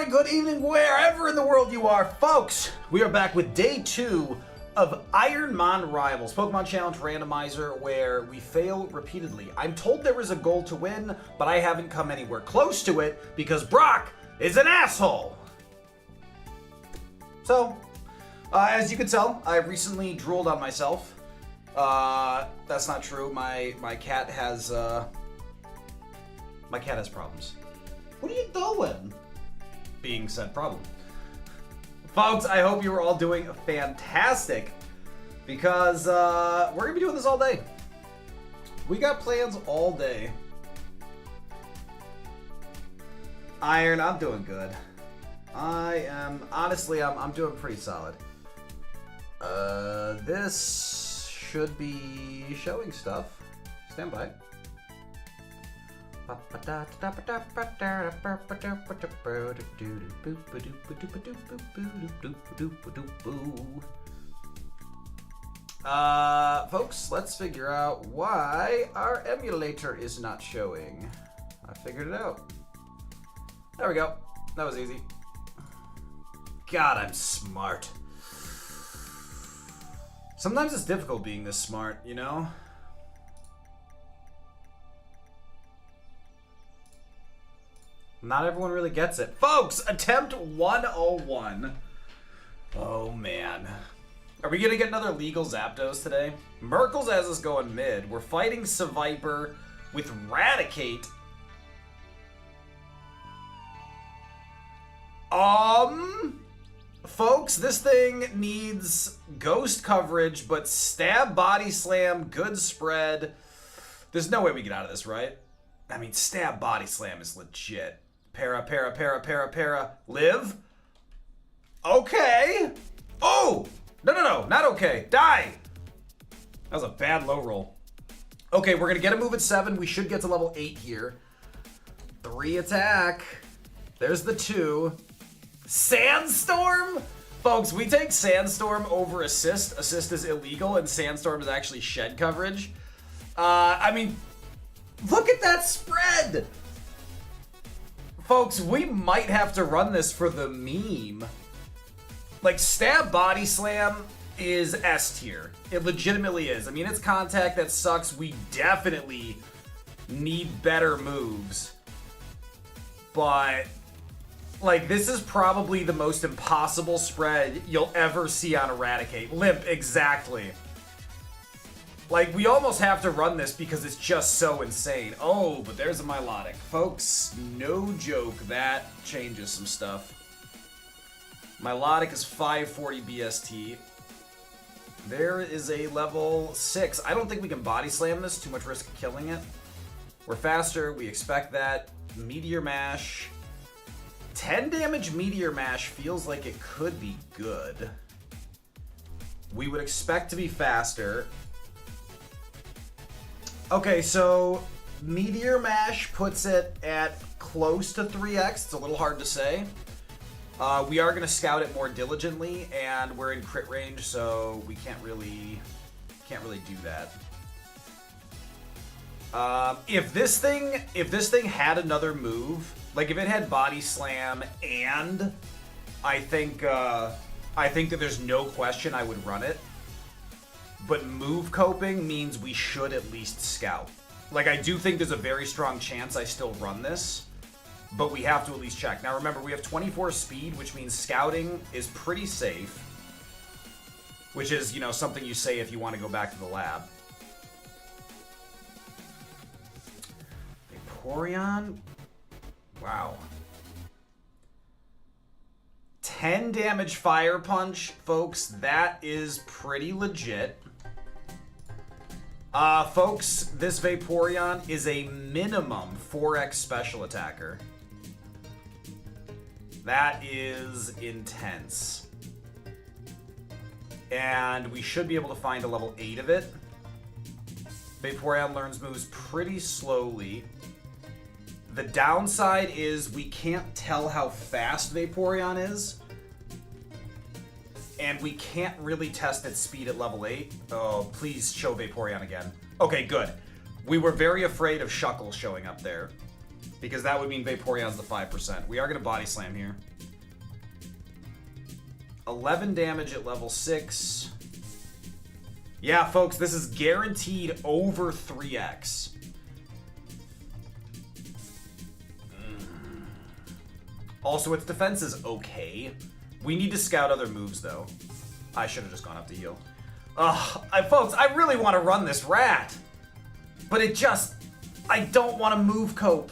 morning, good evening, wherever in the world you are. Folks, we are back with day 2 of Ironmon Rivals, Pokemon Challenge Randomizer, where we fail repeatedly. I'm told there is a goal to win, but I haven't come anywhere close to it because Brock is an asshole. So, as you can tell, I recently drooled on myself. That's not true. My cat has problems. What are you doing? Being said problem. Folks, I hope you are all doing fantastic because we're gonna be doing this all day. We got plans all day. Iron, I'm doing good. Honestly, I'm doing pretty solid. This should be showing stuff. Stand by. Folks, let's figure out why our emulator is not showing. I figured it out. There we go. That was easy. God, I'm smart. Sometimes it's difficult being this smart, you know? Not everyone really gets it. Folks, attempt 101. Oh, man. Are we going to get another legal Zapdos today? Merkles has us going mid. We're fighting Seviper with Raticate. Folks, this thing needs ghost coverage, but stab, body slam, good spread. There's no way we get out of this, right? I mean, stab, body slam is legit. Para. Live? Okay. Oh! No, not okay. Die! That was a bad low roll. Okay, we're gonna get a move at 7. We should get to level 8 here. 3 attack. There's the 2. Sandstorm? Folks, we take Sandstorm over Assist. Assist is illegal, and Sandstorm is actually shed coverage. I mean, look at that spread! Folks, we might have to run this for the meme. Like, stab, body slam is S tier. It legitimately is. I mean, it's contact that sucks. We definitely need better moves. But, like, this is probably the most impossible spread you'll ever see on Eradicate. Limp, exactly. Like, we almost have to run this because it's just so insane. Oh, but there's a Milotic. Folks, no joke, that changes some stuff. Milotic is 540 BST. There is a level 6. I don't think we can body slam this. Too much risk of killing it. We're faster. We expect that. Meteor Mash. 10 damage Meteor Mash feels like it could be good. We would expect to be faster. Okay, so Meteor Mash puts it at close to 3x. It's a little hard to say. We are going to scout it more diligently, and we're in crit range, so we can't really do that. If this thing had another move, like if it had Body Slam, and I think that there's no question I would run it. But move coping means we should at least scout. Like, I do think there's a very strong chance I still run this, but we have to at least check. Now remember, we have 24 speed, which means scouting is pretty safe, which is, you know, something you say if you want to go back to the lab. Vaporeon? Wow. 10 damage Fire Punch, folks, that is pretty legit. Folks, this Vaporeon is a minimum 4x special attacker. That is intense. And we should be able to find a level 8 of it. Vaporeon learns moves pretty slowly. The downside is we can't tell how fast Vaporeon is. And we can't really test its speed at level 8. Oh, please show Vaporeon again. Okay, good. We were very afraid of Shuckle showing up there. Because that would mean Vaporeon's the 5%. We are going to body slam here. 11 damage at level 6. Yeah, folks, this is guaranteed over 3x. Also, its defense is okay. We need to scout other moves, though. I should have just gone up to heal. Folks, I really want to run this rat. But it just... I don't want to move cope.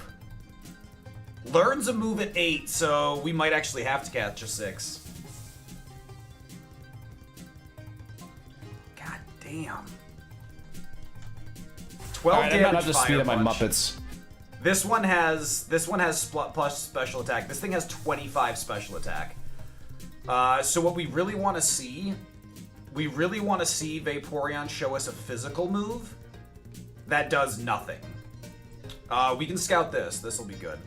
Learns a move at 8, so we might actually have to catch a 6. God damn. 12 damage. I'm not up to speed fire at my punch. Muppets. This one has plus special attack. This thing has 25 special attack. So what we really want to see, Vaporeon show us a physical move that does nothing. We can scout this. This will be good.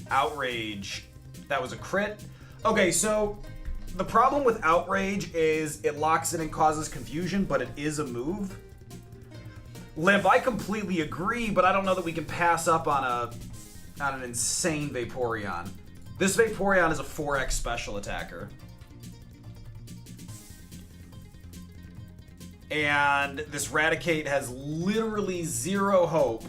Outrage. That was a crit. Okay, so the problem with Outrage is it locks in and causes confusion, but it is a move. Limp, I completely agree, but I don't know that we can pass up on an insane Vaporeon. This Vaporeon is a 4x special attacker. And this Raticate has literally zero hope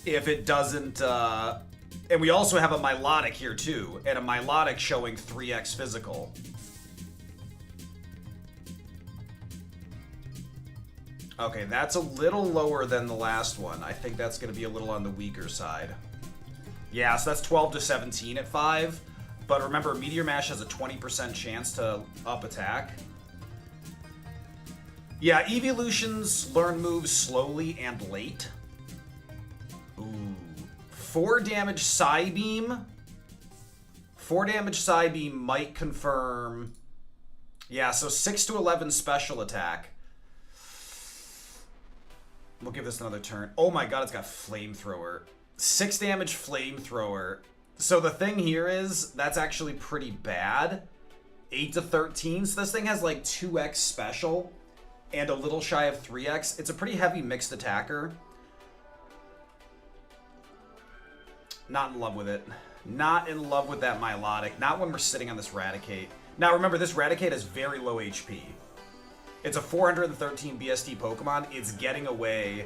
if it doesn't... and we also have a Milotic here too, and a Milotic showing 3x physical. Okay, that's a little lower than the last one. I think that's going to be a little on the weaker side. Yeah, so that's 12 to 17 at 5. But remember, Meteor Mash has a 20% chance to up attack. Yeah, Evolutions learn moves slowly and late. Ooh. 4 damage Psybeam. 4 damage Psybeam might confirm. Yeah, so 6 to 11 special attack. We'll give this another turn. Oh my god, it's got Flamethrower. 6 damage Flamethrower. So the thing here is, that's actually pretty bad. 8 to 13. So this thing has like 2x special and a little shy of 3x. It's a pretty heavy mixed attacker. Not in love with it. Not in love with that Milotic. Not when we're sitting on this Raticate. Now remember, this Raticate has very low HP. It's a 413 BST Pokemon. It's getting away.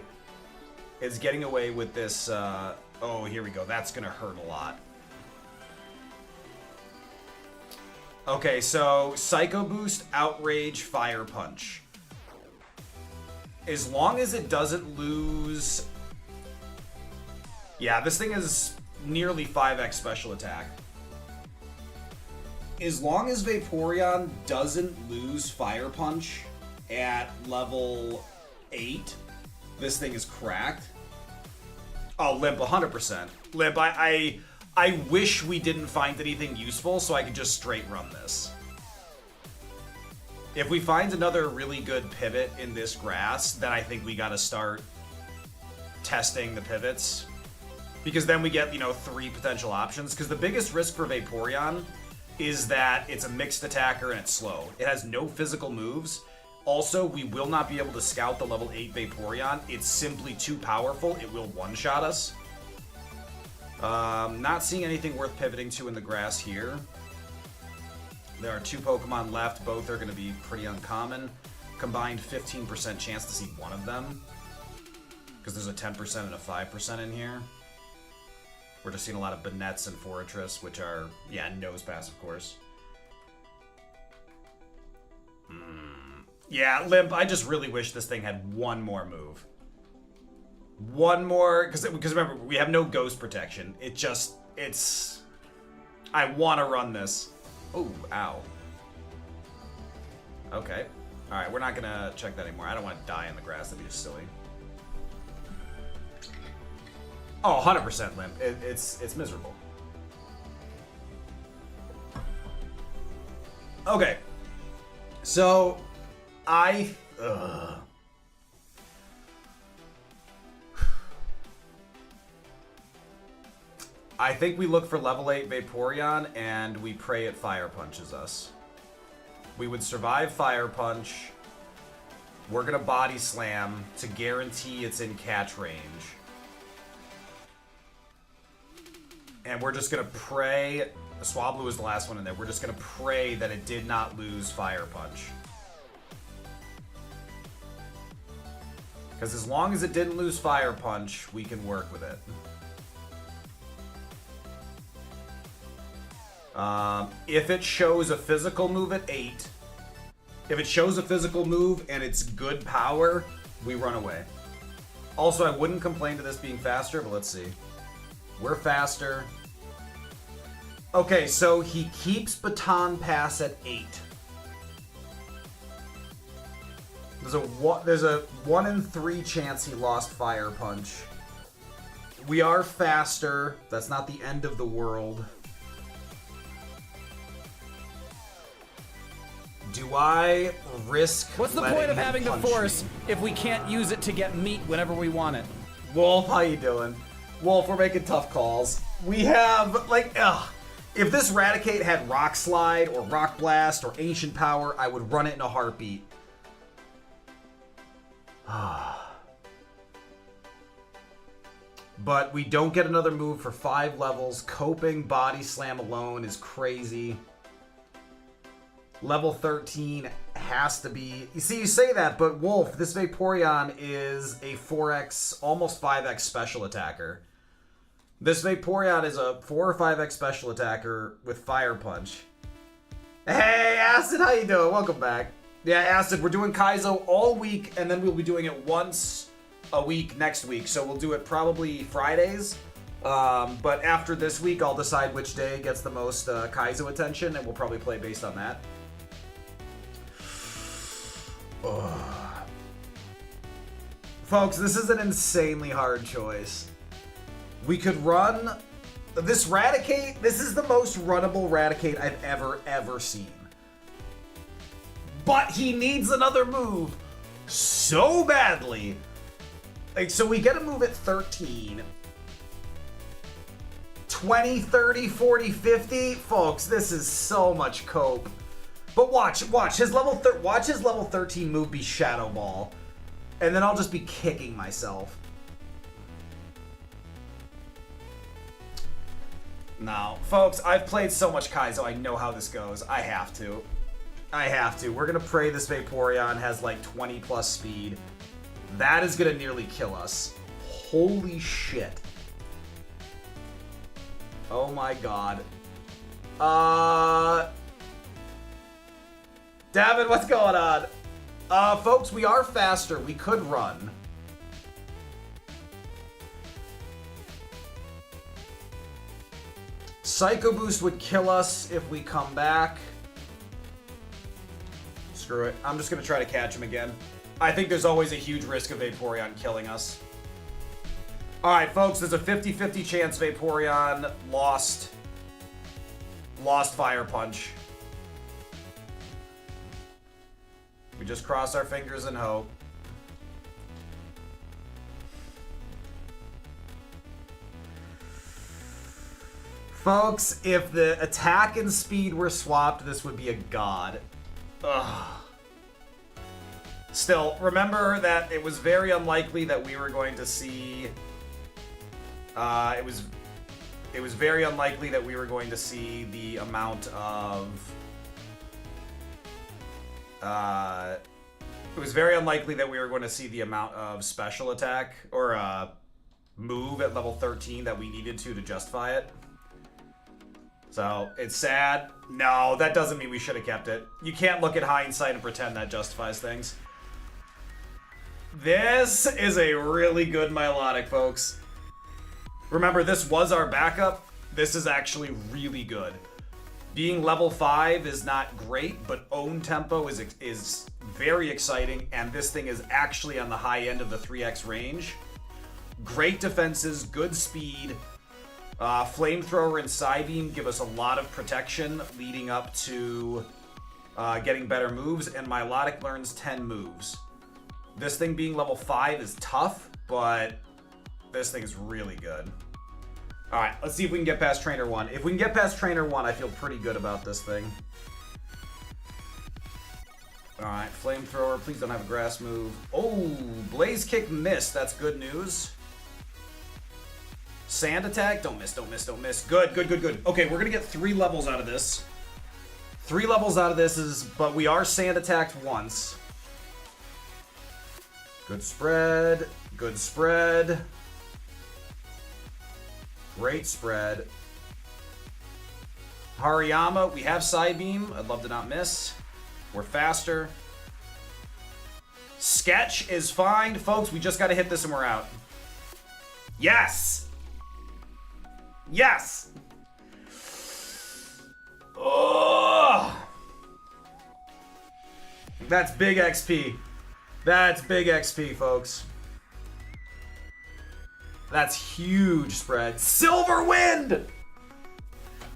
It's getting away with this. Oh, here we go. That's going to hurt a lot. Okay, so Psycho Boost, Outrage, Fire Punch. As long as it doesn't lose... Yeah, this thing is nearly 5x special attack. As long as Vaporeon doesn't lose Fire Punch at level 8, this thing is cracked. Oh, Limp, 100%. Limp, I wish we didn't find anything useful so I could just straight run this. If we find another really good pivot in this grass, then I think we gotta start testing the pivots. Because then we get, 3 potential options. Because the biggest risk for Vaporeon is that it's a mixed attacker and it's slow. It has no physical moves. Also, we will not be able to scout the level 8 Vaporeon. It's simply too powerful. It will one-shot us. Not seeing anything worth pivoting to in the grass here. There are 2 Pokemon left. Both are going to be pretty uncommon. Combined 15% chance to see one of them. Because there's a 10% and a 5% in here. We're just seeing a lot of Banets and Fortress, which are, nose pass, of course. Yeah, Limp, I just really wish this thing had one more move. One more, because remember, we have no ghost protection. I want to run this. Oh, ow. Okay. Alright, we're not going to check that anymore. I don't want to die in the grass. That'd be just silly. Oh, 100% Limp. It's miserable. Okay. So, I think we look for level 8 Vaporeon and we pray it Fire Punches us. We would survive Fire Punch. We're gonna Body Slam to guarantee it's in catch range. And we're just going to pray... Swablu was the last one in there. We're just going to pray that it did not lose Fire Punch. Because as long as it didn't lose Fire Punch, we can work with it. If it shows a physical move at 8, if it shows a physical move and it's good power, we run away. Also, I wouldn't complain to this being faster, but let's see. We're faster. Okay, so he keeps Baton Pass at 8. There's a 1 in 3 chance he lost Fire Punch. We are faster. That's not the end of the world. Do I risk... What's the point of having the Force if we can't use it to get meat whenever we want it? Wolf, how you doing? Wolf, we're making tough calls. We have, like, if this Raticate had Rock Slide or Rock Blast or Ancient Power, I would run it in a heartbeat. But we don't get another move for 5 levels. Coping Body Slam alone is crazy. Level 13 has to be... You see, you say that, but Wolf, this Vaporeon is a 4x, almost 5x special attacker. This Vaporeon is a 4 or 5x special attacker with Fire Punch. Hey, Acid, how you doing? Welcome back. Yeah, Acid, we're doing Kaizo all week, and then we'll be doing it once a week next week. So we'll do it probably Fridays. But after this week, I'll decide which day gets the most Kaizo attention, and we'll probably play based on that. Folks, this is an insanely hard choice. We could run this Raticate. This is the most runnable Raticate I've ever seen. But he needs another move so badly. Like, so we get a move at 13. 20, 30, 40, 50. Folks, this is so much cope. But watch his level 13 move be Shadow Ball. And then I'll just be kicking myself. No, folks, I've played so much Kaizo, I know how this goes. I have to. We're gonna pray this Vaporeon has like 20 plus speed. That is gonna nearly kill us. Holy shit. Oh my god. Davin, what's going on? Folks, we are faster. We could run. Psycho Boost would kill us if we come back. Screw it. I'm just going to try to catch him again. I think there's always a huge risk of Vaporeon killing us. Alright, folks, there's a 50-50 chance Vaporeon lost Fire Punch. We just cross our fingers and hope. Folks, if the attack and speed were swapped, this would be a god. Ugh. Still, remember that it was very unlikely that we were going to see... It was very unlikely that we were going to see the amount of... it was very unlikely that we were going to see the amount of special attack or move at level 13 that we needed to justify it. So, it's sad. No, that doesn't mean we should have kept it. You can't look at hindsight and pretend that justifies things. This is a really good Milotic, folks. Remember, this was our backup. This is actually really good. Being level 5 is not great, but own tempo is very exciting, and this thing is actually on the high end of the 3x range. Great defenses, good speed. Flamethrower and Psybeam give us a lot of protection leading up to getting better moves, and Milotic learns 10 moves. This thing being level 5 is tough, but this thing is really good. Alright, let's see if we can get past Trainer 1. If we can get past Trainer 1, I feel pretty good about this thing. Alright, Flamethrower, please don't have a grass move. Oh, Blaze Kick missed, that's good news. Sand attack. Don't miss, don't miss, don't miss. Good, good, good, good. Okay, we're gonna get 3 levels out of this. 3 levels out of this is, but we are sand attacked once. Good spread. Good spread. Great spread. Hariyama, we have side beam. I'd love to not miss. We're faster. Sketch is fine. Folks, we just got to hit this and we're out. Yes! Yes! Oh! That's big XP. That's big XP, folks. That's huge spread. Silver Wind!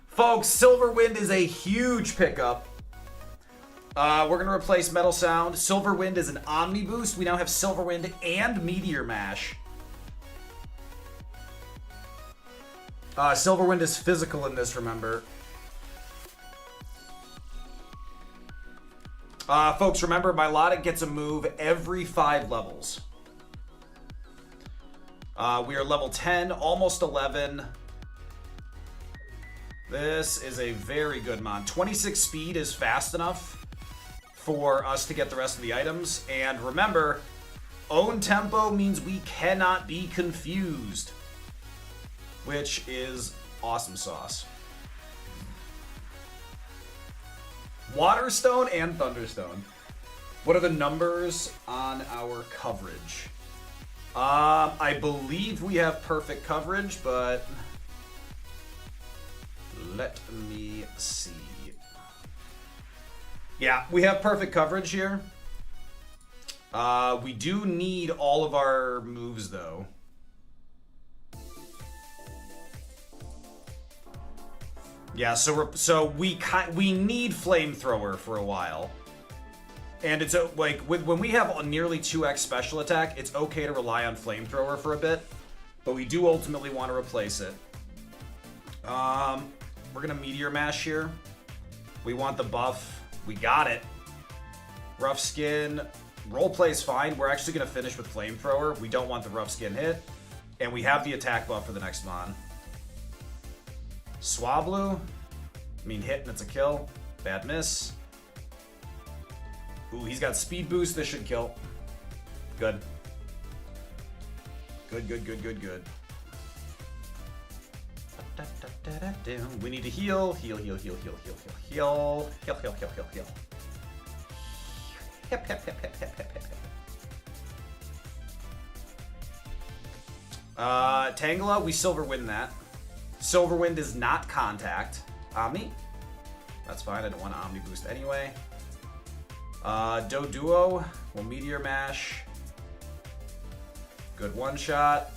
Folks, Silver Wind is a huge pickup. We're going to replace Metal Sound. Silver Wind is an Omni boost. We now have Silver Wind and Meteor Mash. Silver Wind is physical in this, remember. Folks, remember, Milotic gets a move every 5 levels. We are level 10, almost 11. This is a very good mon. 26 speed is fast enough for us to get the rest of the items. And remember, own tempo means we cannot be confused, which is awesome sauce. Waterstone and Thunderstone. What are the numbers on our coverage? I believe we have perfect coverage, but let me see. Yeah, we have perfect coverage here. We do need all of our moves, though. Yeah, so we need Flamethrower for a while. And it's like when we have a nearly 2x special attack, it's okay to rely on Flamethrower for a bit, but we do ultimately want to replace it. We're gonna Meteor Mash here. We want the buff. We got it. Rough Skin. Roleplay's fine. We're actually gonna finish with Flamethrower. We don't want the Rough Skin hit, and we have the attack buff for the next mon. Swablu. I mean, hit and it's a kill. Bad miss. Ooh, he's got speed boost. This should kill. Good. Good, good, good, good, good. We need to heal. Heal, heal, heal, heal, heal, heal, heal. Heal, heal, heal, heal, heal. Hip, hip, hip, hip, hip, hip, hip. Tangela, we Silver Wind that. Silver Wind is not contact. Omni. That's fine. I don't want to Omni boost anyway. Doduo. We'll Meteor Mash. Good one shot.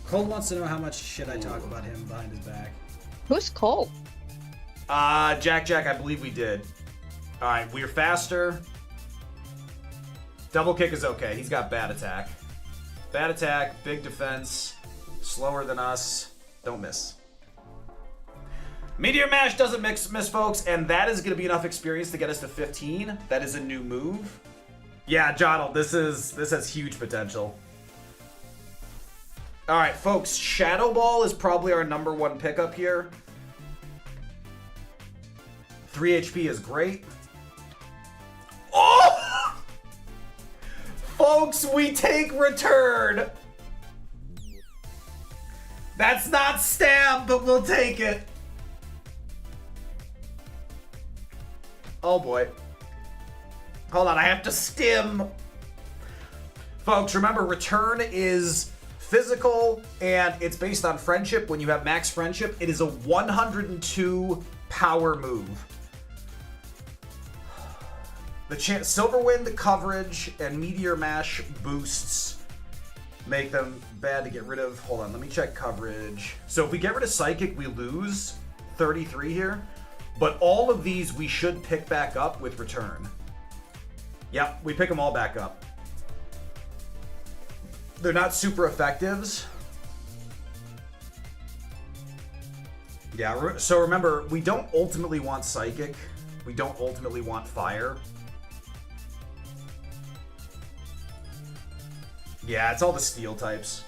Cole wants to know how much shit I talk about him behind his back. Who's Cole? Jack, I believe we did. Alright, we're faster. Double kick is okay. He's got bad attack. Bad attack, big defense, slower than us. Don't miss. Meteor Mash doesn't miss, folks, and that is going to be enough experience to get us to 15. That is a new move. Yeah, Jottle, this has huge potential. All right, folks, Shadow Ball is probably our #1 pickup here. 3 HP is great. Oh! Folks, we take return. That's not stab, but we'll take it. Oh boy. Hold on, I have to stim. Folks, remember, return is physical and it's based on friendship. When you have max friendship, it is a 102 power move. The Silverwind coverage and Meteor Mash boosts make them bad to get rid of. Hold on, let me check coverage. So if we get rid of Psychic, we lose 33 here. But all of these we should pick back up with return. Yep, we pick them all back up. They're not super effectives. Yeah, so remember, we don't ultimately want Psychic. We don't ultimately want Fire. Yeah, it's all the steel types.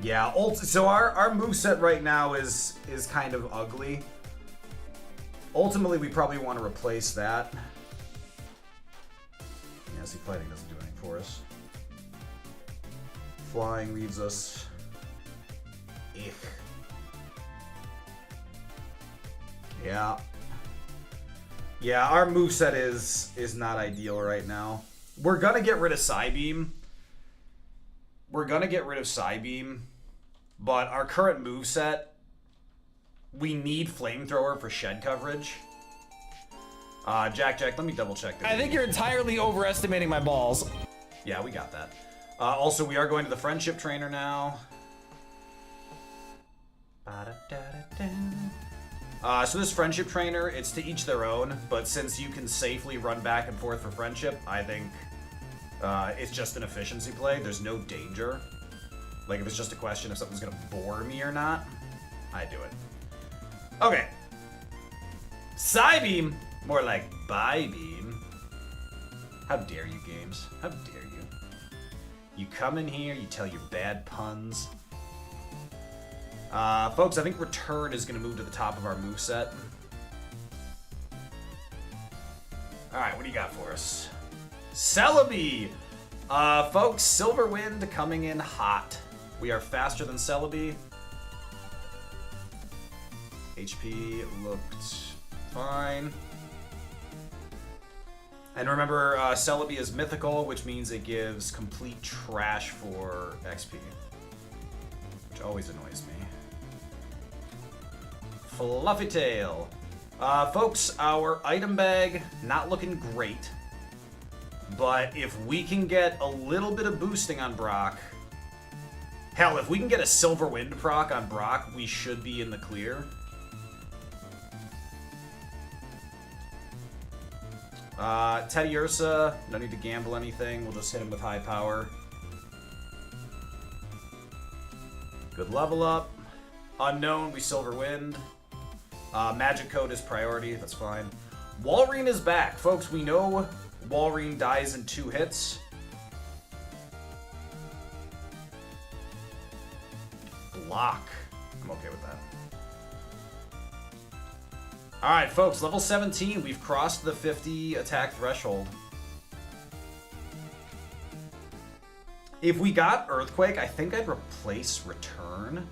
Yeah, so our moveset right now is kind of ugly. Ultimately, we probably want to replace that. Yeah, see, fighting doesn't do anything for us. Flying leaves us... Ich. Yeah. Yeah, our moveset is not ideal right now. We're gonna get rid of Psybeam. But our current moveset, we need Flamethrower for shed coverage. Jack, let me double check that. I think you're entirely overestimating my balls. Yeah, we got that. Also, we are going to the Friendship Trainer now. So this Friendship Trainer, it's to each their own, but since you can safely run back and forth for Friendship, I think it's just an efficiency play. There's no danger. Like, if it's just a question if something's gonna bore me or not, I do it. Okay. Psybeam! More like Bi-beam. How dare you, games? How dare you? You come in here, you tell your bad puns. Folks, I think Return is gonna move to the top of our moveset. Alright, what do you got for us? Celebi! Folks, Silver Wind coming in hot. We are faster than Celebi. HP looked fine. And remember, Celebi is mythical, which means it gives complete trash for XP. Which always annoys me. Fluffy Tail. Folks, our item bag, not looking great. But if we can get a little bit of boosting on Brock... Hell, if we can get a Silver Wind proc on Brock, we should be in the clear. Teddy Ursa, no need to gamble anything. We'll just hit him with high power. Good level up. Unknown, we Silver Wind. Magic Code is priority, that's fine. Walrein is back. Folks, we know Walrein dies in 2 hits. Block. I'm okay with that. Alright, folks, level 17. We've crossed the 50 attack threshold. If we got Earthquake, I think I'd replace Return.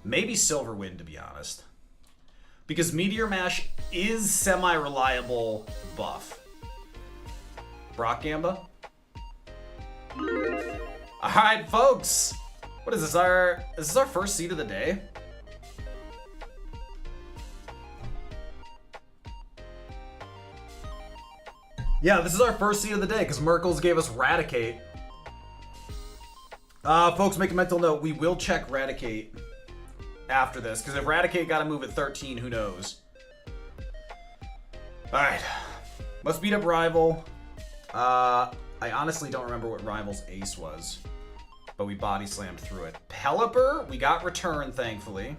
Maybe Silver Wind, to be honest. Because Meteor Mash is semi-reliable buff. Brock Gamba? Alright, folks! What is this, is this our first seed of the day? Yeah, this is our first seed of the day, because Merkles gave us Raticate. Folks, make a mental note, we will check Raticate after this, because if Raticate got to move at 13, who knows? Alright. Let's beat up Rival. I honestly don't remember what Rival's ace was, but we body slammed through it. Pelipper, we got Return, thankfully.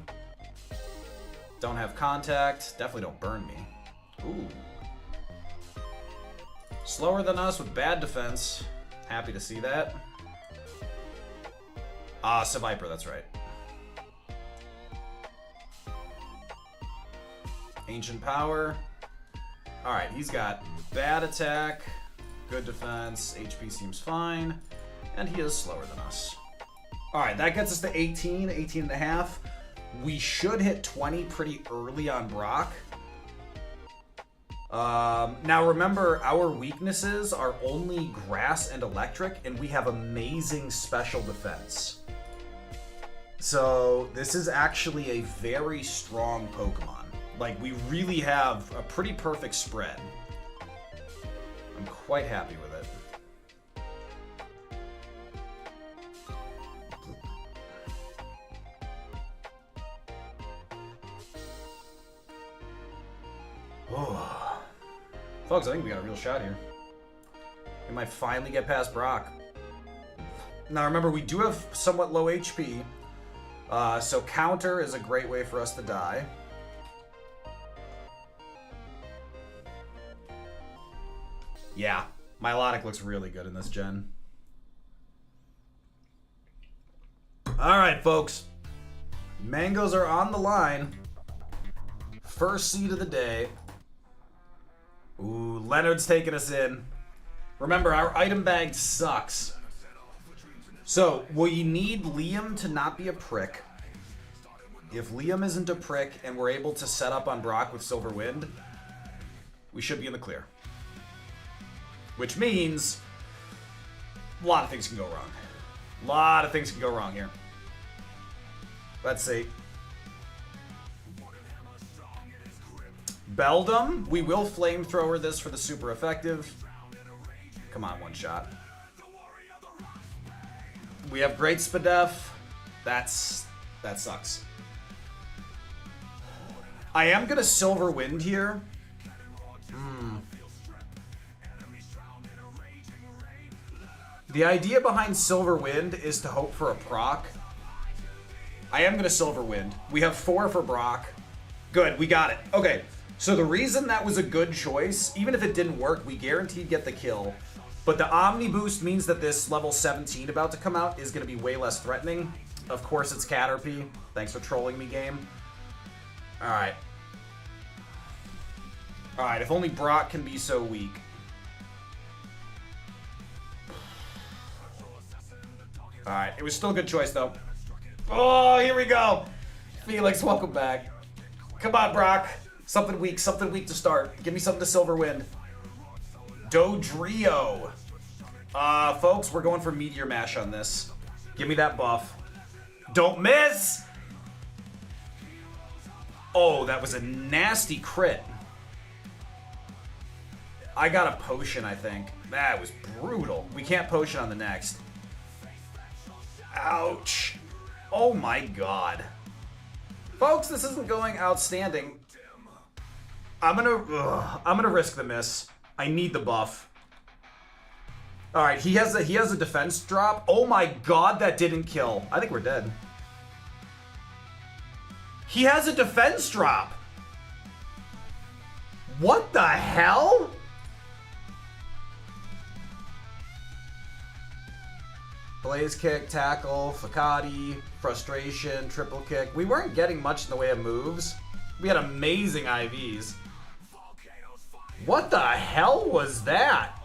Don't have contact. Definitely don't burn me. Ooh. Slower than us with bad defense. Happy to see that. Seviper, that's right. Ancient Power. Alright, he's got bad attack, good defense, HP seems fine, and he is slower than us. Alright, that gets us to 18 and a half. We should hit 20 pretty early on Brock. Now remember, our weaknesses are only grass and electric, and we have amazing special defense. So this is actually a very strong Pokemon. Like, we really have a pretty perfect spread. I'm quite happy with it. Oh. Folks, I think we got a real shot here. We might finally get past Brock. Now remember, we do have somewhat low HP. So counter is a great way for us to die. Yeah, Milotic looks really good in this gen. All right, folks. Mangoes are on the line. First seed of the day. Ooh, Leonard's taking us in. Remember, our item bag sucks. So, we need Liam to not be a prick. If Liam isn't a prick and we're able to set up on Brock with Silver Wind, we should be in the clear. Which means a lot of things can go wrong. A lot of things can go wrong here. Let's see. Beldum, we will flamethrower this for the super effective. Come on, one shot. We have Great Spadef. That sucks. I am gonna Silver Wind here. The idea behind Silver Wind is to hope for a proc. I am gonna Silver Wind. We have 4 for Brock. Good, we got it. Okay, so the reason that was a good choice, even if it didn't work, we guaranteed get the kill. But the Omni boost means that this level 17 about to come out is gonna be way less threatening. Of course it's Caterpie. Thanks for trolling me, game. Alright. Alright, if only Brock can be so weak. Alright, it was still a good choice, though. Oh, here we go. Felix, welcome back. Come on, Brock. Something weak to start. Give me something to Silver Wind. Dodrio. Folks, we're going for Meteor Mash on this. Give me that buff. Don't miss! Oh, that was a nasty crit. I got a potion, I think. That was brutal. We can't potion on the next. Ouch. Oh my god. Folks, this isn't going outstanding. I'm gonna risk the miss. I need the buff. Alright, he has a defense drop. Oh my god, that didn't kill. I think we're dead. He has a defense drop. What the hell? Blaze kick, tackle, Fakati, frustration, triple kick. We weren't getting much in the way of moves. We had amazing IVs. What the hell was that?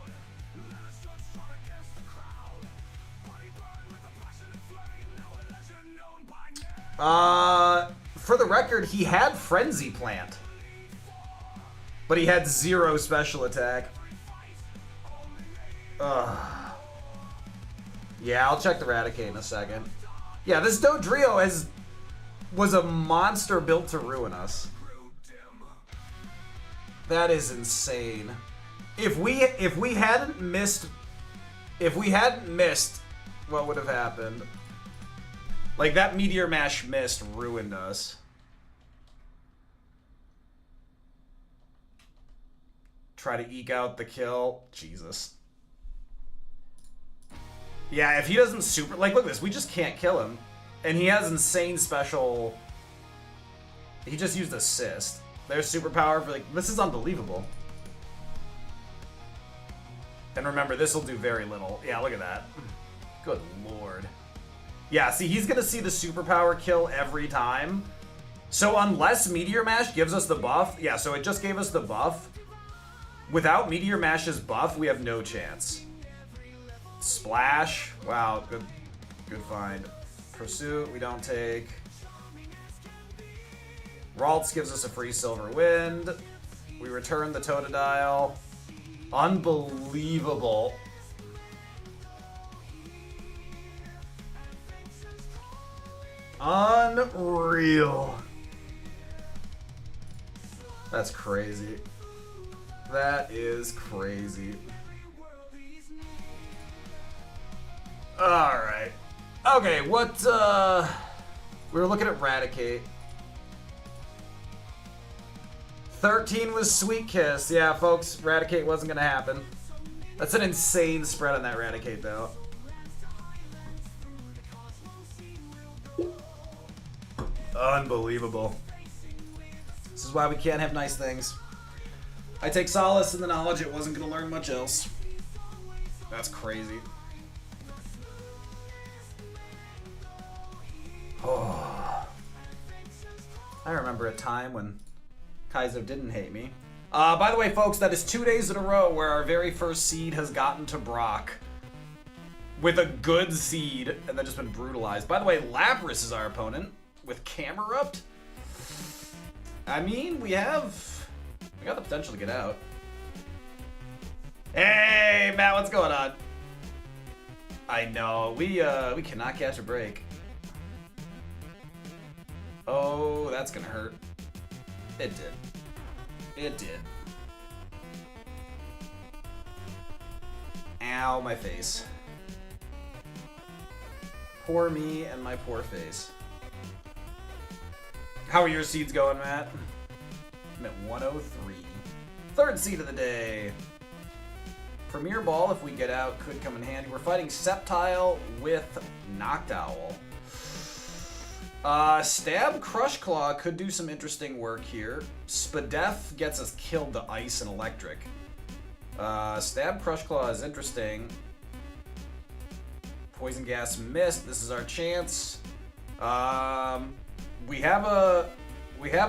For the record, he had Frenzy Plant. But he had 0 special attack. Yeah, I'll check the Raticate in a second. Yeah, this Dodrio was a monster built to ruin us. That is insane. If we hadn't missed, what would have happened? Like, that Meteor Mash mist ruined us. Try to eke out the kill. Jesus. Yeah, if he doesn't super... Like, look at this. We just can't kill him. And he has insane special... He just used assist. There's superpower for, like... This is unbelievable. And remember, this will do very little. Yeah, look at that. Good lord. Yeah, see, he's gonna see the superpower kill every time. So unless Meteor Mash gives us the buff... Yeah, so it just gave us the buff. Without Meteor Mash's buff, we have no chance. Splash. Wow, good find. Pursuit, we don't take. Ralts gives us a free Silver Wind. We return the Totodile. Unbelievable. Unreal. That's crazy. That is crazy. Alright. Okay, what, we were looking at Raticate. 13 was Sweet Kiss. Yeah, folks, Raticate wasn't gonna happen. That's an insane spread on that Raticate, though. Unbelievable. This is why we can't have nice things. I take solace in the knowledge it wasn't gonna learn much else. That's crazy. Oh. I remember a time when Kaizo didn't hate me. By the way, folks, that is 2 days in a row where our very first seed has gotten to Brock with a good seed and then just been brutalized. By the way, Lapras is our opponent with Camerupt. I mean, we got the potential to get out. Hey, Matt, what's going on? I know, we cannot catch a break. Oh, that's gonna hurt. It did. It did. Ow, my face. Poor me and my poor face. How are your seeds going, Matt? I'm at 103. Third seed of the day. Premier Ball, if we get out, could come in handy. We're fighting Sceptile with Noctowl. Stab Crush Claw could do some interesting work here. Spadef gets us killed to Ice and Electric. Stab Crush Claw is interesting. Poison Gas missed. This is our chance. We have a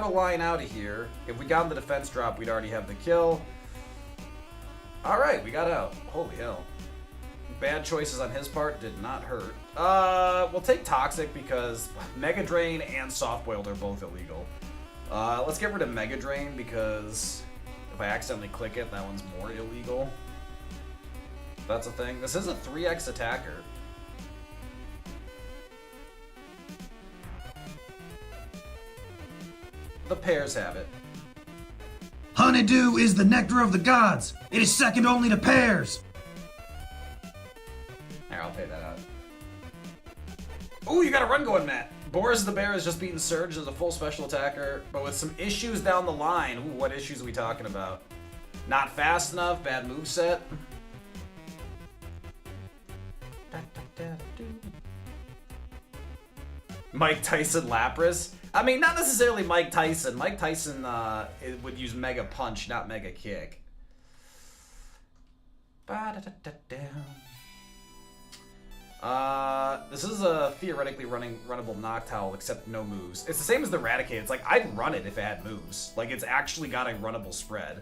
line out of here. If we got the defense drop, we'd already have the kill. Alright, we got out. Holy hell. Bad choices on his part did not hurt. We'll take Toxic because Mega Drain and Soft Boiled are both illegal. Let's get rid of Mega Drain because if I accidentally click it, that one's more illegal. That's a thing. This is a 3x attacker. The pears have it. Honeydew is the nectar of the gods. It is second only to pears. Here, I'll pay that out. Oh, you got a run going, Matt. Boris the Bear has just beaten Surge as a full special attacker, but with some issues down the line. Ooh, what issues are we talking about? Not fast enough, bad moveset. Mike Tyson Lapras. I mean, not necessarily Mike Tyson. Mike Tyson would use Mega Punch, not Mega Kick. This is a theoretically runnable Noctowl, except no moves. It's the same as the Raticate. It's like, I'd run it if it had moves. Like, it's actually got a runnable spread.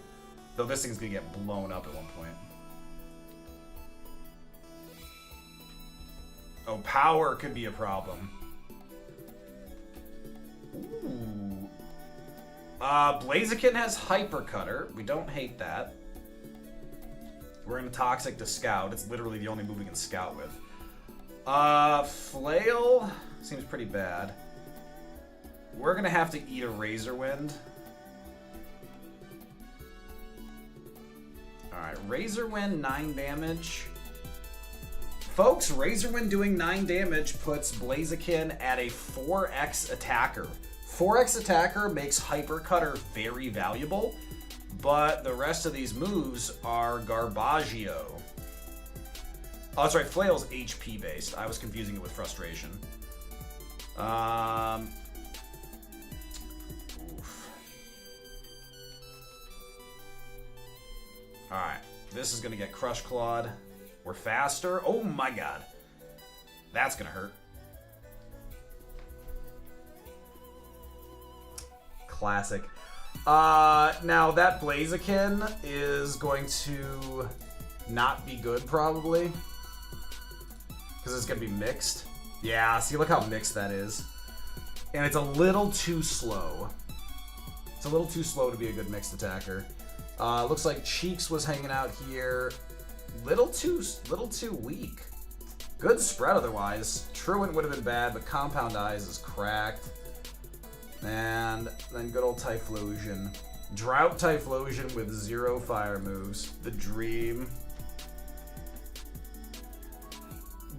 Though this thing's gonna get blown up at one point. Oh, power could be a problem. Ooh. Blaziken has Hyper Cutter. We don't hate that. We're gonna Toxic to Scout. It's literally the only move we can Scout with. Flail seems pretty bad. We're gonna have to eat a Razor Wind. Alright, Razor Wind, 9 damage. Folks, Razor Wind doing 9 damage puts Blaziken at a 4x attacker. 4x attacker makes Hyper Cutter very valuable, but the rest of these moves are Garbaggio. Oh, that's right, Flail's HP based. I was confusing it with Frustration. Oof. Alright, this is gonna get Crush Clawed. We're faster. Oh my god. That's gonna hurt. Classic. Now that Blaziken is going to not be good probably. Because it's gonna be mixed. Yeah, see, look how mixed that is. And it's a little too slow. It's a little too slow to be a good mixed attacker. Looks like Cheeks was hanging out here. Little too weak. Good spread otherwise. Truant would have been bad, but Compound Eyes is cracked. And then good old Typhlosion. Drought Typhlosion with 0 fire moves. The dream.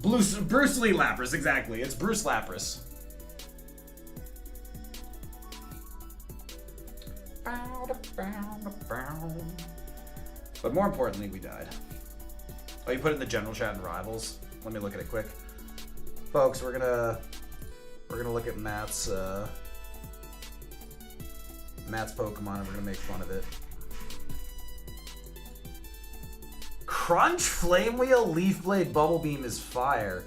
Bruce Lee Lapras, exactly. It's Bruce Lapras. But more importantly, we died. Oh, you put it in the general chat in Rivals? Let me look at it quick. Folks, we're gonna look at Matt's Pokemon and we're gonna make fun of it. Crunch, Flame Wheel, Leaf Blade, Bubble Beam is fire.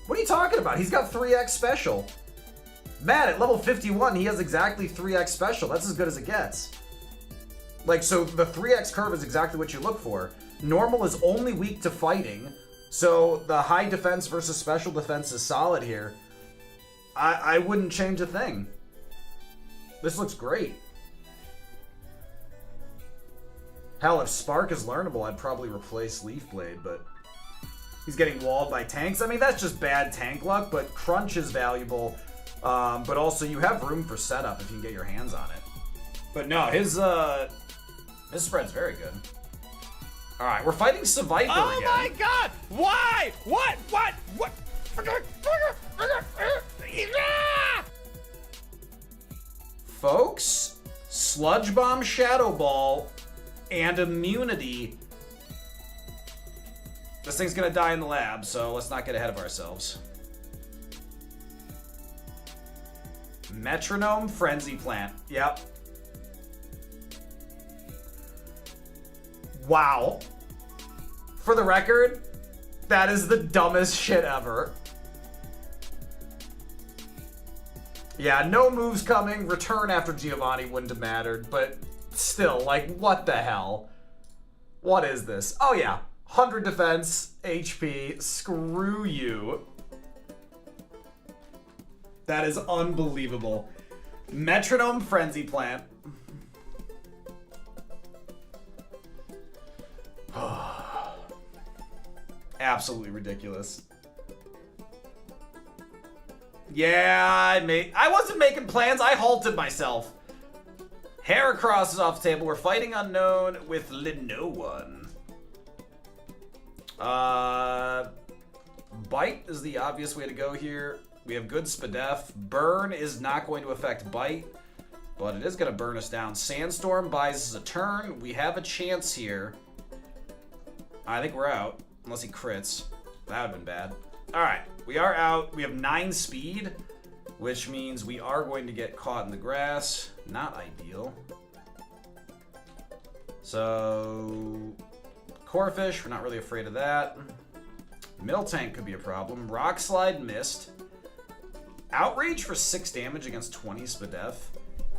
What are you talking about? He's got 3x special. Matt, at level 51, he has exactly 3x special. That's as good as it gets. Like, so the 3x curve is exactly what you look for. Normal is only weak to fighting, so the high defense versus special defense is solid here. I wouldn't change a thing. This looks great. Hell, if Spark is learnable, I'd probably replace Leaf Blade, but he's getting walled by tanks. I mean, that's just bad tank luck, but Crunch is valuable. But also, you have room for setup if you can get your hands on it. But no, his spread's very good. All right, we're fighting Survivor again. Oh my god! Why? What? Folks, Sludge Bomb, Shadow Ball, and immunity. This thing's gonna die in the lab, so let's not get ahead of ourselves. Metronome, Frenzy Plant. Yep. Wow. For the record, that is the dumbest shit ever. Yeah, no moves coming. Return after Giovanni wouldn't have mattered, but still, like, what the hell? What is this? Oh yeah, 100 defense, HP, screw you. That is unbelievable. Metronome, Frenzy Plant. Absolutely ridiculous. Yeah, I wasn't making plans. I halted myself. Heracross is off the table. We're fighting Unknown with Linoone. Bite is the obvious way to go here. We have good Spadef. Burn is not going to affect Bite, but it is going to burn us down. Sandstorm buys us a turn. We have a chance here. I think we're out, unless he crits. That would have been bad. All right, we are out. We have 9 speed, which means we are going to get caught in the grass. Not ideal. So, Corefish, we're not really afraid of that. Miltank could be a problem. Rock Slide missed. Outrage for 6 damage against 20 Spadef.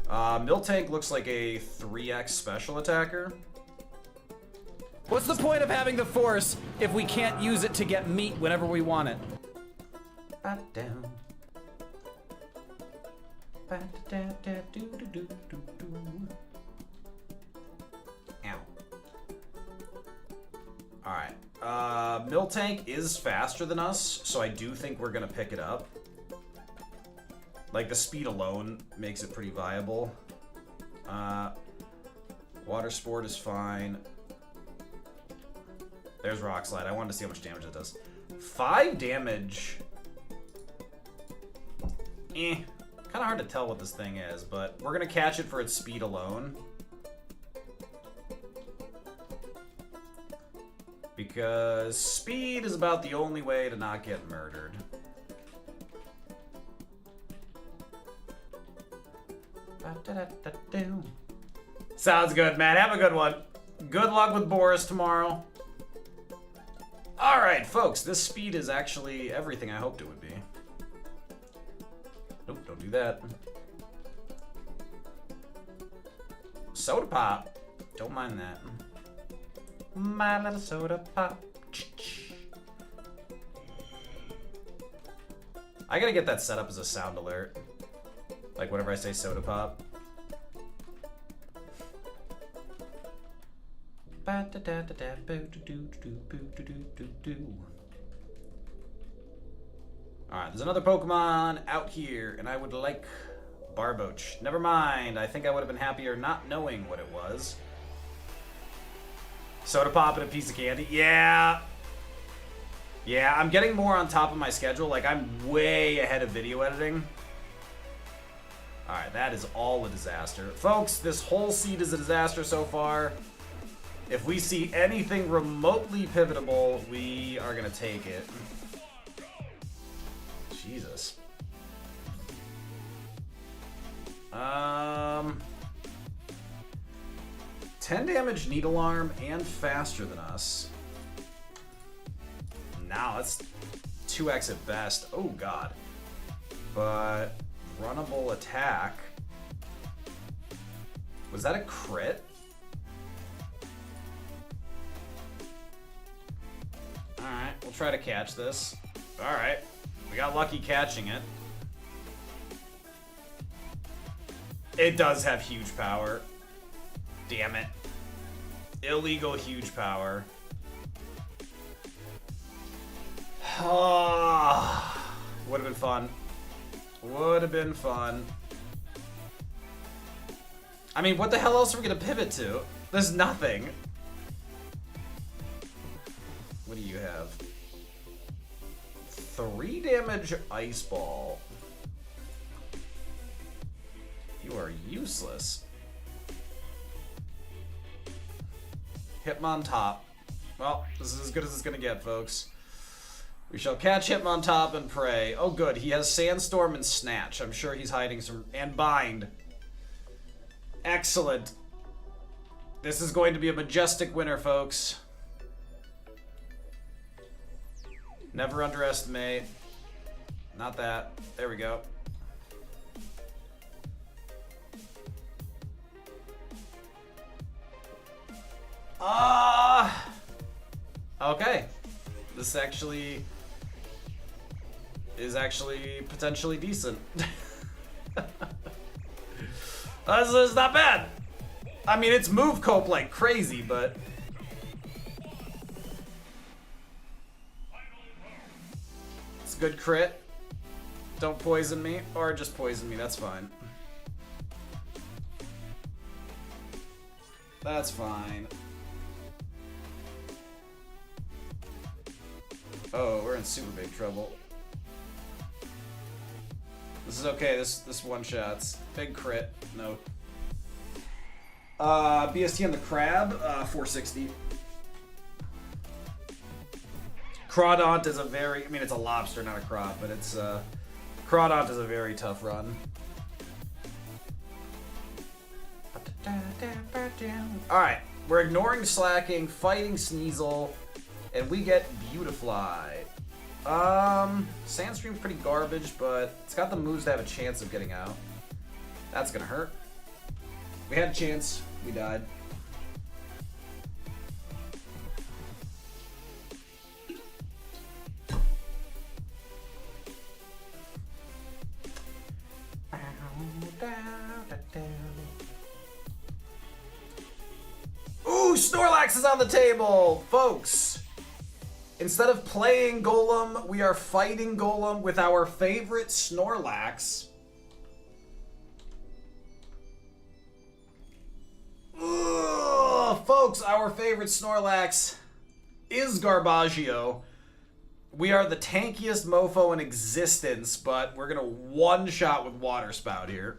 Miltank looks like a 3x special attacker. What's the point of having the Force if we can't use it to get meat whenever we want it? Ow. Alright. Miltank is faster than us, so I do think we're gonna pick it up. Like, the speed alone makes it pretty viable. Water Sport is fine. There's Rock Slide. I wanted to see how much damage it does. 5 damage. Kind of hard to tell what this thing is, but we're going to catch it for its speed alone. Because speed is about the only way to not get murdered. Sounds good, man. Have a good one. Good luck with Boris tomorrow. Alright, folks, this speed is actually everything I hoped it would be. Nope, don't do that. Soda Pop. Don't mind that. My little soda pop. I gotta get that set up as a sound alert. Like whenever I say Soda Pop. Alright, there's another Pokemon out here, and I would like Barboach. Never mind, I think I would have been happier not knowing what it was. Soda Pop and a piece of candy. Yeah. Yeah, I'm getting more on top of my schedule. Like, I'm way ahead of video editing. Alright, that is all a disaster. Folks, this whole seed is a disaster so far. If we see anything remotely pivotable, we are going to take it. Jesus. 10 damage Needle Arm and faster than us. Now that's 2x at best. Oh god. But runnable attack. Was that a crit? Alright, we'll try to catch this. Alright, we got lucky catching it. It does have huge power. Damn it. Illegal huge power. Would have been fun. Would have been fun. I mean, what the hell else are we gonna pivot to? There's nothing. What do you have? 3 damage ice ball. You are useless. Hitmon top. Well, this is as good as it's gonna get, folks. We shall catch Hitmon top and pray. Oh good, he has Sandstorm and Snatch. I'm sure he's hiding some... And Bind. Excellent. This is going to be a majestic winner, folks. Never underestimate. Not that. There we go. Okay. This actually is potentially decent. This is not bad. I mean, it's move cope like crazy, but it's a good crit. Don't poison me, or just poison me, that's fine. That's fine. Oh, we're in super big trouble. This is okay, this one-shots. Big crit, no. BST on the crab, 460. Crawdaunt is a very, I mean it's a lobster, not a crab, but it's, Crawdaunt is a very tough run. Alright, we're ignoring Slacking, fighting Sneasel, and we get Beautifly. Sandstream's pretty garbage, but it's got the moves to have a chance of getting out. That's gonna hurt. We had a chance, we died. Ooh, Snorlax is on the table, folks. Instead of playing Golem, we are fighting Golem with our favorite Snorlax. Ugh, folks, our favorite Snorlax is Garbaggio. We are the tankiest mofo in existence, but we're gonna one-shot with Water Spout here.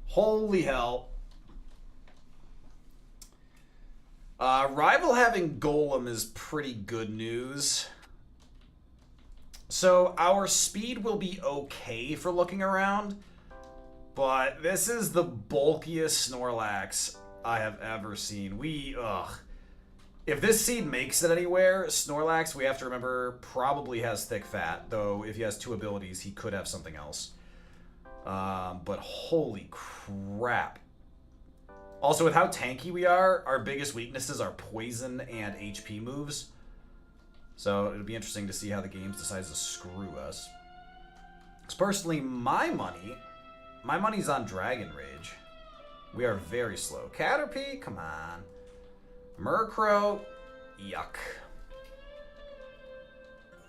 Holy hell. Rival having Golem is pretty good news. So our speed will be okay for looking around, but this is the bulkiest Snorlax I have ever seen. If this seed makes it anywhere, Snorlax, we have to remember, probably has thick fat, though if he has 2 abilities, he could have something else. But holy crap. Also, with how tanky we are, our biggest weaknesses are poison and HP moves. So it'll be interesting to see how the game decides to screw us. Because personally, my money's on Dragon Rage. We are very slow. Caterpie, come on. Murkrow, yuck.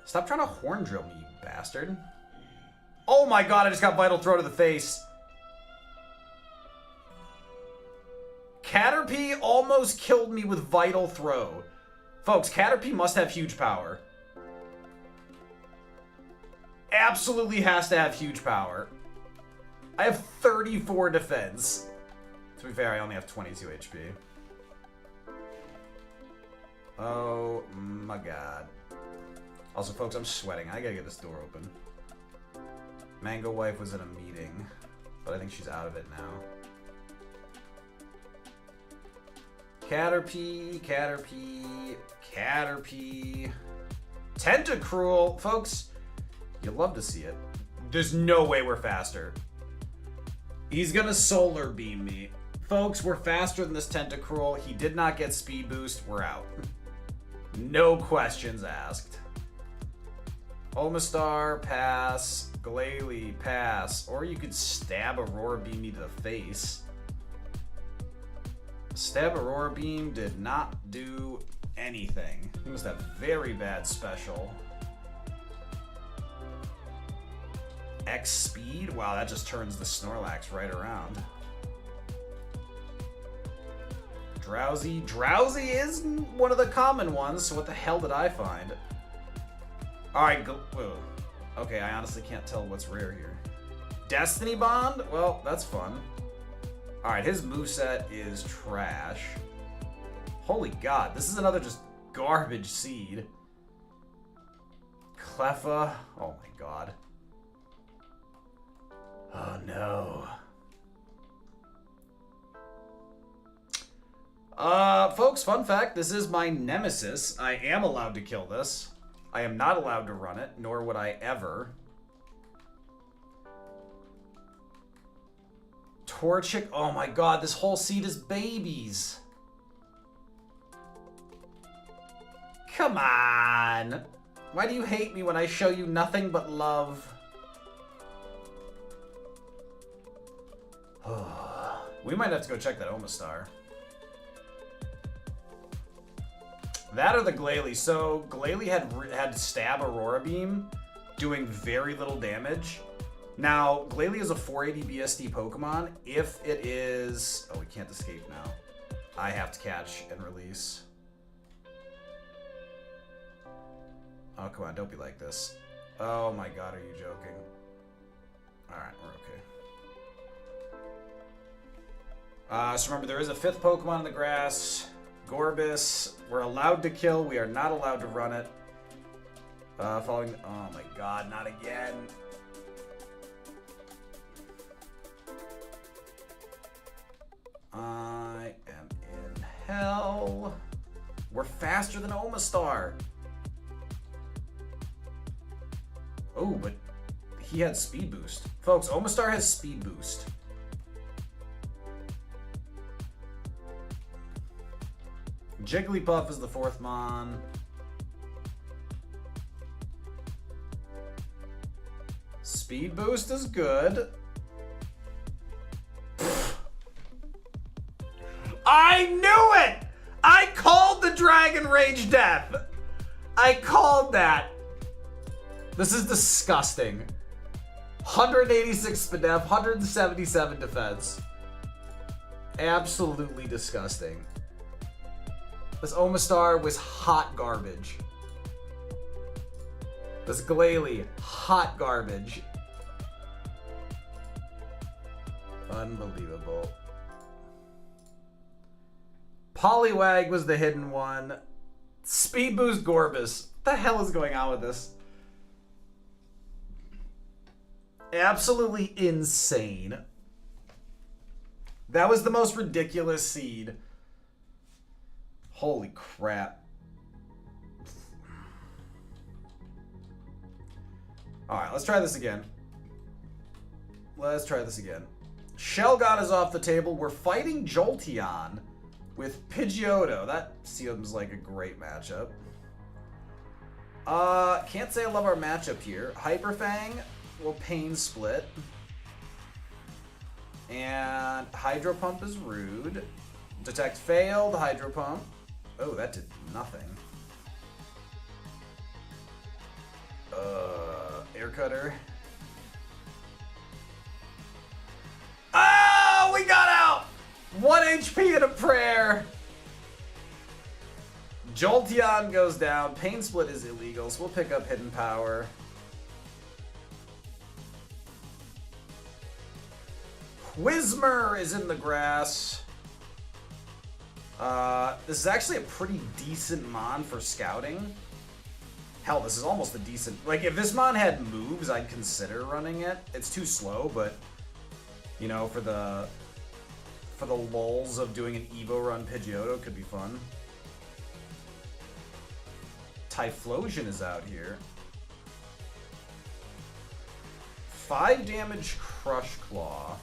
Stop trying to horn drill me, you bastard. Oh my god, I just got Vital Throw to the face. Caterpie almost killed me with Vital Throw. Folks, Caterpie must have huge power. Absolutely has to have huge power. I have 34 defense. To be fair, I only have 22 HP. Oh my god. Also, folks, I'm sweating. I gotta get this door open. Mango Wife was in a meeting, but I think she's out of it now. Caterpie, Caterpie, Caterpie. Tentacruel. Folks, you'll love to see it. There's no way we're faster. He's gonna solar beam me. Folks, we're faster than this Tentacruel. He did not get speed boost. We're out. No questions asked. Omastar, pass. Glalie, pass. Or you could stab Aurora Beam me to the face. Stab Aurora Beam did not do anything. He must have very bad special. X speed? Wow, that just turns the Snorlax right around. Drowsy. Drowsy is one of the common ones, so what the hell did I find? Alright, okay, I honestly can't tell what's rare here. Destiny Bond? Well, that's fun. Alright, his moveset is trash. Holy god, this is another just garbage seed. Cleffa. Oh my god. Oh no. Folks, fun fact, this is my nemesis. I am allowed to kill this. I am not allowed to run it, nor would I ever. Torchic. Oh my god, this whole seed is babies. Come on. Why do you hate me when I show you nothing but love? We might have to go check that Omastar. That or the Glalie. So Glalie had Stab Aurora Beam, doing very little damage. Now, Glalie is a 480 BSD Pokemon. If it is... Oh, we can't escape now. I have to catch and release. Oh, come on. Don't be like this. Oh my god, are you joking? Alright, we're okay. So remember, there is a 5th Pokemon in the grass. Gorbis. We're allowed to kill. We are not allowed to run it. Following... Oh my god, not again. I am in hell. We're faster than Omastar. Oh, but he had speed boost. Folks, Omastar has speed boost. Jigglypuff is the 4th Mon. Speed boost is good. I knew it! I called the Dragon Rage death! I called that. This is disgusting. 186 Spadef, 177 defense. Absolutely disgusting. This Omastar was hot garbage. This Glalie, hot garbage. Unbelievable. Poliwag was the hidden one. Speed boost Gorbis. What the hell is going on with this? Absolutely insane. That was the most ridiculous seed. Holy crap. Alright, let's try this again. Let's try this again. Shelgon is off the table. We're fighting Jolteon with Pidgeotto. That seems like a great matchup. Can't say I love our matchup here. Hyperfang will Pain Split. And Hydro Pump is rude. Detect failed. Hydro Pump. Oh, that did nothing. Air Cutter. Oh, we got out! 1 HP and a prayer. Jolteon goes down. Pain Split is illegal, so we'll pick up Hidden Power. Whismur is in the grass. This is actually a pretty decent Mon for scouting. Hell, this is almost a decent... Like, if this Mon had moves, I'd consider running it. It's too slow, but... You know, for the lulz of doing an Evo run Pidgeotto could be fun. Typhlosion is out here. 5 damage Crush Claw.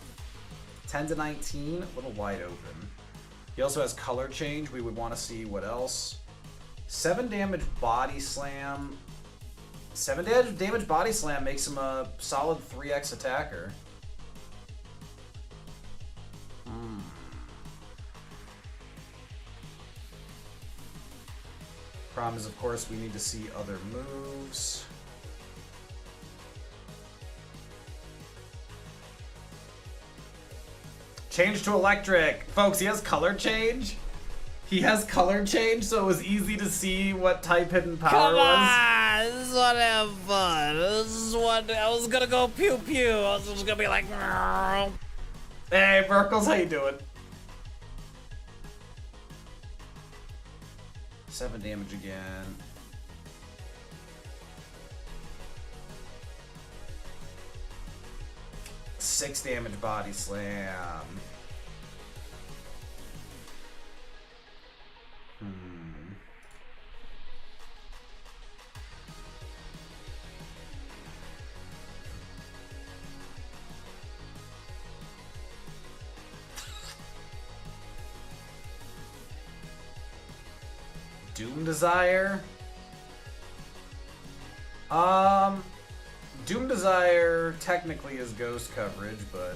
10 to 19, a little wide open. He also has color change. We would want to see what else. 7 damage Body Slam. 7 damage Body Slam makes him a solid 3x attacker. Problem is, of course, we need to see other moves. Change to electric. Folks, he has color change. He has color change, so it was easy to see what type hidden power was. Come on, this is what I have fun. This is what I was gonna go pew pew. I was just gonna be like, "Meow." Hey, Merkles, how you doing? 7 damage again. Six damage Body Slam. Doom Desire. Doom Desire technically is ghost coverage, but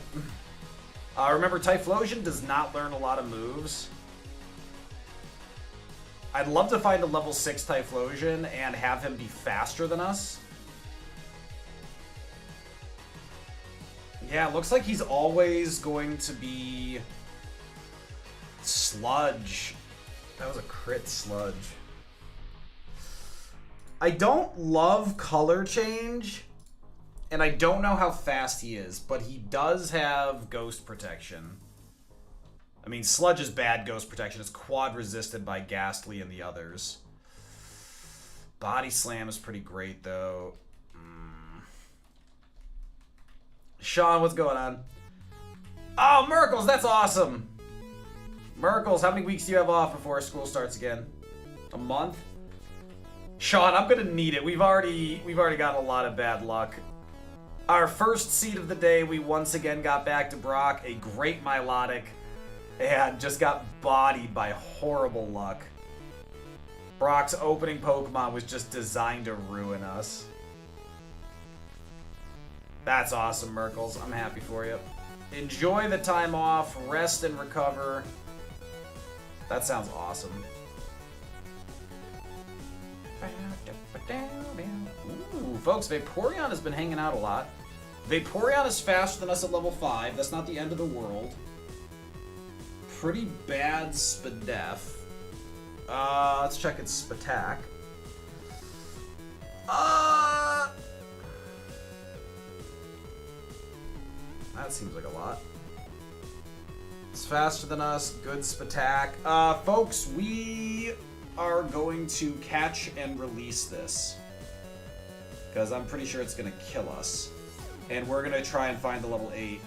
remember, Typhlosion does not learn a lot of moves. I'd love to find a level 6 Typhlosion and have him be faster than us. Yeah, it looks like he's always going to be Sludge. That was a crit Sludge. I don't love color change, and I don't know how fast he is, but he does have ghost protection. I mean, Sludge is bad ghost protection. It's quad resisted by Ghastly and the others. Body Slam is pretty great, though. Sean, what's going on? Oh, Merkles, that's awesome. Merkles, how many weeks do you have off before school starts again? A month? Sean, I'm gonna need it. We've already gotten a lot of bad luck. Our first seed of the day, we once again got back to Brock, a great Milotic, and just got bodied by horrible luck. Brock's opening Pokemon was just designed to ruin us. That's awesome, Merkles. I'm happy for you. Enjoy the time off, rest and recover. That sounds awesome. Ooh, folks, Vaporeon has been hanging out a lot. Vaporeon is faster than us at level 5. That's not the end of the world. Pretty bad Spadef. Let's check its attack. That seems like a lot. It's faster than us. Good Spatak. Folks, we are going to catch and release this, because I'm pretty sure it's going to kill us. And we're going to try and find the level 8.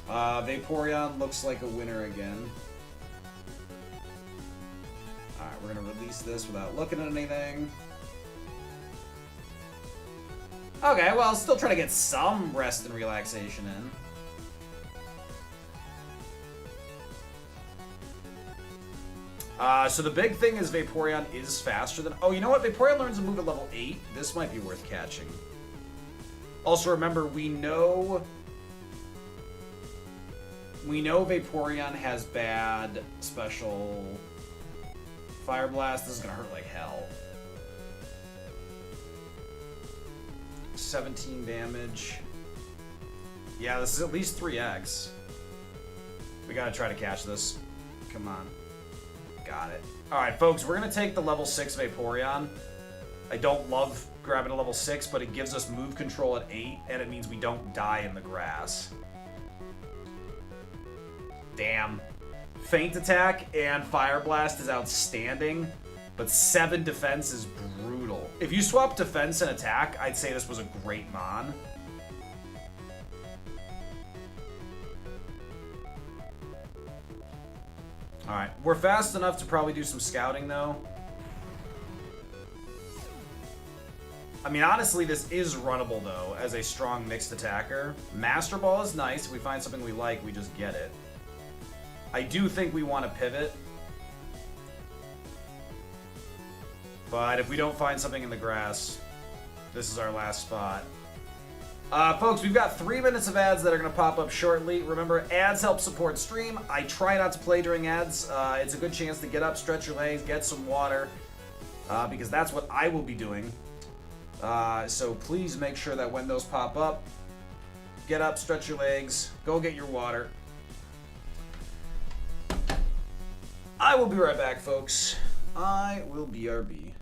Vaporeon looks like a winner again. Alright, we're going to release this without looking at anything. Okay, well, still trying to get some rest and relaxation in. So the big thing is Vaporeon is faster than... Oh, you know what? Vaporeon learns a move at level 8. This might be worth catching. Also, remember, we know Vaporeon has bad special Fire Blast. This is going to hurt like hell. 17 damage. Yeah, this is at least 3x. We gotta try to catch this. Come on. Got it. Alright, folks, we're gonna take the level 6 Vaporeon. I don't love grabbing a level 6, but it gives us move control at 8, and it means we don't die in the grass. Damn. Feint Attack and Fire Blast is outstanding, but 7 defense is brutal. If you swap defense and attack, I'd say this was a great Mon. Alright, we're fast enough to probably do some scouting, though. I mean, honestly, this is runnable, though, as a strong mixed attacker. Master Ball is nice. If we find something we like, we just get it. I do think we want to pivot. But if we don't find something in the grass, this is our last spot. Folks, we've got 3 minutes of ads that are going to pop up shortly. Remember, ads help support stream. I try not to play during ads. It's a good chance to get up, stretch your legs, get some water, because that's what I will be doing. So please make sure that when those pop up, get up, stretch your legs, go get your water. I will be right back, folks. I will BRB.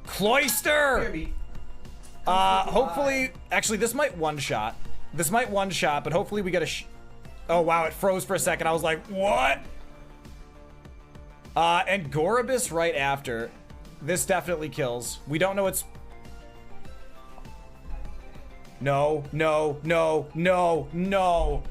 Cloister! Hopefully, actually, this might one-shot. This might one-shot, but hopefully we get a oh, wow, it froze for a second. I was like, what? And Gorobus right after. This definitely kills. We don't know it's... No, no, no, no, no.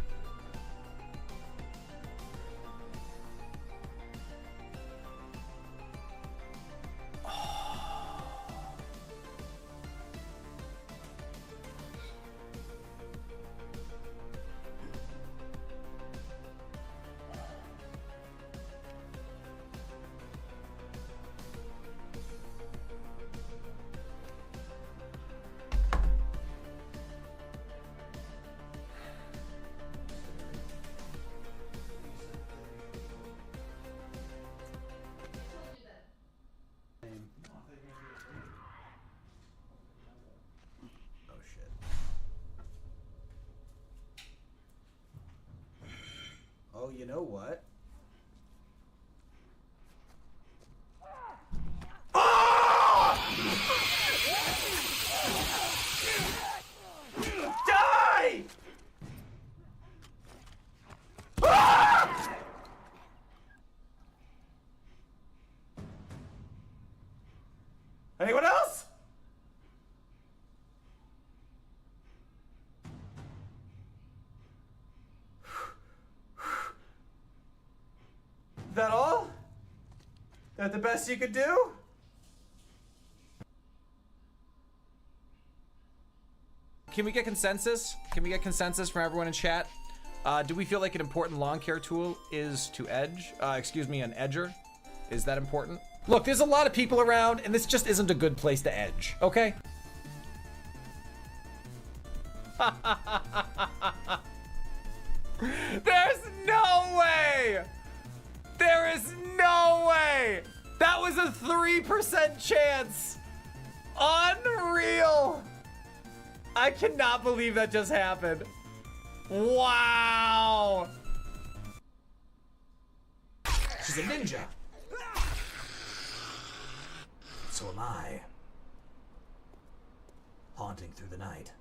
Oh, you know what? Die! Anyone else? That all? That the best you could do? Can we get consensus? Can we get consensus from everyone in chat? Do we feel like an important lawn care tool is to edge? Excuse me, an edger? Is that important? Look, there's a lot of people around, and this just isn't a good place to edge, okay? There's no way! There is no way! That was a 3% chance! Unreal! I cannot believe that just happened. Wow! She's a ninja. So am I. Haunting through the night.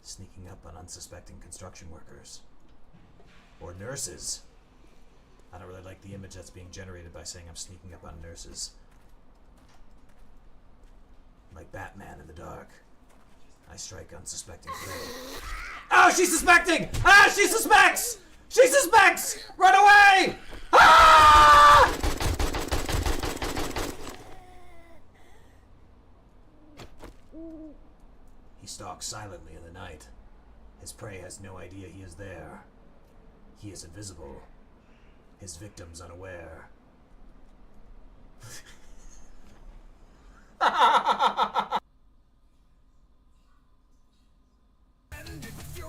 Sneaking up on unsuspecting construction workers. Or nurses. I don't really like the image that's being generated by saying I'm sneaking up on nurses. Like Batman in the dark. I strike unsuspecting prey. Oh, she's suspecting! Ah, she suspects! She suspects! Run away! Ah! He stalks silently in the night. His prey has no idea he is there. He is invisible. His victims unaware.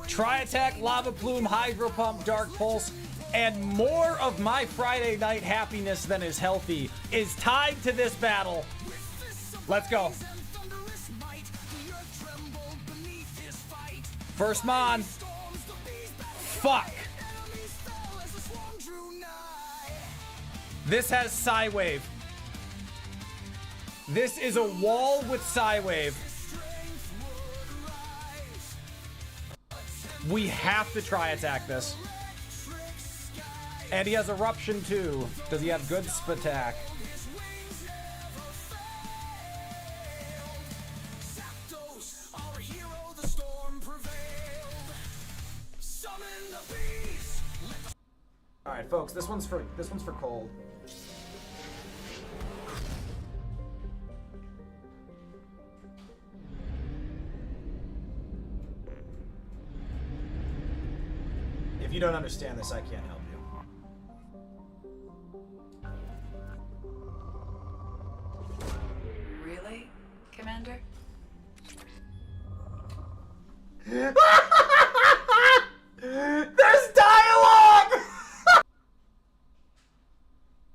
Tri-attack, lava plume, hydro pump, dark pulse, and more of my Friday night happiness than is healthy is tied to this battle. Let's go. First Mon. Fuck. This has Psywave. This is a wall with Psywave. We have to try attack this. And he has Eruption too. Does he have good Spatak? All right, folks. This one's for Cole. If you don't understand this, I can't help you. Really, Commander? There's dialogue!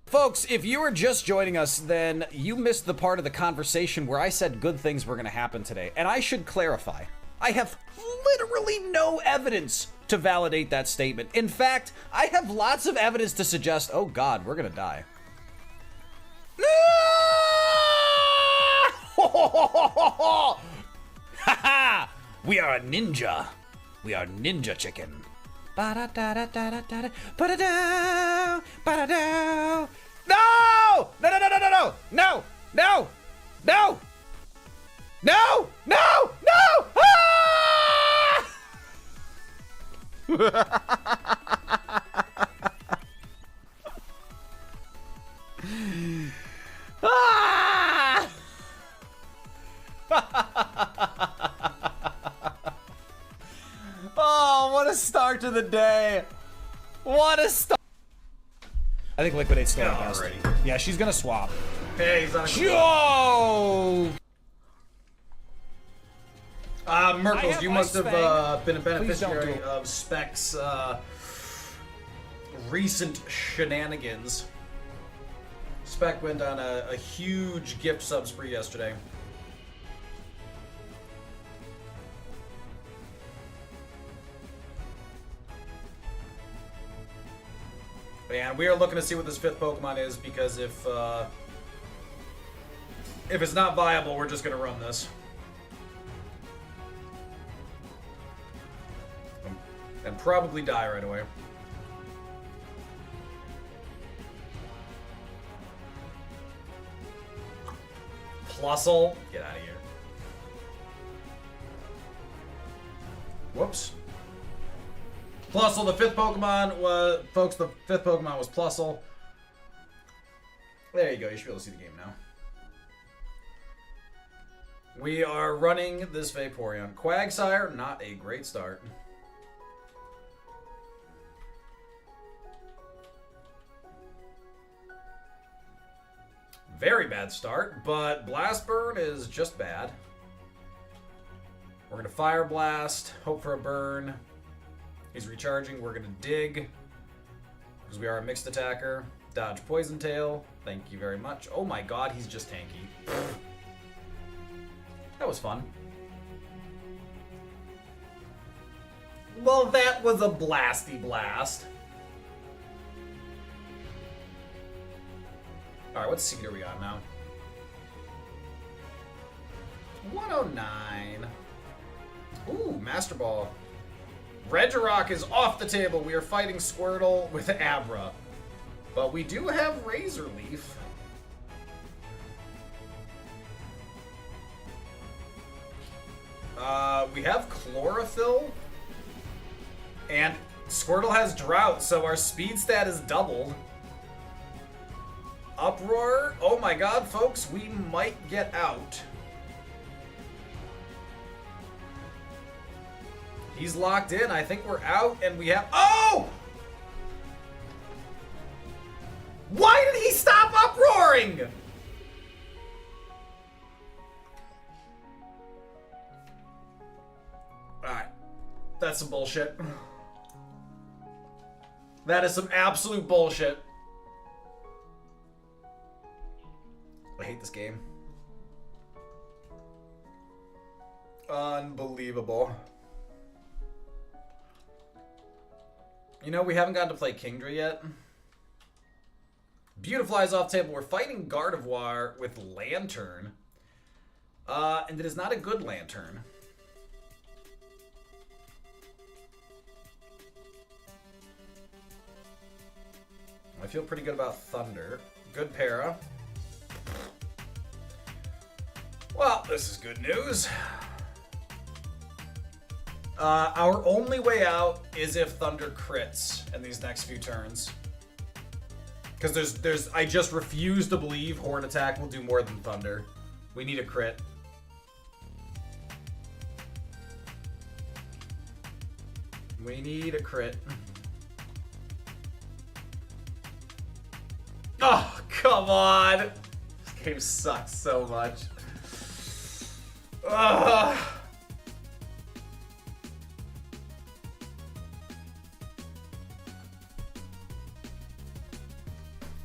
Folks, if you were just joining us, then you missed the part of the conversation where I said good things were going to happen today. And I should clarify, I have literally no evidence to validate that statement. In fact, I have lots of evidence to suggest, oh God, we're going to die. Ha! We are a ninja. We are ninja chicken. Ba-da-da-da-da-da-da. Ba-da-da. Ba-da-da. No! No, no, no, no, no, no! No! No! No! No! No! No! Ah! Oh, what a start to the day. What a start. I think Liquidate's still the best. Yeah, she's gonna swap. Hey, he's on a Joe! Merkles, you must have been a Please don't beneficiary do it. of Spec's recent shenanigans. Spec went on a huge gift sub spree yesterday. And we are looking to see what this 5th Pokemon is, because if it's not viable, we're just gonna run this. And probably die right away. Plusle, get out of here. Whoops. Plusle, the 5th Pokemon was, folks, the 5th Pokemon was Plusle. There you go, you should be able to see the game now. We are running this Vaporeon. Quagsire, not a great start. Very bad start, but Blast Burn is just bad. We're gonna Fire Blast, hope for a burn. He's recharging, we're gonna Dig, because we are a mixed attacker. Dodge Poison Tail, thank you very much. Oh my god, he's just tanky. That was fun. Well, that was a blasty blast. Alright, what seed are we on now? 109. Ooh, Master Ball. Regirock is off the table. We are fighting Squirtle with Abra. But we do have Razor Leaf. We have Chlorophyll. And Squirtle has Drought, so our speed stat is doubled. Uproar. Oh my god, folks, we might get out. He's locked in. I think we're out, and we have... Oh! Why did he stop uproaring? Alright. That's some bullshit. That is some absolute bullshit. I hate this game. Unbelievable. You know, we haven't gotten to play Kingdra yet. Beautiflies off table. We're fighting Gardevoir with Lantern. And it is not a good Lantern. I feel pretty good about Thunder. Good Para. Well, this is good news. Our only way out is if Thunder crits in these next few turns. Because I just refuse to believe Horn Attack will do more than Thunder. We need a crit. We need a crit. Oh, come on! This game sucks so much. Ugh.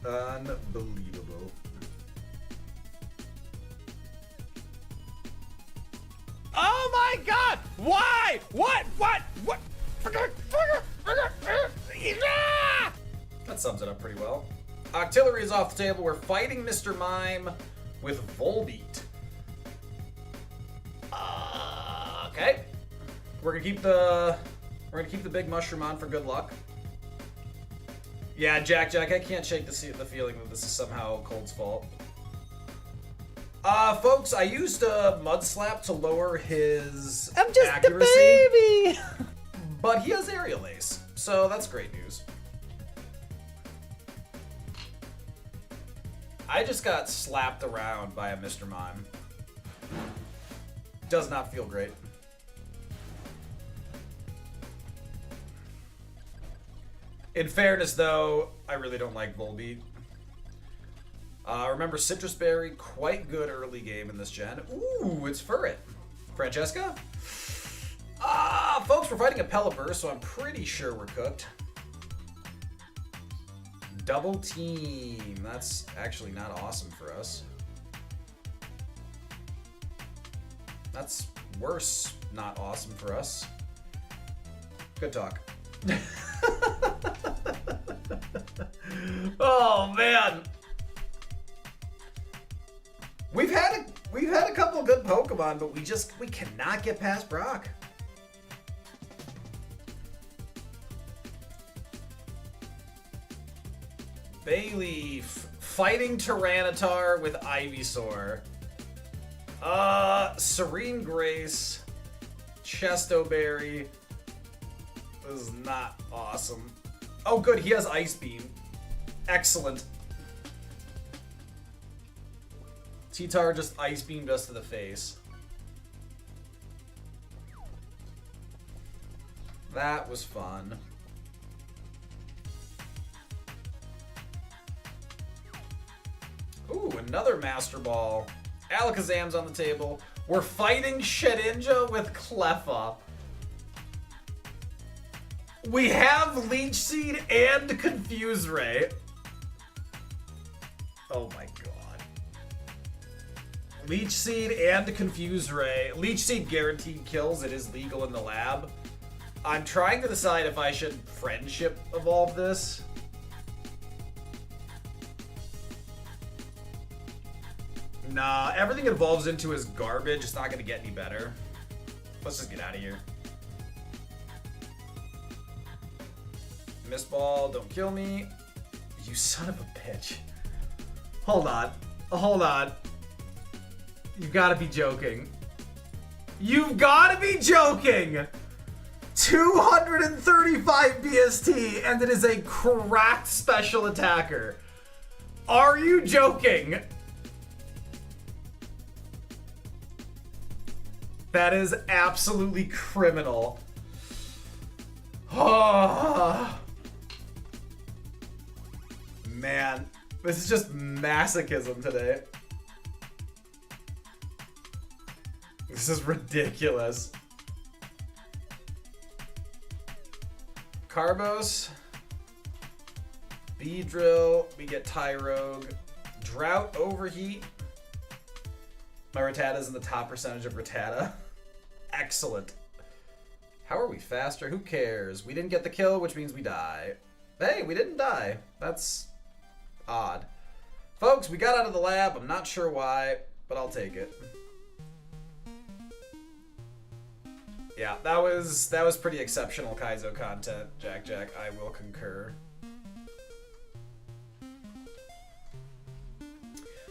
Unbelievable. Oh my god! Why? What? That sums it up pretty well. Artillery is off the table. We're fighting Mr. Mime with Volbeat. Okay. We're gonna keep the big mushroom on for good luck. Yeah, Jack, I can't shake the feeling that this is somehow Cold's fault. Folks, I used a Mud Slap to lower his accuracy. A baby! But he has Aerial Ace, so that's great news. I just got slapped around by a Mr. Mime. Does not feel great. In fairness, though, I really don't like Volbeat. Remember, Citrus Berry, quite good early game in this gen. Ooh, it's Furret. Francesca? Folks, we're fighting a Pelipper, so I'm pretty sure we're cooked. Double team. That's actually not awesome for us. That's worse, not awesome for us. Good talk. Oh man, we've had a couple of good Pokemon, but we cannot get past Brock. Bayleaf fighting Tyranitar with Ivysaur. Serene Grace, Chesto Berry. This is not awesome. Oh, good. He has Ice Beam. Excellent. T-Tar just Ice Beamed us to the face. That was fun. Ooh, another Master Ball. Alakazam's on the table. We're fighting Shedinja with Cleffa. We have Leech Seed and Confuse Ray. Oh my god. Leech Seed and Confuse Ray. Leech Seed guaranteed kills. It is legal in the lab. I'm trying to decide if I should Friendship evolve this. Nah, everything it evolves into is garbage. It's not going to get any better. Let's just get out of here. Mist Ball, don't kill me. You son of a bitch. Hold on. Hold on. You've got to be joking. You've got to be joking! 235 BST, and it is a cracked special attacker. Are you joking? That is absolutely criminal. Oh. Man, this is just masochism today. This is ridiculous. Carbos. Beedrill. We get Tyrogue. Drought, Overheat. My Rattata's in the top percentage of Rattata. Excellent. How are we faster? Who cares? We didn't get the kill, which means we die. Hey, we didn't die. That's odd. Folks, we got out of the lab. I'm not sure why, but I'll take it. Yeah, that was pretty exceptional Kaizo content, Jack. I will concur.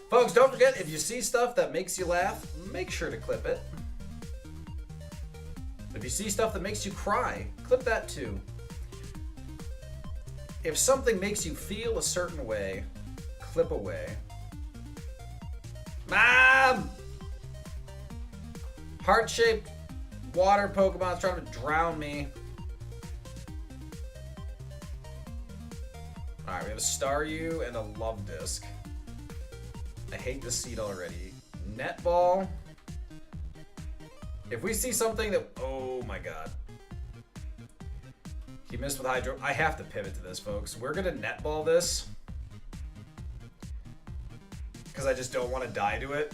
Folks, don't forget, if you see stuff that makes you laugh, make sure to clip it. If you see stuff that makes you cry, clip that too. If something makes you feel a certain way, clip away. Mom! Heart-shaped water Pokemon's trying to drown me. Alright, we have a Staryu and a Love Disc. I hate this seed already. Netball. If we see something that... Oh my god. He missed with Hydro. I have to pivot to this, folks. We're going to netball this. Because I just don't want to die to it.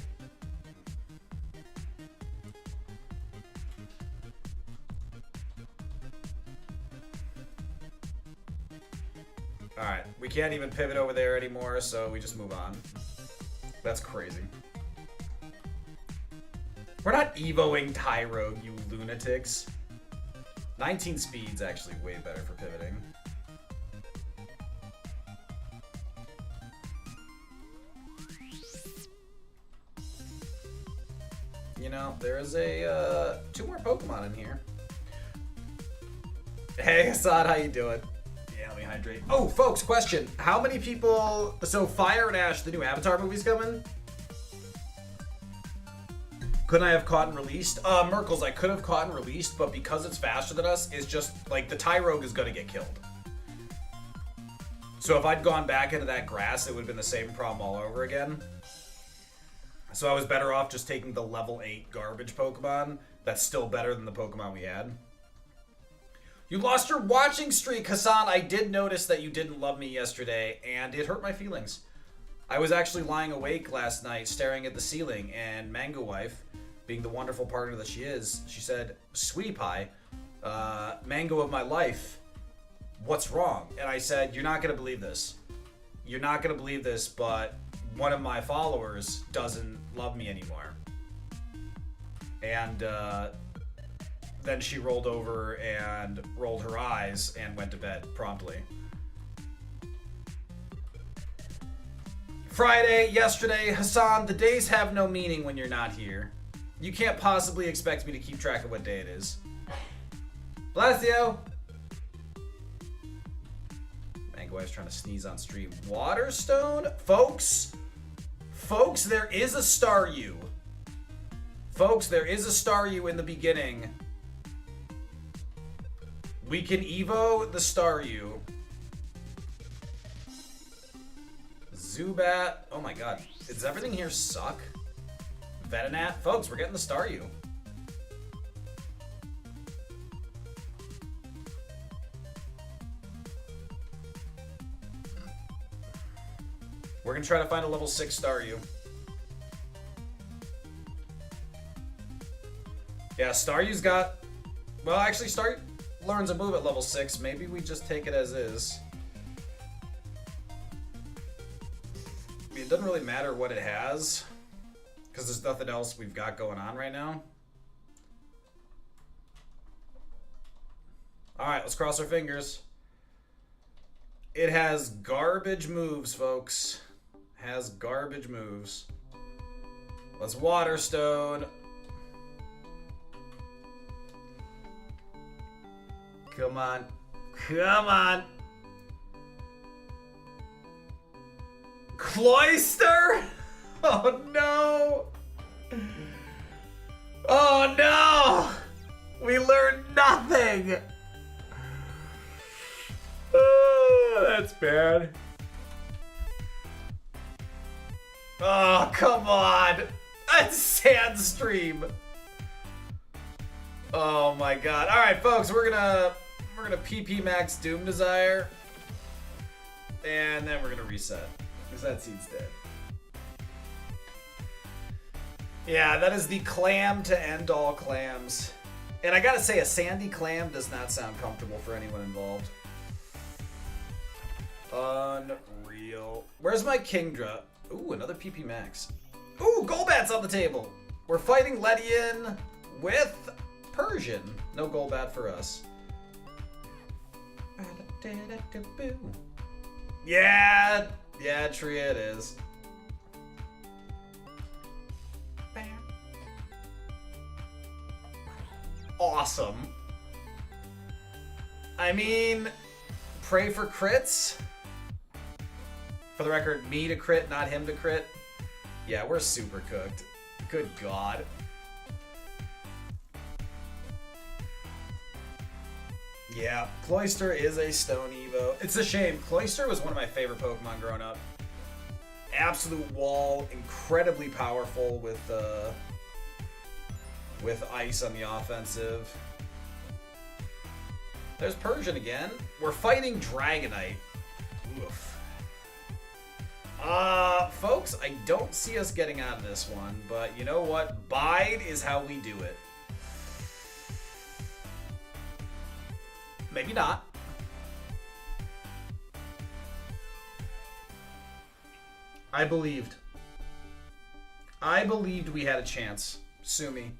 Alright, we can't even pivot over there anymore, so we just move on. That's crazy. We're not Evoing Tyrogue, you lunatics. 19 speed's actually way better for pivoting. You know, there is a 2 more Pokemon in here. Hey, Hassan, how you doing? Yeah, let me hydrate. Oh, folks, question. How many people... So, Fire and Ash, the new Avatar movie's coming? Couldn't I have caught and released? Merkles, I could have caught and released, but because it's faster than us, it's just, like, the Tyrogue is gonna get killed. So if I'd gone back into that grass, it would have been the same problem all over again. So I was better off just taking the level 8 garbage Pokemon. That's still better than the Pokemon we had. You lost your watching streak, Hassan. I did notice that you didn't love me yesterday, and it hurt my feelings. I was actually lying awake last night staring at the ceiling, and Mango Wife, being the wonderful partner that she is, she said, "Sweetie Pie, Mango of my life, what's wrong?" And I said, "You're not going to believe this. You're not going to believe this, but one of my followers doesn't love me anymore." And then she rolled over and rolled her eyes and went to bed promptly. Friday, yesterday, Hassan, the days have no meaning when you're not here. You can't possibly expect me to keep track of what day it is. Bless you! Mango Wife's trying to sneeze on stream. Waterstone? Folks, there is a Staryu. Folks, there is a Staryu in the beginning. We can Evo the Staryu. Zubat. Oh my god. Does everything here suck? Venonat. Folks, we're getting the Staryu. We're gonna try to find a level 6 Staryu. Yeah, Staryu's got... Well, actually, Staryu learns a move at level 6. Maybe we just take it as is. I mean, it doesn't really matter what it has, because there's nothing else we've got going on right now. Alright, let's cross our fingers. It has garbage moves, folks. Has garbage moves. Let's Waterstone. Come on. Come on. Cloyster? Oh no. Oh no. We learned nothing. Oh, that's bad. Oh, come on. That's Sandstream. Oh my god. Alright, folks, we're gonna PP max Doom Desire. And then we're gonna reset. Because that seed's dead. Yeah, that is the clam to end all clams. And I gotta say, a sandy clam does not sound comfortable for anyone involved. Unreal. Where's my Kingdra? Ooh, another PP max. Ooh, Golbat's on the table. We're fighting Ledian with Persian. No Golbat for us. Yeah, Tria it is. Awesome. I mean, pray for crits. For the record, me to crit, not him to crit. Yeah, we're super cooked. Good God. Yeah, Cloyster is a Stone Evo. It's a shame. Cloyster was one of my favorite Pokemon growing up. Absolute wall, incredibly powerful with ice on the offensive. There's Persian again. We're fighting Dragonite. Oof. Folks, I don't see us getting out of this one, but you know what? Bide is how we do it. Maybe not. I believed. I believed we had a chance. Sue me.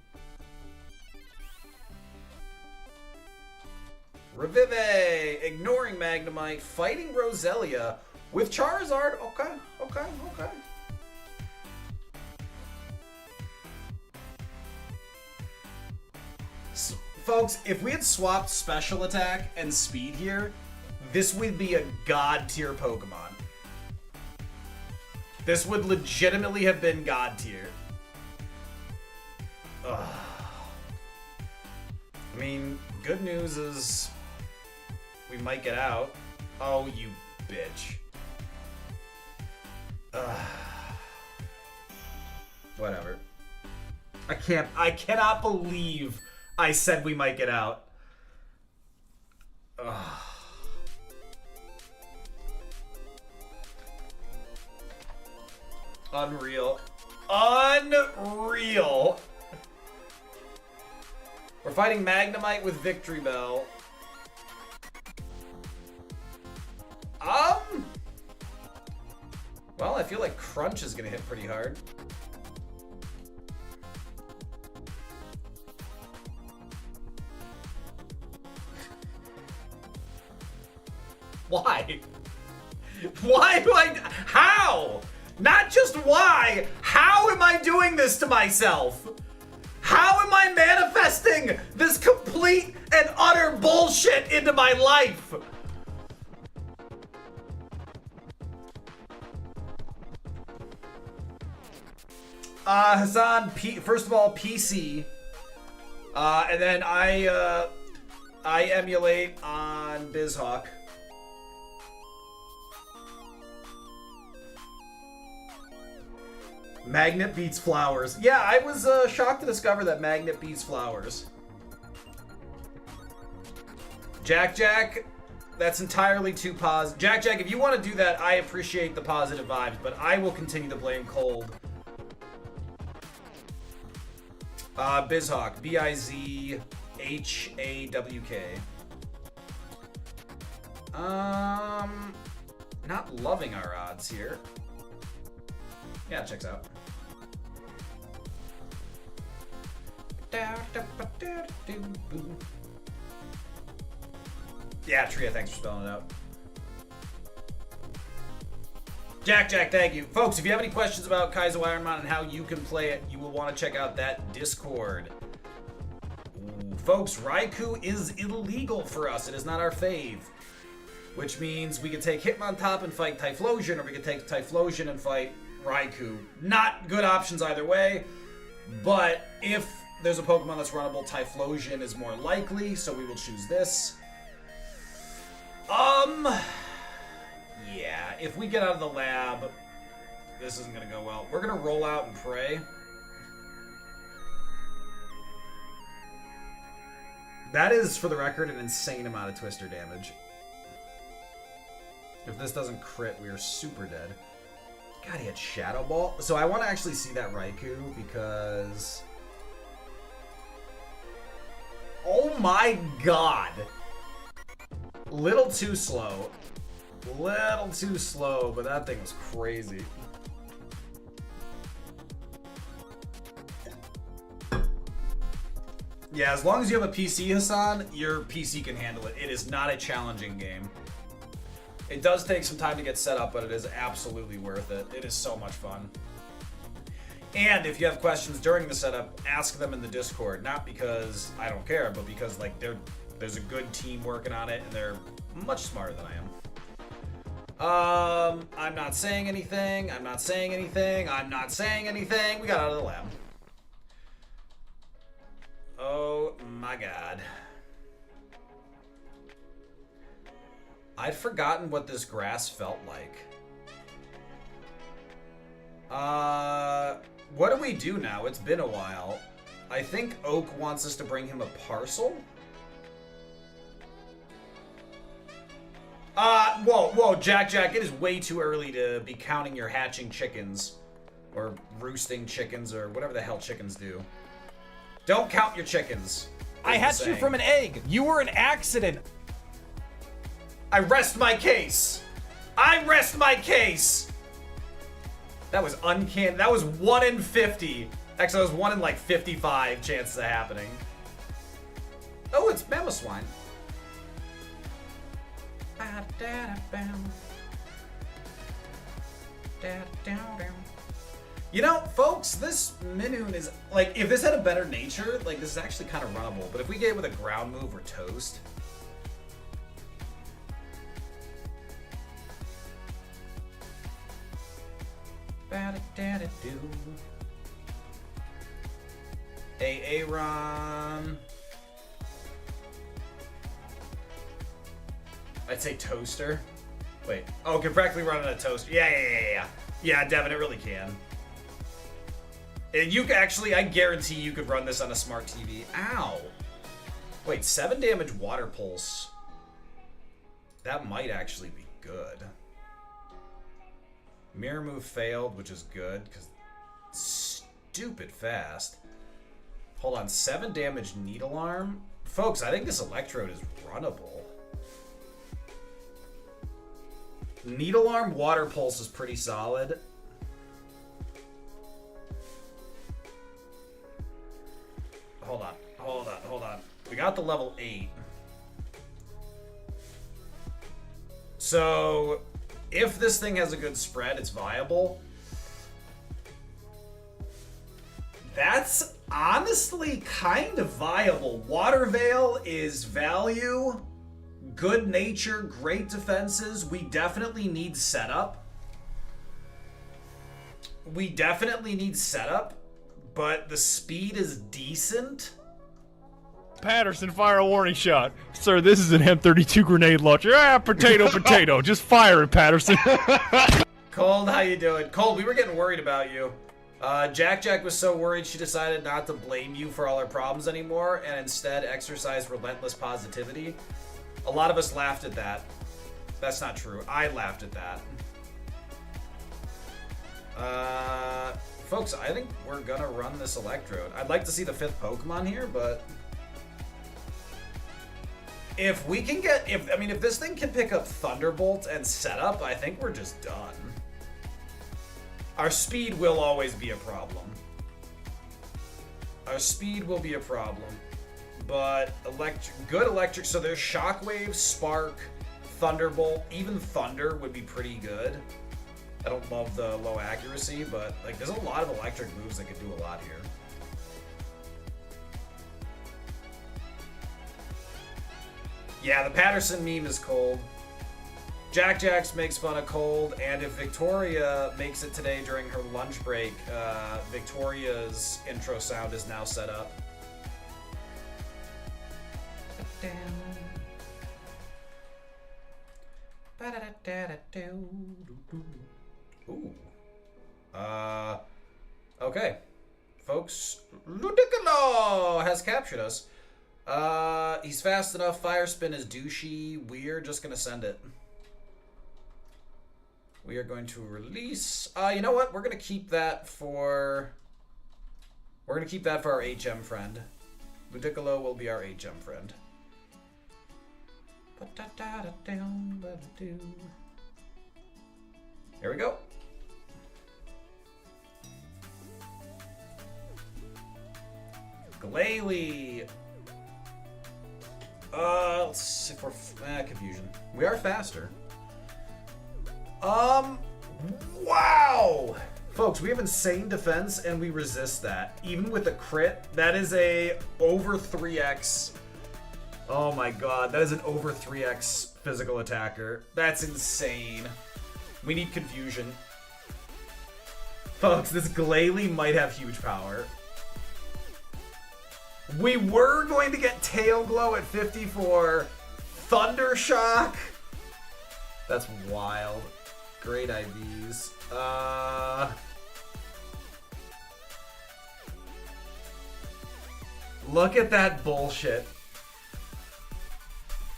Revive! Ignoring Magnemite, fighting Roselia with Charizard. Okay, okay, okay. So, folks, if we had swapped Special Attack and Speed here, this would be a God tier Pokemon. This would legitimately have been God tier. Ugh. I mean, good news is we might get out. Oh, you bitch. Whatever. I cannot believe I said we might get out. Ugh. Unreal. Unreal. We're fighting Magnemite with Victory Bell. Well, I feel like Crunch is gonna hit pretty hard. Why? Why do I... How? Not just why. How am I doing this to myself? How am I manifesting this complete and utter bullshit into my life? Hassan, first of all, PC. And then I emulate on BizHawk. Magnet beats Flowers. Yeah, I was shocked to discover that Magnet beats Flowers. Jack, that's entirely too positive. Jack, if you want to do that, I appreciate the positive vibes, but I will continue to blame Cold. BizHawk, BIZHAWK. Not loving our odds here. Yeah, checks out. Yeah, Tria, thanks for spelling it out. Jack, thank you. Folks, if you have any questions about Kaizo Ironmon and how you can play it, you will want to check out that Discord. Ooh, folks, Raikou is illegal for us. It is not our fave. Which means we can take Hitmontop and fight Typhlosion, or we can take Typhlosion and fight Raikou. Not good options either way, but if there's a Pokemon that's runnable, Typhlosion is more likely, so we will choose this. Yeah, if we get out of the lab, this isn't gonna go well. We're gonna roll out and pray. That is, for the record, an insane amount of Twister damage. If this doesn't crit, we are super dead. God, he had Shadow Ball. So I want to actually see that Raikou because... Oh my god! Little too slow. Little too slow, but that thing was crazy. Yeah, as long as you have a PC, Hassan, your PC can handle it. It is not a challenging game. It does take some time to get set up, but it is absolutely worth it. It is so much fun. And if you have questions during the setup, ask them in the Discord. Not because I don't care, but because like there's a good team working on it, and they're much smarter than I am. I'm not saying anything. I'm not saying anything. I'm not saying anything. We got out of the lab. Oh my god. I'd forgotten what this grass felt like. What do we do now? It's been a while. I think Oak wants us to bring him a parcel. Whoa, Jack, it is way too early to be counting your hatching chickens. Or roosting chickens, or whatever the hell chickens do. Don't count your chickens. I hatched you from an egg. You were an accident. I rest my case. I rest my case. That was uncanny. That was 1 in 50. Actually, that was 1 in like 55 chances of happening. Oh, it's Mammoth Swine. You know, folks, this Minoon is, like, if this had a better nature, like, this is actually kind of runnable. But if we get it with a ground move, we're toast. Hey, Aaron. I'd say toaster. Wait. Oh, can practically run on a toaster. Yeah. Yeah, Devin, it really can. And you can actually, I guarantee you could run this on a smart TV. Ow. Wait, 7 damage water pulse. That might actually be good. Mirror move failed, which is good, because stupid fast. Hold on, 7 damage needle arm? Folks, I think this electrode is runnable. Needle arm water pulse is pretty solid. Hold on. We got the level 8. So, if this thing has a good spread, it's viable. That's honestly kind of viable. Water Veil is value, good nature, great defenses. We definitely need setup. But the speed is decent. Patterson, fire a warning shot. Sir, this is an M32 grenade launcher. Ah, potato. Just fire it, Patterson. Cold, how you doing? Cold, we were getting worried about you. Jack was so worried she decided not to blame you for all her problems anymore and instead exercise relentless positivity. A lot of us laughed at that. That's not true. I laughed at that. Folks, I think we're gonna run this electrode. I'd like to see the 5th Pokemon here, but if we can get, if this thing can pick up Thunderbolt and Setup, I think we're just done. Our speed will always be a problem. But good electric, so there's Shockwave, Spark, Thunderbolt, even Thunder would be pretty good. I don't love the low accuracy, but like there's a lot of electric moves that could do a lot here. Yeah, the Patterson meme is cold. Jax makes fun of cold, and if Victoria makes it today during her lunch break, Victoria's intro sound is now set up. Ooh. Okay. Folks, Ludicolo has captured us. He's fast enough. Fire Spin is douchey. We're just gonna send it. We are going to release. You know what? We're gonna keep that for. We're gonna keep that for our HM friend. Ludicolo will be our HM friend. Here we go. Glalie. Let's see if we're confusion. We are faster. Wow! Folks, we have insane defense and we resist that. Even with a crit, that is a over 3x Oh my god, that is an over 3x physical attacker. That's insane. We need confusion. Folks, this Glalie might have huge power. We were going to get Tail Glow at 54. Thunder Shock. That's wild. Great IVs. Look at that bullshit.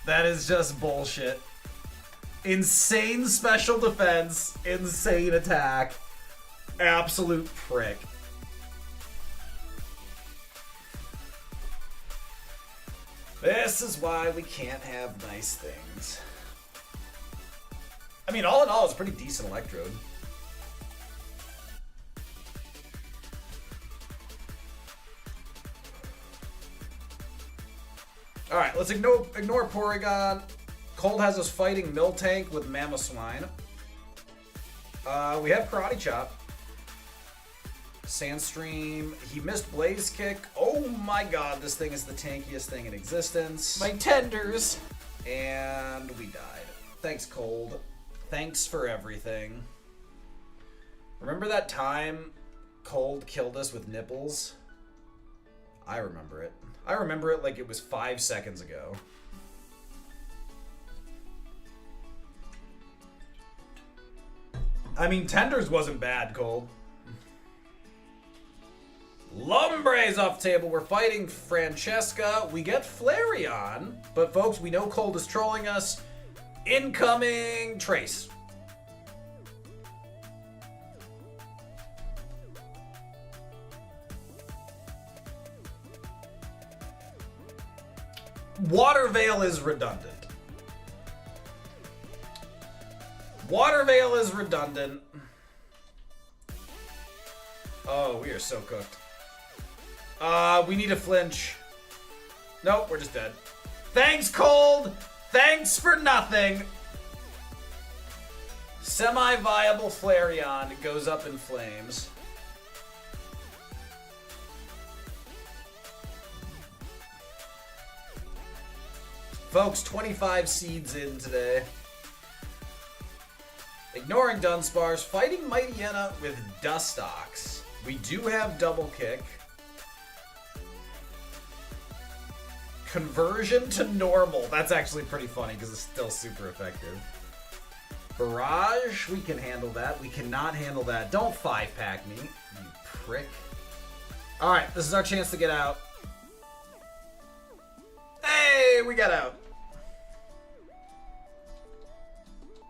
That is just bullshit. Insane special defense. Insane attack. Absolute prick. This is why we can't have nice things. I mean, all in all, it's a pretty decent Electrode. Alright, let's ignore Porygon. Cold has us fighting Miltank with Mamoswine. We have Karate Chop. Sandstream. He missed Blaze Kick. Oh my god, this thing is the tankiest thing in existence. My tenders. And we died. Thanks, Cold. Thanks for everything. Remember that time Cold killed us with nipples? I remember it. I remember it like it was 5 seconds ago. I mean, tenders wasn't bad, Cold. Lumbre's off the table. We're fighting Francesca. We get Flareon, but folks, we know Cold is trolling us. Incoming Trace. Water Veil is redundant. Water Veil is redundant. Oh, we are so cooked. We need a flinch. Nope, we're just dead. Thanks, Cold! Thanks for nothing! Semi-viable Flareon goes up in flames. Folks, 25 seeds in today. Ignoring Dunsparce, fighting Mightyena with Dustox. We do have Double Kick. Conversion to normal. That's actually pretty funny because it's still super effective. Barrage, we can handle that. We cannot handle that. Don't 5-pack me, you prick. Alright, this is our chance to get out. Hey, we got out.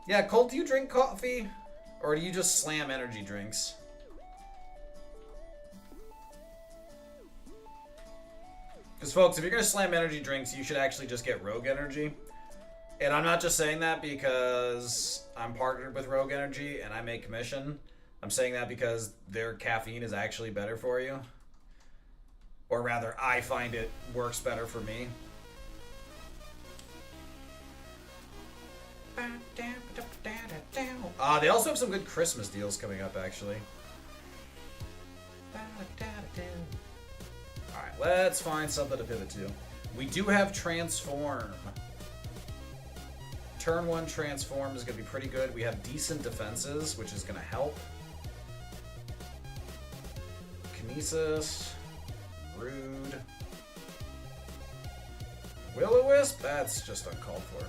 Yeah, Colt, do you drink coffee? Or do you just slam energy drinks? Because, folks, if you're going to slam energy drinks, you should actually just get Rogue Energy. And I'm not just saying that because I'm partnered with Rogue Energy and I make commission. I'm saying that because their caffeine is actually better for you. Or rather, I find it works better for me. They also have some good Christmas deals coming up, actually. Alright, let's find something to pivot to. We do have Transform. Turn 1 Transform is going to be pretty good. We have decent defenses, which is going to help. Kinesis. Rude. Will-O-Wisp? That's just uncalled for.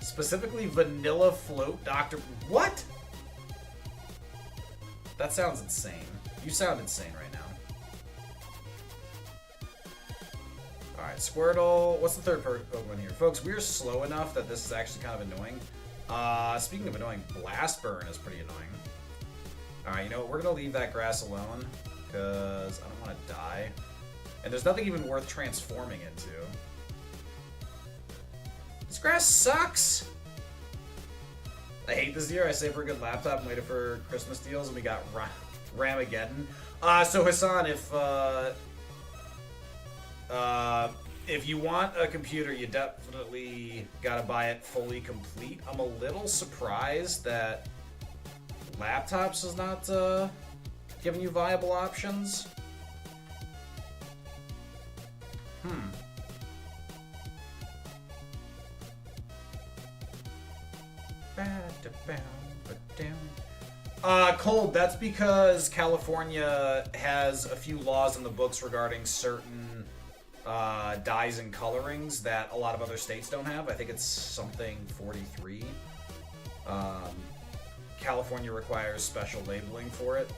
Specifically, Vanilla Float Dr. What? That sounds insane. You sound insane right now. Alright, Squirtle. What's the third Pokemon here? Folks, we're slow enough that this is actually kind of annoying. Speaking of annoying, Blast Burn is pretty annoying. Alright, you know what? We're going to leave that grass alone because I don't want to die. And there's nothing even worth transforming into. This grass sucks! I hate this year. I saved for a good laptop and waited for Christmas deals, and we got Ramageddon. So Hassan, if you want a computer, you definitely gotta buy it fully complete. I'm a little surprised that laptops is not giving you viable options. Cold, that's because California has a few laws in the books regarding certain dyes and colorings that a lot of other states don't have. I think it's something 43. California requires special labeling for it.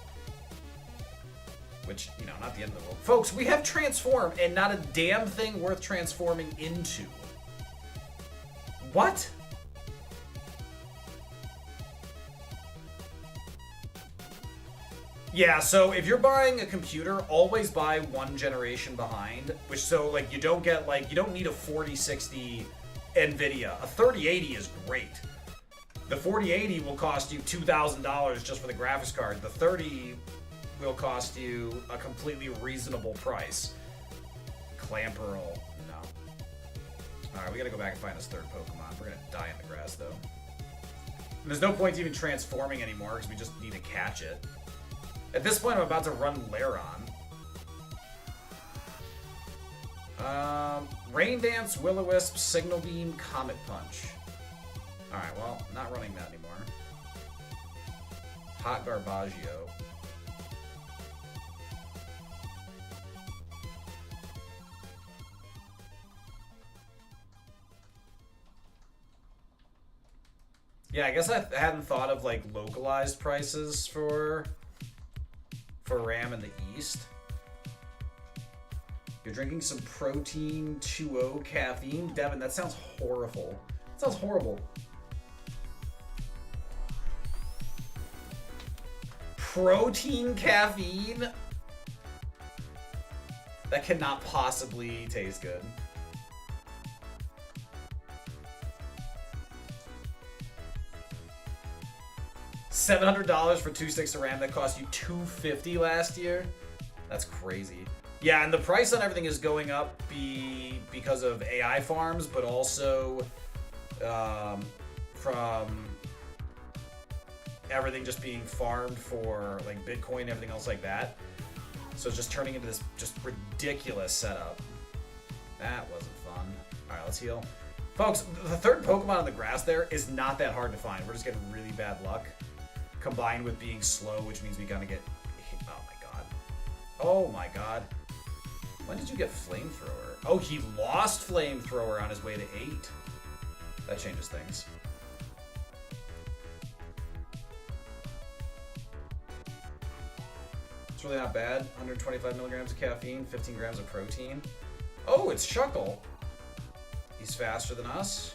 Which, you know, not the end of the world. Folks, we have transformed and not a damn thing worth transforming into. What? Yeah, so if you're buying a computer, always buy one generation behind. Which, so, like, you don't get, like, you don't need a 4060 NVIDIA. A 3080 is great. The 4080 will cost you $2,000 just for the graphics card. The 30 will cost you a completely reasonable price. Clamperl, no. Alright, we gotta go back and find this third Pokemon. We're gonna die in the grass, though. And there's no point even transforming anymore, because we just need to catch it. At this point, I'm about to run Lairon. Rain Dance, Will-O-Wisp, Signal Beam, Comet Punch. Alright, well, not running that anymore. Hot Garbaggio. Yeah, I guess I hadn't thought of, like, localized prices for RAM in the East. You're drinking some protein 2.0 caffeine. Devin, that sounds horrible. That sounds horrible. Protein caffeine? That cannot possibly taste good. $700 for 2 sticks of RAM that cost you $250 last year? That's crazy. Yeah, and the price on everything is going up because of AI farms, but also from everything just being farmed for like Bitcoin and everything else like that. So it's just turning into this just ridiculous setup. That wasn't fun. All right, let's heal. Folks, the third Pokemon in the grass there is not that hard to find. We're just getting really bad luck. Combined with being slow, which means we gotta get hit. Oh my god. Oh my god. When did you get Flamethrower? Oh, he lost Flamethrower on his way to 8. That changes things. It's really not bad. 125 milligrams of caffeine, 15 grams of protein. Oh, it's Shuckle. He's faster than us.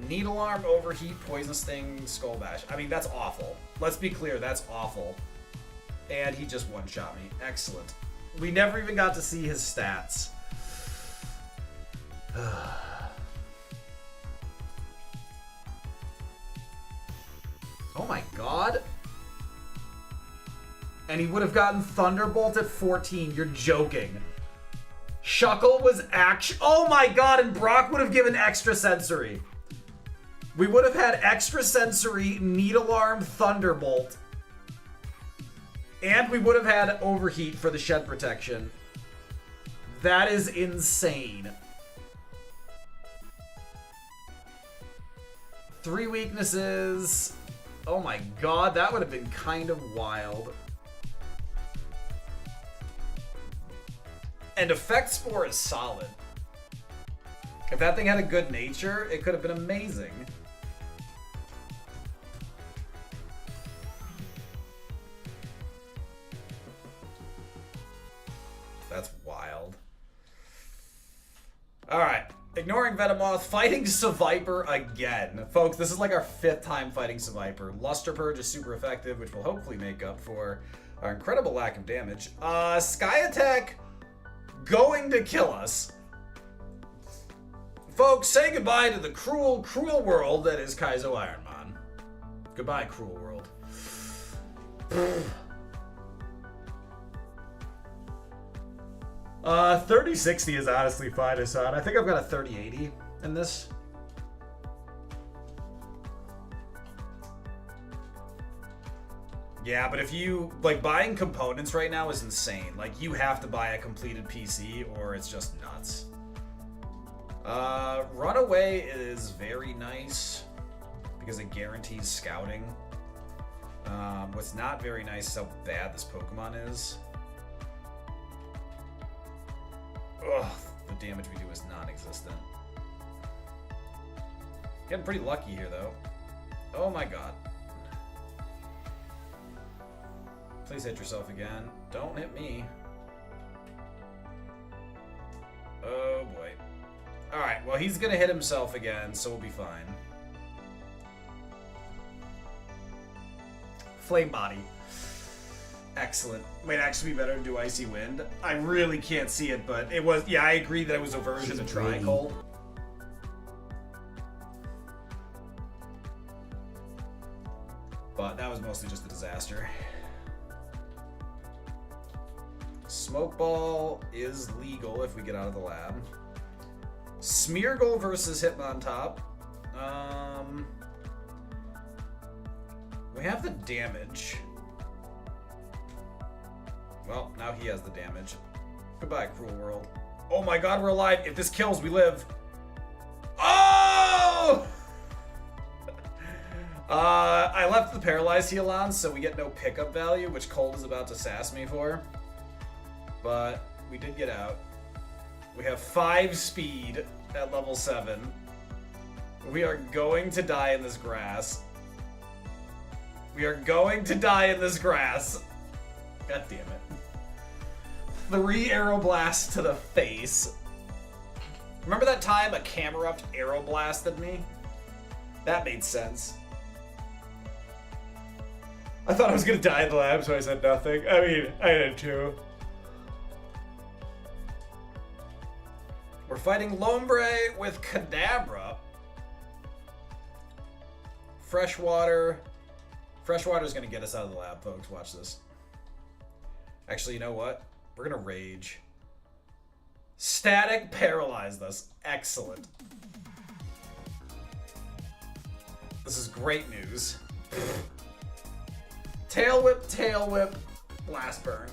Needle Arm, Overheat, Poison Sting, Skull Bash. I mean, that's awful. Let's be clear, that's awful. And he just one-shot me. Excellent. We never even got to see his stats. Oh my god. And he would have gotten Thunderbolt at 14. You're joking. Shuckle was oh my god, and Brock would have given Extra Sensory. We would have had Extra Sensory, Needle Arm, Thunderbolt. And we would have had Overheat for the Shed Protection. That is insane. 3 weaknesses. Oh my god, that would have been kind of wild. And Effect Spore is solid. If that thing had a good nature, it could have been amazing. That's wild. Alright. Ignoring Venomoth, fighting Seviper again. Folks, this is like our 5th time fighting Seviper. Luster Purge is super effective, which will hopefully make up for our incredible lack of damage. Sky Attack, going to kill us. Folks, say goodbye to the cruel, cruel world that is Kaizo Ironmon. Goodbye, cruel world. 3060 is honestly fine, Hassan. I think I've got a 3080 in this. Yeah, but if you, like, buying components right now is insane. Like, you have to buy a completed PC or it's just nuts. Runaway is very nice. because it guarantees scouting. What's not very nice is how bad this Pokemon is. Ugh, the damage we do is non-existent. Getting pretty lucky here, though. Oh my god. Please hit yourself again. Don't hit me. Oh boy. Alright, well he's gonna hit himself again, so we'll be fine. Flame Body. Excellent. Might actually be better to do Icy Wind. I really can't see it, but it was... Yeah, I agree that it was a version of Tri-Cold. But that was mostly just a disaster. Smoke Ball is legal if we get out of the lab. Smeargle versus Hitmontop. We have the damage. Well, now he has the damage. Goodbye, Cruel World. Oh my god, we're alive. If this kills, we live. Oh! I left the Paralyzed heal on, so we get no pickup value, which Cold is about to sass me for. But we did get out. We have 5 speed at level 7. We are going to die in this grass. We are going to die in this grass. God damn it. 3 Aeroblast to the face. Remember that time a Camerupt Aeroblasted me? That made sense. I thought I was gonna die in the lab, so I said nothing. I mean, I did too. We're fighting Lombre with Kadabra. Freshwater. Freshwater's gonna get us out of the lab, folks. Watch this. Actually, you know what? We're gonna rage. Static paralyzed us. Excellent. This is great news. Tail whip, blast burn.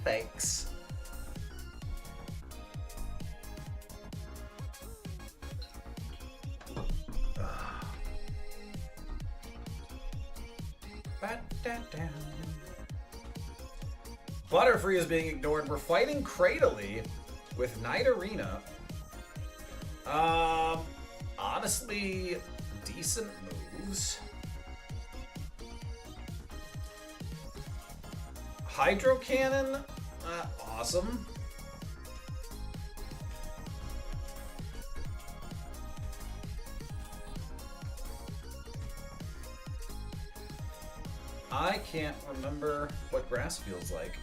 Thanks. Butterfree is being ignored. We're fighting Cradily with Night Arena. Honestly, decent moves. Hydro Cannon, awesome. I can't remember what grass feels like.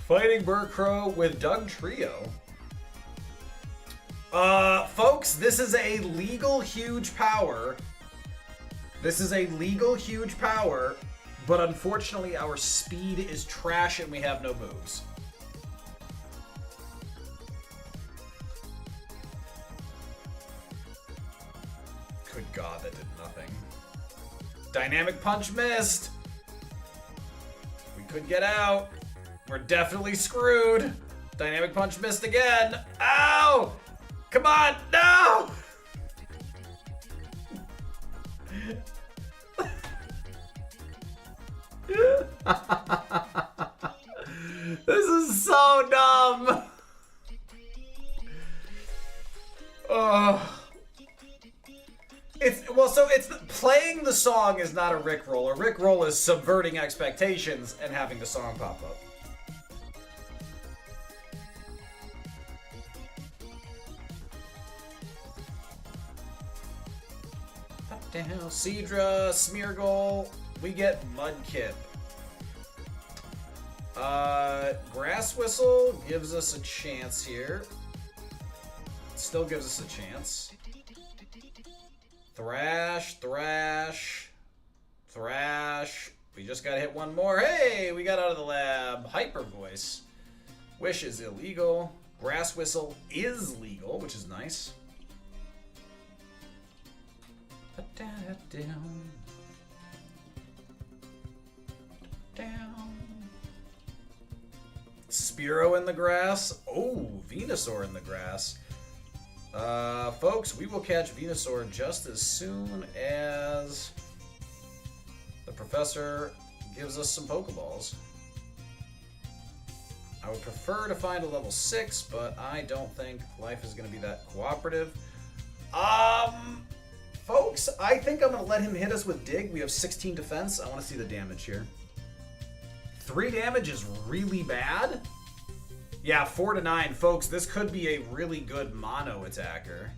Fighting Burkrow with Doug Trio. Folks, this is a legal huge power. This is a legal huge power, but unfortunately our speed is trash and we have no moves. Good God, that did nothing. Dynamic Punch missed. We could get out. We're definitely screwed. Dynamic Punch missed again. Ow! Come on, no! This is so dumb. It's playing the song is not a Rickroll. A Rickroll is subverting expectations and having the song pop up. Down, Seadra, Smeargle, we get Mudkip. Grass Whistle gives us a chance here. Still gives us a chance. Thrash. We just gotta hit one more. Hey, we got out of the lab. Hyper Voice. Wish is illegal. Grass Whistle is legal, which is nice. Spearow in the grass. Oh, Venusaur in the grass. Folks, we will catch Venusaur just as soon as the professor gives us some Pokeballs. I would prefer to find a level 6, but I don't think life is going to be that cooperative. Folks, I think I'm going to let him hit us with Dig. We have 16 defense. I want to see the damage here. 3 damage is really bad. Yeah, 4 to 9. Folks, this could be a really good mono attacker.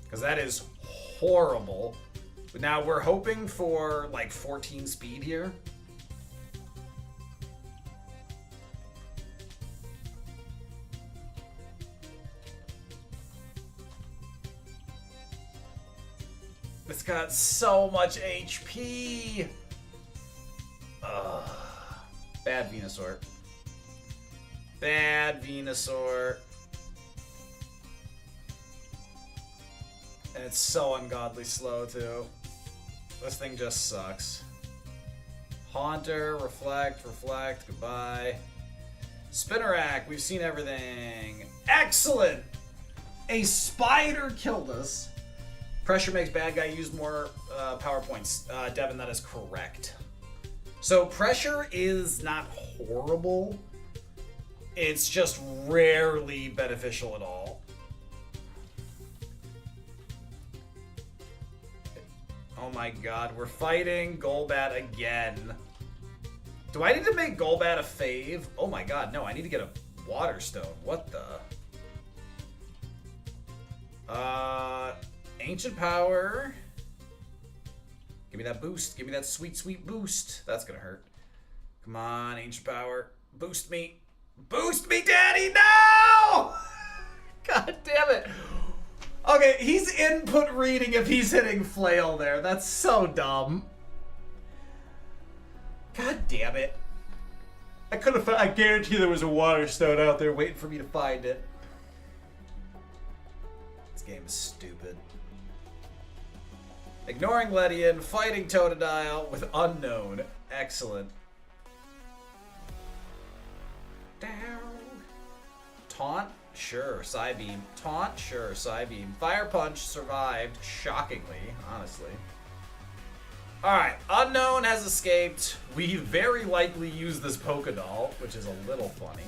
Because that is horrible. But now we're hoping for like 14 speed here. It's got so much HP. Ugh. Bad Venusaur. Bad Venusaur. And it's so ungodly slow, too. This thing just sucks. Haunter, Reflect, Reflect, goodbye. Spinnerack, we've seen everything. Excellent! A spider killed us. Pressure makes bad guy use more power points. Devin, that is correct. So pressure is not horrible. It's just rarely beneficial at all. Oh my god, we're fighting Golbat again. Do I need to make Golbat a fave? Oh my god, no, I need to get a Water Stone. What the? Ancient Power. Give me that boost. Give me that sweet, sweet boost. That's gonna hurt. Come on, Ancient Power. Boost me. Boost me, Daddy! No! God damn it. Okay, he's input reading if he's hitting Flail there. That's so dumb. God damn it. I could have. I guarantee there was a Water Stone out there waiting for me to find it. This game is stupid. Ignoring Ledian, fighting Totodile with Unknown. Excellent. Down. Taunt? Sure, Psybeam. Taunt? Sure, Psybeam. Fire Punch survived, shockingly, honestly. Alright, Unknown has escaped. We very likely use this Pokédoll, which is a little funny.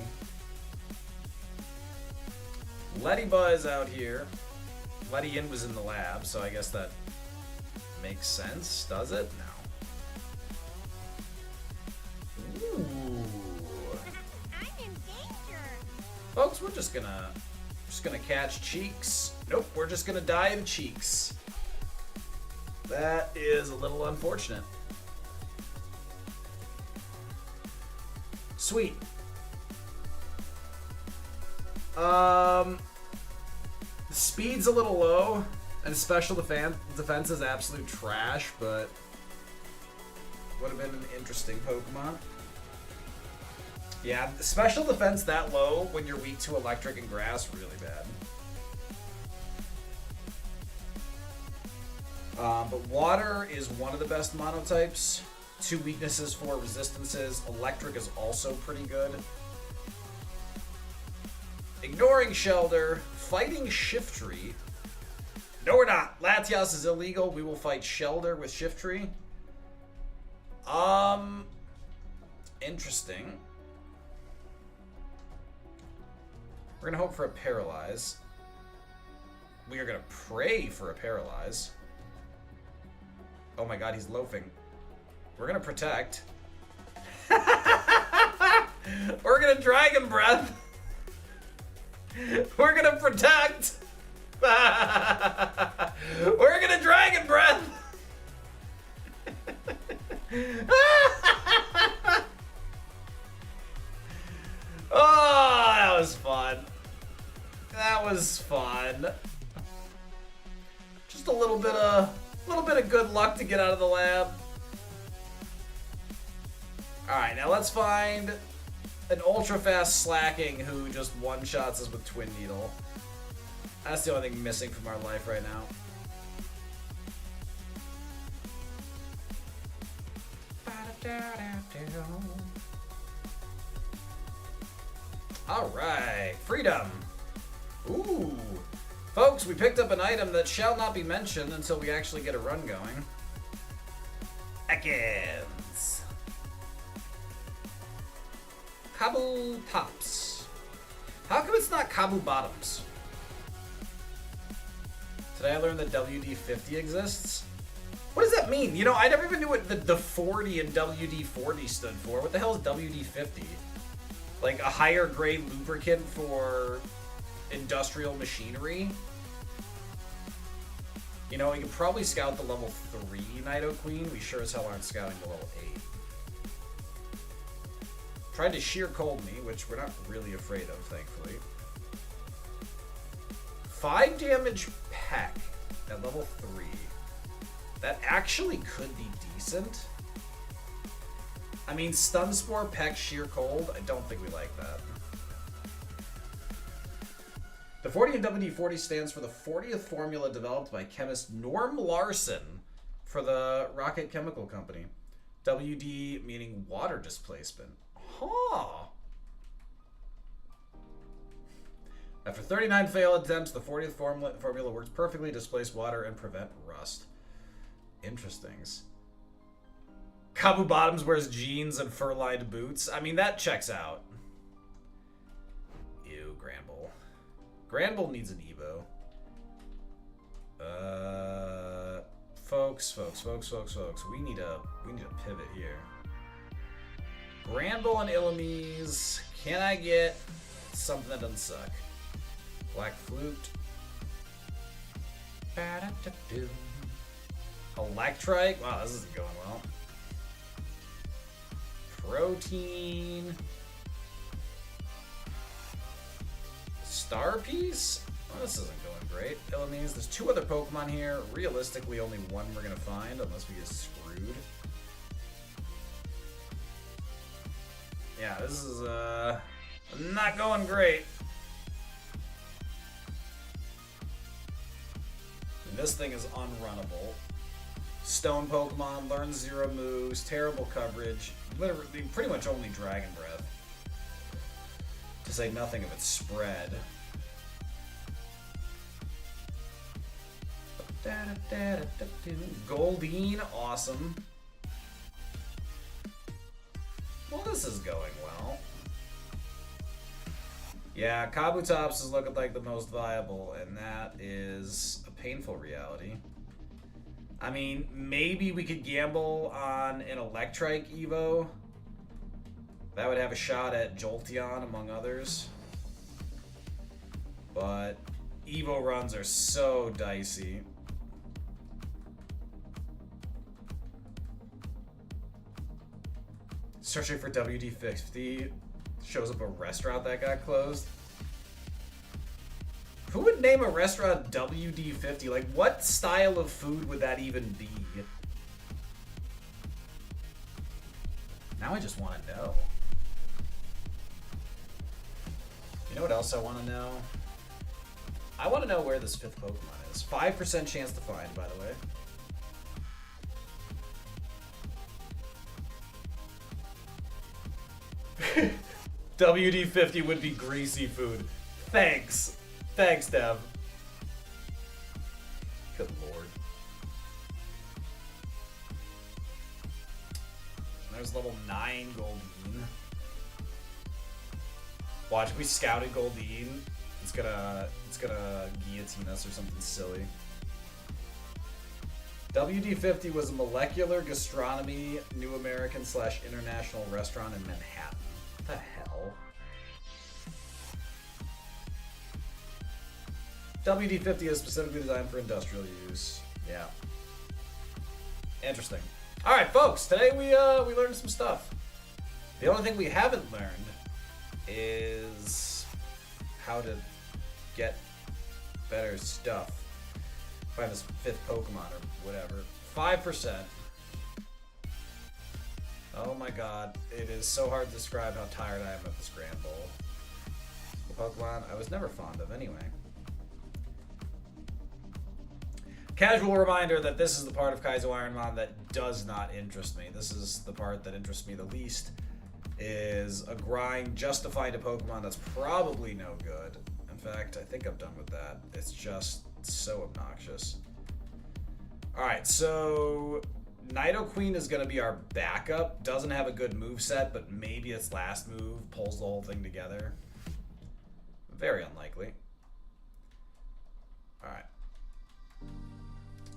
Ledybuzz out here. Ledian was in the lab, so I guess that makes sense, does it? No. Ooh. I'm in danger. Folks, we're just gonna catch Cheeks. Nope, we're just gonna die to Cheeks. That is a little unfortunate. Sweet. Speed's a little low, and special defense is absolute trash, but would have been an interesting Pokemon. Yeah, special defense that low when you're weak to electric and grass, really bad. But water is one of the best monotypes. 2 weaknesses, 4 resistances. Electric is also pretty good. Ignoring Shelter, fighting Shiftry. No, we're not. Latias is illegal. We will fight Shelter with Shiftry. Interesting. We're gonna hope for a Paralyze. We are gonna pray for a Paralyze. Oh my god, he's loafing. We're gonna protect. We're gonna Dragon Breath. We're gonna protect. We're gonna Dragon Breath. Oh, that was fun. That was fun. Just a little bit of good luck to get out of the lab. All right, now let's find an ultra fast Slacking who just one-shots us with Twin Needle. That's the only thing missing from our life right now. All right, freedom. Ooh. Folks, we picked up an item that shall not be mentioned until we actually get a run going. Ekans. Kabu tops. How come it's not Kabu bottoms? Today I learned that WD-50 exists. What does that mean? You know, I never even knew what the 40 in WD-40 stood for. What the hell is WD-50? Like a higher grade lubricant for industrial machinery? You know, we could probably scout the level 3 Nido Queen. We sure as hell aren't scouting the level 8. Tried to sheer cold me, which we're not really afraid of, thankfully. 5 damage peck at level 3. That actually could be decent. I mean, stun spore, peck, sheer cold. I don't think we like that. The 40 in WD-40 stands for the 40th formula developed by chemist Norm Larson for the Rocket Chemical Company. WD meaning water displacement. Huh. After 39 failed attempts, the 40th formula works perfectly, displace water, and prevent rust. Interestings. Kabu Bottoms wears jeans and fur-lined boots. I mean, that checks out. Ew, Granbull. Granbull needs an Evo. Folks. We need a pivot here. Granbull and Illumise. Can I get something that doesn't suck? Black Flute. Electrike. Wow, this isn't going well. Protein. Star Piece? Well, this isn't going great. Illumise. There's 2 other Pokemon here. Realistically, only one we're going to find, unless we get screwed. Yeah, this is not going great. And this thing is unrunnable. Stone Pokemon, learns 0 moves, terrible coverage, literally pretty much only Dragon Breath. To say nothing of its spread. Goldeen, awesome. Well, this is going well. Yeah, Kabutops is looking like the most viable, and that is a painful reality. I mean, maybe we could gamble on an Electrike Evo. That would have a shot at Jolteon, among others. But Evo runs are so dicey. Searching for WD-50 shows up a restaurant that got closed. Who would name a restaurant WD-50? Like, what style of food would that even be? Now I just want to know. You know what else I want to know? I want to know where this 5th Pokemon is. 5% chance to find, by the way. WD-50 would be greasy food. Thanks. Thanks, Dev. Good lord. There's level 9 Goldeen. Watch, if we scouted Goldeen, it's gonna guillotine us or something silly. WD-50 was a molecular gastronomy New American / international restaurant in Manhattan. What the hell? WD-50 is specifically designed for industrial use. Yeah. Interesting. All right, folks. Today we learned some stuff. The only thing we haven't learned is how to get better stuff. Find this 5th Pokemon or whatever. 5%. Oh my god. It is so hard to describe how tired I am of this Granbull. The Pokemon I was never fond of anyway. Casual reminder that this is the part of Kaizo Ironmon that does not interest me. This is the part that interests me the least, is a grind just to find a Pokemon that's probably no good. In fact, I think I'm done with that. It's just so obnoxious. Alright, so Nidoqueen is going to be our backup. Doesn't have a good moveset, but maybe its last move pulls the whole thing together. Very unlikely. Alright.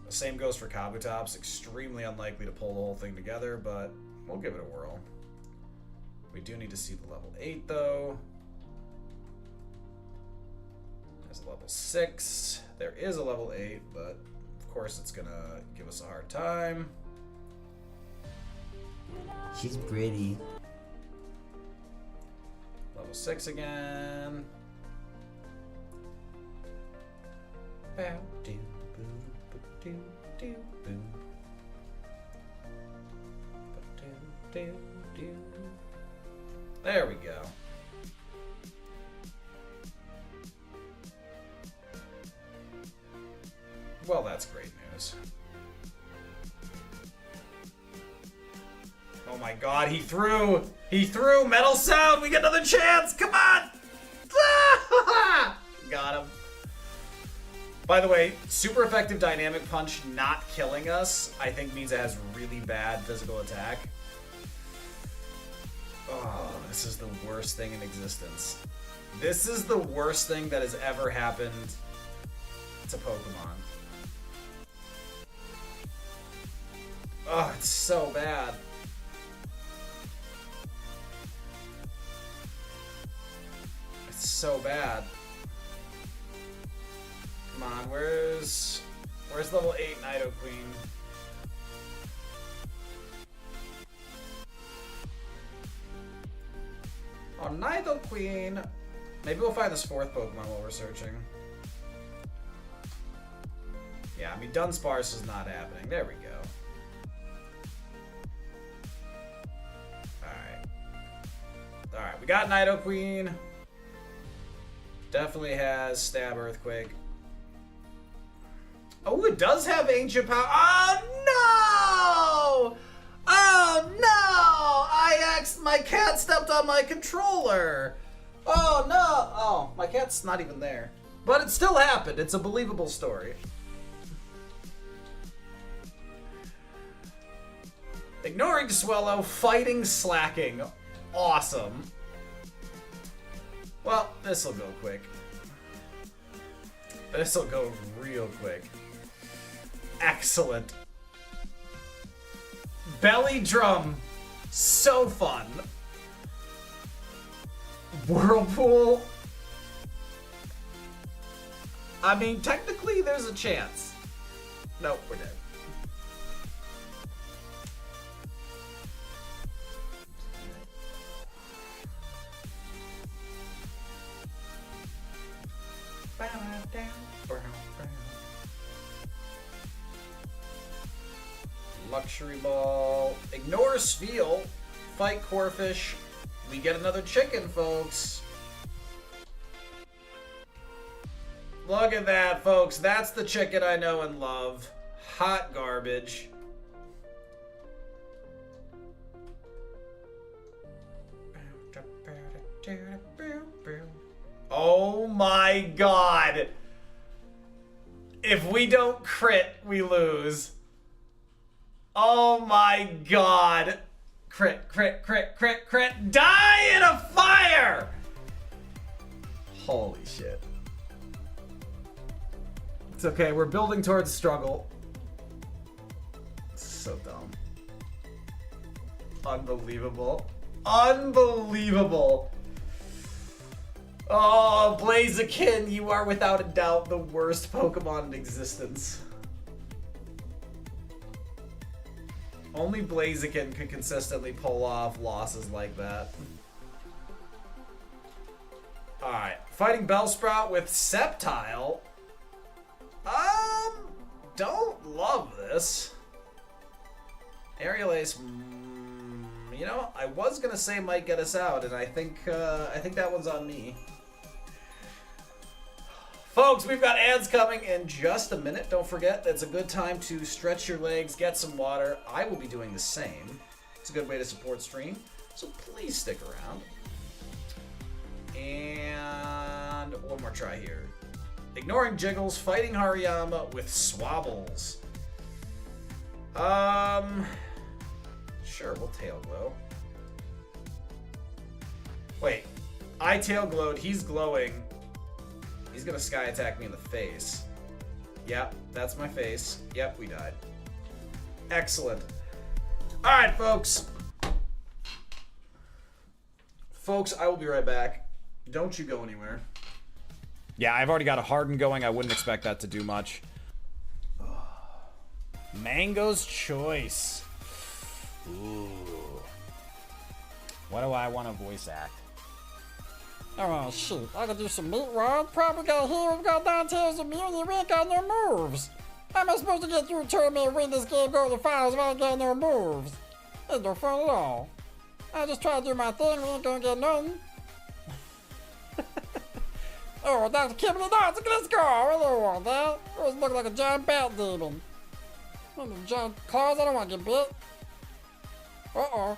The same goes for Kabutops. Extremely unlikely to pull the whole thing together, but we'll give it a whirl. We do need to see the level 8, though. There's a level 6. There is a level 8, but of course it's going to give us a hard time. She's pretty. Level 6 again. There we go. Well, that's great news. Oh my god, he threw! He threw! Metal Sound! We get another chance! Come on! Got him. By the way, super effective Dynamic Punch not killing us, I think means it has really bad physical attack. Oh, this is the worst thing in existence. This is the worst thing that has ever happened to Pokemon. Oh, it's so bad. It's so bad. Come on, where's level 8 Nidoqueen? Oh, Nidoqueen! Maybe we'll find this 4th Pokemon while we're searching. Yeah, I mean, Dunsparce is not happening. There we go. Alright, we got Nidoqueen. Definitely has Stab Earthquake. Oh, it does have Ancient Power. Oh, no! Oh, no! My cat stepped on my controller. Oh, no! Oh, my cat's not even there. But it still happened. It's a believable story. Ignoring Swellow, fighting Slacking. Awesome. Well, this'll go quick. This'll go real quick. Excellent. Belly Drum. So fun. Whirlpool. I mean, technically there's a chance. Nope, we're dead. Luxury Ball. Ignore Spheal. Fight Corphish. We get another chicken, folks. Look at that, folks. That's the chicken I know and love. Hot garbage. Oh my god. If we don't crit, we lose. Oh my god. Crit, crit, crit, crit, crit. Die in a fire! Holy shit. It's okay, we're building towards struggle. So dumb. Unbelievable. Unbelievable. Oh, Blaziken, you are without a doubt the worst Pokemon in existence. Only Blaziken could consistently pull off losses like that. Alright, fighting Bellsprout with Sceptile. Don't love this. Aerial Ace, you know, I was gonna say might get us out, and I think that one's on me. Folks, we've got ads coming in just a minute. Don't forget, that's a good time to stretch your legs, get some water. I will be doing the same. It's a good way to support stream, so please stick around. And one more try here. Ignoring jiggles, fighting Hariyama with swabbles. Sure, we'll tail glow. Wait, I tail glowed, he's glowing. He's gonna sky attack me in the face. Yep, that's my face. Yep, we died. Excellent. Alright, folks. Folks, I will be right back. Don't you go anywhere. Yeah, I've already got a harden going. I wouldn't expect that to do much. Mango's Choice. Ooh. What do I want to voice act? Oh shit, I could do some meat rod. Probably got here, we've got Dante's immunity, we ain't got no moves. How am I supposed to get through a tournament and win this game, go to the finals if I ain't got no moves? Ain't no fun at all. I just try to do my thing, we ain't gonna get nothing. Oh, Dr. Kimberly Dodson, let's go! I don't want that. It was looking like a giant bat demon. Giant claws, I don't want to get bit. Uh-oh.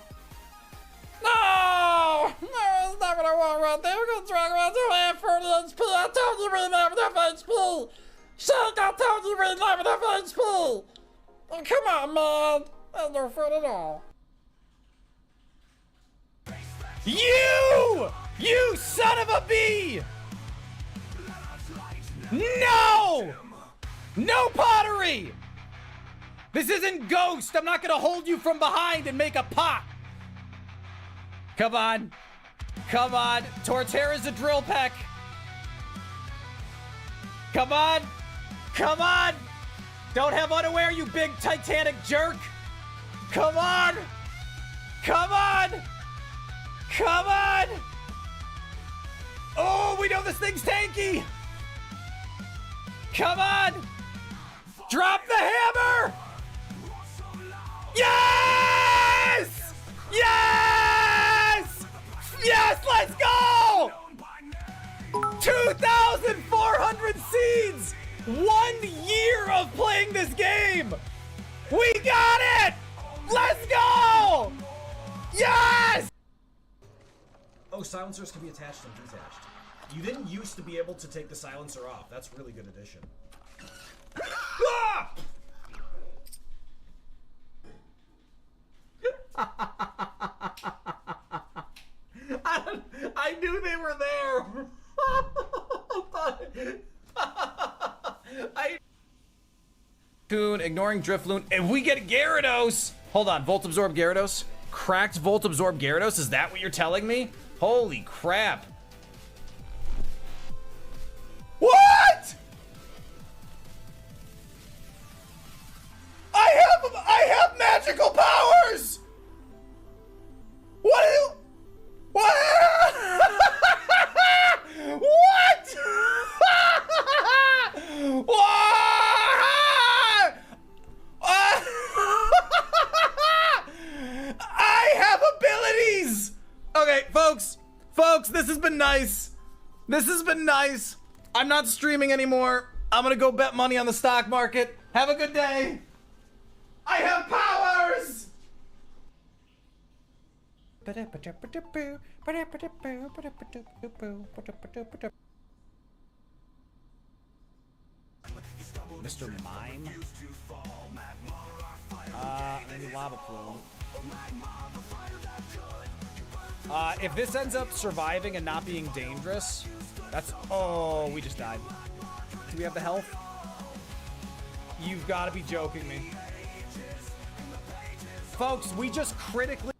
No! No, that's not what I want right there. We're gonna drag around to have 40 HP. I told you we didn't have enough HP! Shake, I told you we didn't have enough HP! Oh, come on, man. That's no fun at all. You son of a bee! No! No pottery! This isn't Ghost. I'm not gonna hold you from behind and make a pop. Come on. Come on. Torterra's a drill peck. Come on. Come on. Don't have unaware, you big Titanic jerk. Come on. Come on. Come on. Oh, we know this thing's tanky. Come on. Drop the hammer. Yes! Yes! Yes, let's go! 2,400 seeds! 1 year of playing this game! We got it! Let's go! Yes! Oh, silencers can be attached and detached. You didn't used to be able to take the silencer off. That's really good addition. Ah! I knew they were there. Coon, ignoring Drifloon. If we get Gyarados! Hold on, Volt Absorb Gyarados? Cracked Volt Absorb Gyarados? Is that what you're telling me? Holy crap. What?! I have magical powers! What? What? What? What? I have abilities! Okay, folks, this has been nice. This has been nice. I'm not streaming anymore. I'm gonna go bet money on the stock market. Have a good day. I have powers! Mr. Mime? Maybe Lava Plume. If this ends up surviving and not being dangerous, that's... Oh, we just died. Do we have the health? You've got to be joking me. Folks, we just critically...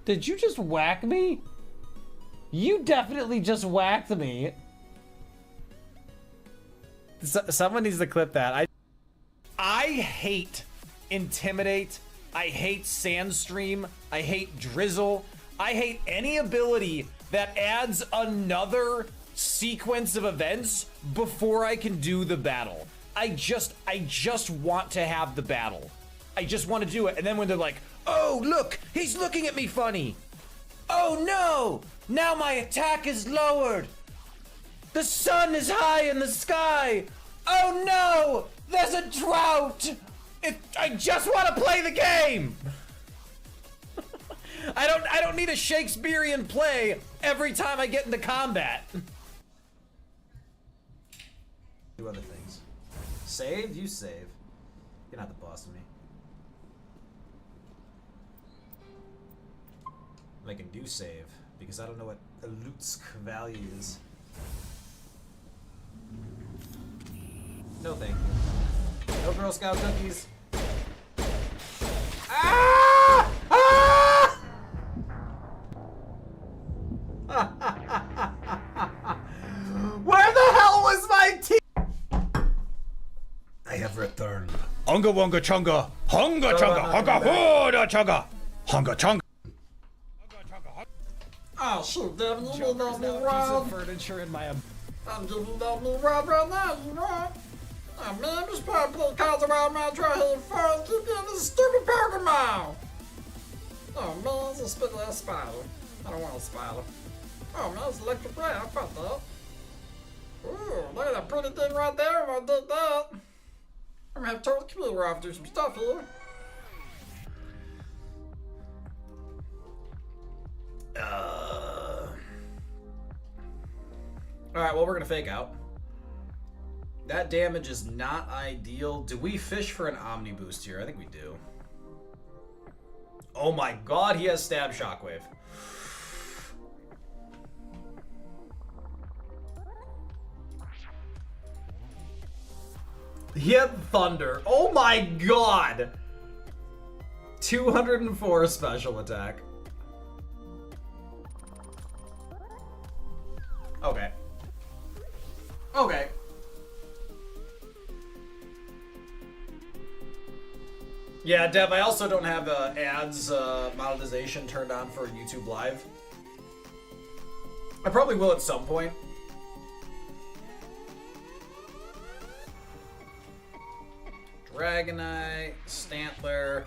Did you just whack me? You definitely just whacked me. Someone needs to clip that. I hate Intimidate. I hate Sandstream. I hate Drizzle. I hate any ability that adds another sequence of events before I can do the battle. I just want to have the battle. I just want to do it. And then when they're like, oh, look, he's looking at me funny. Oh no! Now my attack is lowered! The sun is high in the sky! Oh no! There's a drought! I just want to play the game! I don't need a Shakespearean play every time I get into combat. Do other things. Save? You save. You're not the boss of me. I can do save because I don't know what the Lutsk value is. No thank you. No Girl Scout cookies. Ah! Ah! Where the hell was my team? I have returned. Hunga wunga chunga, hunga chunga, hunga hooda chunga, hunga chunga. Oh shoot, Devin, you need that me Piece of ride? furniture in my I'm giving that me ride right now, you know? Oh man, just probably play Kaizo Ironmon, try to have fun, keep getting this stupid Pokemon! Oh man, it's a spitty ass spider. I don't want a spider. Oh man, it's electric ray, I felt that. Ooh, look at that pretty thing right there, I'm gonna dig that. I'm gonna have to turn the computer off, do some stuff here. Alright, well, we're gonna fake out. That damage is not ideal. Do we fish for an Omni boost here? I think we do. Oh my god, he has stab shockwave. He had thunder. Oh my god! 204 special attack. Okay. Okay. Yeah, Dev, I also don't have ads monetization turned on for YouTube Live. I probably will at some point. Dragonite, Stantler.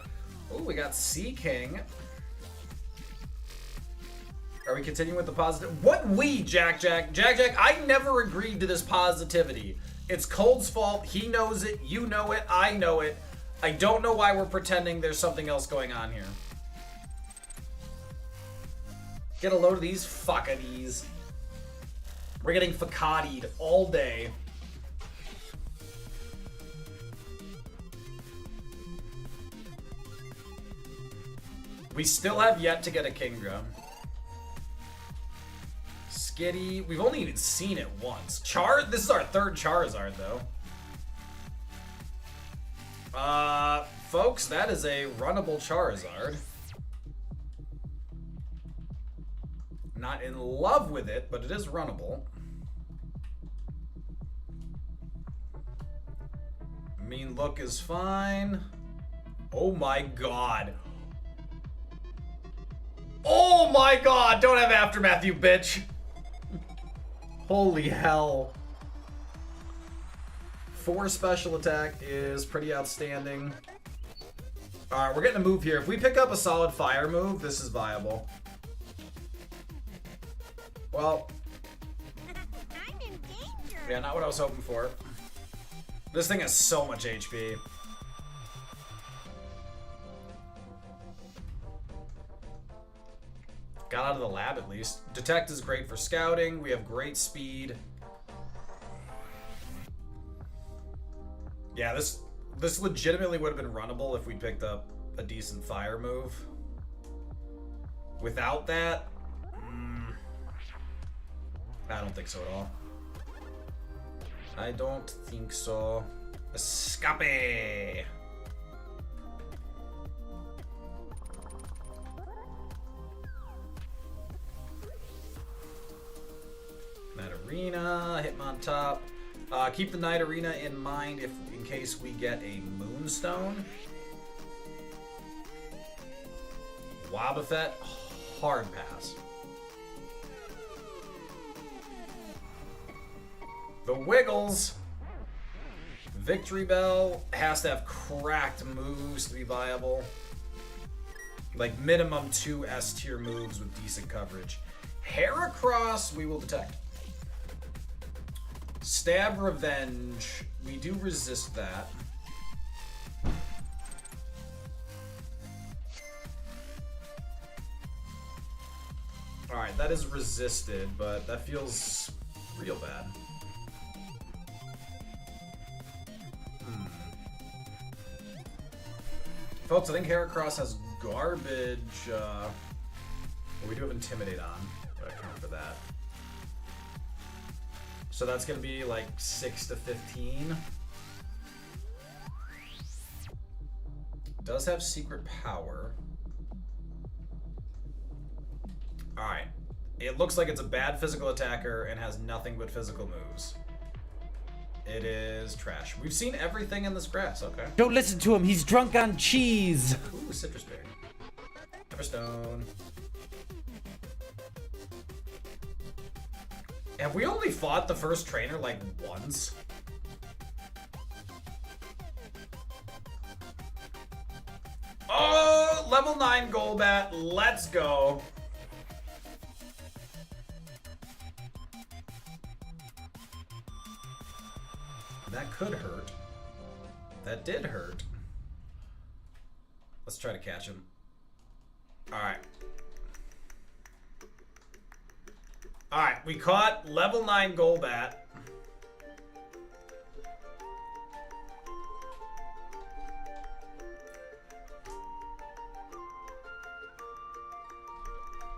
Oh, we got Sea King. Are we continuing with the positive? What we, Jack? I never agreed to this positivity. It's Cold's fault. He knows it. You know it. I know it. I don't know why we're pretending there's something else going on here. Get a load of these fuckadies. We're getting facadied all day. We still have yet to get a Kingdra. Skitty. We've only even seen it once. This is our third Charizard, though. Folks, that is a runnable Charizard. Not in love with it, but it is runnable. Mean look is fine. Oh my god. Oh my god! Don't have Aftermath, you bitch! Holy hell. 4 special attack is pretty outstanding. Alright, we're getting a move here. If we pick up a solid fire move, this is viable. Well, I'm in danger. yeah, not what I was hoping for. This thing has so much HP. Got out of the lab at least. Detect is great for scouting. We have great speed. Yeah, this legitimately would have been runnable if we picked up a decent fire move. Without that, I don't think so at all. I don't think so. Escape! Night Arena, Hitmontop. Keep the Night Arena in mind in case we get a Moonstone. Wobbuffet, hard pass. The Wiggles. Victory Bell has to have cracked moves to be viable. Like minimum 2 S tier moves with decent coverage. Heracross, we will detect. Stab Revenge, we do resist that. Alright, that is resisted, but that feels real bad. Folks, I think Heracross has garbage. Well, we do have Intimidate on, but I count for that. So that's gonna be like 6 to 15. Does have Secret Power. Alright. It looks like it's a bad physical attacker and has nothing but physical moves. It is trash. We've seen everything in this grass, okay. Don't listen to him, he's drunk on cheese. Ooh, Citrus Berry. Everstone. Have we only fought the first trainer like once? Oh, level 9 Golbat, let's go. That could hurt. That did hurt. Let's try to catch him. Alright. Alright, we caught level 9 Golbat.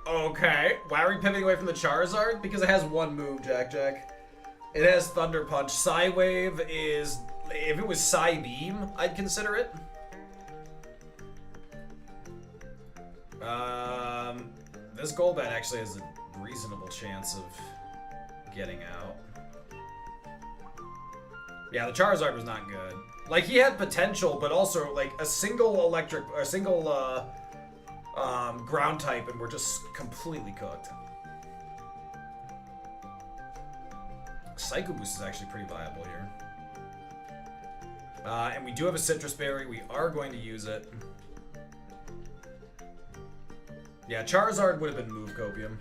Okay. Why are we pivoting away from the Charizard? Because it has one move, Jack. It has Thunder Punch. Psy-Wave is... If it was Psy-Beam, I'd consider it. This Golbat actually has a reasonable chance of getting out. Yeah, the Charizard was not good. Like, he had potential, but also, like, a single electric... A single, ground type, and we're just completely cooked. Psycho Boost is actually pretty viable here. And we do have a Citrus Berry. We are going to use it. Yeah, Charizard would have been move Copium.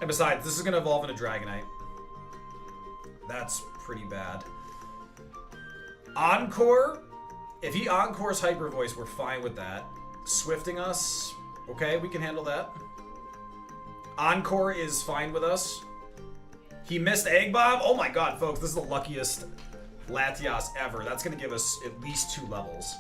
And besides, this is going to evolve into Dragonite. That's pretty bad. Encore? If he Encores Hyper Voice, we're fine with that. Swifting us, okay, we can handle that. Encore is fine with us. He missed Egg Bomb? Oh my god, folks, this is the luckiest Latias ever. That's going to give us at least 2 levels.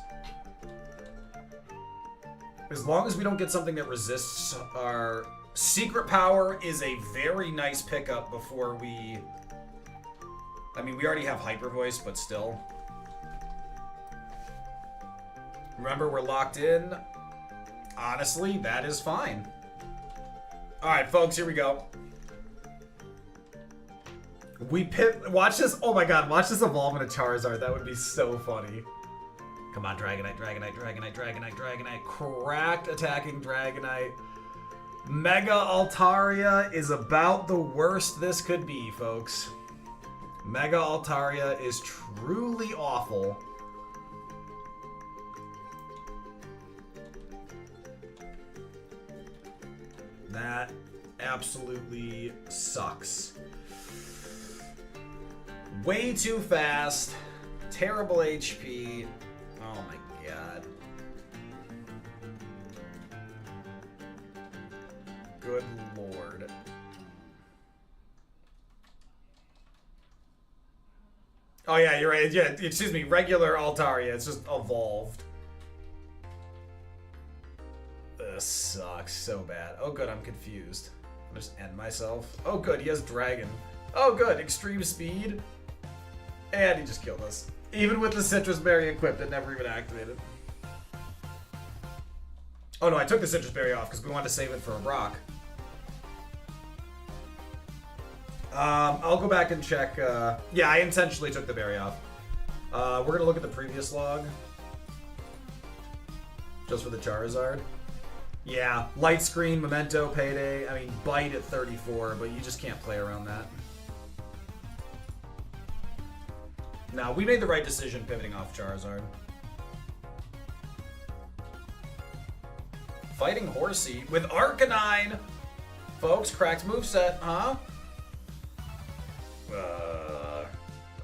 As long as we don't get something that resists our... Secret Power is a very nice pickup before we... I mean, we already have Hyper Voice, but still. Remember, we're locked in. Honestly, that is fine. Alright, folks, here we go. Watch this. Oh my god, watch this evolve into Charizard. That would be so funny. Come on, Dragonite, Dragonite, Dragonite, Dragonite, Dragonite. Cracked attacking Dragonite. Mega Altaria is about the worst this could be, folks. Mega Altaria is truly awful. That absolutely sucks. Way too fast. Terrible HP. Oh my god. Good lord. Oh yeah, you're right. Yeah, excuse me. Regular Altaria. It's just evolved. This sucks so bad. Oh good, I'm confused. I'm just end myself. Oh good, he has Dragon. Oh good, Extreme Speed. And he just killed us. Even with the Citrus Berry equipped, it never even activated. Oh no, I took the Citrus Berry off because we wanted to save it for a rock. I'll go back and check. Yeah, I intentionally took the berry off. We're going to look at the previous log. Just for the Charizard. Yeah, Light Screen, Memento, Payday. I mean, Bite at 34, but you just can't play around that. No, we made the right decision pivoting off Charizard. Fighting Horsey with Arcanine. Folks, cracked moveset, huh?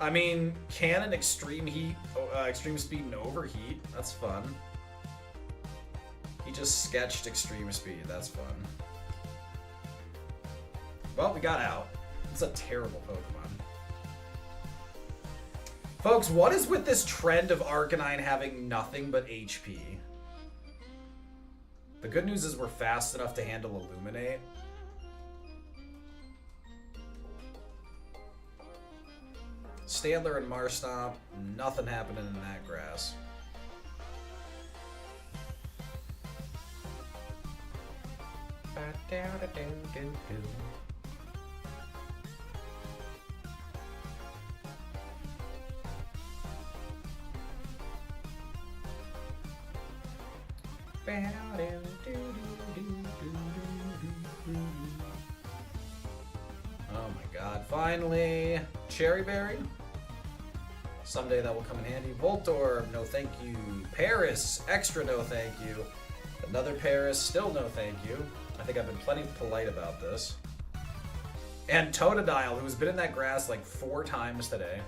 I mean, can an extreme heat, extreme speed and overheat? That's fun. He just sketched extreme speed. That's fun. Well, we got out. It's a terrible Pokemon. Folks, what is with this trend of Arcanine having nothing but HP? The good news is we're fast enough to handle Illuminate. Standler and Marstomp, nothing happening in that grass. Oh my god, finally! Cherry Berry? Someday that will come in handy. Voltorb, no thank you. Paris, extra no thank you. Another Paris, still no thank you. I think I've been plenty polite about this. And Totodile, who's been in that grass like 4 times today.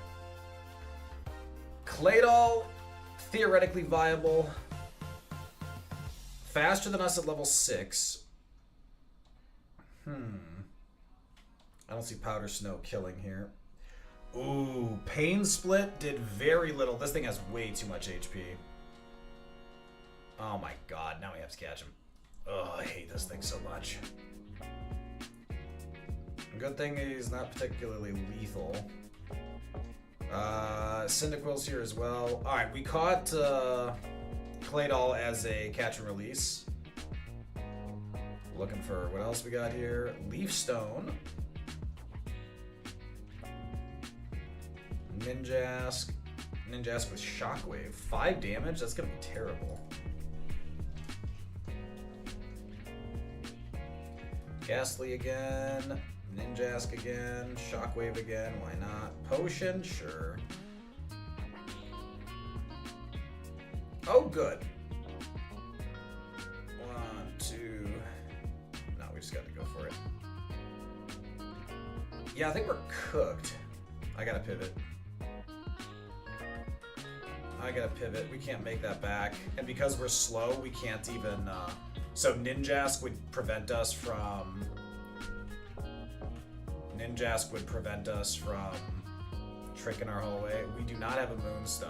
Claydol, theoretically viable. Faster than us at level 6. I don't see Powder Snow killing here. Ooh, Pain Split did very little. This thing has way too much HP. Oh my god, now we have to catch him. Oh, I hate this thing so much. Good thing he's not particularly lethal. Cyndaquil's here as well. Alright, we caught Claydol as a catch and release. Looking for what else we got here. Leaf Stone. Ninjask. Ninjask with Shockwave. 5 damage? That's gonna be terrible. Ghastly again. Ninjask again. Shockwave again. Why not? Potion? Sure. Oh, good. 1, 2. No, we just got to go for it. Yeah, I think we're cooked. I gotta pivot. I gotta pivot. We can't make that back. And because we're slow, we can't even... So Ninjask would prevent us from... Ninjask would prevent us from tricking our whole way. We do not have a Moonstone.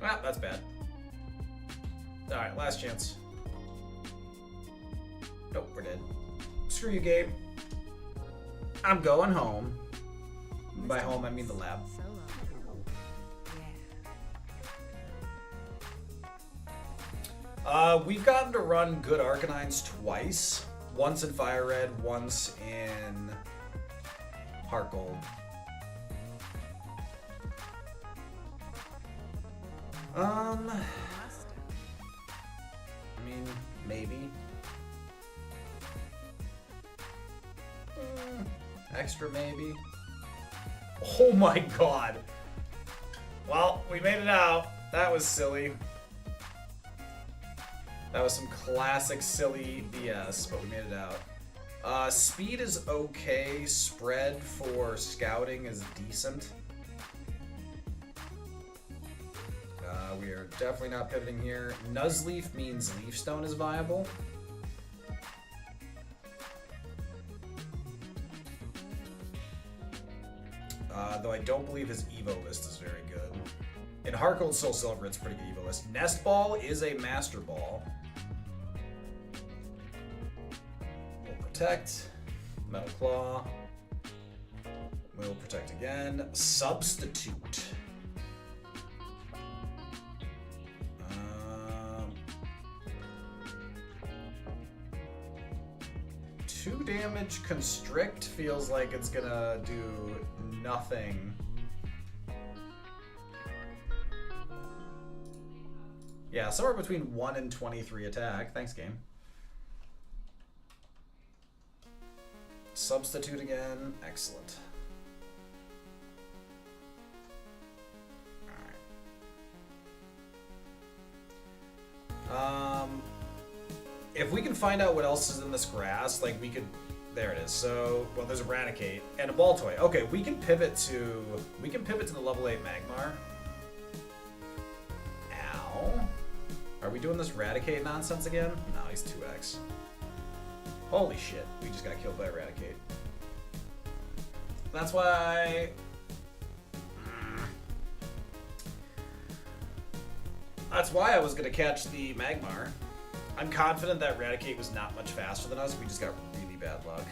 Ah, that's bad. Alright, last chance. Nope, we're dead. Screw you, Gabe. I'm going home. By home, I mean the lab. We've gotten to run good Arcanines twice. Once in Fire Red, once in Heart Gold. I mean, maybe. Extra maybe. Oh my god. Well, we made it out. That was silly. That was some classic silly BS, but we made it out. Speed is okay. Spread for scouting is decent. We are definitely not pivoting here. Nuzleaf means Leaf Stone is viable. Though I don't believe his Evo list is very good. In Heart Gold Soul Silver, it's pretty good Evo list. Nest Ball is a Master Ball. We'll protect. Metal Claw. We'll protect again. Substitute. 2 damage Constrict feels like it's gonna do nothing. Yeah, somewhere between 1 and 23 attack. Thanks, game. Substitute again. Excellent. Alright. If we can find out what else is in this grass, like we could... There it is. So, well, there's Eradicate and a ball toy. Okay, we can pivot to the level 8 Magmar. Ow. Are we doing this Eradicate nonsense again? No, he's 2x. Holy shit, we just got killed by Eradicate. That's why... That's why I was gonna catch the Magmar. I'm confident that Eradicate was not much faster than us. We just got really bad luck.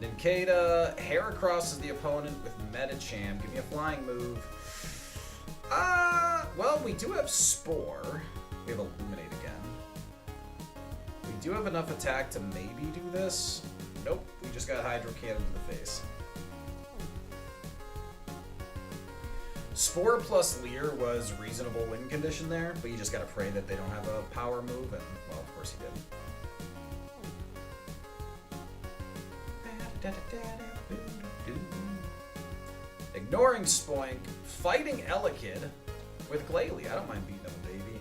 Nincada, Heracross is the opponent with Medicham. Give me a flying move. Well, we do have Spore. We have Illuminate again. We do have enough attack to maybe do this. Nope, we just got Hydro Cannon to the face. Spore plus Leer was reasonable win condition there, but you just gotta pray that they don't have a power move, and, well, of course he did. Ignoring Spoink, fighting Elekid with Glalie. I don't mind beating up a baby.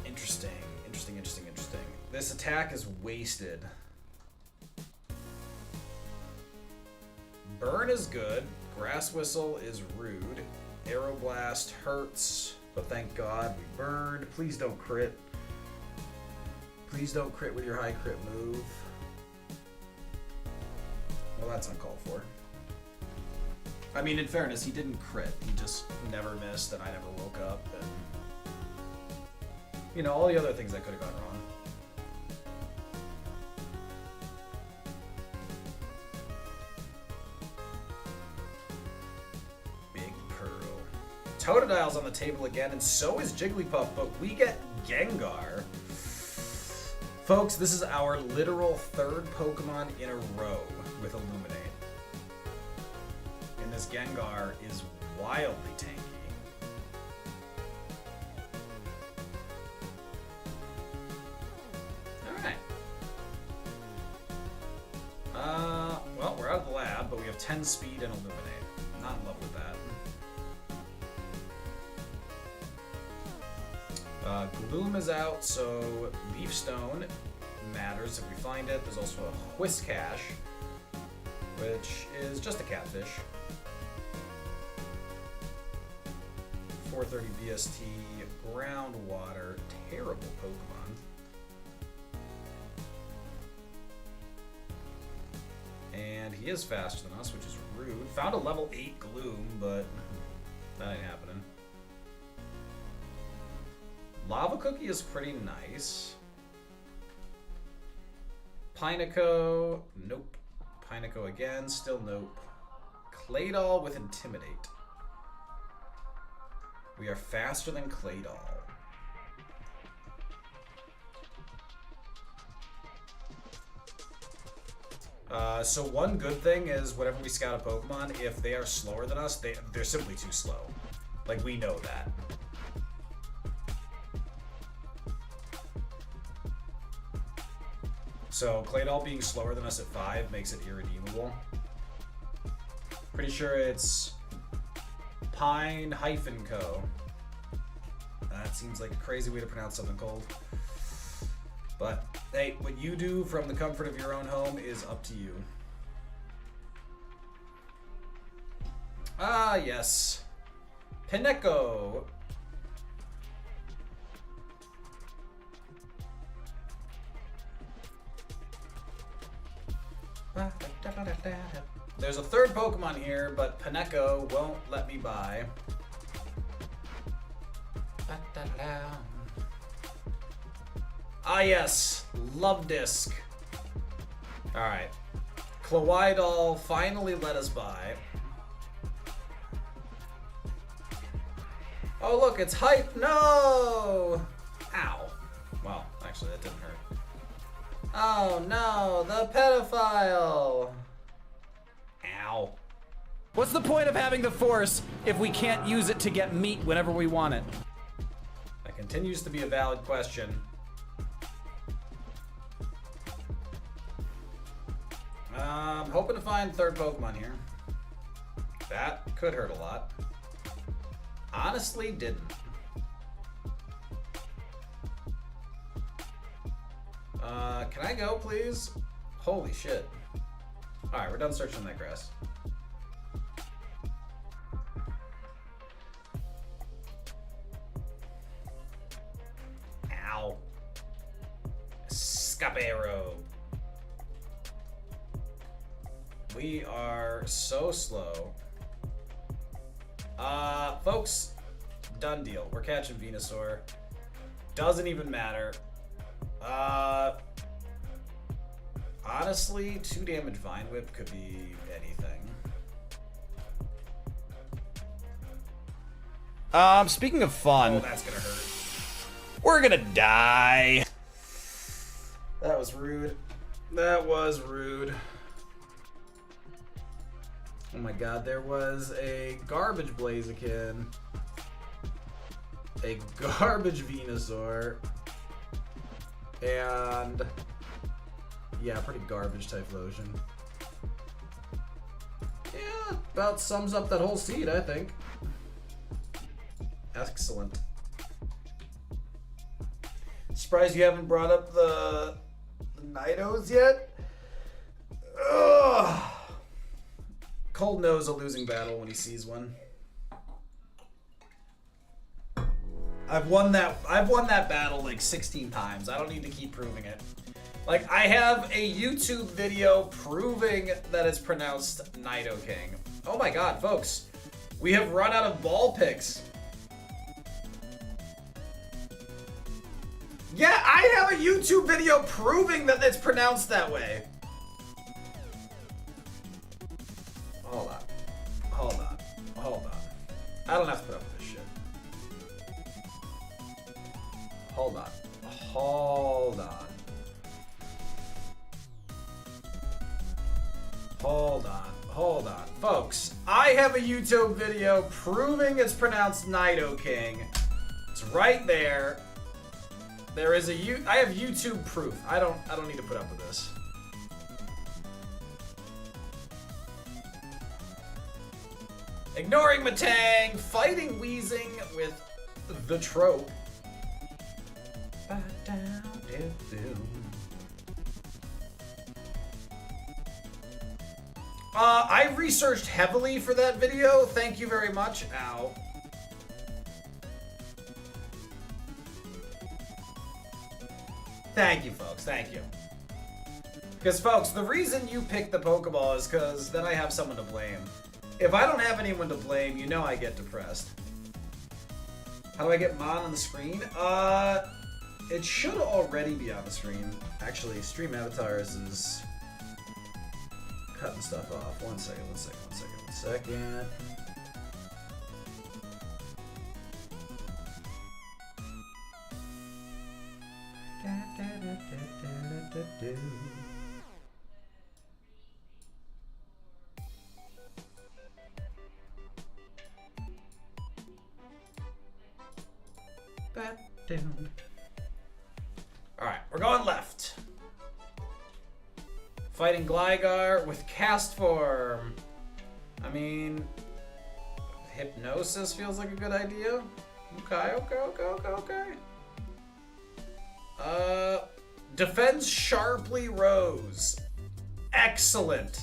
Interesting. This attack is wasted. Burn is good. Grass Whistle is rude. Aeroblast hurts, but thank God we burned. Please don't crit. Please don't crit with your high crit move. Well, that's uncalled for. I mean, in fairness, he didn't crit. He just never missed, and I never woke up, and... You know, all the other things that could have gone wrong. Totodile's on the table again, and so is Jigglypuff, but we get Gengar. Folks, this is our literal third Pokemon in a row with Illuminate. And this Gengar is wildly tanky. Alright. Well, we're out of the lab, but we have 10 speed and Illuminate. Not in love with that. Gloom is out, so Leaf Stone matters if we find it. There's also a Whiscash, which is just a catfish. 430 BST, Groundwater, terrible Pokemon. And he is faster than us, which is rude. Found a level 8 Gloom, but that ain't happening. Lava Cookie is pretty nice. Pineco, nope. Pineco again, still nope. Claydol with Intimidate. We are faster than Claydol. So one good thing is whenever we scout a Pokemon, if they are slower than us, they're simply too slow. Like, we know that. So Claydol being slower than us at 5 makes it irredeemable. Pretty sure it's Pine-Co. That seems like a crazy way to pronounce something cold. But hey, what you do from the comfort of your own home is up to you. Ah, yes. Pineco. There's a third Pokemon here, but Pineco won't let me buy. Ah yes, Love Disc. Alright. Clawidol finally let us buy. Oh look, it's Hype! No! Ow. Well, actually that didn't hurt. Oh no, the pedophile! Ow. What's the point of having the Force if we can't use it to get meat whenever we want it? That continues to be a valid question. Hoping to find third Pokemon here. That could hurt a lot. Honestly, didn't. Can I go, please? Holy shit. Alright, we're done searching that grass. Ow. Scapero. We are so slow. Folks, done deal. We're catching Venusaur. Doesn't even matter. Honestly, 2 damage Vine Whip could be anything. Speaking of fun, Oh, that's gonna hurt. we're gonna die. That was rude. That was rude. Oh my god, there was a garbage Blaziken. A garbage Venusaur. And yeah, pretty garbage type Lotion. Yeah, about sums up that whole seed, I think. Excellent. Surprised you haven't brought up the Nidos yet? Ugh. Cold knows a losing battle when he sees one. I've won that battle like 16 times. I don't need to keep proving it. Like, I have a YouTube video proving that it's pronounced Nidoking. Oh my god, folks. We have run out of ball picks. Yeah, I have a YouTube video proving that it's pronounced that way. Hold on. Hold on. Hold on. I don't have to put up with this shit. Hold on. Hold on. Hold on. Hold on. Folks, I have a YouTube video proving it's pronounced Nidoking. It's right there. There is I have YouTube proof. I don't need to put up with this. Ignoring Matang, fighting Wheezing with the trope. I researched heavily for that video. Thank you very much. Ow. Thank you, folks. Thank you. Because, folks, the reason you pick the Pokeball is because then I have someone to blame. If I don't have anyone to blame, you know I get depressed. How do I get Mon on the screen? It should already be on the screen. Actually, Stream Avatars is cutting stuff off. One second. Alright, we're going left. Fighting Gligar with Cast Form. I mean, Hypnosis feels like a good idea. Okay. Defends Sharply Rose. Excellent.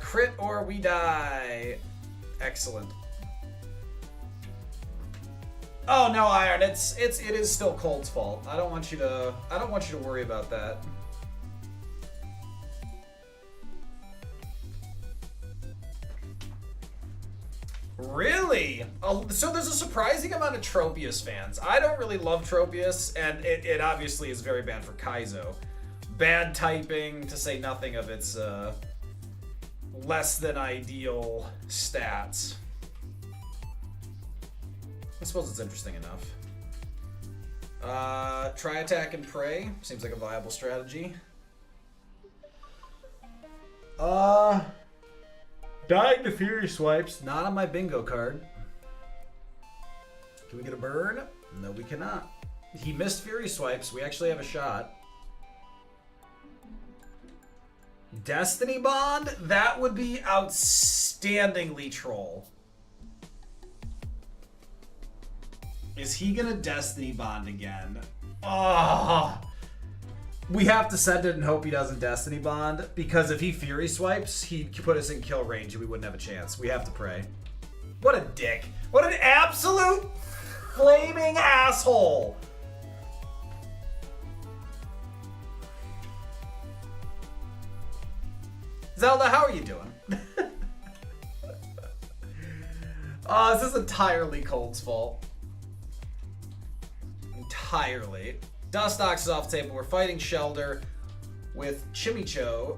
Crit or we die. Excellent. Oh no, Iron. It is still Colt's fault. I don't want you to worry about that. Really? So there's a surprising amount of Tropius fans. I don't really love Tropius, and it obviously is very bad for Kaizo. Bad typing, to say nothing of its less than ideal stats. I suppose it's interesting enough. Try attack and pray. Seems like a viable strategy. Dying to Fury Swipes. Not on my bingo card. Can we get a burn? No, we cannot. He missed Fury Swipes. We actually have a shot. Destiny Bond? That would be outstandingly troll. Is he gonna Destiny Bond again? Oh, we have to send it and hope he doesn't Destiny Bond, because if he Fury Swipes, he'd put us in kill range and we wouldn't have a chance. We have to pray. What a dick. What an absolute flaming asshole. Zelda, how are you doing? Oh, this is entirely Cold's fault. Entirely. Dustox is off the table. We're fighting Shelder with Chimicho.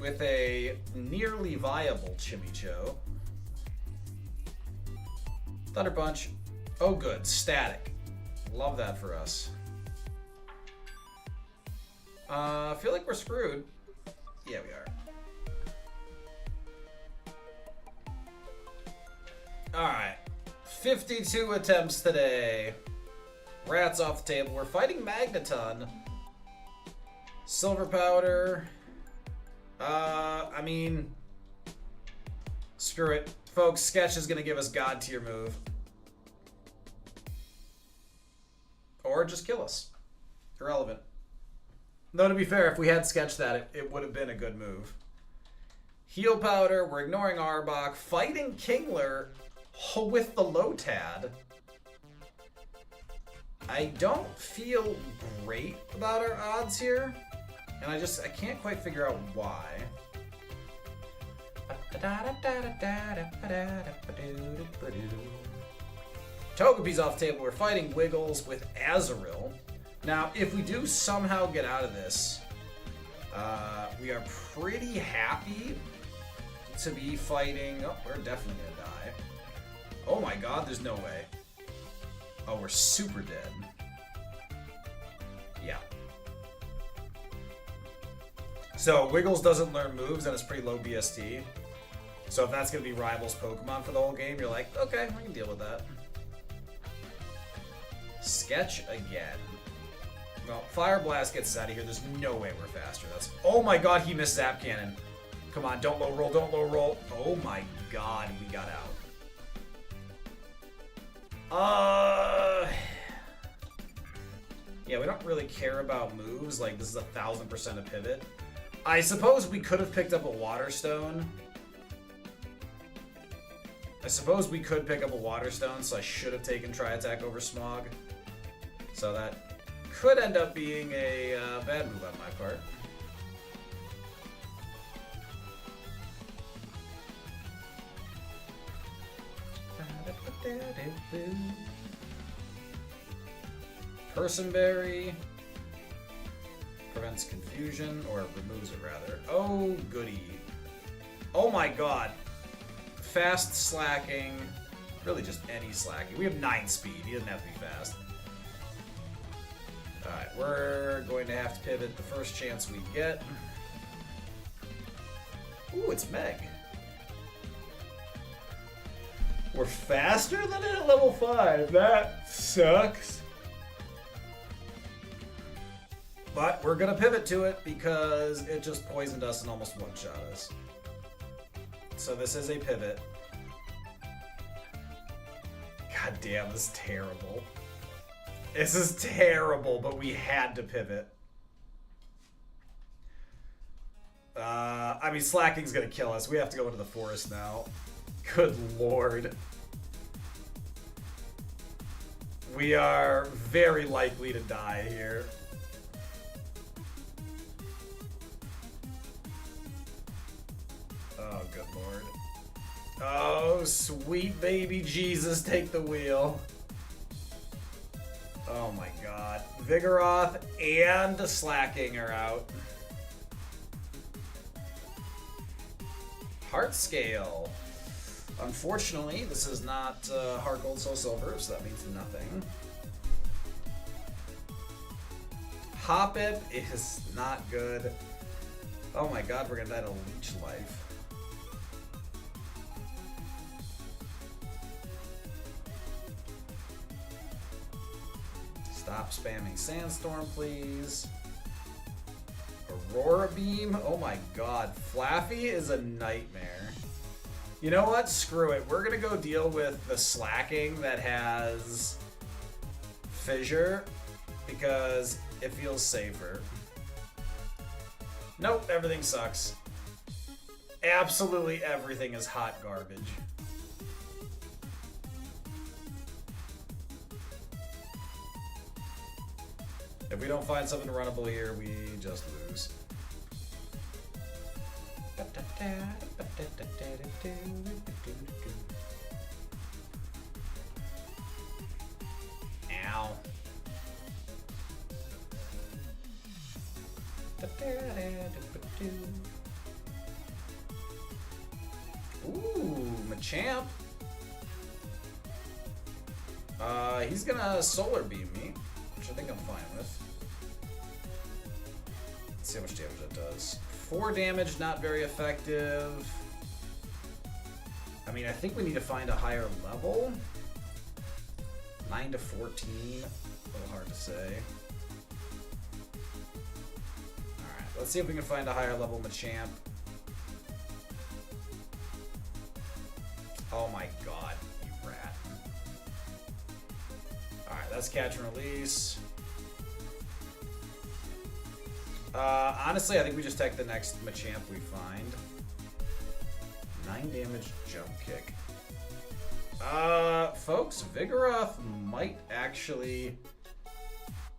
With a nearly viable Chimicho. Thunder Punch. Oh good, static. Love that for us. I feel like we're screwed. Yeah, we are. Alright. 52 attempts today. Rats off the table. We're fighting Magneton. Silver Powder. I mean, screw it. Folks, Sketch is going to give us God tier move. Or just kill us. Irrelevant. Though to be fair, if we had sketched that, it would have been a good move. Heal Powder, we're ignoring Arbok. Fighting Kingler with the Lotad. I don't feel great about our odds here. And I can't quite figure out why. Togepi's off the table. We're fighting Wiggles with Azurill. Now, if we do somehow get out of this, we are pretty happy to be fighting... Oh, we're definitely gonna die. Oh my god, there's no way. Oh, we're super dead. Yeah. So, Wiggles doesn't learn moves, and it's pretty low BST. So if that's going to be Rivals Pokemon for the whole game, you're like, okay, I can deal with that. Sketch again. Well, Fire Blast gets us out of here. There's no way we're faster. That's... Oh my god, he missed Zap Cannon. Come on, don't low roll, don't low roll. Oh my god, we got out. Yeah, we don't really care about moves. Like, this is 1000% a pivot. I suppose we could have picked up a Water Stone. So I should have taken Tri-Attack over Smog. So that could end up being a bad move on my part. Personberry prevents confusion, or removes it rather. Oh goody. Oh my god. Fast slacking. Really just any slacking. We have 9 speed. He doesn't have to be fast. Alright, we're going to have to pivot the first chance we get. Ooh, it's Meg. We're faster than it at level 5. That sucks. But we're going to pivot to it because it just poisoned us and almost one-shot us. So this is a pivot. God damn, this is terrible. This is terrible, but we had to pivot. I mean, slacking's gonna kill us. We have to go into the forest now. Good lord. We are very likely to die here. Oh, good lord. Oh, sweet baby Jesus, take the wheel. Oh my god. Vigoroth and Slacking are out. Heart Scale. Unfortunately, this is not Heart Gold Soul Silver, so that means nothing. Hoppip is not good. Oh my god, we're gonna die to Leech Life. Stop spamming Sandstorm, please. Aurora Beam? Oh my god. Flaffy is a nightmare. You know what? Screw it. We're gonna go deal with the slacking that has Fissure because it feels safer. Nope, everything sucks. Absolutely everything is hot garbage. If we don't find something runnable here, we just lose. Ow. Ooh, Machamp. He's gonna Solar Beam me, which I think I'm fine with. Let's see how much damage that does. 4 damage, not very effective. I mean, I think we need to find a higher level. 9 to 14, a little hard to say. Alright, let's see if we can find a higher level Machamp. Oh my god, you rat. Alright, that's catch and release. Honestly, I think we just take the next Machamp we find. 9 damage jump kick. Folks, Vigoroth might actually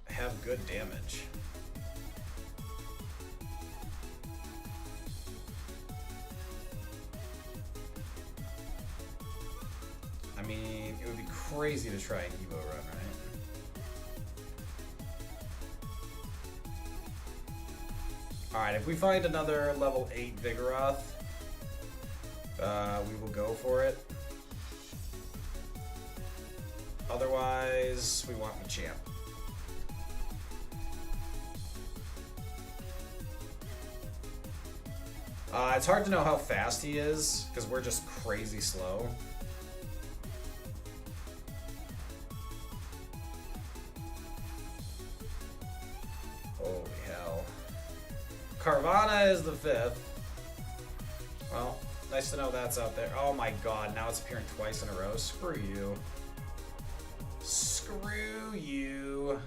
have good damage. I mean, it would be crazy to try an Evo run, right? Alright, if we find another level 8 Vigoroth, we will go for it. Otherwise, we want Machamp. It's hard to know how fast he is, because we're just crazy slow. Holy hell. Carvana is the 5th. Well, nice to know that's out there. Oh my god, now it's appearing twice in a row. Screw you. Screw you.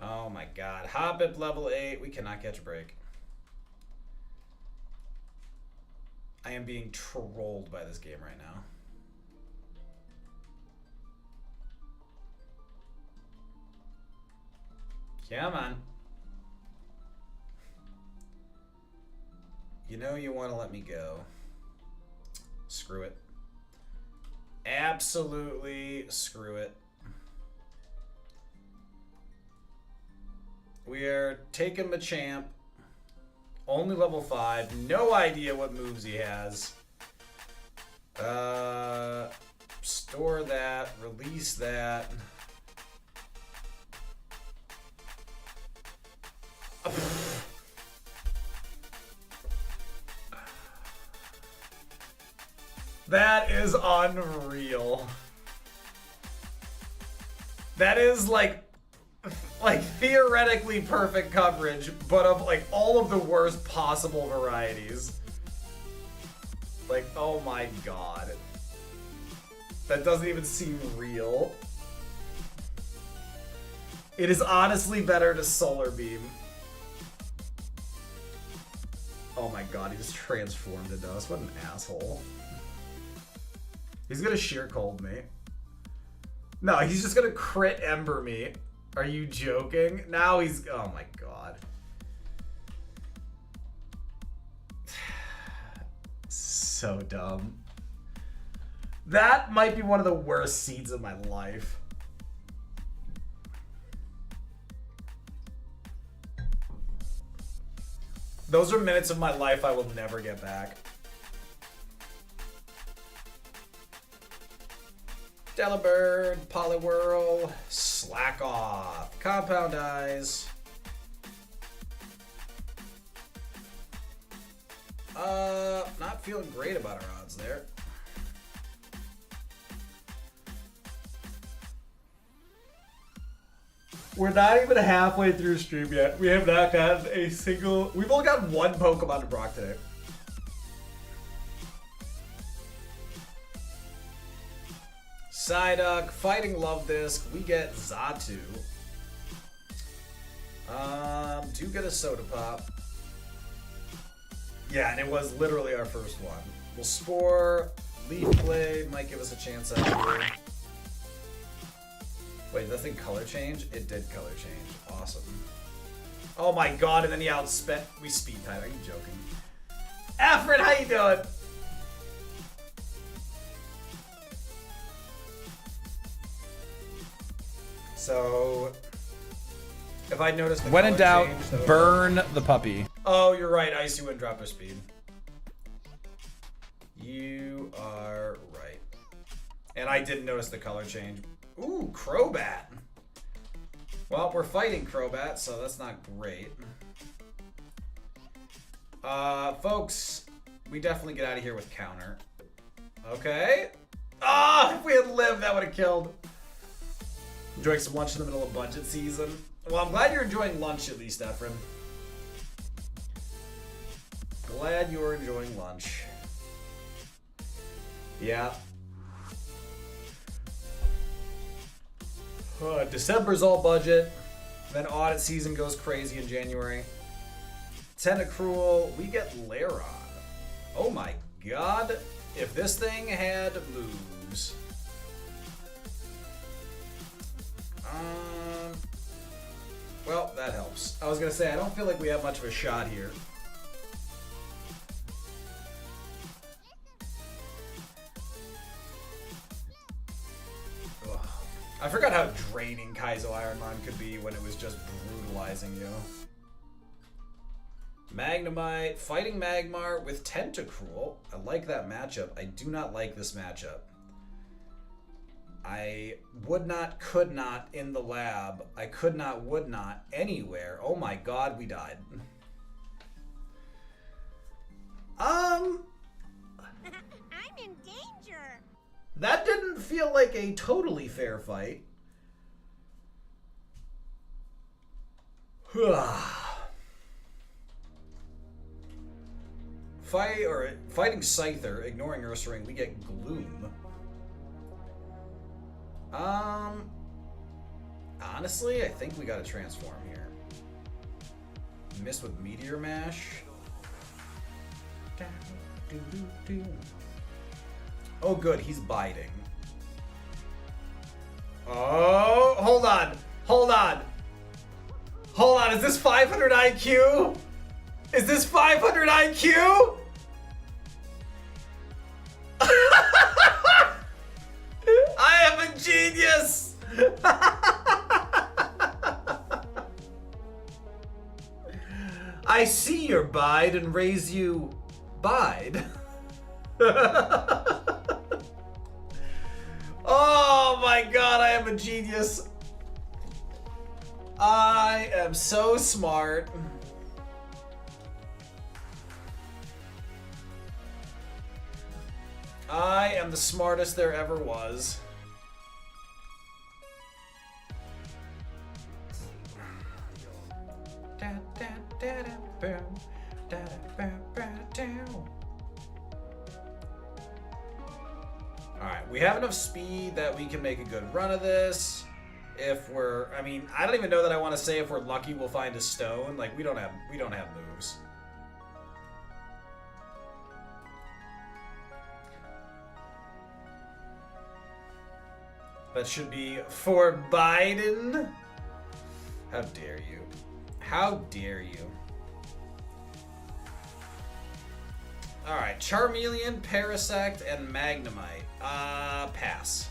Oh my god. Hoppip level 8. We cannot catch a break. I am being trolled by this game right now. Come on. You know you want to let me go. Screw it. Absolutely screw it. We are taking Machamp. Only level 5. No idea what moves he has. Store that. Release that. That is unreal. That is like theoretically perfect coverage, but of like all of the worst possible varieties. Like, oh my god. That doesn't even seem real. It is honestly better to Solar Beam. Oh my god, he just transformed into us. What an asshole. He's gonna sheer cold me. No, he's just gonna crit Ember me. Are you joking? Now he's... Oh my god. So dumb. That might be one of the worst seeds of my life. Those are minutes of my life I will never get back. Delibird, Poliwhirl, slack off. Compound Eyes. Not feeling great about our odds there. We're not even halfway through stream yet. We have not gotten a single... We've only got one Pokemon to Brock today. Psyduck, Fighting Love Disc. We get Xatu. Do get a Soda Pop. Yeah, and it was literally our first one. We'll Spore, Leaf Blade, might give us a chance out here. Wait, does that thing color change? It did color change. Awesome. Oh my god, and then he outspent. We speed tied. Are you joking? Alfred, how you doing? So, if I noticed the When in color doubt, change, though- burn the puppy. Oh, you're right. Icy wouldn't drop their speed. You are right. And I didn't notice the color change. Ooh, Crobat. Well, we're fighting Crobat, so that's not great. Folks, we definitely get out of here with counter. Okay. Ah, if we had lived, that would have killed. Enjoying some lunch in the middle of budget season. Well, I'm glad you're enjoying lunch at least, Ephraim. Glad you're enjoying lunch. Yeah. December's all budget. Then audit season goes crazy in January. Tentacruel, we get Lairon. Oh my god. If this thing had moves. Well, that helps. I was gonna say, I don't feel like we have much of a shot here. Ugh. I forgot how draining Kaizo Ironmon could be when it was just brutalizing you. Magnemite, fighting Magmar with Tentacruel. I like that matchup. I do not like this matchup. I would not, could not in the lab. I could not, would not anywhere. Oh my god, we died. I'm in danger. That didn't feel like a totally fair fight. Fighting Scyther, ignoring Ursaring, we get Gloom. Honestly, I think we gotta transform here. Miss with Meteor Mash. Oh good, he's biting. Oh, hold on. Hold on. Hold on, is this 500 IQ? Is this 500 IQ? I am a genius! I see your bide and raise you bide. Oh my god, I am a genius. I am so smart. I am the smartest there ever was. Alright, we have enough speed that we can make a good run of this. If we're, I mean, I don't even know that I want to say if we're lucky we'll find a stone. Like, we don't have moves. That should be for Biden. How dare you? How dare you? Alright, Charmeleon, Parasect, and Magnemite. Pass.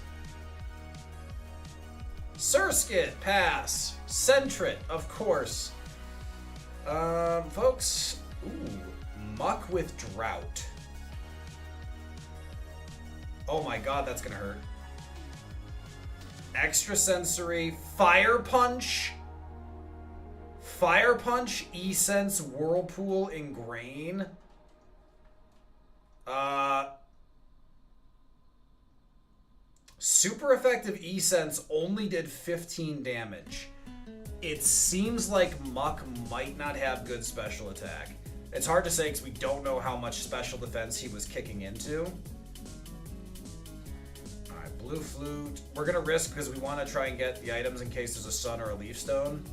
Surskit, pass. Sentret, of course. Folks. Ooh, Muck with Drought. Oh my god, that's gonna hurt. Extrasensory, Fire Punch. Fire Punch, E-Sense, Whirlpool, Ingrain. Super effective E-Sense only did 15 damage. it seems like Muck might not have good special attack. It's hard to say because we don't know how much special defense he was kicking into. Alright, Blue Flute. We're going to risk because we want to try and get the items in case there's a Sun or a Leaf Stone.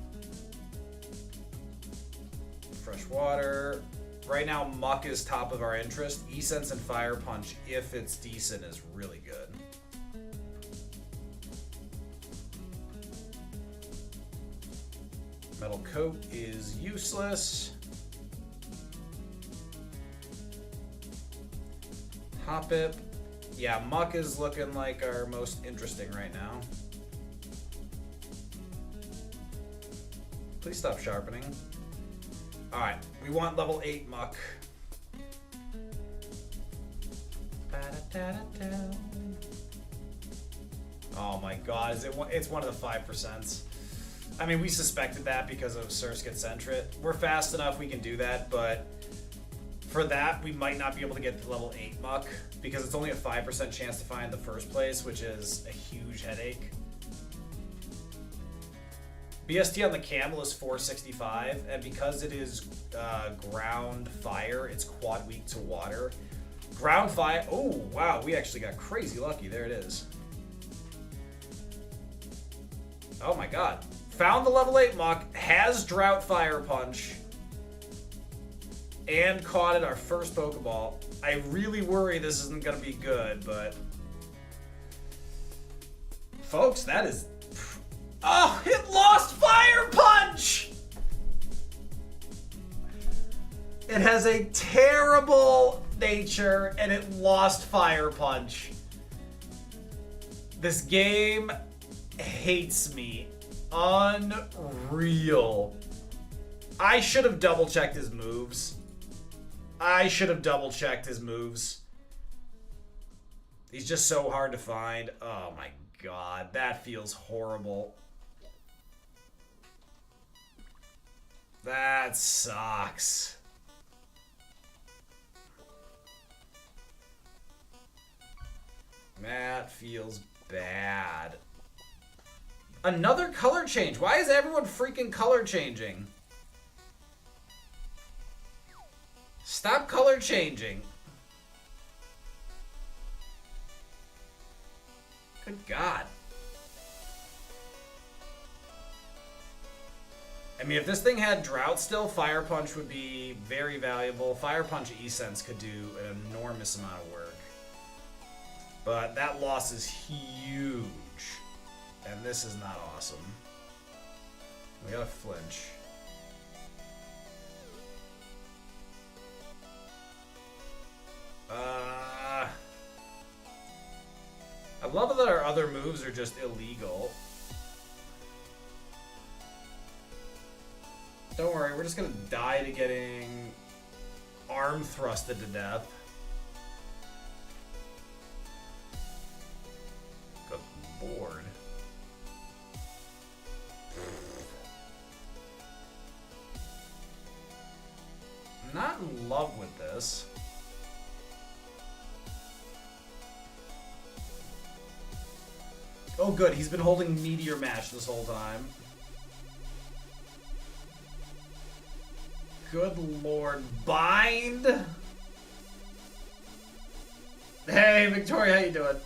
Fresh Water. Right now, Muck is top of our interest. E-Sense and Fire Punch, if it's decent, is really good. Metal Coat is useless. Hoppip. Yeah, Muck is looking like our most interesting right now. Please stop sharpening. Alright, we want level 8 Muck. Oh my god, it's one of the 5%. I mean, we suspected that because of Surskit Sentret. We're fast enough, we can do that, but for that, we might not be able to get to level 8 Muck because it's only a 5% chance to find the first place, which is a huge headache. BST on the Camel is 465, and because it is ground fire, it's quad weak to water. Ground fire, oh wow, we actually got crazy lucky. There it is. Oh my god. Found the level 8 Muck, has Drought Fire Punch, and caught it our first Pokeball. I really worry this isn't going to be good, but... Folks, that is... Oh, it lost Fire Punch! It has a terrible nature, and it lost Fire Punch. This game hates me. Unreal. I should have double-checked his moves. He's just so hard to find. Oh my god, that feels horrible. That sucks. That feels bad. Another color change. Why is everyone freaking color changing? Stop color changing. Good God. I mean, if this thing had Drought still, Fire Punch would be very valuable. Fire Punch E-Sense could do an enormous amount of work. But that loss is huge. And this is not awesome. We gotta flinch. I love that our other moves are just illegal. Don't worry, we're just gonna die to getting arm thrusted to death. Good lord. I'm not in love with this. Oh good, he's been holding Meteor Mash this whole time. Good lord. Bind? Hey, Victoria, how you doing?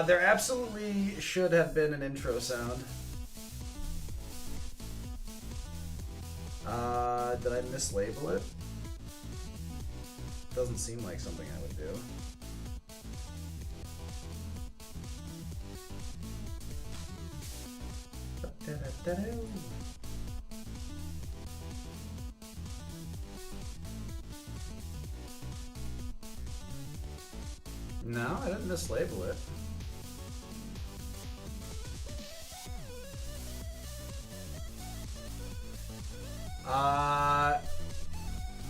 There absolutely should have been an intro sound. Did I mislabel it? Doesn't seem like something I would do. No, I didn't mislabel it.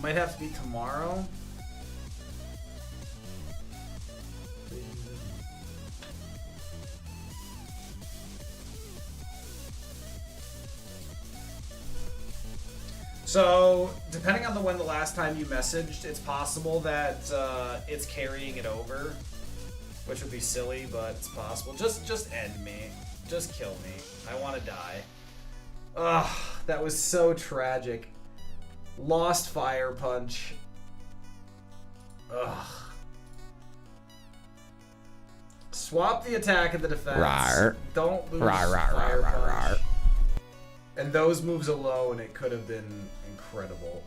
Might have to be tomorrow. So, depending on when the last time you messaged, it's possible that it's carrying it over. which would be silly, but it's possible. Just end me. Just kill me. I want to die. Ugh, that was so tragic. Lost Fire Punch. Ugh. Swap the attack and the defense. Rawr. Don't lose Rawr, Fire rawr, rawr, Punch. rawr. And those moves alone, it could have been incredible.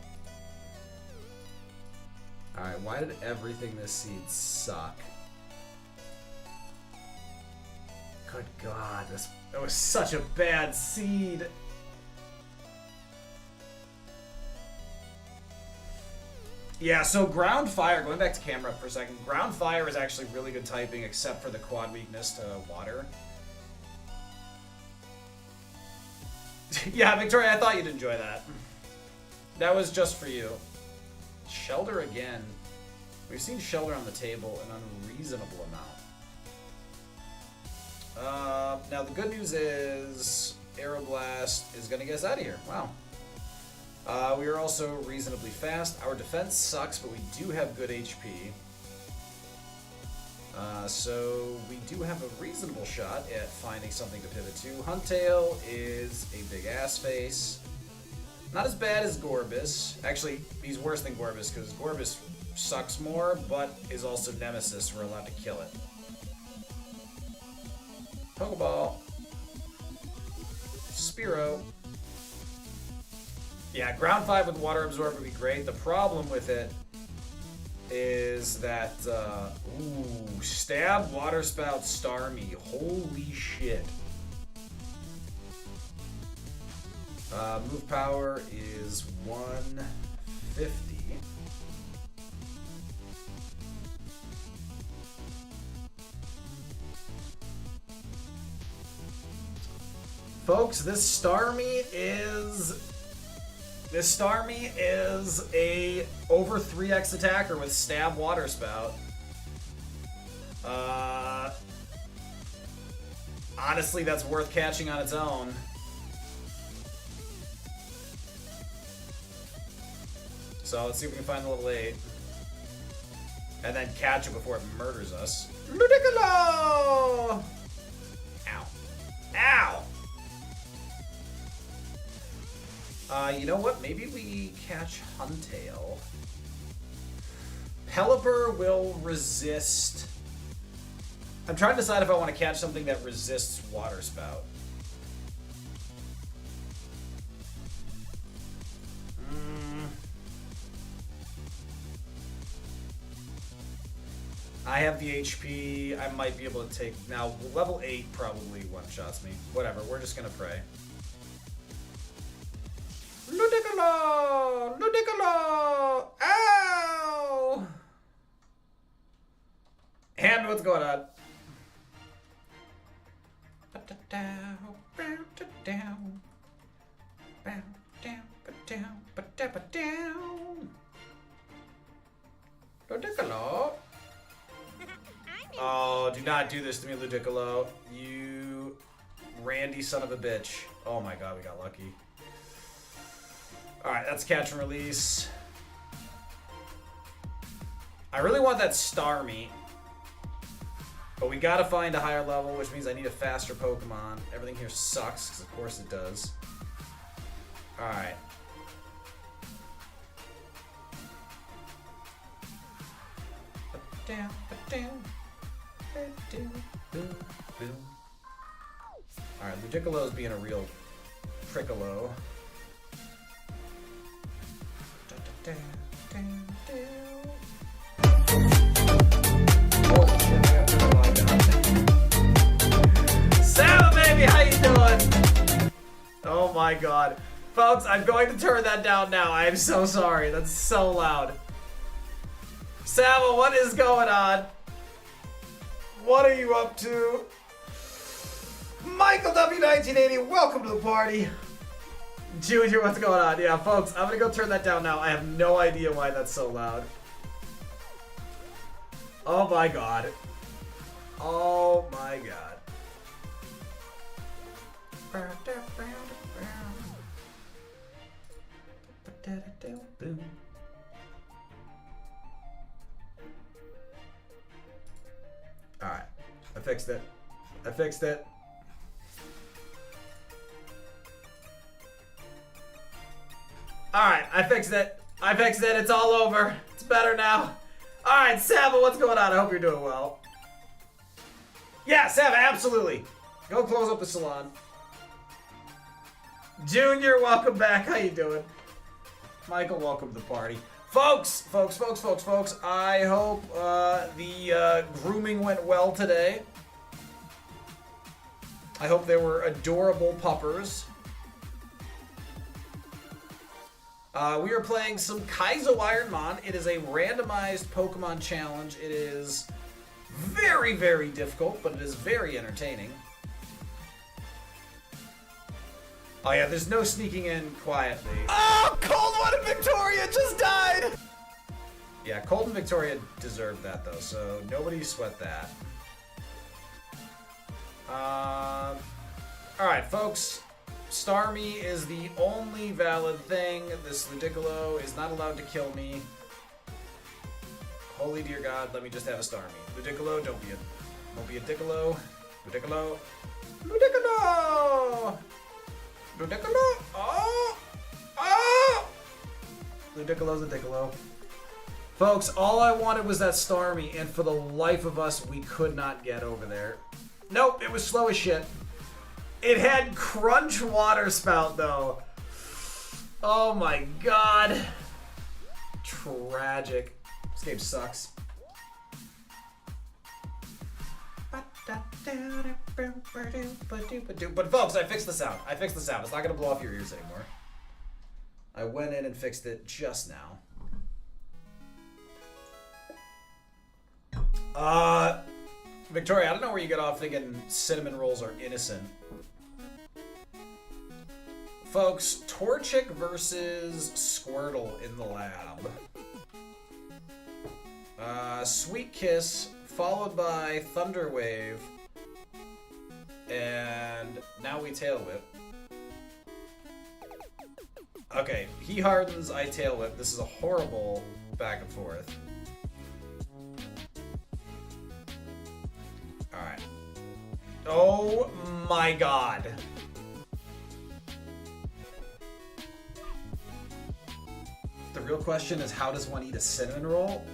Alright, why did everything this seed suck? Good God, that was such a bad seed. Yeah, so Ground Fire, going back to camera for a second, Ground Fire is actually really good typing except for the quad weakness to water. Yeah, Victoria, I thought you'd enjoy that. That was just for you. Shelter again. We've seen Shelter on the table an unreasonable amount. Now the good news is Aeroblast is gonna get us out of here. Wow. We are also reasonably fast. Our defense sucks, but we do have good HP. So we do have a reasonable shot at finding something to pivot to. Huntail is a big ass face. Not as bad as Gorbis. Actually, he's worse than Gorbis because Gorbis sucks more, but is also Nemesis. We're allowed to kill it. Pokeball. Spearow. Yeah, Ground 5 with Water Absorb would be great. The problem with it is that, ooh, Stab, Water Spout, Starmie. Holy shit. Move power is 150. Folks, this Starmie is a over 3x attacker with Stab Water Spout. Honestly, that's worth catching on its own. So let's see if we can find the level 8. And then catch it before it murders us. Ludicolo! Ow. Ow! You know what? Maybe we catch Huntail. Pelipper will resist. I'm trying to decide if I want to catch something that resists Water Spout. I have the HP. I might be able to take... Now, level 8 probably one-shots me. Whatever, we're just going to pray. Ludicolo! Ludicolo! Ow! And what's going on? Ludicolo! Oh, do not do this to me, Ludicolo. You randy son of a bitch. Oh my god, we got lucky. Alright, that's catch and release. I really want that Starmie. But we gotta find a higher level, which means I need a faster Pokemon. Everything here sucks, because of course it does. Alright. Alright, Ludicolo's being a real prickolo. Holy shit, I got to rely down. Sam, baby, how you doing? Oh my god. Folks, I'm going to turn that down now. I am so sorry. That's so loud. Saba, what is going on? What are you up to? Michael W1980, welcome to the party. Junior, what's going on? Yeah, folks, I'm gonna go turn that down now. I have no idea why that's so loud. Oh my god. Oh my god. Alright. fixed it. I fixed it. Alright, I fixed it. I fixed it. It's all over. It's better now. Alright, Sava, what's going on? I hope you're doing well. Yeah, Sava, absolutely. Go close up the salon. Junior, welcome back. How you doing? Michael, welcome to the party. Folks, I hope the grooming went well today. I hope they were adorable puppers. We are playing some Kaizo Ironmon. It is a randomized Pokemon challenge. It is very, very difficult, but it is very entertaining. Oh yeah, there's no sneaking in quietly. Oh, Cold One and Victoria just died! Yeah, Cold and Victoria deserved that though, so nobody sweat that. Alright, folks. Starmie is the only valid thing. This Ludicolo is not allowed to kill me. Holy dear God, let me just have a Starmie. Ludicolo, don't be a Dicolo. Ludicolo. Ludicolo! Ludicolo! Oh! Oh! Ludicolo's a Dicolo. Folks, all I wanted was that Starmie, and for the life of us, we could not get over there. Nope, it was slow as shit. It had Crunch Water Spout, though. Oh my god. Tragic. This game sucks. But folks, I fixed the sound. It's not going to blow off your ears anymore. I went in and fixed it just now. Victoria, I don't know where you get off thinking cinnamon rolls are innocent. Folks, Torchic versus Squirtle in the lab. Sweet Kiss, followed by Thunder Wave. And now we Tail Whip. Okay, he hardens, I Tail Whip. This is a horrible back and forth. Alright. Oh my god. The real question is, how does one eat a cinnamon roll?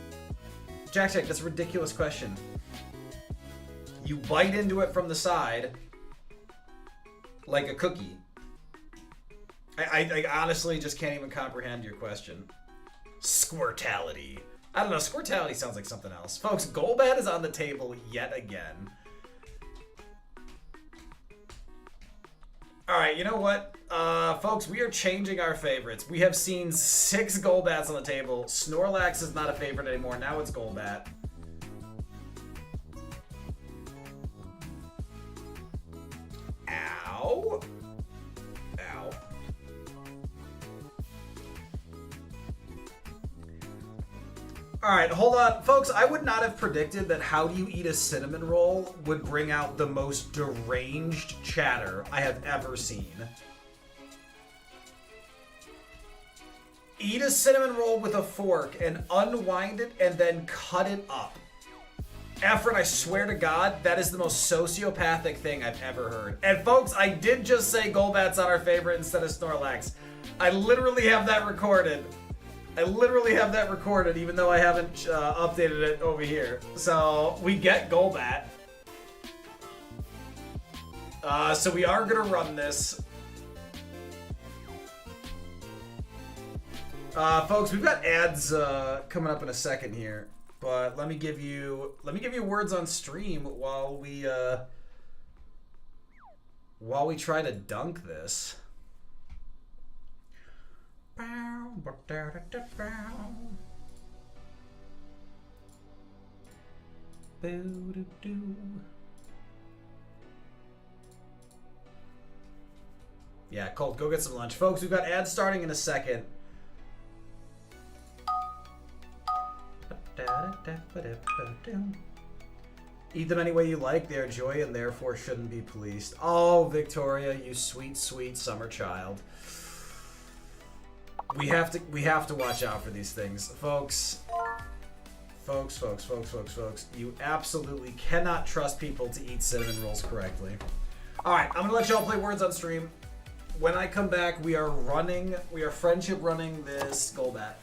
Jack, that's a ridiculous question. You bite into it from the side like a cookie. I honestly just can't even comprehend your question. Squirtality. I don't know, Squirtality sounds like something else. Folks, Golbat is on the table yet again. Alright, you know what? Folks, we are changing our favorites. We have seen 6 Golbats on the table. Snorlax is not a favorite anymore. Now it's Golbat. Ow. Ow. Alright, hold on. Folks, I would not have predicted that how do you eat a cinnamon roll would bring out the most deranged chatter I have ever seen. Eat a cinnamon roll with a fork and unwind it and then cut it up. Efren, I swear to God, that is the most sociopathic thing I've ever heard. And folks, I did just say Golbat's on our favorite instead of Snorlax. I literally have that recorded. Even though I haven't updated it over here. So, we get Golbat. So we are gonna run this. Folks, we've got ads coming up in a second here. But let me give you words on stream while we try to dunk this. Yeah, Colt, go get some lunch. Folks, we've got ads starting in a second. Eat them any way you like. They are joy and therefore shouldn't be policed. Oh, Victoria, you sweet, sweet summer child. We have to watch out for these things, folks. Folks, you absolutely cannot trust people to eat cinnamon rolls correctly. Alright, I'm gonna let y'all play Words on stream. When I come back, we are friendship running this Golbat.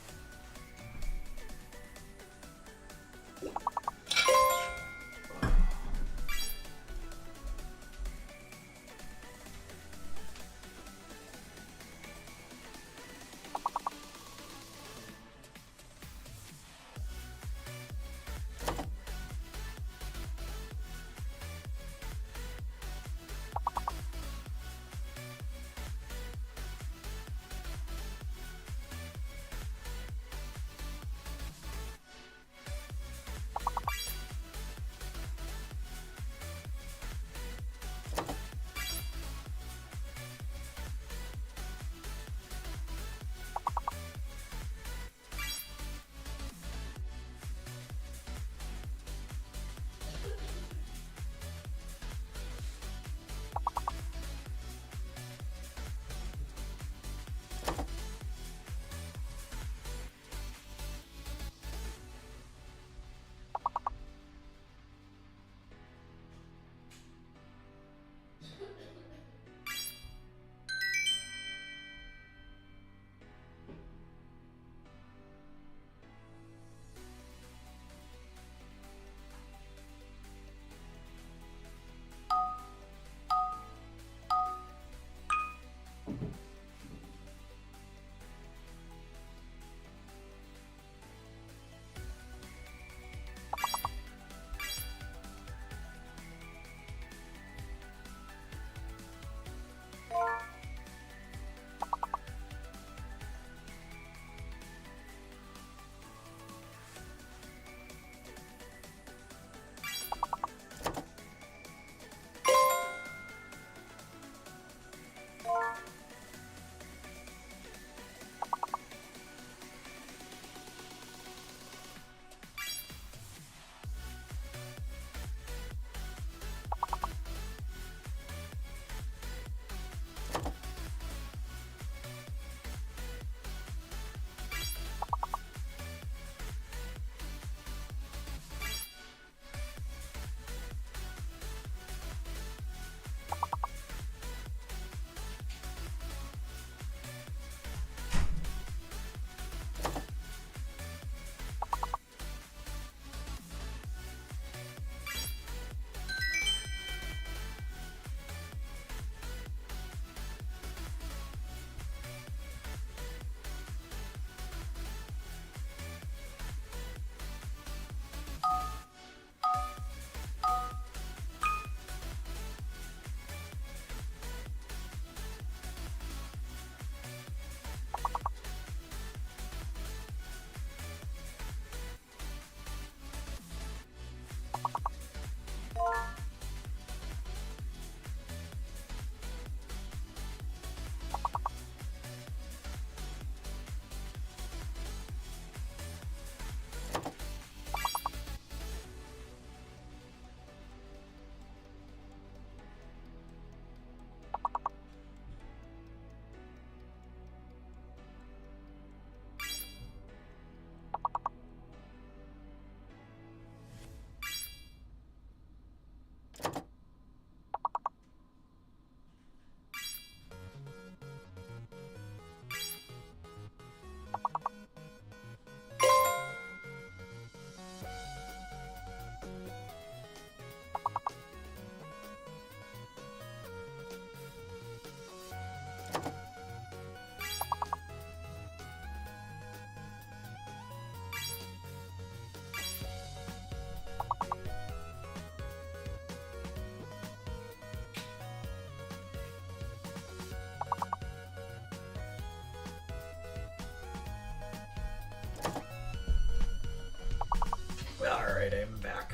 Alright, I am back.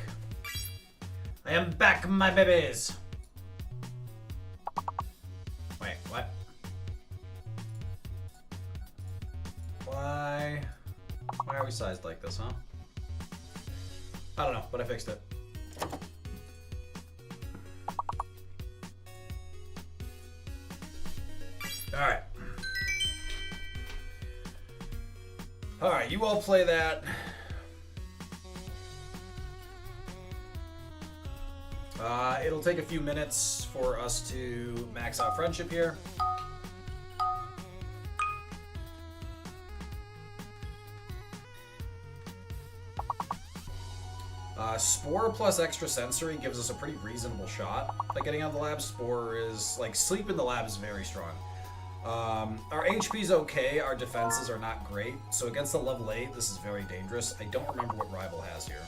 I am back, my babies! Wait, what? Why are we sized like this, huh? I don't know, but I fixed it. Alright. Alright, you all play that. it'll take a few minutes for us to max out friendship here. Spore plus extrasensory gives us a pretty reasonable shot at getting out of the lab. Spore is, like, sleep in the lab is very strong. Our HP's okay, our defenses are not great, so against the level 8, this is very dangerous. I don't remember what Rival has here.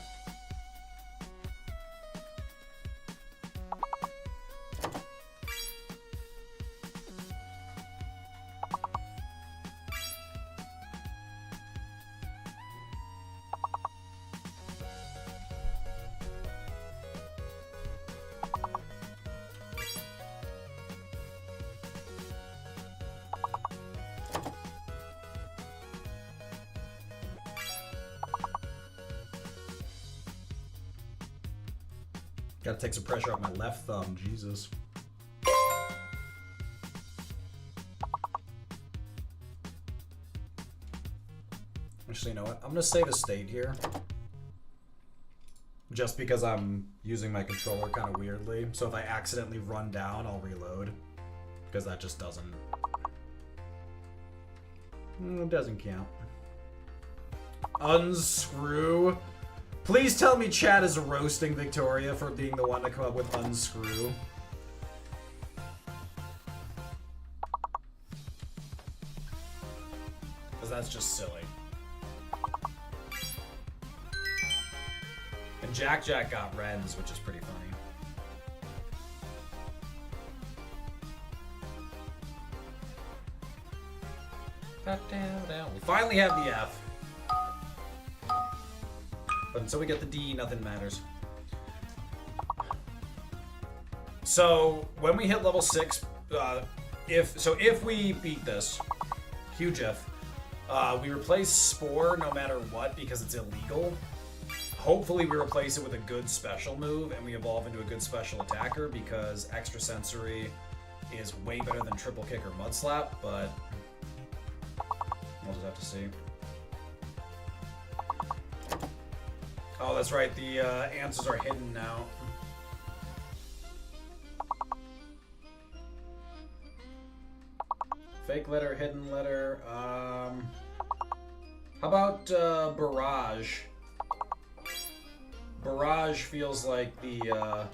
Gotta take some pressure off my left thumb, Jesus. Actually, you know what? I'm gonna save a state here. Just because I'm using my controller kind of weirdly. So if I accidentally run down, I'll reload. Because that just doesn't... It doesn't count. Unscrew. Please tell me chat is roasting Victoria for being the one to come up with unscrew. Because that's just silly. And Jack got Rens, which is pretty funny. We finally have the F. But until we get the D, nothing matters. So when we hit level 6, if we beat this, huge if, we replace Spore no matter what because it's illegal. Hopefully we replace it with a good special move and we evolve into a good special attacker because extrasensory is way better than triple kick or mud slap, but we'll just have to see. Oh, that's right. The answers are hidden now. Fake letter, hidden letter. How about barrage? Barrage feels like the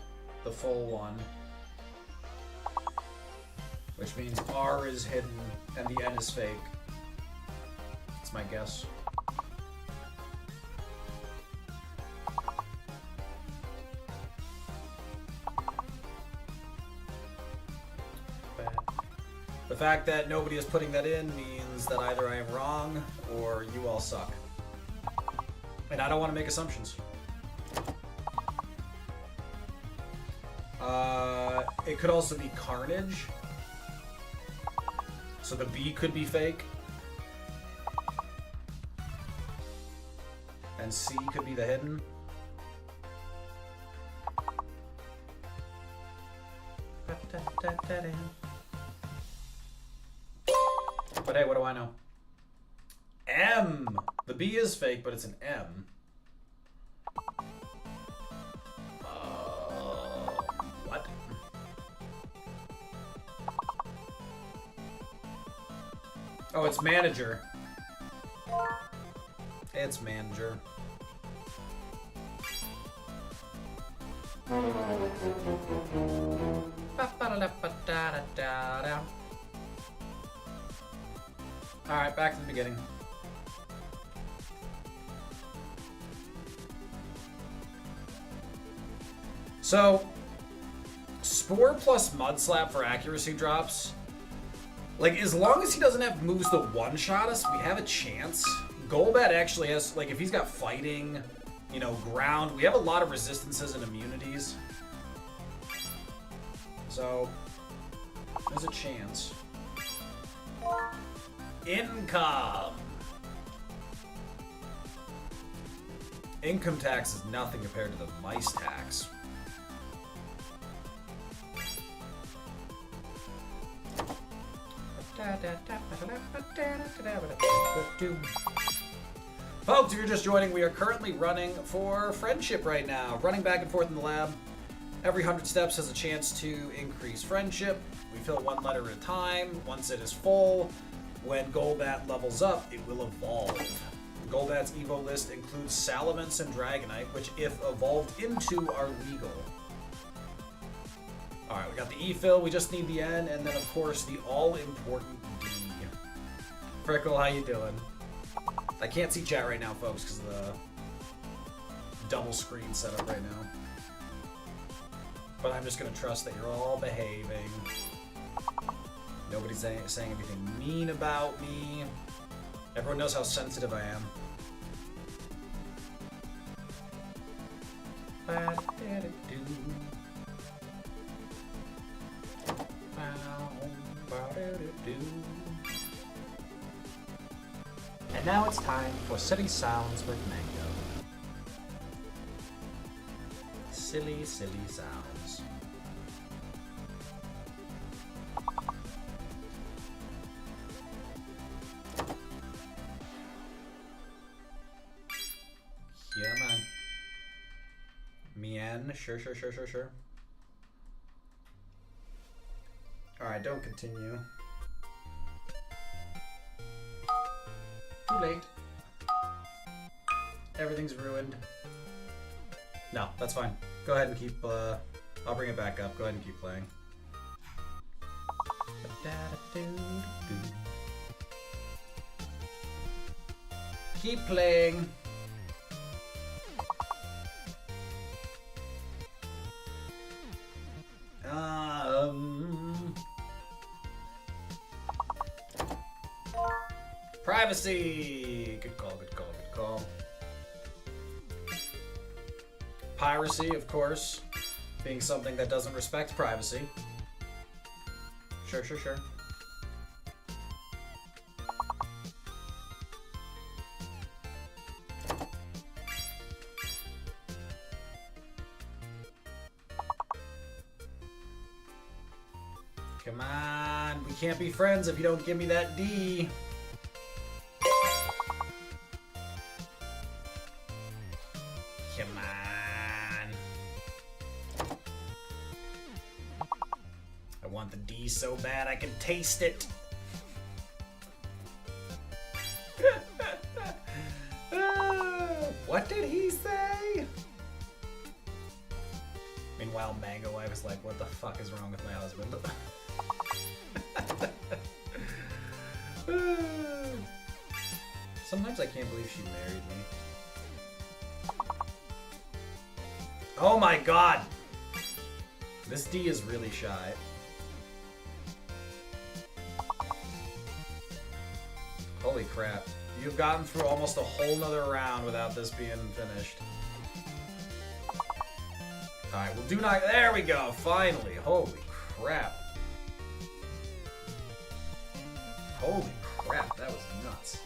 full one, which means R is hidden and the N is fake. That's my guess. The fact that nobody is putting that in means that either I am wrong or you all suck. And I don't want to make assumptions. It could also be Carnage. So the B could be fake. And C could be the hidden. But hey, what do I know? M! The B is fake, but it's an M. What? Oh, it's manager. It's manager. Alright, back to the beginning. So, Spore plus Mud Slap for accuracy drops. Like, as long as he doesn't have moves to one-shot us, we have a chance. Golbat actually has, like, if he's got fighting, you know, ground, we have a lot of resistances and immunities. So, there's a chance. Income! Income tax is nothing compared to the mice tax. Folks, if you're just joining, we are currently running for friendship right now. Running back and forth in the lab. Every 100 steps has a chance to increase friendship. We fill one letter at a time. Once it is full, when Golbat levels up, it will evolve. Golbat's Evo list includes Salamence and Dragonite, which, if evolved into, are legal. Alright, we got the E-fill, we just need the N, and then, of course, the all-important D. Frickle, how you doing? I can't see chat right now, folks, because of the double screen setup right now. But I'm just going to trust that you're all behaving. Nobody's saying anything mean about me. Everyone knows how sensitive I am. And now it's time for City Sounds with Mango. Silly, silly sounds. Yeah, man. Mien, sure. Alright, don't continue. Too late. Everything's ruined. No, that's fine. Go ahead and keep, I'll bring it back up. Go ahead and keep playing. Keep playing. Privacy! Good call. Piracy, of course, being something that doesn't respect privacy. Sure. Come on, we can't be friends if you don't give me that D. Come on. I want the D so bad I can taste it. What did he say? Meanwhile, Mango Wife is like, what the fuck is wrong with my husband? Sometimes I can't believe she married me. Oh my god! This D is really shy. Holy crap. You've gotten through almost a whole nother round without this being finished. Alright, we'll do not. There we go, finally. Holy crap. Holy crap, that was nuts.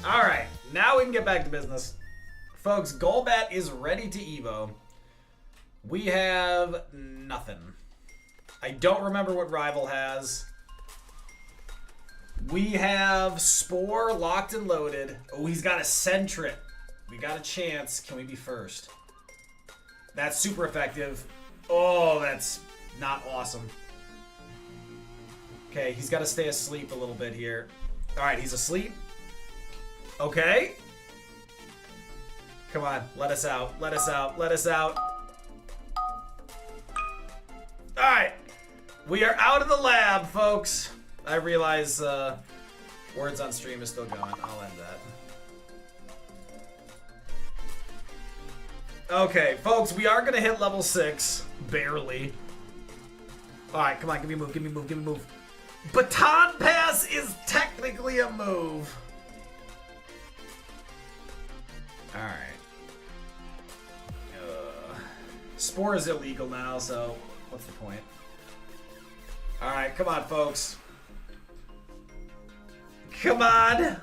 Alright, now we can get back to business. Folks, Golbat is ready to Evo. We have nothing. I don't remember what Rival has. We have Spore locked and loaded. Oh, he's got a Sentret. We got a chance. Can we be first? That's super effective. Oh, that's not awesome. Okay, he's got to stay asleep a little bit here. All right, he's asleep. Okay. Come on, let us out. Let us out. Let us out. All right. We are out of the lab, folks. I realize words on stream is still going. I'll end that. Okay, folks, we are going to hit level 6. Barely. Alright, come on, give me a move, give me a move, give me a move. Baton Pass is technically a move. Alright. Spore is illegal now, so what's the point? Alright, come on, folks. Come on!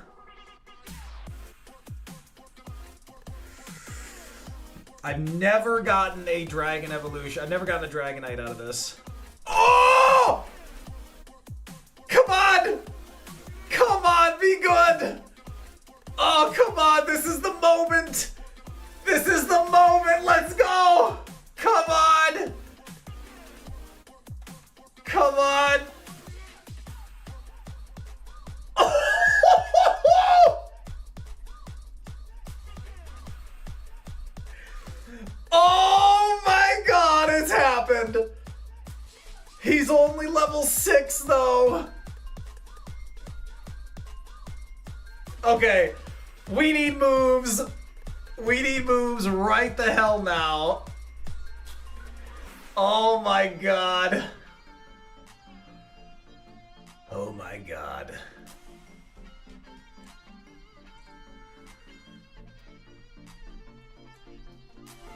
I've never gotten a Dragon Evolution. I've never gotten a Dragonite out of this. Oh! Come on! Come on, be good! Oh! This is the moment. Let's go. Come on. Come on. Oh my god, it's happened. He's only level 6 though. Okay, we need moves. We need moves right the hell now. Oh my god. Oh my god.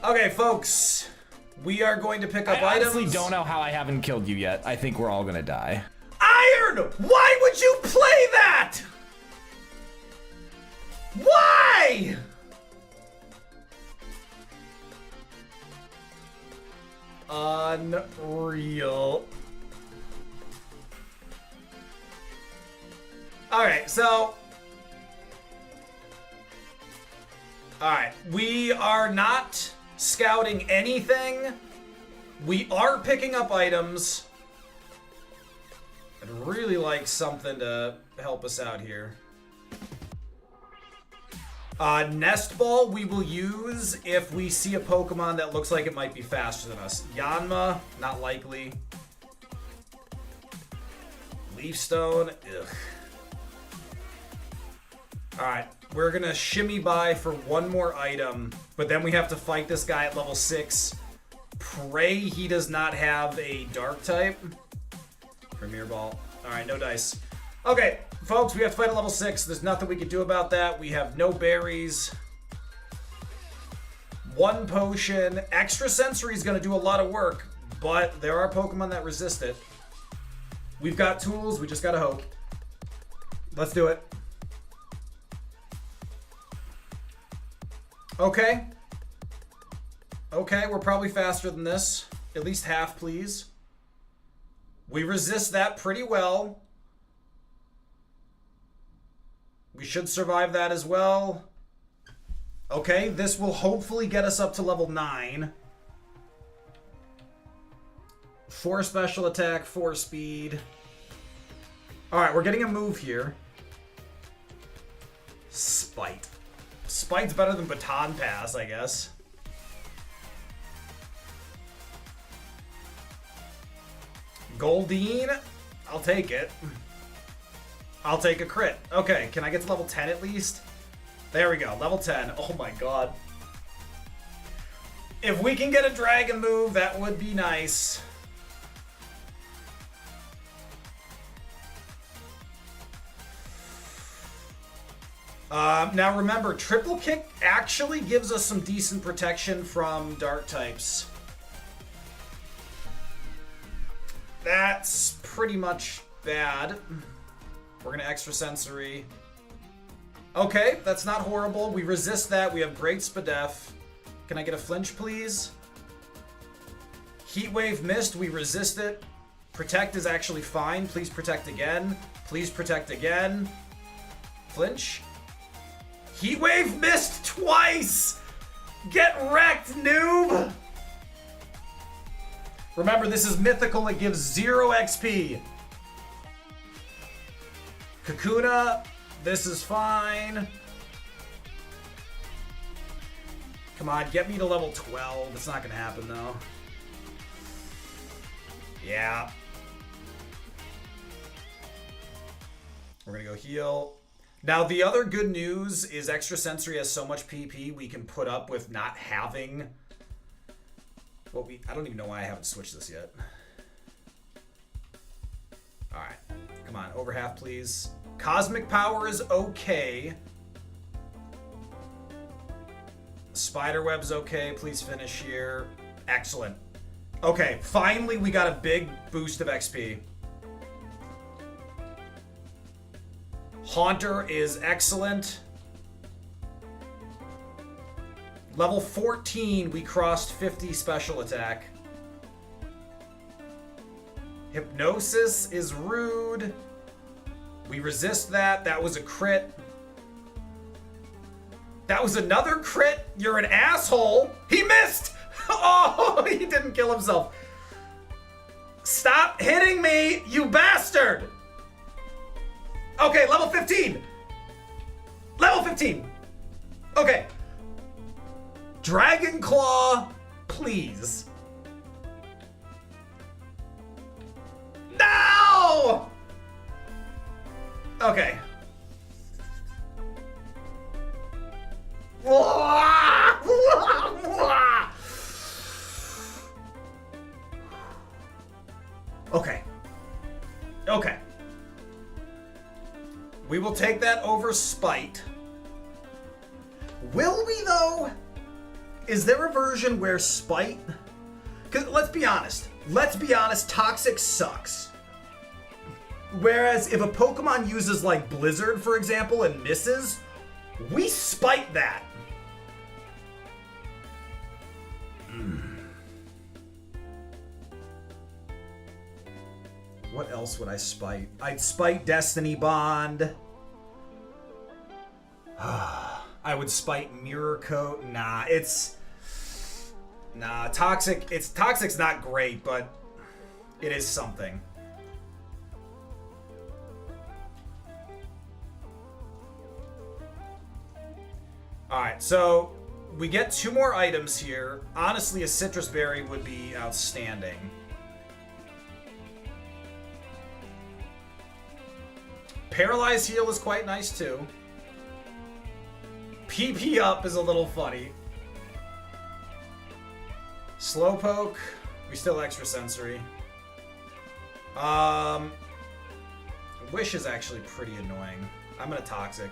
Okay, folks. We are going to pick up I items. honestly don't know how I haven't killed you yet. I think we're all gonna die. Iron! Why would you play that? Why? Unreal. Alright, so... Alright, we are not scouting anything. We are picking up items. I'd really like something to help us out here. Nest Ball we will use if we see a Pokemon that looks like it might be faster than us. Yanma, not likely. Leaf Stone, ugh. Alright, we're gonna shimmy by for one more item, but then we have to fight this guy at level 6. Pray he does not have a Dark type. Premier Ball. Alright, no dice. Okay, folks, we have to fight at level 6. There's nothing we can do about that. We have no berries. 1 potion. Extrasensory is going to do a lot of work, but there are Pokemon that resist it. We've got tools. We just got to hope. Let's do it. Okay. Okay, we're probably faster than this. At least half, please. We resist that pretty well. We should survive that as well. Okay, this will hopefully get us up to level 9. 4 special attack, 4 speed. Alright, we're getting a move here. Spite. Spite's better than Baton Pass, I guess. Goldeen? I'll take it. I'll take a crit. Okay, can I get to level 10 at least? There we go, level 10. Oh my god. If we can get a dragon move, that would be nice. Now remember, triple kick actually gives us some decent protection from dark types. That's pretty much bad. We're gonna extrasensory. Okay, that's not horrible. We resist that. We have great Spadef. Can I get a flinch, please? Heatwave missed. We resist it. Protect is actually fine. Please protect again. Please protect again. Flinch. Heatwave missed twice! Get wrecked, noob! Remember, this is mythical. It gives 0 XP. Kakuna, this is fine. Come on, get me to level 12. It's not gonna happen, though. Yeah. We're gonna go heal. Now, the other good news is Extrasensory has so much PP we can put up with not having what we... I don't even know why I haven't switched this yet. Alright. Come on, over half, please. Cosmic Power is okay. Spiderweb's okay. Please finish here. Excellent. Okay, finally we got a big boost of XP. Haunter is excellent. Level 14, we crossed 50 special attack. Hypnosis is rude. We resist that. That was a crit. That was another crit. You're an asshole. He missed. Oh, he didn't kill himself. Stop hitting me, you bastard. Okay, level 15. Level 15. Okay. Dragon Claw, please. No! Okay. Okay. Okay. We will take that over Spite. Will we, though? Is there a version where Spite... Because let's be honest. Let's be honest, Toxic sucks. Whereas if a Pokemon uses, like, Blizzard, for example, and misses, we Spite that. What else would I Spite? I'd Spite Destiny Bond. I would Spite Mirror Coat. Nah, it's... Nah, Toxic... Toxic's not great, but it is something. Alright, so we get 2 more items here. Honestly, a Citrus Berry would be outstanding. Paralyzed Heal is quite nice too. PP Up is a little funny. Slowpoke, we still extrasensory. Wish is actually pretty annoying. I'm gonna Toxic.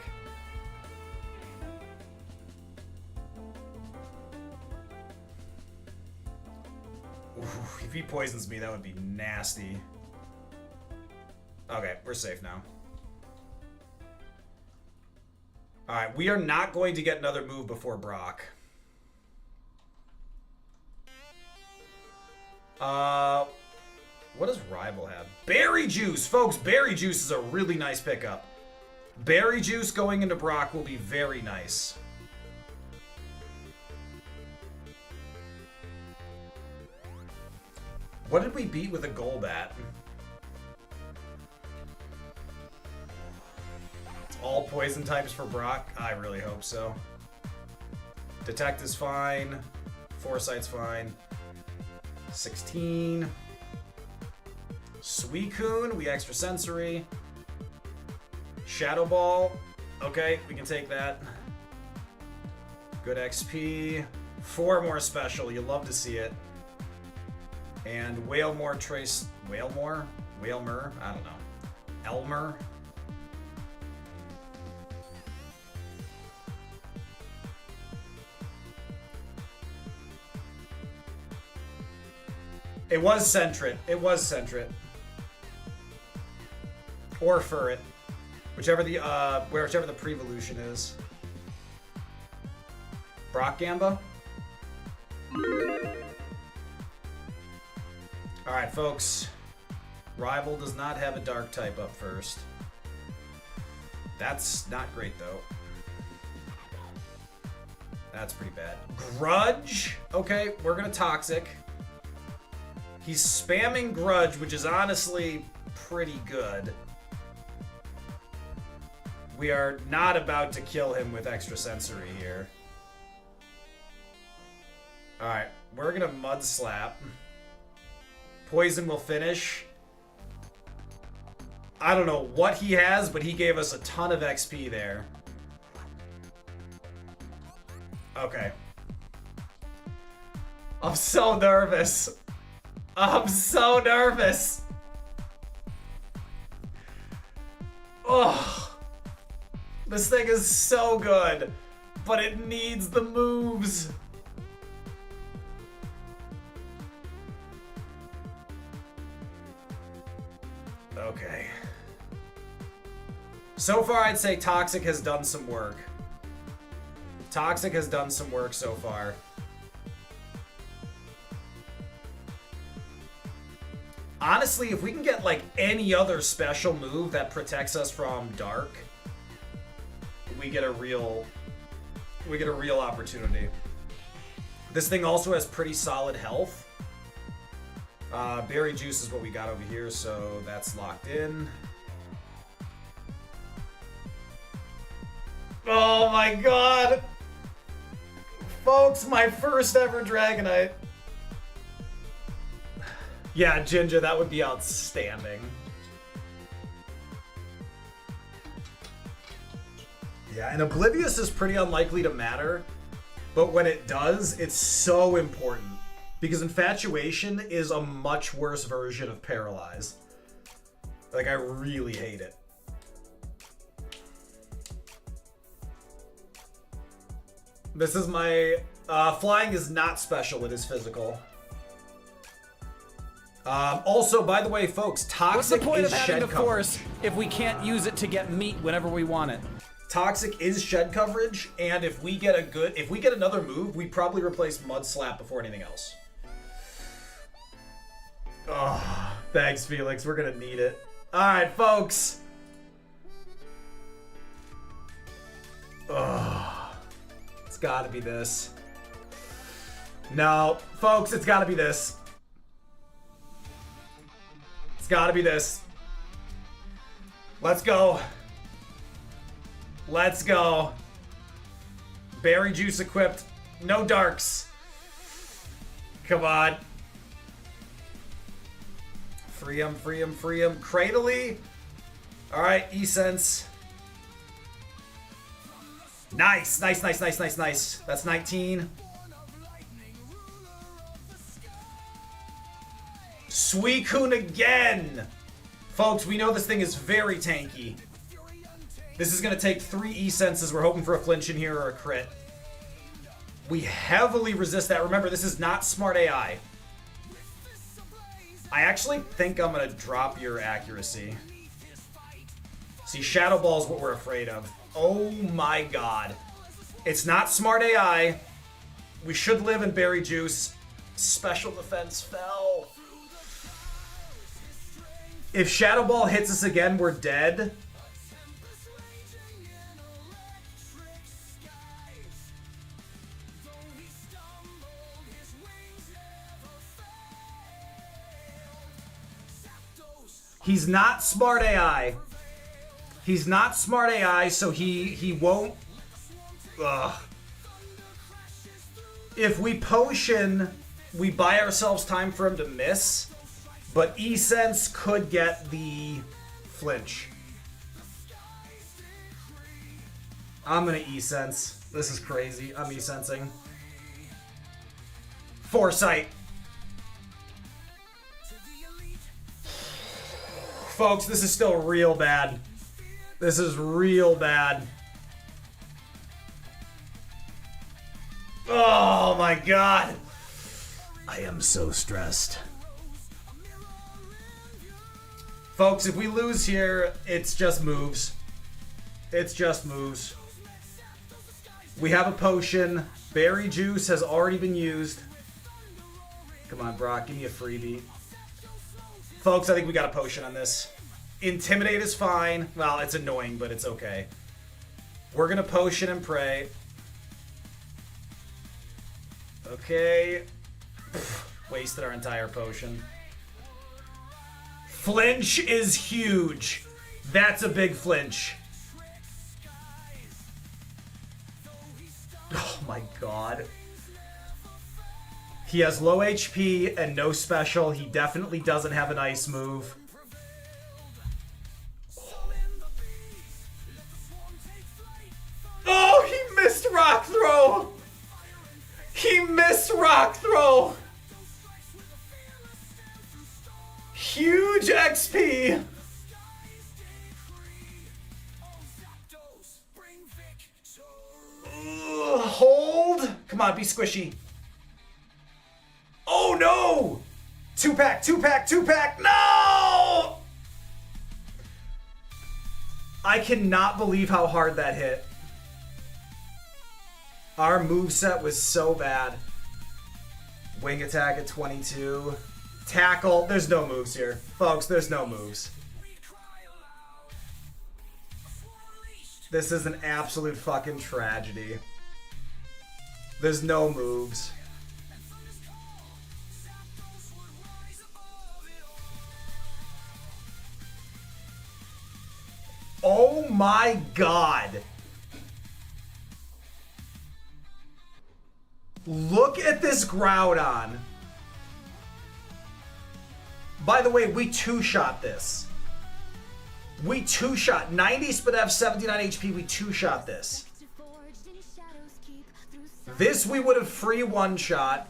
Ooh, if he poisons me, that would be nasty. Okay, we're safe now. Alright, we are not going to get another move before Brock. What does Rival have? Berry Juice! Folks, Berry Juice is a really nice pickup. Berry Juice going into Brock will be very nice. What did we beat with a Golbat? All poison types for Brock? I really hope so. Detect is fine. Foresight's fine. 16. Suicune, we extrasensory. Shadow Ball. Okay, we can take that. Good XP. 4 more special, you love to see it. And Wailmore Trace... Wailmore? Wailmer? I don't know. Elmer? It was Sentret. It was Sentret. Or Furret. Whichever the pre-evolution is. Brock Gamba? Alright, folks. Rival does not have a dark type up first. That's not great, though. That's pretty bad. Grudge? Okay, we're gonna Toxic. He's spamming Grudge, which is honestly pretty good. We are not about to kill him with extrasensory here. Alright, we're gonna Mud Slap. Poison will finish. I don't know what he has, but he gave us a ton of XP there. Okay. I'm so nervous. I'm so nervous. Oh. This thing is so good, but it needs the moves. Okay. So far, I'd say Toxic has done some work. Toxic has done some work so far. Honestly, if we can get, like, any other special move that protects us from Dark, we get a real We get a real opportunity. This thing also has pretty solid health. Berry juice is what we got over here, so that's locked in. Oh my god! Folks, my first ever Dragonite. Yeah, Ginger, that would be outstanding. Yeah, and Oblivious is pretty unlikely to matter, but when it does, it's so important. Because Infatuation is a much worse version of Paralyze. Like, I really hate it. This is my... flying is not special, it is physical. Also, by the way, folks, Toxic What's the point is of having shed the coverage. Force if we can't use it to get meat whenever we want it? Toxic is shed coverage, and if we get another move, we probably replace Mud Slap before anything else. Oh, thanks, Felix. We're gonna need it. Alright, folks. Oh, it's gotta be this. No, folks, it's gotta be this. It's gotta be this. Let's go. Let's go. Berry juice equipped. No darks. Come on. Free him, free him, free him. Cradily. Alright, E-Sense. Nice, nice, nice, nice, nice, nice. That's 19. Suicune again! Folks, we know this thing is very tanky. This is going to take 3 E-Senses. We're hoping for a flinch in here or a crit. We heavily resist that. Remember, this is not smart AI. I actually think I'm going to drop your accuracy. See, Shadow Ball is what we're afraid of. Oh my god. It's not smart AI. We should live in Berry Juice. Special defense fell. If Shadow Ball hits us again, we're dead. He's not smart AI. He's not smart AI, so he won't... Ugh. If we potion, we buy ourselves time for him to miss, but E-Sense could get the flinch. I'm gonna E-Sense. This is crazy. I'm E-Sensing. Foresight. Folks, this is still real bad. This is real bad. Oh my god. I am so stressed. Folks, if we lose here, it's just moves. It's just moves. We have a potion. Berry Juice has already been used. Come on, Brock, give me a freebie. Folks, I think we got a potion on this. Intimidate is fine. Well, it's annoying, but it's okay. We're gonna potion and pray. Okay. Wasted our entire potion. Flinch is huge. That's a big flinch. Oh my god. He has low HP and no special. He definitely doesn't have an ice move. Oh, he missed rock throw! He missed rock throw! Huge XP! Hold! Come on, be squishy. Oh no! 2-pack, 2-pack, 2-pack! No! I cannot believe how hard that hit. Our moveset was so bad. Wing attack at 22. Tackle. There's no moves here. Folks, there's no moves. This is an absolute fucking tragedy. There's no moves. Oh my god. Look at this Groudon. By the way, we two-shot this. We two-shot. 90 SpDef, 79 HP, we two-shot this. This we would have free one-shot.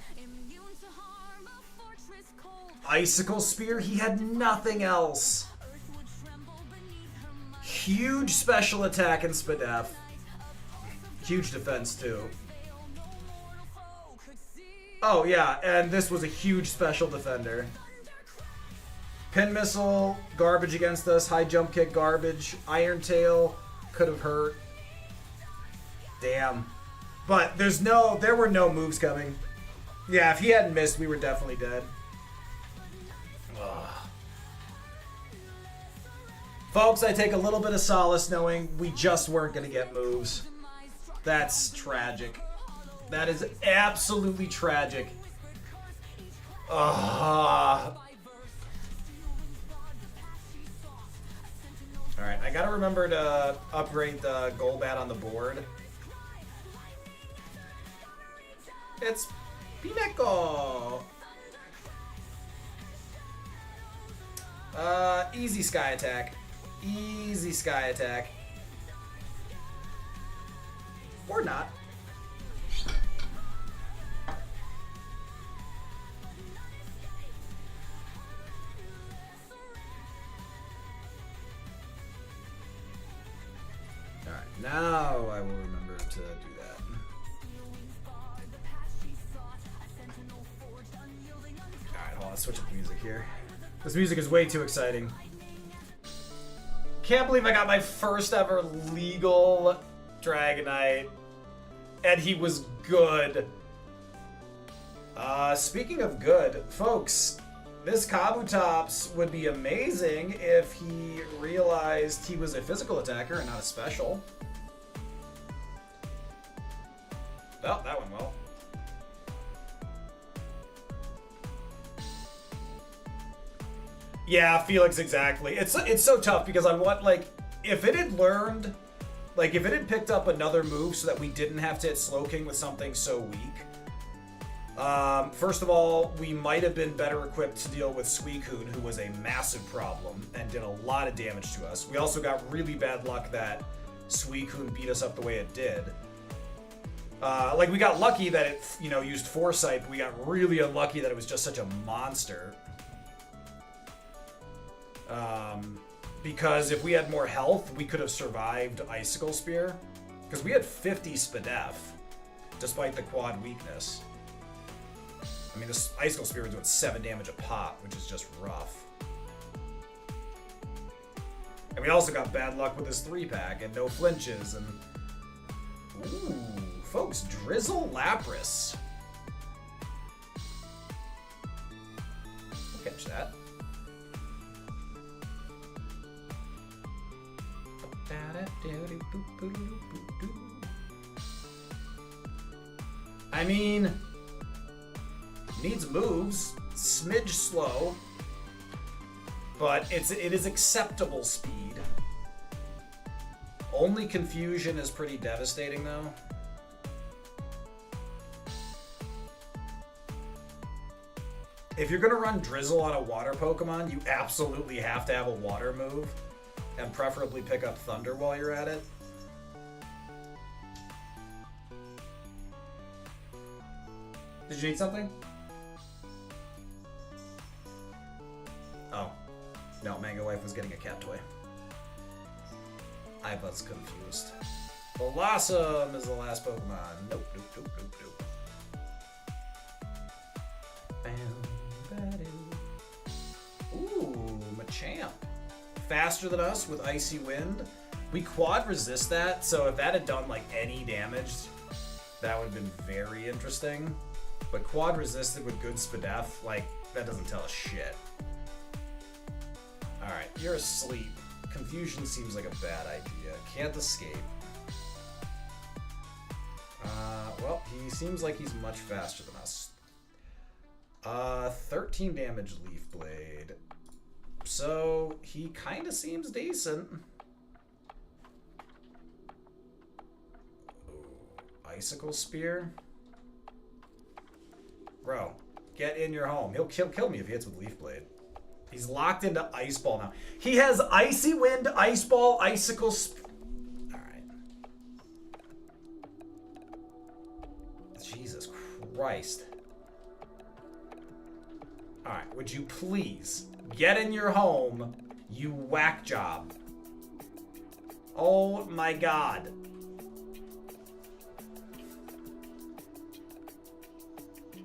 Icicle Spear, he had nothing else. Huge special attack in SpDef. Huge defense, too. Oh, yeah, and this was a huge special defender. Pin Missile, garbage against us. High Jump Kick, garbage. Iron Tail, could have hurt. Damn. But there were no moves coming. Yeah, if he hadn't missed, we were definitely dead. Ugh. Folks, I take a little bit of solace knowing we just weren't going to get moves. That's tragic. That is absolutely tragic. Ugh. Alright, I gotta remember to upgrade the Golbat on the board. It's Pineko! Easy Sky Attack. Easy Sky Attack. Or not. Alright, now I will remember to do that. Alright, hold on, switch up the music here. This music is way too exciting. Can't believe I got my first ever legal Dragonite, and he was good. Speaking of good, folks, this Kabutops would be amazing if he realized he was a physical attacker and not a special. Oh, that went well. Yeah, Felix, exactly. It's so tough because I want, like, if it had learned, like, if it had picked up another move so that we didn't have to hit Slowking with something so weak. First of all, we might have been better equipped to deal with Suicune, who was a massive problem and did a lot of damage to us. We also got really bad luck that Suicune beat us up the way it did. Like, we got lucky that it, you know, used Foresight, but we got really unlucky that it was just such a monster. Because if we had more health, we could have survived Icicle Spear. Because we had 50 SpDef, despite the quad weakness. I mean, this Icicle Spear was doing 7 damage a pop, which is just rough. And we also got bad luck with his 3-pack and no flinches and... Ooh, folks, Drizzle Lapras. We'll catch that. I mean, needs moves, smidge slow, but it is acceptable speed. Only confusion is pretty devastating though. If you're gonna run Drizzle on a water Pokemon, you absolutely have to have a water move. And preferably pick up Thunder while you're at it. Did you eat something? Oh. No, Mango Wife was getting a cat toy. I was confused. Blossom is the last Pokemon. Nope, nope, nope, nope, nope. Ooh, Machamp. Faster than us with Icy Wind. We quad resist that, so if that had done like any damage, that would have been very interesting. But quad resisted with good SpDef, like, that doesn't tell us shit. Alright, you're asleep. Confusion seems like a bad idea. Can't escape. Well, He seems like he's much faster than us. 13 damage Leaf Blade. So he kind of seems decent. Ooh, Icicle Spear. Bro, get in your home. He'll kill me if he hits with Leaf Blade. He's locked into Ice Ball now. He has Icy Wind, Ice Ball, Icicle Spear. Alright. Jesus Christ. Alright, would you please get in your home, you whack job. Oh my god.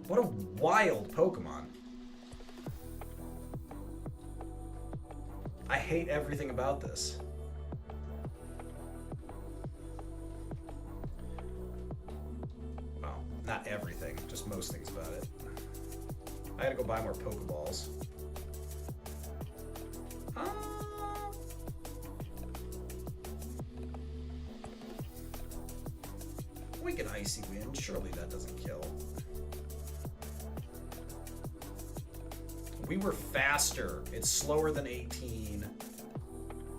What a wild Pokemon. I hate everything about this. Well, not everything, just most things about it. I gotta go buy more Pokeballs. We can Icy Wind. Surely that doesn't kill. We were faster. It's slower than 18.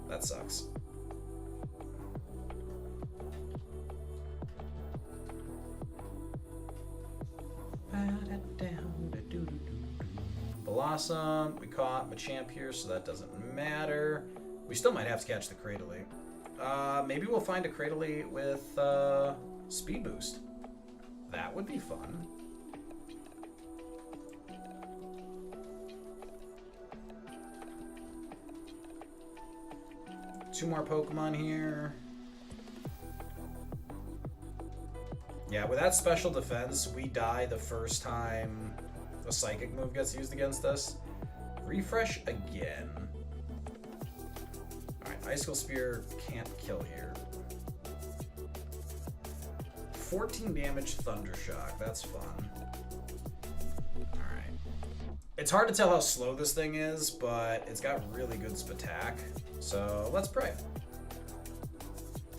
That sucks. Blossom. We caught Machamp here, so that doesn't matter. We still might have to catch the Cradily. Maybe we'll find a Cradily with Speed Boost. That would be fun. Two more Pokemon here. Yeah, with that special defense, we die the first time a Psychic move gets used against us. Refresh again. Alright, Icicle Spear can't kill here. 14 damage Thunder Shock, that's fun. Alright. It's hard to tell how slow this thing is, but it's got really good Spatak. So let's pray.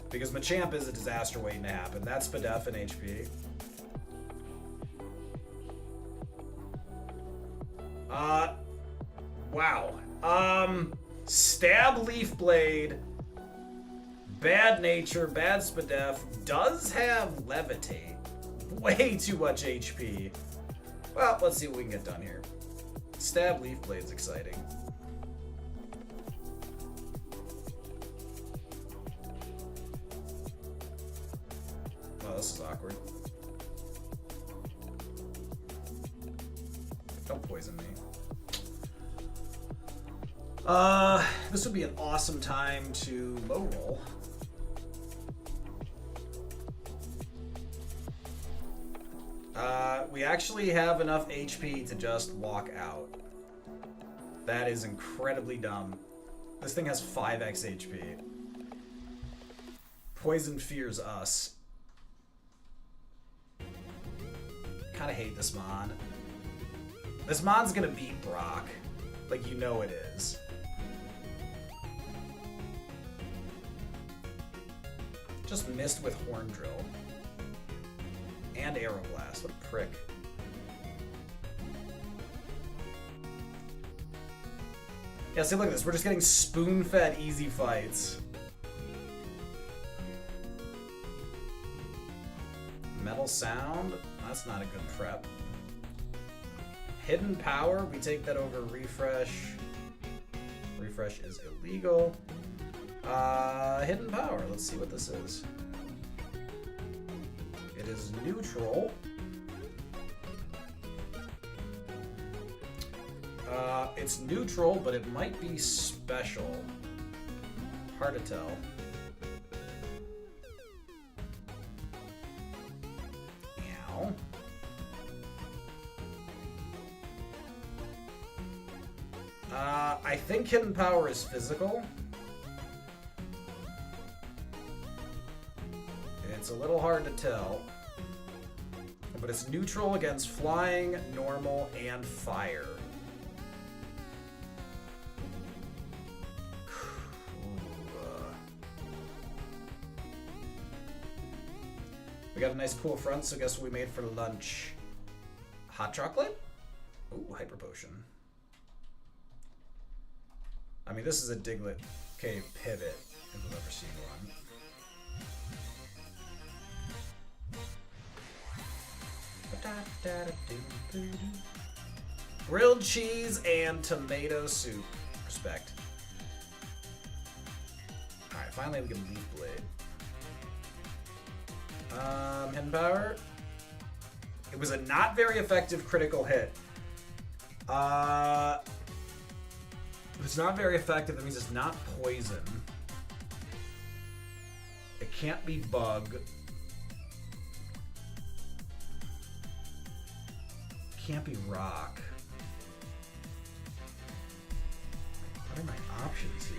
Because Machamp is a disaster waiting to happen. That's Spadef and HP. Wow. Stab Leaf Blade. Bad Nature, bad Spadef. Does have Levitate. Way too much HP. Well, let's see what we can get done here. Stab Leaf Blade's exciting. Oh, this is awkward. Don't poison me. This would be an awesome time to low roll. We actually have enough HP to just walk out. That is incredibly dumb. This thing has 5x HP. Poison fears us. Kinda hate this Mon. This Mon's gonna beat Brock. Like, you know it is. Just missed with Horn Drill. And Aeroblast. What a prick. Yeah, see, look at this. We're just getting spoon-fed easy fights. Metal Sound? That's not a good prep. Hidden Power? We take that over Refresh. Refresh is illegal. Hidden Power. Let's see what this is. It is neutral. It's neutral, but it might be special. Hard to tell. Ow. I think Hidden Power is physical. It's a little hard to tell. But it's neutral against flying, normal, and fire. We We got a nice cool front, so guess what we made for lunch? Hot chocolate? Ooh, hyper potion. I mean, this is a Diglett cave pivot, if I've ever seen one. Grilled cheese and tomato soup. Respect. Alright, finally we can Leaf Blade. Hidden Power. It was a not very effective critical hit. If it's not very effective, that means it's not poison. It can't be bug. Can't be rock. What are my options here?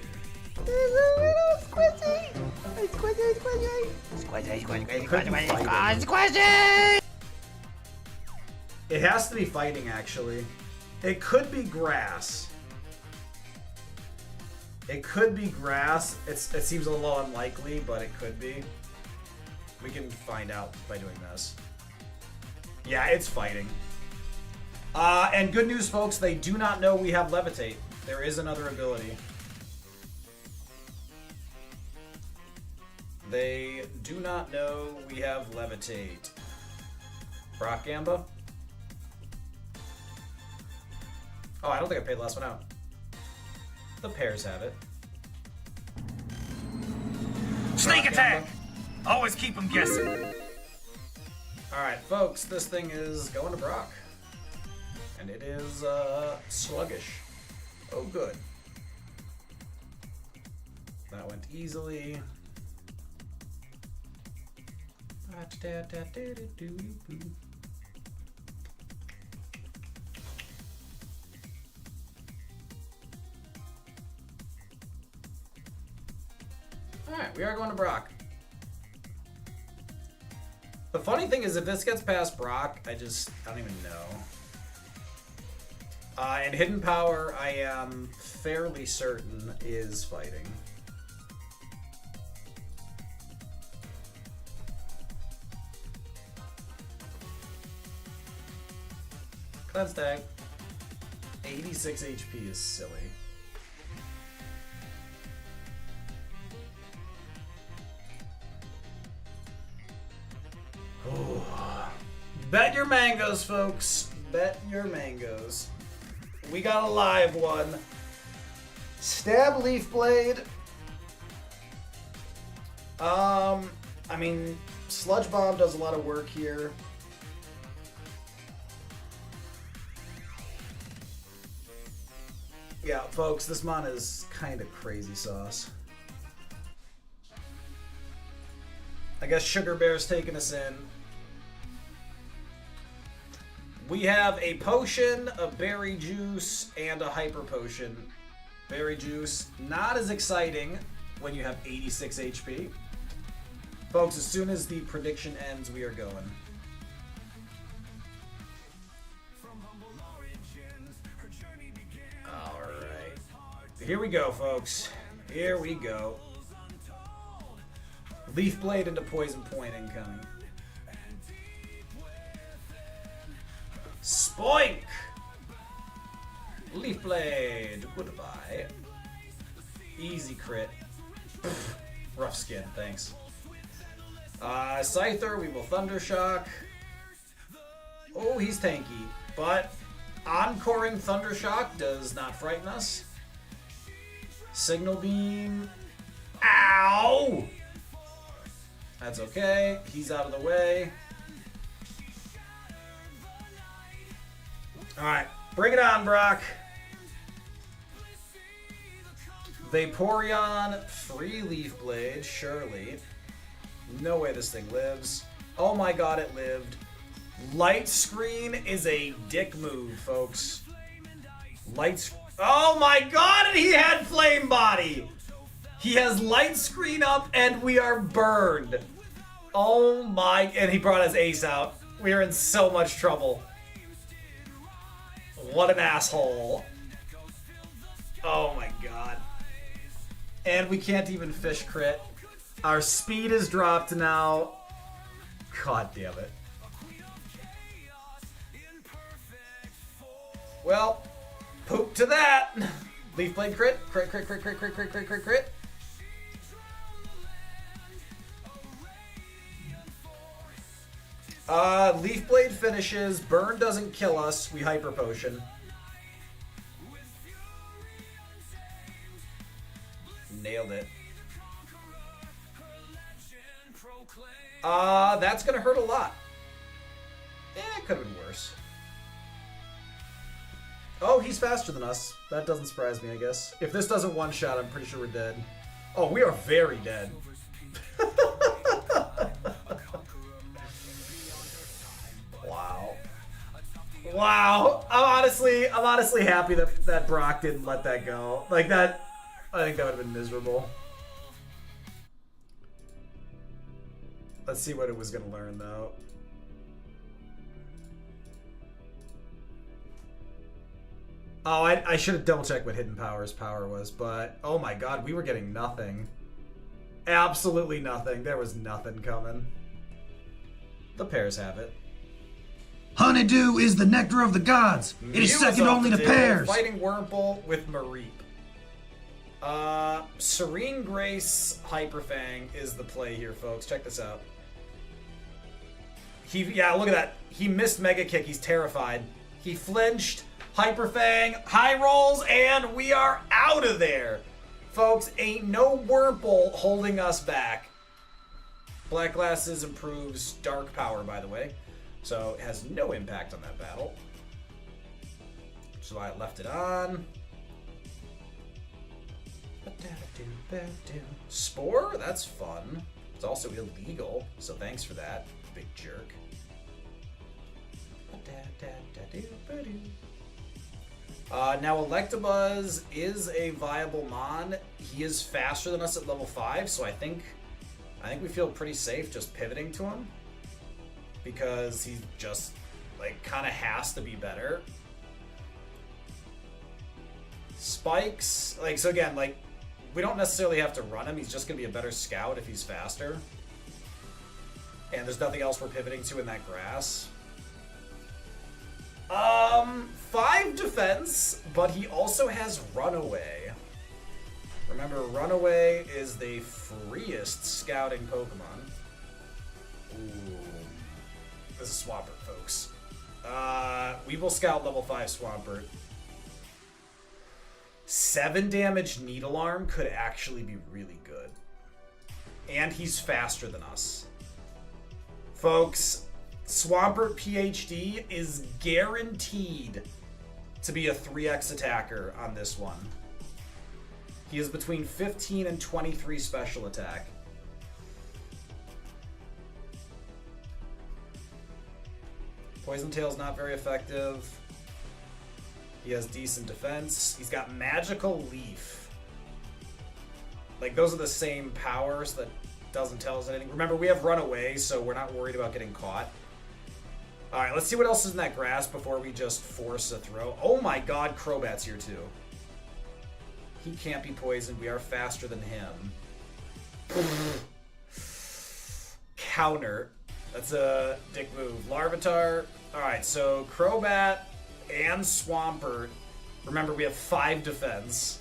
It has to be fighting, actually. It could be grass. It could be grass. It seems a little unlikely, but it could be. We can find out by doing this. Yeah, it's fighting. And good news, folks, they do not know we have Levitate. There is another ability. They do not know we have Levitate. Brock Gamba? Oh, I don't think I paid the last one out. The pairs have it. Sneak attack! Always keep them guessing. Alright, folks, this thing is going to Brock. And it is, sluggish. Oh, good. That went easily. Alright, we are going to Brock. The funny thing is, if this gets past Brock, I don't even know. And Hidden Power, I am fairly certain, is fighting. Cleanse tag. 86 HP is silly. Oh. Bet your mangoes, folks. Bet your mangoes. We got a live one. Stab Leaf Blade. I mean, Sludge Bomb does a lot of work here. Yeah, folks, this mon is kind of crazy sauce. I guess Sugar Bear's taking us in. We have a potion, a berry juice, and a hyper potion. Berry juice, not as exciting when you have 86 HP. Folks, as soon as the prediction ends, we are going. Alright. Here we go, folks. Here we go. Leaf Blade into Poison Point incoming. Spoink! Leaf Blade, goodbye. Easy crit. Rough skin, thanks. Scyther, we will Thundershock. Oh, he's tanky, but Encoring Thundershock does not frighten us. Signal Beam. Ow! That's okay, he's out of the way. Alright, bring it on, Brock. Vaporeon, free Leaf Blade, surely. No way this thing lives. Oh my god, it lived. Light Screen is a dick move, folks. Oh my god, and he had Flame Body! He has Light Screen up and we are burned. Oh my, and he brought his ace out. We are in so much trouble. What an asshole. Oh my god. And we can't even fish crit. Our speed is dropped now. God damn it. Well, poop to that. Leaf Blade crit. Crit, crit, crit, crit, crit, crit, crit, crit, crit. Leaf Blade finishes. Burn doesn't kill us. We Hyper Potion. Nailed it. That's gonna hurt a lot. It could have been worse. Oh, he's faster than us. That doesn't surprise me, I guess. If this doesn't one-shot, I'm pretty sure we're dead. Oh, we are very dead. Wow. Wow. I'm honestly happy that Brock didn't let that go. Like that, I think that would have been miserable. Let's see what it was going to learn, though. Oh, I should have double-checked what Hidden Power's power was, but... Oh my god, we were getting nothing. Absolutely nothing. There was nothing coming. The pears have it. Honeydew is the nectar of the gods. It is second only to pears. Fighting Wurmple with Mareep. Serene Grace Hyperfang is the play here, folks. Check this out. Yeah, look at that. He missed Mega Kick. He's terrified. He flinched. Hyperfang, high rolls, and we are out of there. Folks, ain't no Wurmple holding us back. Black Glasses improves Dark Power, by the way. So it has no impact on that battle. Which is why I left it on. Spore? That's fun. It's also illegal, so thanks for that, big jerk. Now Electabuzz is a viable Mon. He is faster than us at level 5, so I think we feel pretty safe just pivoting to him. Because he just, like, kind of has to be better. Spikes, like, so again, like, we don't necessarily have to run him. He's just going to be a better scout if he's faster. And there's nothing else we're pivoting to in that grass. 5 defense, but he also has Runaway. Remember, Runaway is the freest scouting Pokemon. Ooh. This is Swampert, folks. We will scout level 5 Swampert. 7 damage Needle Arm could actually be really good. And he's faster than us. Folks, Swampert PhD is guaranteed to be a 3x attacker on this one. He is between 15 and 23 special attack. Poison Tail's not very effective. He has decent defense. He's got Magical Leaf. Like, those are the same powers that doesn't tell us anything. Remember, we have Runaway, so we're not worried about getting caught. Alright, let's see what else is in that grass before we just force a throw. Oh my god, Crobat's here too. He can't be poisoned. We are faster than him. Counter. That's a dick move. Larvitar. Alright, so Crobat and Swampert. Remember, we have 5 defense.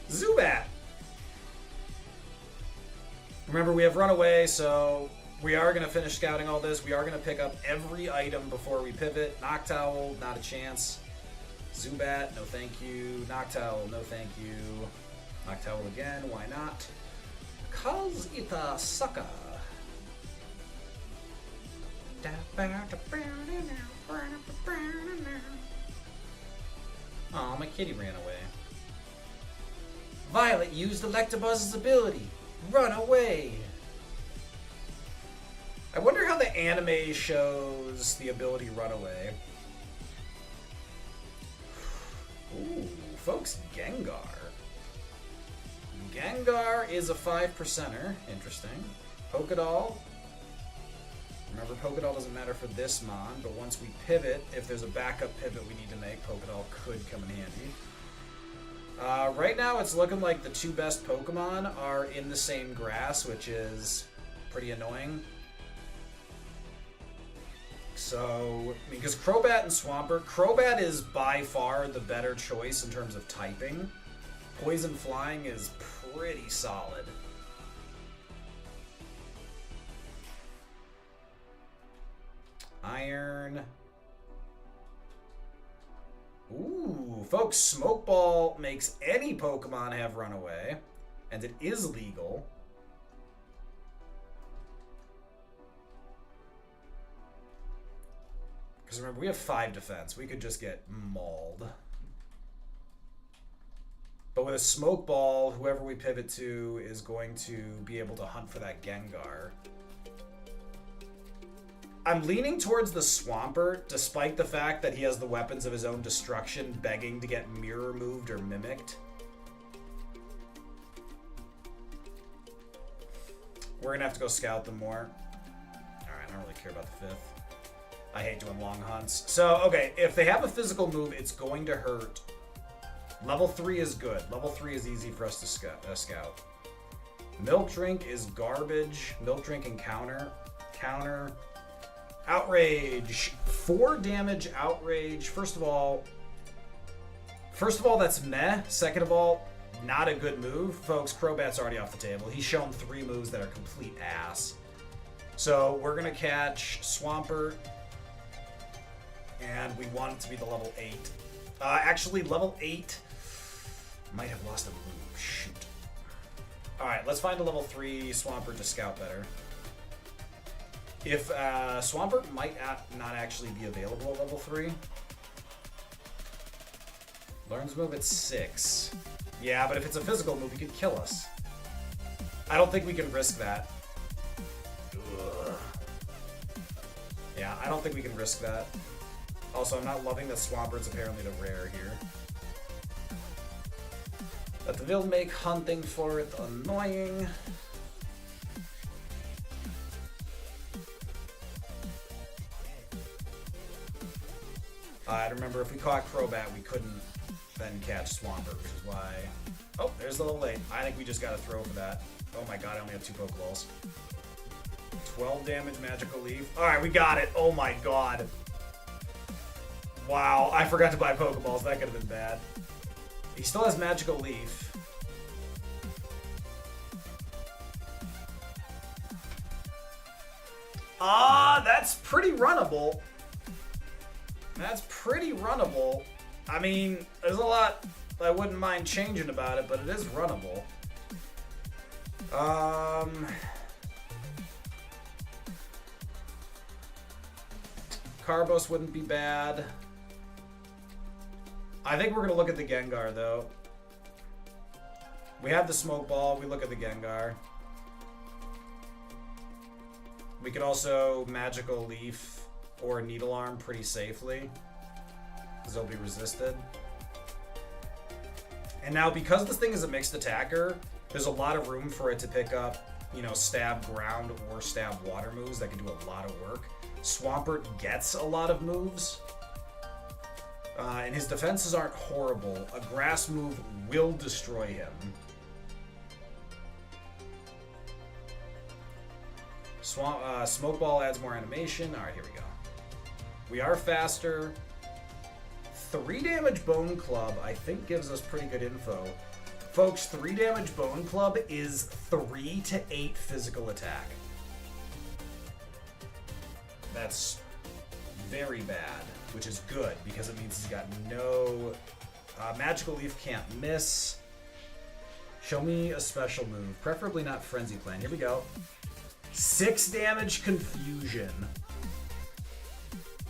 Zubat. Remember, we have Runaway, so we are going to finish scouting all this. We are going to pick up every item before we pivot. Noctowl, not a chance. Zubat, no thank you. Noctowl, no thank you. Noctowl again, why not? 'Cause it's a sucker. Aw, my kitty ran away. Violet used Electabuzz's ability. Run away. I wonder how the anime shows the ability Run Away. Ooh, folks, Gengar. Gengar is a 5%er. Interesting. Pokédoll. Remember, Pokédoll doesn't matter for this Mon, but once we pivot, if there's a backup pivot we need to make, Pokédoll could come in handy. Right now, it's looking like the 2 best Pokemon are in the same grass, which is pretty annoying. So, because Crobat and Swampert, Crobat is by far the better choice in terms of typing. Poison Flying is pretty solid. Iron. Ooh, folks, Smoke Ball makes any Pokemon have Runaway, and it is legal. Because remember, we have 5 defense. We could just get mauled. But with a Smoke Ball, whoever we pivot to is going to be able to hunt for that Gengar. I'm leaning towards the Swampert, despite the fact that he has the weapons of his own destruction begging to get mirror moved or mimicked. We're going to have to go scout them more. Alright, I don't really care about the 5th. I hate doing long hunts. So, okay, if they have a physical move, it's going to hurt. Level 3 is good. Level 3 is easy for us to scout. Milk Drink is garbage. Milk Drink and counter. Outrage. 4 damage Outrage. First of all, that's meh. Second of all, not a good move. Folks, Crobat's already off the table. He's shown 3 moves that are complete ass. So we're going to catch Swampert. And we want it to be the level 8. Actually, level 8 might have lost a move. Shoot. Alright, let's find a level 3 Swampert to scout better. If Swampert might not actually be available at level 3. Learns move at 6. Yeah, but if it's a physical move, he could kill us. I don't think we can risk that. Ugh. Yeah, I don't think we can risk that. Also, I'm not loving that Swampert's apparently the rare here. That will make hunting for it annoying. I remember if we caught Crobat, we couldn't then catch Swampert, which is why... Oh, there's the level 8. I think we just gotta throw for that. Oh my god, I only have 2 Pokeballs. 12 damage Magical Leaf. Alright, we got it. Oh my god. Wow, I forgot to buy Pokeballs. That could have been bad. He still has Magical Leaf. That's pretty runnable. That's pretty runnable. I mean, there's a lot I wouldn't mind changing about it, but it is runnable. Carbos wouldn't be bad. I think we're going to look at the Gengar, though. We have the Smoke Ball. We look at the Gengar. We could also Magical Leaf or Needle Arm pretty safely, because they'll be resisted. And now, because this thing is a mixed attacker, there's a lot of room for it to pick up, you know, stab ground or stab water moves that can do a lot of work. Swampert gets a lot of moves. And his defenses aren't horrible. A grass move will destroy him. Smoke Ball adds more animation. Alright, here we go. We are faster. 3 damage Bone Club, I think, gives us pretty good info. Folks, 3 damage Bone Club is 3 to 8 physical attack. That's very bad, which is good, because it means he's got no... Magical Leaf can't miss. Show me a special move, preferably not Frenzy Plan. Here we go. 6 damage Confusion.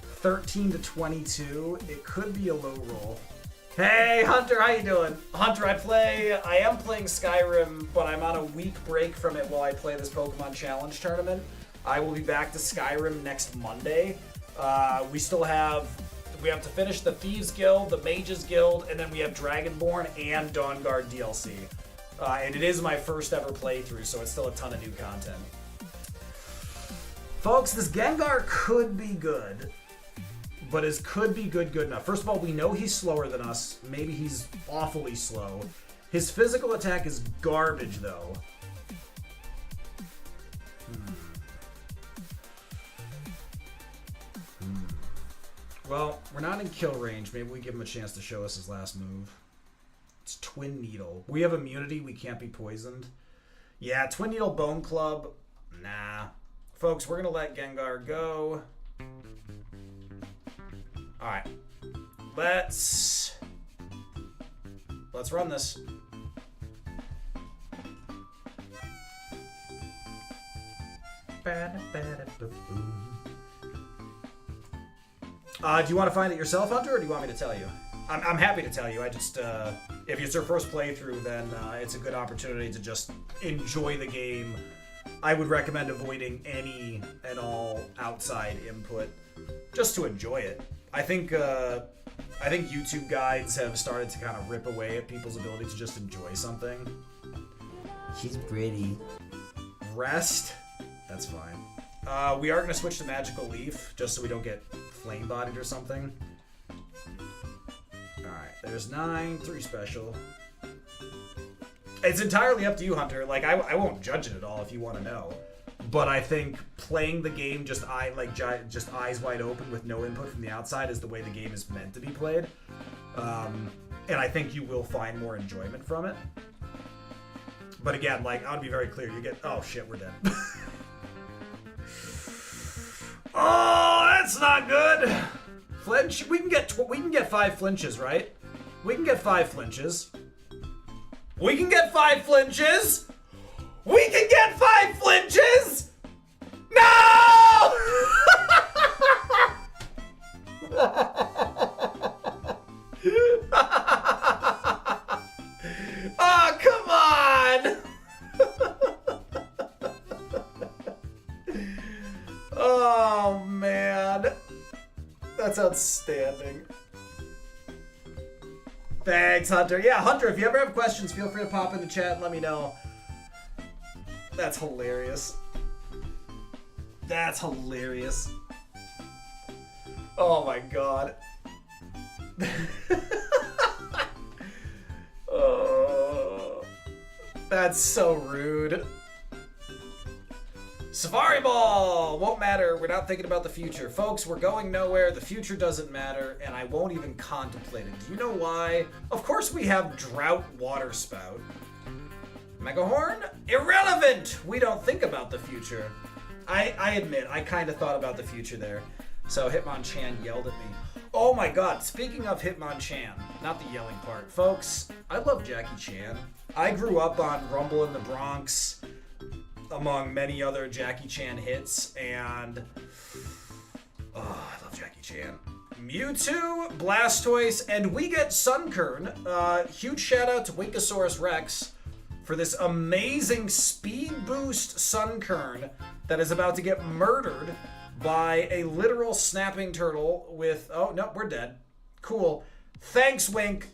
13 to 22. It could be a low roll. Hey, Hunter, how you doing? Hunter, I am playing Skyrim, but I'm on a week break from it while I play this Pokemon Challenge tournament. I will be back to Skyrim next Monday. We have to finish the Thieves Guild, the Mages Guild, and then we have Dragonborn and Dawnguard DLC. And it is my first ever playthrough, so it's still a ton of new content. Folks, this Gengar could be good, but is could be good enough. First of all, we know he's slower than us. Maybe he's awfully slow. His physical attack is garbage, though. Well, we're not in kill range. Maybe we give him a chance to show us his last move. It's Twin Needle. We have immunity. We can't be poisoned. Yeah, Twin Needle Bone Club. Nah. Folks, we're going to let Gengar go. Alright. Let's run this. Do you want to find it yourself, Hunter, or do you want me to tell you? I'm happy to tell you. I just, if it's your first playthrough, then it's a good opportunity to just enjoy the game. I would recommend avoiding any and all outside input, just to enjoy it. I think YouTube guides have started to kind of rip away at people's ability to just enjoy something. She's pretty. Rest? That's fine. We are going to switch to Magical Leaf, just so we don't get flame-bodied or something. Alright, there's 9, 3 special. It's entirely up to you, Hunter. Like, I won't judge it at all if you want to know. But I think playing the game just eyes wide open with no input from the outside is the way the game is meant to be played. And I think you will find more enjoyment from it. But again, like, I want to be very clear. You get... Oh, shit, we're dead. Oh, that's not good. Flinch. We can get 5 flinches, right? We can get 5 flinches. We can get 5 flinches. We can get 5 flinches. No! Oh, come on. Oh, man. That's outstanding. Thanks, Hunter. Yeah, Hunter, if you ever have questions, feel free to pop in the chat and let me know. That's hilarious. That's hilarious. Oh, my God. Oh, that's so rude. Safari Ball! Won't matter. We're not thinking about the future. Folks, we're going nowhere. The future doesn't matter, and I won't even contemplate it. Do you know why? Of course we have Drought Water Spout. Megahorn? Irrelevant! We don't think about the future. I admit, I kind of thought about the future there. So Hitmonchan yelled at me. Oh my god, speaking of Hitmonchan, not the yelling part. Folks, I love Jackie Chan. I grew up on Rumble in the Bronx, among many other Jackie Chan hits, and oh, I love Jackie Chan. Mewtwo, Blastoise, and we get Sunkern. Huge shout out to Winkosaurus Rex for this amazing speed boost Sunkern that is about to get murdered by a literal snapping turtle with... Oh, no, we're dead. Cool. Thanks, Wink.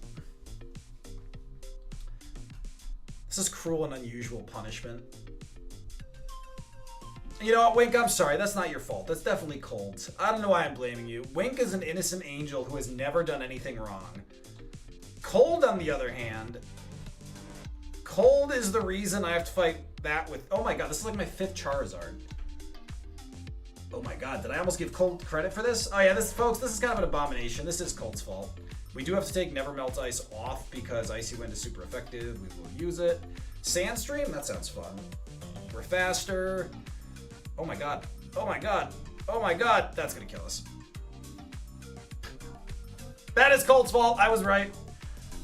This is cruel and unusual punishment. You know what, Wink, I'm sorry. That's not your fault. That's definitely Cold's. I don't know why I'm blaming you. Wink is an innocent angel who has never done anything wrong. Cold, on the other hand... Cold is the reason I have to fight that with... Oh my god, this is like my 5th Charizard. Oh my god, did I almost give Cold credit for this? Oh yeah, folks, this is kind of an abomination. This is Cold's fault. We do have to take Never Melt Ice off because Icy Wind is super effective. We will use it. Sandstream? That sounds fun. We're faster. Oh my god. Oh my god. Oh my god. That's gonna kill us. That is Cold's fault. I was right.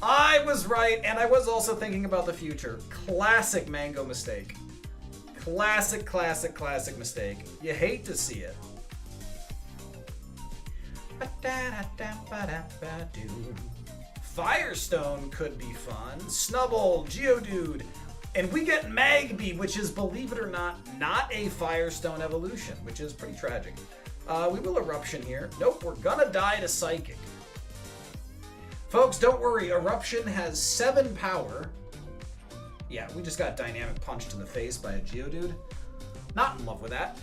I was right, and I was also thinking about the future. Classic Mango mistake. Classic, classic, classic mistake. You hate to see it. Firestone could be fun. Snubble, Geodude. And we get Magby, which is, believe it or not a Firestone evolution, which is pretty tragic. We will Eruption here. Nope, we're gonna die to Psychic. Folks, don't worry. Eruption has 7 power. Yeah, we just got dynamic punched in the face by a Geodude. Not in love with that.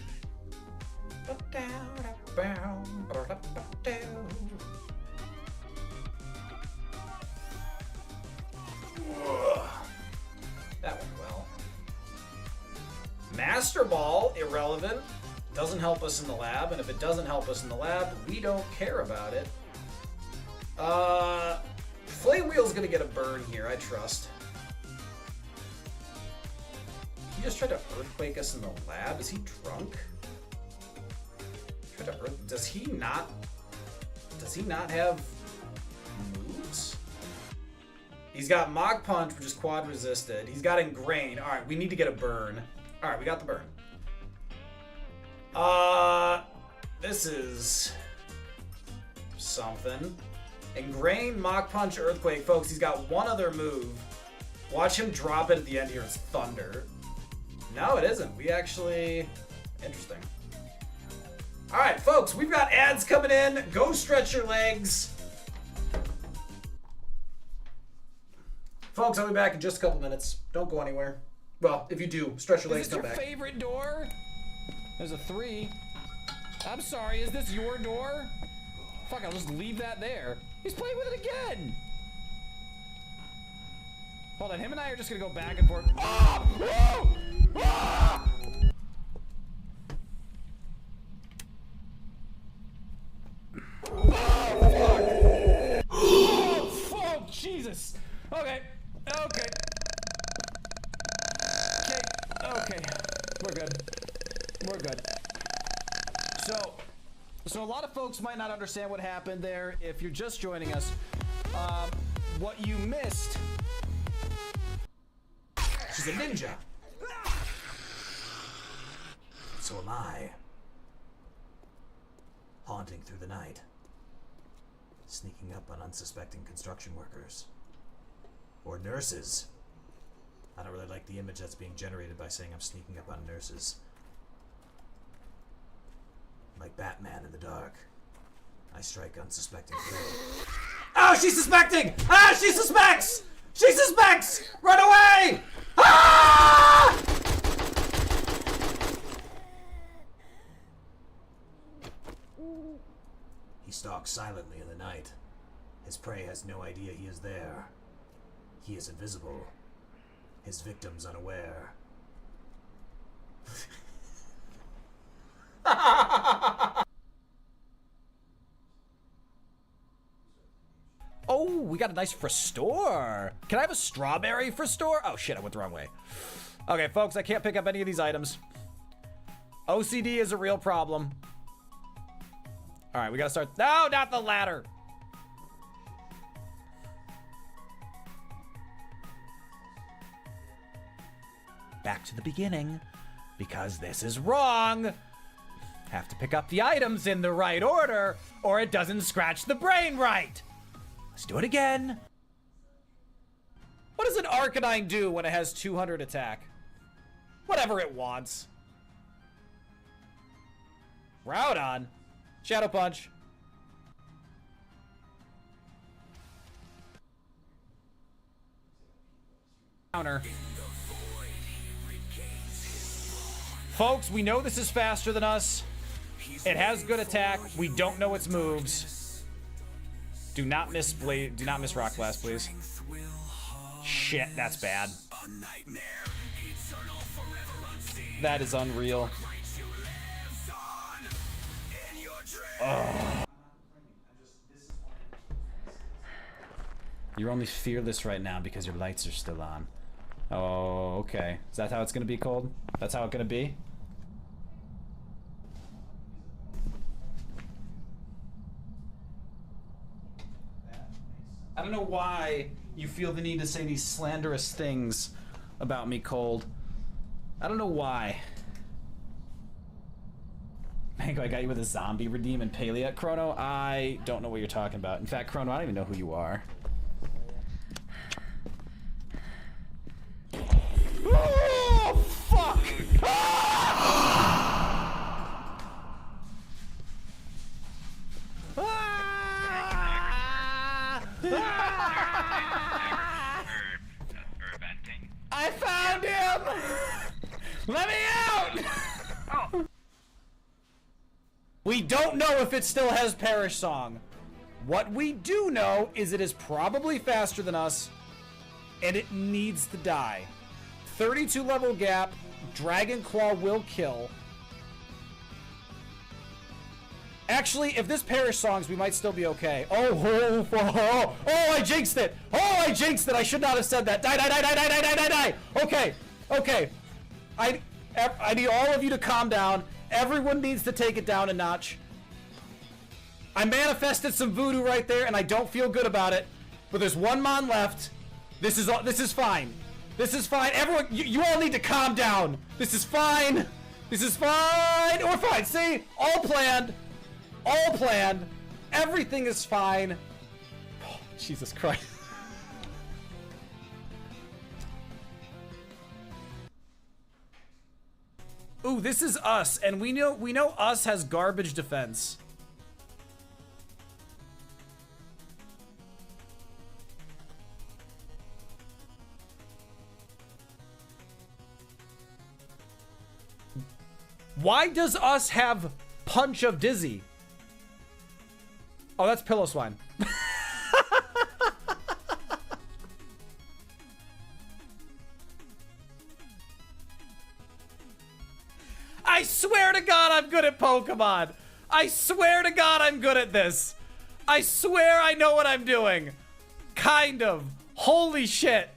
That went well. Master Ball, irrelevant. Doesn't help us in the lab, and if it doesn't help us in the lab, we don't care about it. Flame Wheel's gonna get a burn here, I trust. He just tried to Earthquake us in the lab? Is he drunk? Does he not have moves? He's got Mach Punch, which is quad resisted. He's got Ingrain. Alright, we need to get a burn. Alright, we got the burn. This is something. Ingrain, Mach Punch, Earthquake. Folks, he's got one other move. Watch him drop it at the end here. It's Thunder. No, it isn't. We actually... Interesting. Alright, folks, we've got ads coming in. Go stretch your legs. Folks, I'll be back in just a couple minutes. Don't go anywhere. Well, if you do, stretch your legs, come back. Is this your favorite door? There's a 3. I'm sorry, is this your door? Fuck, I'll just leave that there. He's playing with it again! Hold on, him and I are just gonna go back and forth. Oh! Oh! Oh! Oh, fuck! Oh, fuck! Jesus! Okay. Okay. Okay. We're good. We're good. So a lot of folks might not understand what happened there. If you're just joining us, what you missed. She's a ninja. So am I. Haunting through the night. Sneaking up on unsuspecting construction workers. Or nurses. I don't really like the image that's being generated by saying I'm sneaking up on nurses. Like Batman in the dark. I strike unsuspecting prey. Oh, she's suspecting! Ah, she suspects! She suspects! Run away! Ah! He stalks silently in the night. His prey has no idea he is there. He is invisible. His victims unaware. Oh, we got a nice Frostor. Can I have a strawberry Frostor? Oh shit, I went the wrong way. Okay, folks, I can't pick up any of these items. OCD is a real problem. All right, we gotta start. No, not the ladder. Back to the beginning, because this is wrong. Have to pick up the items in the right order, or it doesn't scratch the brain right. Let's do it again. What does an Arcanine do when it has 200 attack? Whatever it wants. Groudon. Shadow Punch. Counter. Folks, we know this is faster than us. It has good attack. We don't know its moves. Do not miss Blade. Do not miss Rock Blast, please. Shit, that's bad. That is unreal. Ugh. You're only fearless right now because your lights are still on. Oh, okay. Is that how it's gonna be, Cold? That's how it's gonna be? I don't know why you feel the need to say these slanderous things about me, Cold. I don't know why. Mango, I got you with a zombie redeem and Palea. Chrono, I don't know what you're talking about. In fact, Chrono, I don't even know who you are. Oh, fuck! I found him! Let me out! Oh. We don't know if it still has Perish Song. What we do know is it is probably faster than us, and it needs to die. 32 level gap, Dragon Claw will kill. Actually, if this perish songs, we might still be okay. Oh, I jinxed it. Oh, I jinxed it. I should not have said that. Die. Okay. I need all of you to calm down. Everyone needs to take it down a notch. I manifested some voodoo right there, and I don't feel good about it. But there's one mon left. This is fine. This is fine. Everyone, you all need to calm down. This is fine. We're fine. See? All planned. Everything is fine. Oh, Jesus Christ. Ooh, this is us, and we know us has garbage defense. Why does us have punch of dizzy? Oh, that's pillow swine. I swear to God I'm good at Pokemon. I swear to God I'm good at this. I swear I know what I'm doing. Kind of. Holy shit.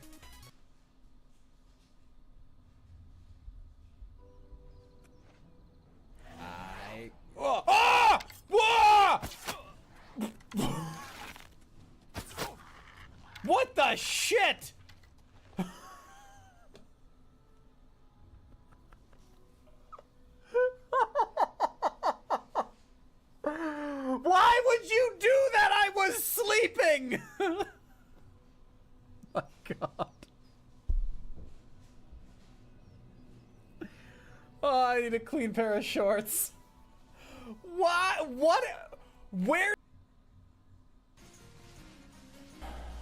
What the shit? Why would you do that? I was sleeping. My God. Oh, I need a clean pair of shorts. What? Where?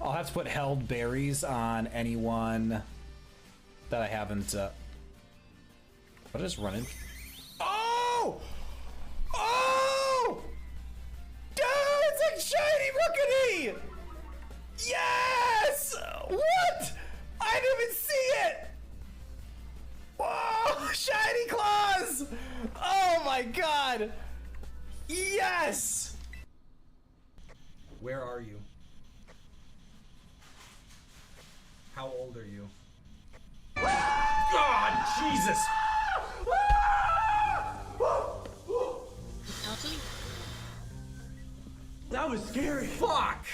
I'll have to put held berries on anyone that I haven't. What did I just run in? Oh! Dude, it's a shiny Rookity! Yes! What? I didn't even see it! Whoa! Shiny claws! Oh my God! Yes! Where are you? How old are you? God, Jesus! That was scary. Fuck!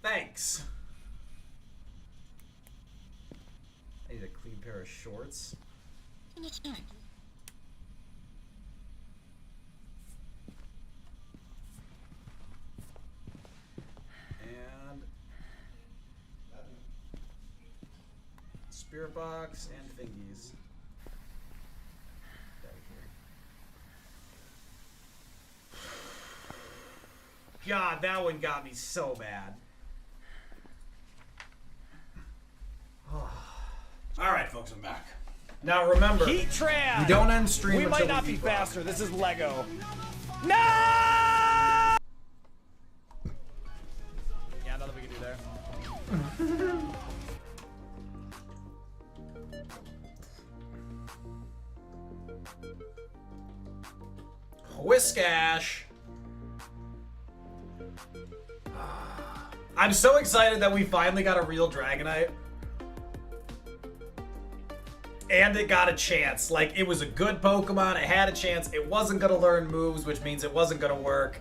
Thanks. I need a clean pair of shorts. And spirit box and thingies. God, that one got me so bad. Alright, folks, I'm back. Now remember, Heat trad! we don't end stream We until might not we be beat Brock. faster. This is Lego. No! Yeah, nothing we can do there. Whiskash. I'm so excited that we finally got a real Dragonite. And it got a chance. Like, it was a good Pokemon. It had a chance. It wasn't going to learn moves, which means it wasn't going to work.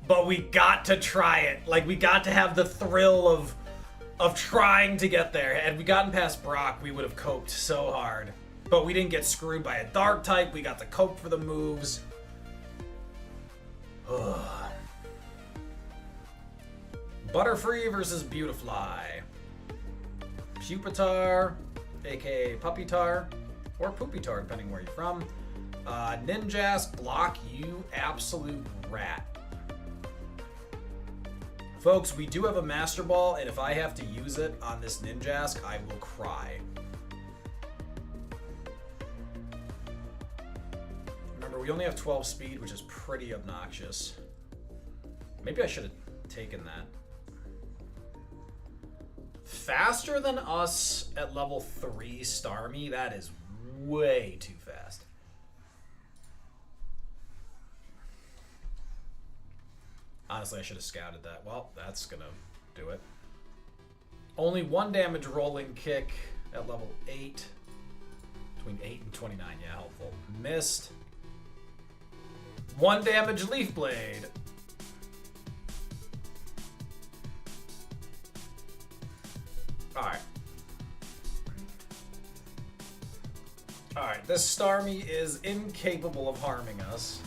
But we got to try it. Like, we got to have the thrill of trying to get there. Had we gotten past Brock, we would have coped so hard. But we didn't get screwed by a Dark type. We got to cope for the moves. Ugh. Butterfree versus Beautifly. Pupitar, aka Puppytar, or Poopytar, depending where you're from. Ninjask, block, you absolute rat. Folks, we do have a Master Ball, and if I have to use it on this Ninjask, I will cry. Remember, we only have 12 speed, which is pretty obnoxious. Maybe I should have taken that. Faster than us at level 3 Starmie? That is way too fast. Honestly, I should have scouted that. Well, that's gonna do it. Only 1 damage rolling kick at level 8. Between 8 and 29, yeah, helpful. Missed. 1 damage Leaf Blade. Alright. Alright, this Starmie is incapable of harming us.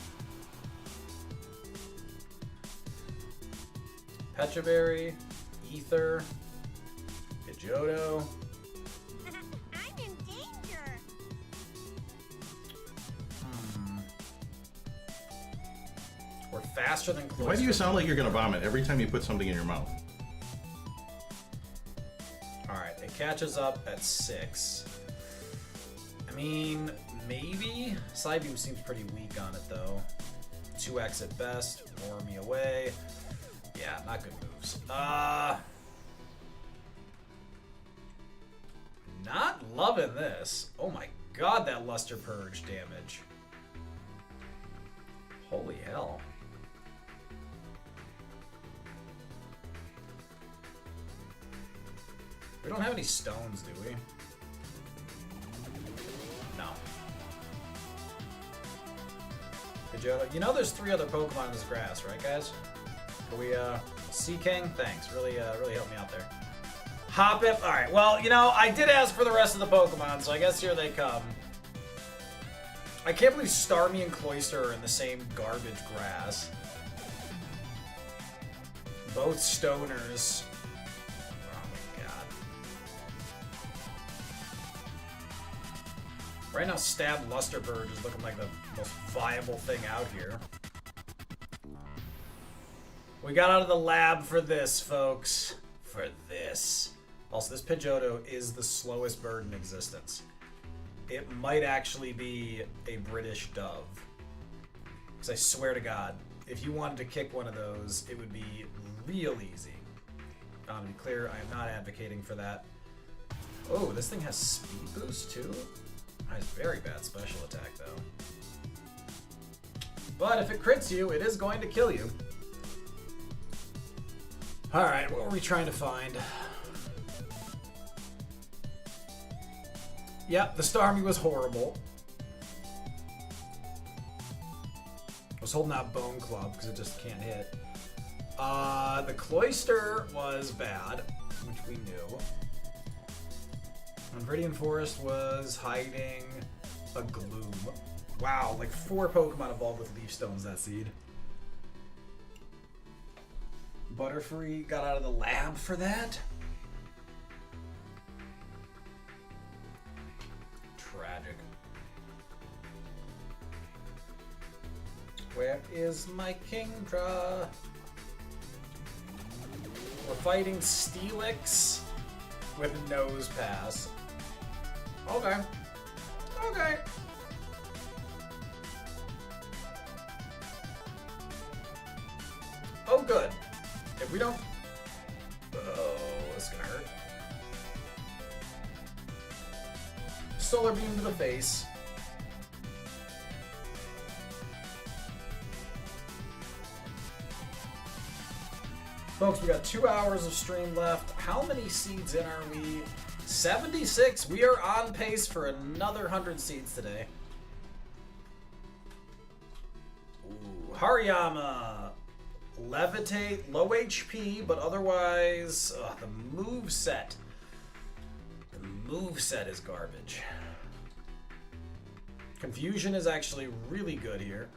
Petraberry, Ether, Pidgeotto. I'm in danger. We're faster than Cloyster. Why do you sound like you're gonna vomit every time you put something in your mouth? Alright, it catches up at 6. I mean, maybe? Psybeam seems pretty weak on it, though. 2x at best. Lure me away. Yeah, not good moves. Not loving this. Oh my god, that Luster Purge damage. Holy hell. We don't have any stones, do we? No. Pidgeotto. You know there's 3 other Pokemon in this grass, right, guys? Can we, Sea King? Thanks. Really helped me out there. Hoppip. Alright, well, you know, I did ask for the rest of the Pokemon, so I guess here they come. I can't believe Starmie and Cloyster are in the same garbage grass. Both stoners. Oh my god. Right now, Stab Luster Purge is looking like the most viable thing out here. We got out of the lab for this, folks. For this. Also, this Pidgeotto is the slowest bird in existence. It might actually be a British dove. Because I swear to God, if you wanted to kick one of those, it would be real easy. To be clear, I am not advocating for that. Oh, this thing has speed boost too? It has very bad special attack though. But if it crits you, it is going to kill you. Alright, what were we trying to find? Yep, the Starmie was horrible. I was holding out Bone Club because it just can't hit. The Cloyster was bad, which we knew. And Viridian Forest was hiding a Gloom. Wow, like 4 Pokemon evolved with Leaf Stones that seed. Butterfree got out of the lab for that. Tragic. Where is my Kingdra? We're fighting Steelix with Nose Pass. Okay. Okay. Oh, good. If we don't... Oh, this is gonna hurt. Solar Beam to the face. Folks, we got 2 hours of stream left. How many seeds in are we? 76. We are on pace for another 100 seeds today. Ooh, Hariyama. Levitate, low HP, but otherwise, the moveset. The moveset is garbage. Confusion is actually really good here.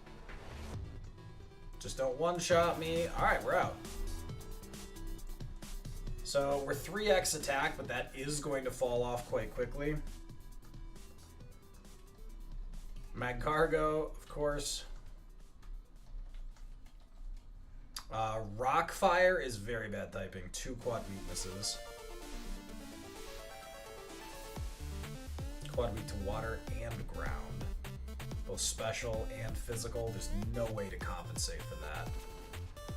Just don't one-shot me. Alright, we're out. So we're 3x attack, but that is going to fall off quite quickly. Magcargo, of course. Rockfire is very bad typing. 2 quad weaknesses. Quad weak to water and ground. Both special and physical. There's no way to compensate for that.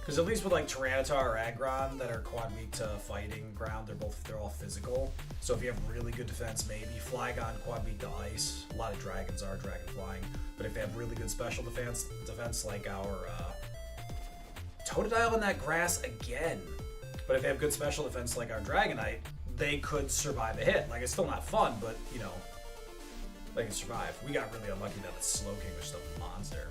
Because at least with like Tyranitar or Aggron that are quad weak to fighting ground, they're all physical. So if you have really good defense, maybe Flygon quad weak to ice. A lot of dragons are dragon flying, but if they have really good special defense like our Totodile in that grass again. But if they have good special defense like our Dragonite, they could survive a hit. Like, it's still not fun, but, you know, they can survive. We got really unlucky that the Slowking was just a monster.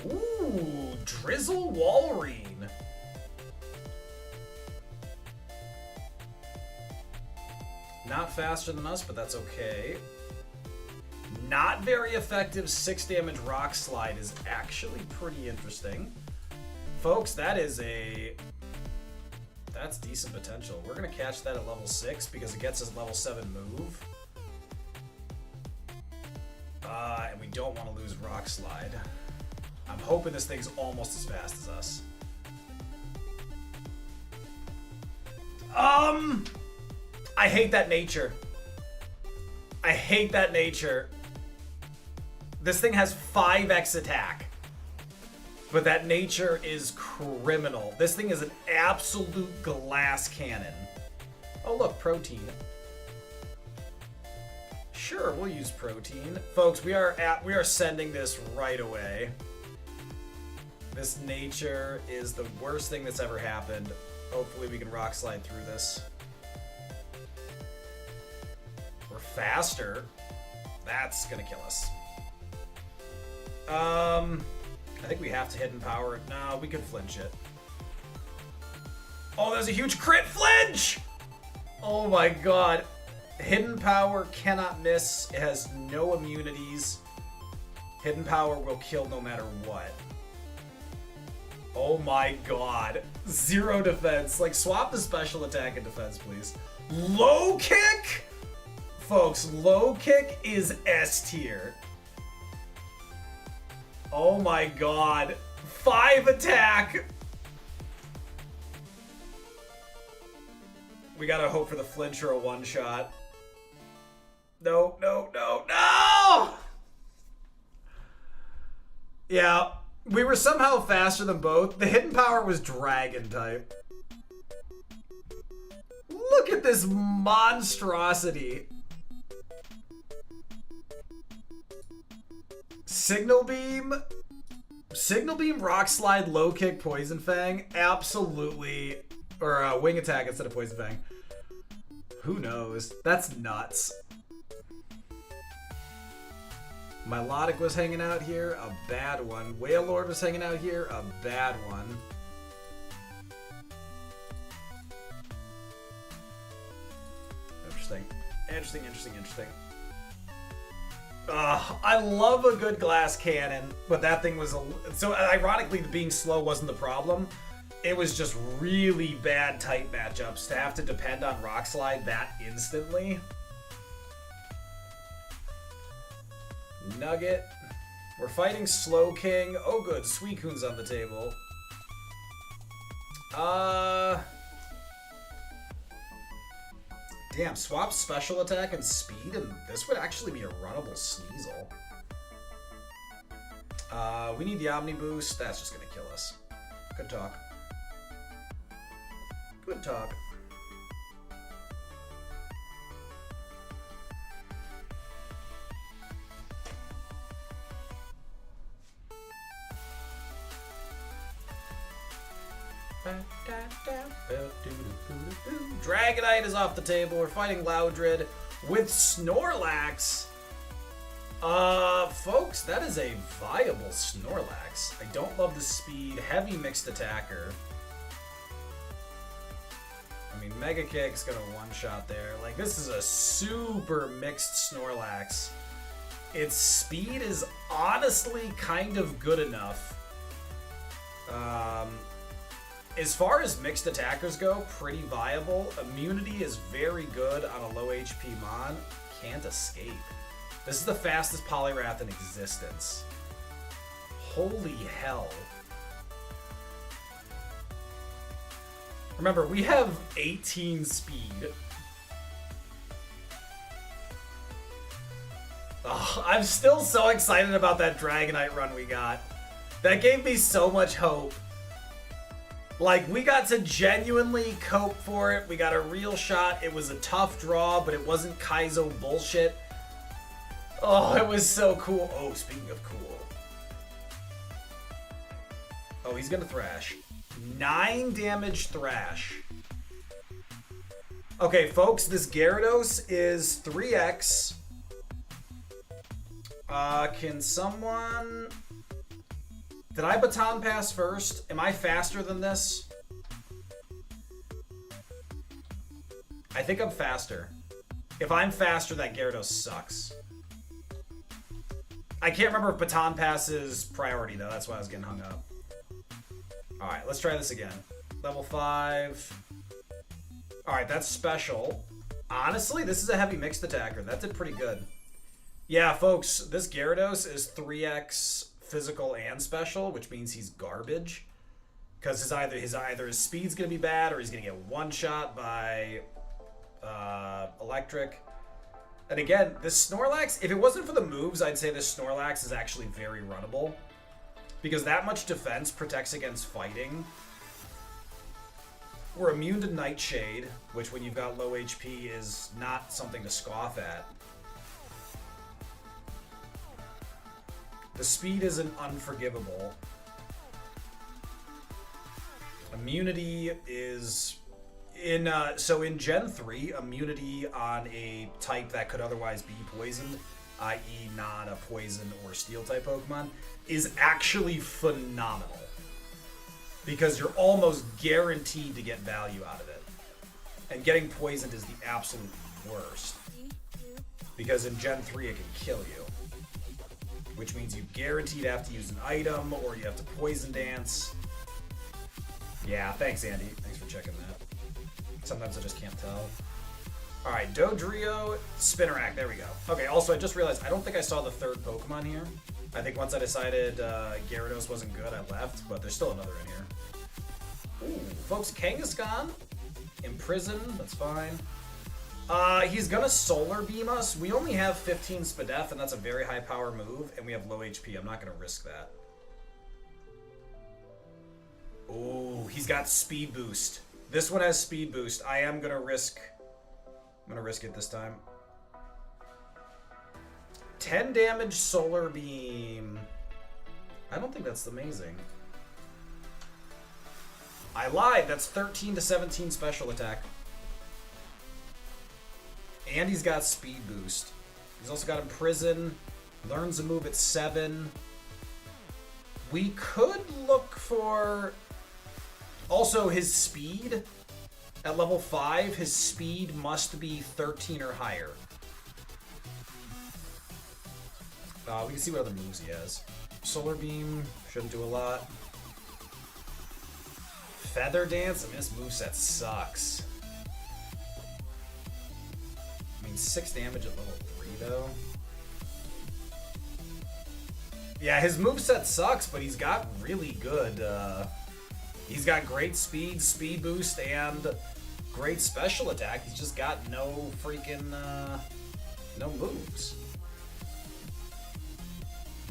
Ooh, Drizzle Walrein. Not faster than us, but that's okay. Not very effective 6 damage Rock Slide is actually pretty interesting. Folks, that's decent potential. We're gonna catch that at level 6 because it gets us level 7 move. And we don't want to lose Rock Slide. I'm hoping this thing's almost as fast as us. I hate that nature. I hate that nature. This thing has 5x attack. But that nature is criminal. This thing is an absolute glass cannon. Oh look, protein. Sure, we'll use protein. Folks, we are sending this right away. This nature is the worst thing that's ever happened. Hopefully we can rock slide through this. We're faster. That's gonna kill us. I think we have to hidden power it. No, we could flinch it. Oh, there's a huge crit flinch! Oh my god. Hidden power cannot miss. It has no immunities. Hidden power will kill no matter what. Oh my god. 0 defense. Like, swap the special attack and defense, please. Low kick? Folks, low kick is S tier. Oh my god. 5 attack! We gotta hope for the flinch or a one-shot. No, no, no, no! Yeah, we were somehow faster than both. The hidden power was dragon type. Look at this monstrosity. Signal Beam, Rock Slide, Low Kick, Poison Fang, absolutely, or Wing Attack instead of Poison Fang. Who knows? That's nuts. Milotic was hanging out here, a bad one. Whale Lord was hanging out here, a bad one. Interesting. Interesting, interesting, interesting. I love a good glass cannon, but that thing was so ironically being slow wasn't the problem. It was just really bad type matchups to have to depend on Rock Slide that instantly. Nugget. We're fighting Slow King. Oh good, Suicune's on the table. Damn, swap special attack and speed, and this would actually be a runnable Sneasel. We need the Omni Boost. That's just gonna kill us. Good talk. Good talk. Dragonite is off the table. We're fighting Loudred with Snorlax. Folks, that is a viable Snorlax. I don't love the speed. Heavy mixed attacker. I mean, Mega Kick's gonna one-shot there. Like, this is a super mixed Snorlax. Its speed is honestly kind of good enough. As far as mixed attackers go, pretty viable. Immunity is very good on a low HP mon. Can't escape. This is the fastest Poliwrath in existence. Holy hell. Remember, we have 18 speed. Oh, I'm still so excited about that Dragonite run we got. That gave me so much hope. Like, we got to genuinely cope for it. We got a real shot. It was a tough draw, but it wasn't Kaizo bullshit. Oh, it was so cool. Oh, speaking of cool. Oh, he's gonna Thrash. 9 damage Thrash. Okay, folks, this Gyarados is 3x. Can someone... Did I baton pass first? Am I faster than this? I think I'm faster. If I'm faster, that Gyarados sucks. I can't remember if baton pass is priority, though. That's why I was getting hung up. Alright, let's try this again. Level 5. Alright, that's special. Honestly, this is a heavy mixed attacker. That did pretty good. Yeah, folks, this Gyarados is 3x physical and special, which means he's garbage. Because his speed's going to be bad, or he's going to get one-shot by electric. And again, this Snorlax, if it wasn't for the moves, I'd say this Snorlax is actually very runnable. Because that much defense protects against fighting. We're immune to Nightshade, which when you've got low HP is not something to scoff at. The speed isn't unforgivable. Immunity is... So in Gen 3, immunity on a type that could otherwise be poisoned, i.e. not a poison or steel type Pokemon, is actually phenomenal. Because you're almost guaranteed to get value out of it. And getting poisoned is the absolute worst. Because in Gen 3 it can kill you. Which means you guaranteed have to use an item, or you have to poison dance. Yeah, thanks Andy. Thanks for checking that. Sometimes I just can't tell. Alright, Dodrio, Spinarak, there we go. Okay, also I just realized I don't think I saw the third Pokemon here. I think once I decided Gyarados wasn't good, I left, but there's still another in here. Ooh, folks, Kangaskhan, Imprison, that's fine. He's gonna Solar Beam us. We only have 15 Spadef, and that's a very high power move, and we have low HP. I'm not gonna risk that. Ooh, he's got Speed Boost. This one has Speed Boost. I am gonna risk... I'm gonna risk it this time. 10 damage Solar Beam. I don't think that's amazing. I lied. That's 13 to 17 special attack. And he's got Speed Boost. He's also got Imprison. Learns a move at 7. We could look for... Also, his speed. At level 5, his speed must be 13 or higher. We can see what other moves he has. Solar Beam. Shouldn't do a lot. Feather Dance? I mean, this moveset sucks. I mean, 6 damage at level 3, though. Yeah, his moveset sucks, but he's got really good... He's got great speed, speed boost, and great special attack. He's just got no freaking, no moves.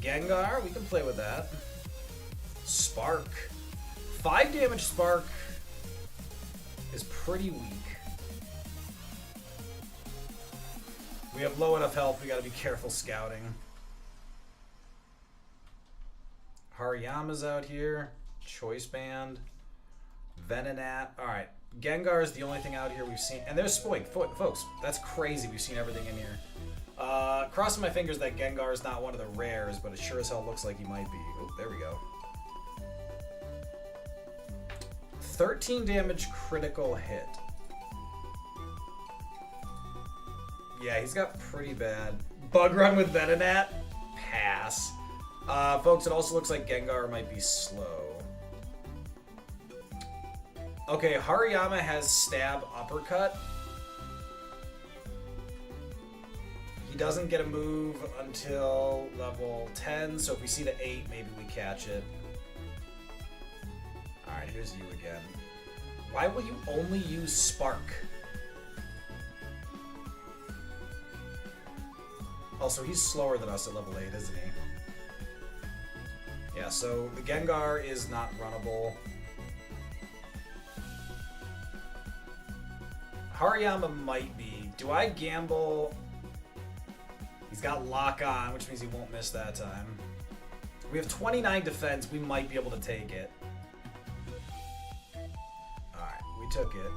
Gengar, we can play with that. Spark. 5 damage Spark is pretty weak. We have low enough health, we gotta be careful scouting. Hariyama's out here. Choice Band. Venonat. Alright. Gengar is the only thing out here we've seen. And there's Spoink. Folks, that's crazy. We've seen everything in here. Crossing my fingers that Gengar is not one of the rares, but it sure as hell looks like he might be. Oh, there we go. 13 damage critical hit. Yeah, he's got pretty bad. Bug Run with Venonat? Pass. Folks, it also looks like Gengar might be slow. Okay, Hariyama has Stab Uppercut. He doesn't get a move until level 10, so if we see the 8, maybe we catch it. Alright, here's you again. Why will you only use Spark? Also, he's slower than us at level 8, isn't he? Yeah, so the Gengar is not runnable. Hariyama might be. Do I gamble? He's got Lock On, which means he won't miss that time. We have 29 defense. We might be able to take it. Alright, we took it.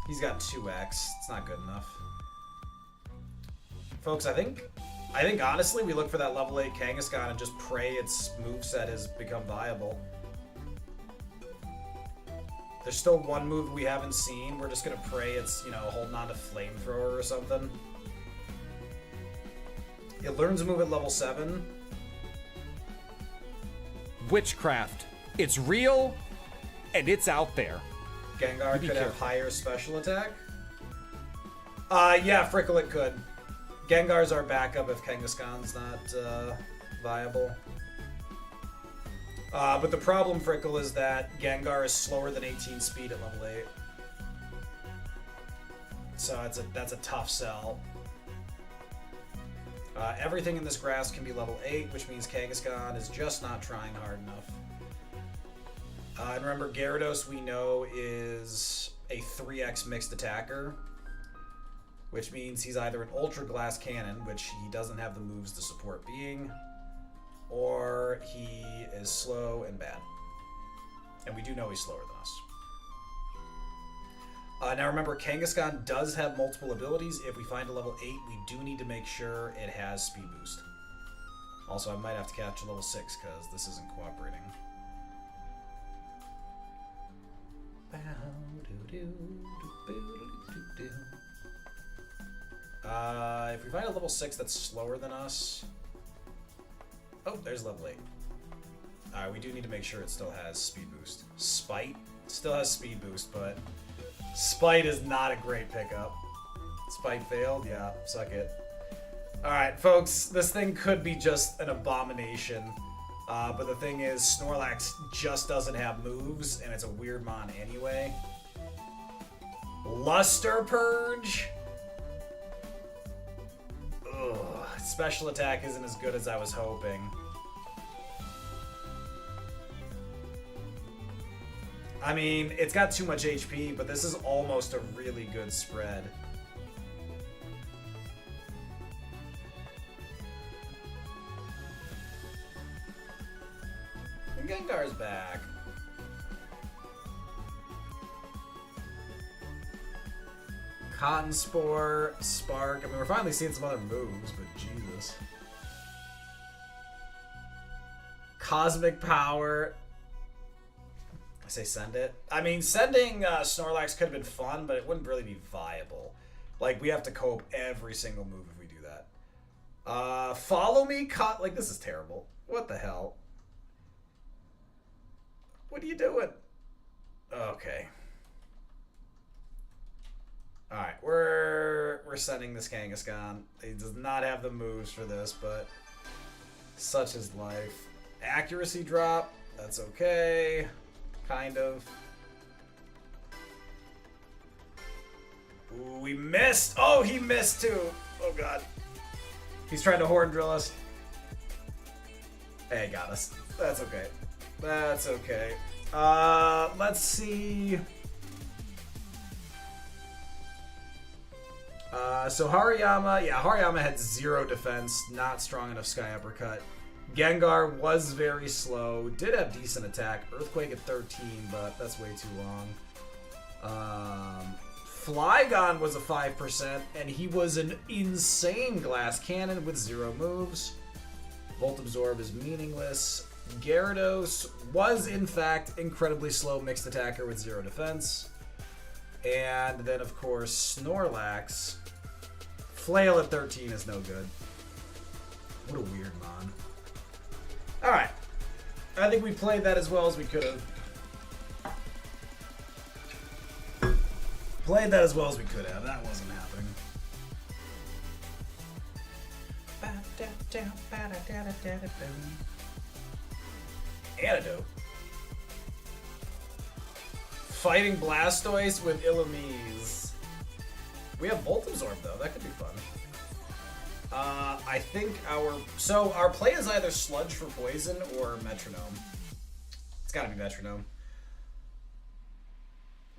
He's got 2x. It's not good enough. Folks, I think honestly we look for that level 8 Kangaskhan and just pray its moveset has become viable. There's still one move we haven't seen. We're just gonna pray it's, you know, holding on to Flamethrower or something. It learns a move at level 7. Witchcraft. It's real, and it's out there. Gengar could have higher special attack. Yeah, Frickle it could. Gengar's our backup if Kangaskhan's not viable. But the problem, Frickle, is that Gengar is slower than 18 speed at level 8. So that's a tough sell. Everything in this grass can be level 8, which means Kangaskhan is just not trying hard enough. And remember, Gyarados we know is a 3x mixed attacker, which means he's either an Ultra Glass Cannon, which he doesn't have the moves to support being, or he is slow and bad. And we do know he's slower than us. Now remember, Kangaskhan does have multiple abilities. If we find a level 8, we do need to make sure it has speed boost. Also, I might have to catch a level 6 because this isn't cooperating. If we find a level 6 that's slower than us... Oh, there's level 8. Alright, we do need to make sure it still has speed boost. Spite still has speed boost, but Spite is not a great pickup. Spite failed? Yeah, suck it. Alright, folks, this thing could be just an abomination. But the thing is, Snorlax just doesn't have moves, and it's a weird mon anyway. Luster Purge? Ugh, special attack isn't as good as I was hoping. I mean, it's got too much HP, but this is almost a really good spread. And Gengar's back. Cotton Spore, Spark. I mean, we're finally seeing some other moves, but Jesus. Cosmic Power. I say send it. I mean, sending Snorlax could have been fun, but it wouldn't really be viable. Like, we have to cope every single move if we do that. Follow me, like, this is terrible. What the hell? What are you doing? Okay. Alright, we're sending this Kangaskhan. He does not have the moves for this, but such is life. Accuracy drop, that's okay. Kind of. Ooh, we missed! Oh, he missed too! Oh god. He's trying to horn drill us. Hey, got us. That's okay. That's okay. Let's see. So Hariyama, yeah, Hariyama had 0 defense, not strong enough Sky Uppercut. Gengar was very slow, did have decent attack. Earthquake at 13, but that's way too long. Flygon was a 5%, and he was an insane Glass Cannon with 0 moves. Volt Absorb is meaningless. Gyarados was, in fact, incredibly slow mixed attacker with 0 defense. And then, of course, Snorlax. Flail at 13 is no good. What a weird mon. Alright. I think we played that as well as we could have. Played that as well as we could have. That wasn't happening. Antidote. Fighting Blastoise with Illumise. We have Volt Absorb though, that could be fun. I think our play is either Sludge for Poison or Metronome. It's gotta be Metronome.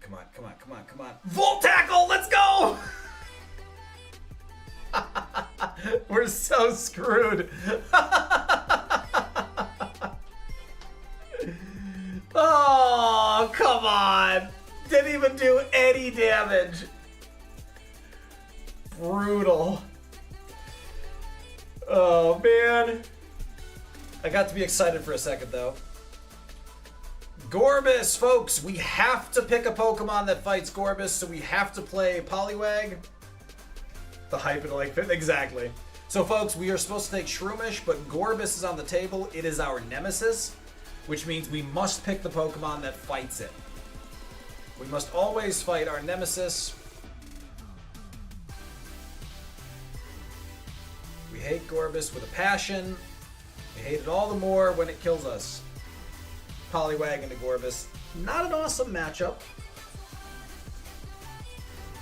Come on, come on, come on, come on. Volt Tackle, let's go! We're so screwed. Oh, come on. Didn't even do any damage. Brutal. Oh, man. I got to be excited for a second, though. Gorbis, folks. We have to pick a Pokemon that fights Gorbis, so we have to play Poliwag. The hype and like fit. Exactly. So, folks, we are supposed to take Shroomish, but Gorbis is on the table. It is our nemesis, which means we must pick the Pokemon that fights it. We must always fight our nemesis. We hate Gorbis with a passion. We hate it all the more when it kills us. Poliwag into Gorbis. Not an awesome matchup.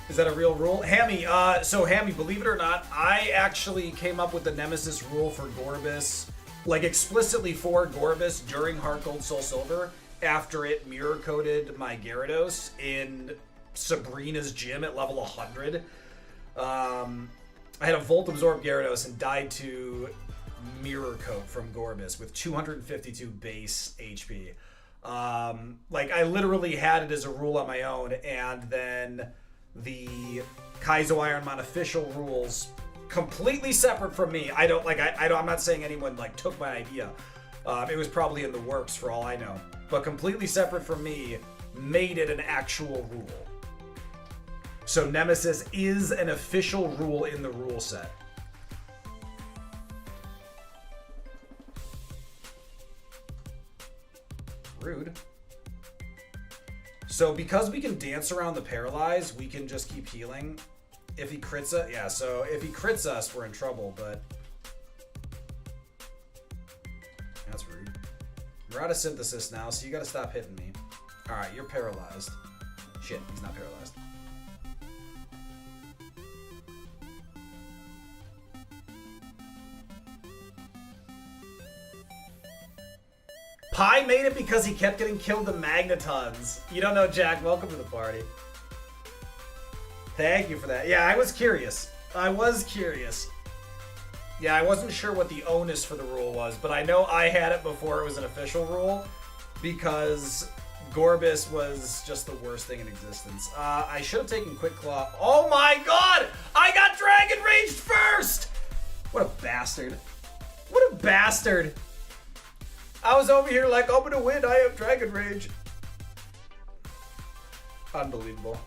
Is that a real rule? Hammy, so Hammy, believe it or not, I actually came up with the Nemesis rule for Gorbis, like explicitly for Gorbis during Heart Gold Soul Silver, after it mirror coded my Gyarados in Sabrina's gym at level 100. I had a Volt Absorb Gyarados and died to mirror coat from Gorbis with 252 base HP. Like I literally had it as a rule on my own, and then the Kaizo Ironmon official rules, completely separate from me. I don't like. I'm not saying anyone like took my idea. It was probably in the works for all I know, but completely separate from me, made it an actual rule. So Nemesis is an official rule in the rule set. Rude. So because we can dance around the paralyze, we can just keep healing. If he crits us, yeah, so if he crits us, we're in trouble, but that's rude. We're out of synthesis now, so you gotta stop hitting me. Alright, you're paralyzed. Shit, he's not paralyzed. Pi made it because he kept getting killed to Magnetons. You don't know, Jack. Welcome to the party. Thank you for that. Yeah, I was curious. Yeah, I wasn't sure what the onus for the rule was, but I know I had it before it was an official rule because Gorbis was just the worst thing in existence. I should have taken Quick Claw. Oh my god! I got Dragon Raged first! What a bastard. What a bastard. I was over here like, I'm gonna win, I have Dragon Rage. Unbelievable.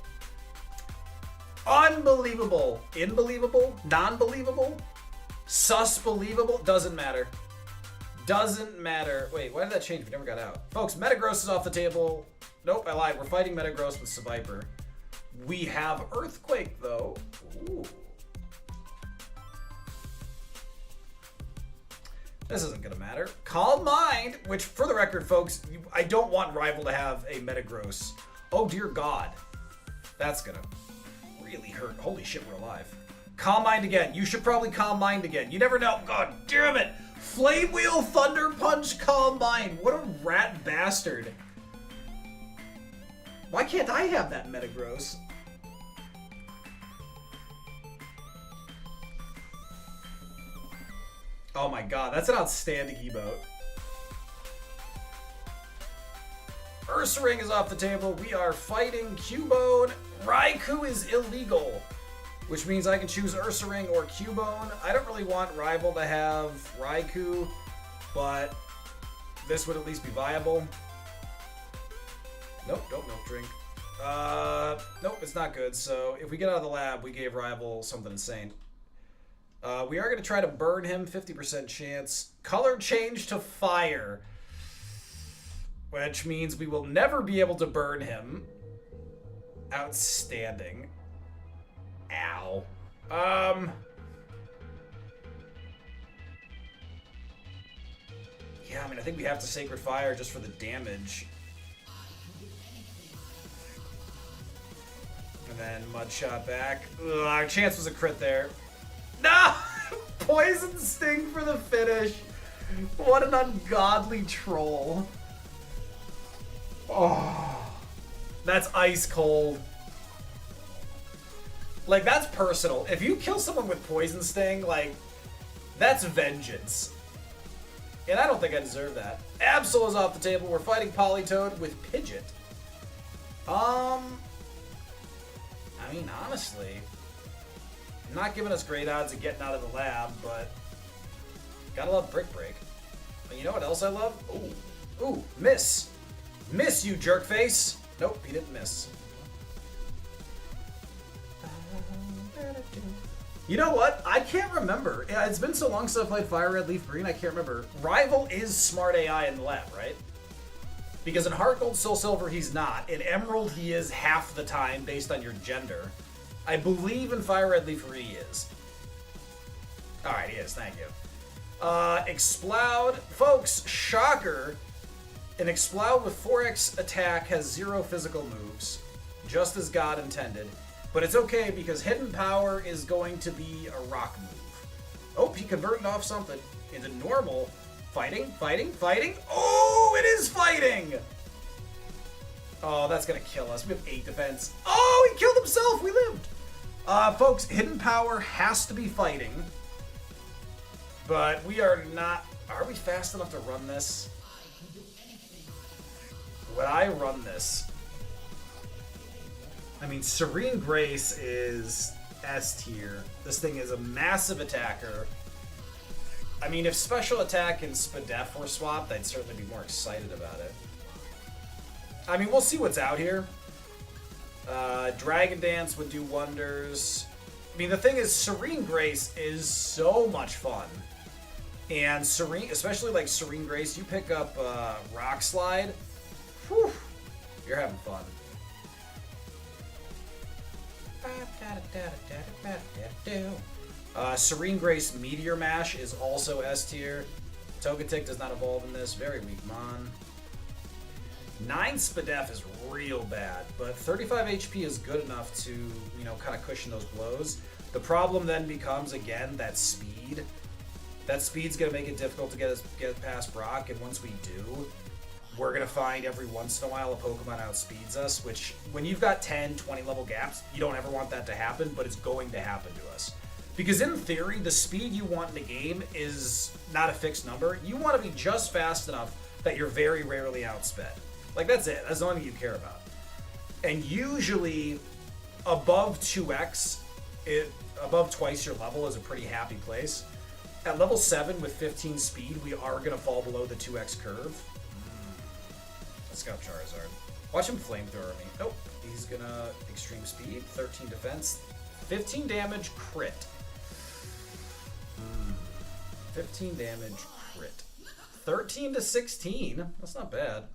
Unbelievable. Unbelievable? Non-believable? Sus-believable? Doesn't matter. Doesn't matter. Wait, why did that change? We never got out. Folks, Metagross is off the table. Nope, I lied. We're fighting Metagross with Seviper. We have Earthquake, though. Ooh. This isn't gonna matter. Calm Mind, which for the record, folks, I don't want Rival to have a Metagross. Oh dear God. That's gonna really hurt. Holy shit, we're alive. Calm Mind again. You should probably Calm Mind again. You never know. God damn it. Flame Wheel, Thunder Punch, Calm Mind. What a rat bastard. Why can't I have that Metagross? Oh my god, that's an outstanding emote. Ursaring is off the table. We are fighting Cubone. Raikou is illegal, which means I can choose Ursaring or Cubone. I don't really want Rival to have Raikou, but this would at least be viable. Nope, don't milk drink. Nope, it's not good. So if we get out of the lab, we gave Rival something insane. We are going to try to burn him, 50% chance. Color change to fire, which means we will never be able to burn him. Outstanding. Ow. Yeah, I mean, I think we have to Sacred Fire just for the damage. And then Mud Shot back. Ugh, our chance was a crit there. No! Poison Sting for the finish. What an ungodly troll. Oh, that's ice cold. Like, that's personal. If you kill someone with Poison Sting, like, that's vengeance. And I don't think I deserve that. Absol is off the table. We're fighting Politoed with Pidgeot. I mean, honestly, not giving us great odds of getting out of the lab, but gotta love Brick Break. But you know what else I love? Ooh. Ooh, miss. Miss, you jerk face. Nope, he didn't miss. You know what? I can't remember. Yeah, it's been so long since I played Fire Red, Leaf Green, I can't remember. Rival is smart AI in the lab, right? Because in Heart Gold, Soul Silver, he's not. In Emerald, he is half the time based on your gender. I believe in Fire Red, Leaf Green, he is. Alright, he is. Thank you. Exploud. Folks, shocker. An Exploud with 4x attack has 0 physical moves. Just as God intended. But it's okay because Hidden Power is going to be a rock move. Oh, he converted off something into normal. Fighting, fighting, fighting. Oh, it is fighting! Oh, that's gonna kill us. We have 8 defense. Oh, he killed himself! We lived! Folks, Hidden Power has to be fighting. But we are not... Are we fast enough to run this? Would I run this? I mean, Serene Grace is S tier. This thing is a massive attacker. I mean, if Special Attack and Spadef were swapped, I'd certainly be more excited about it. I mean, we'll see what's out here. Dragon Dance would do wonders. I mean, the thing is, Serene Grace is so much fun. And Serene, especially like Serene Grace, you pick up Rock Slide, whew, you're having fun. Serene Grace Meteor Mash is also S tier. Togetic does not evolve in this. Very weak Mon. 9 Spadef is real bad, but 35 HP is good enough to, you know, kind of cushion those blows. The problem then becomes, again, that speed. That speed's going to make it difficult to get past Brock, and once we do, we're going to find every once in a while a Pokemon outspeeds us, which, when you've got 10, 20 level gaps, you don't ever want that to happen, but it's going to happen to us. Because in theory, the speed you want in the game is not a fixed number. You want to be just fast enough that you're very rarely outsped. Like, that's it. That's the only thing you care about. And usually, above 2x, above twice your level is a pretty happy place. At level 7 with 15 speed, we are going to fall below the 2x curve. Let's go Charizard. Watch him flamethrower me. Nope. He's going to extreme speed, 13 defense, 15 damage, crit. 15 damage, crit. 13 to 16. That's not bad.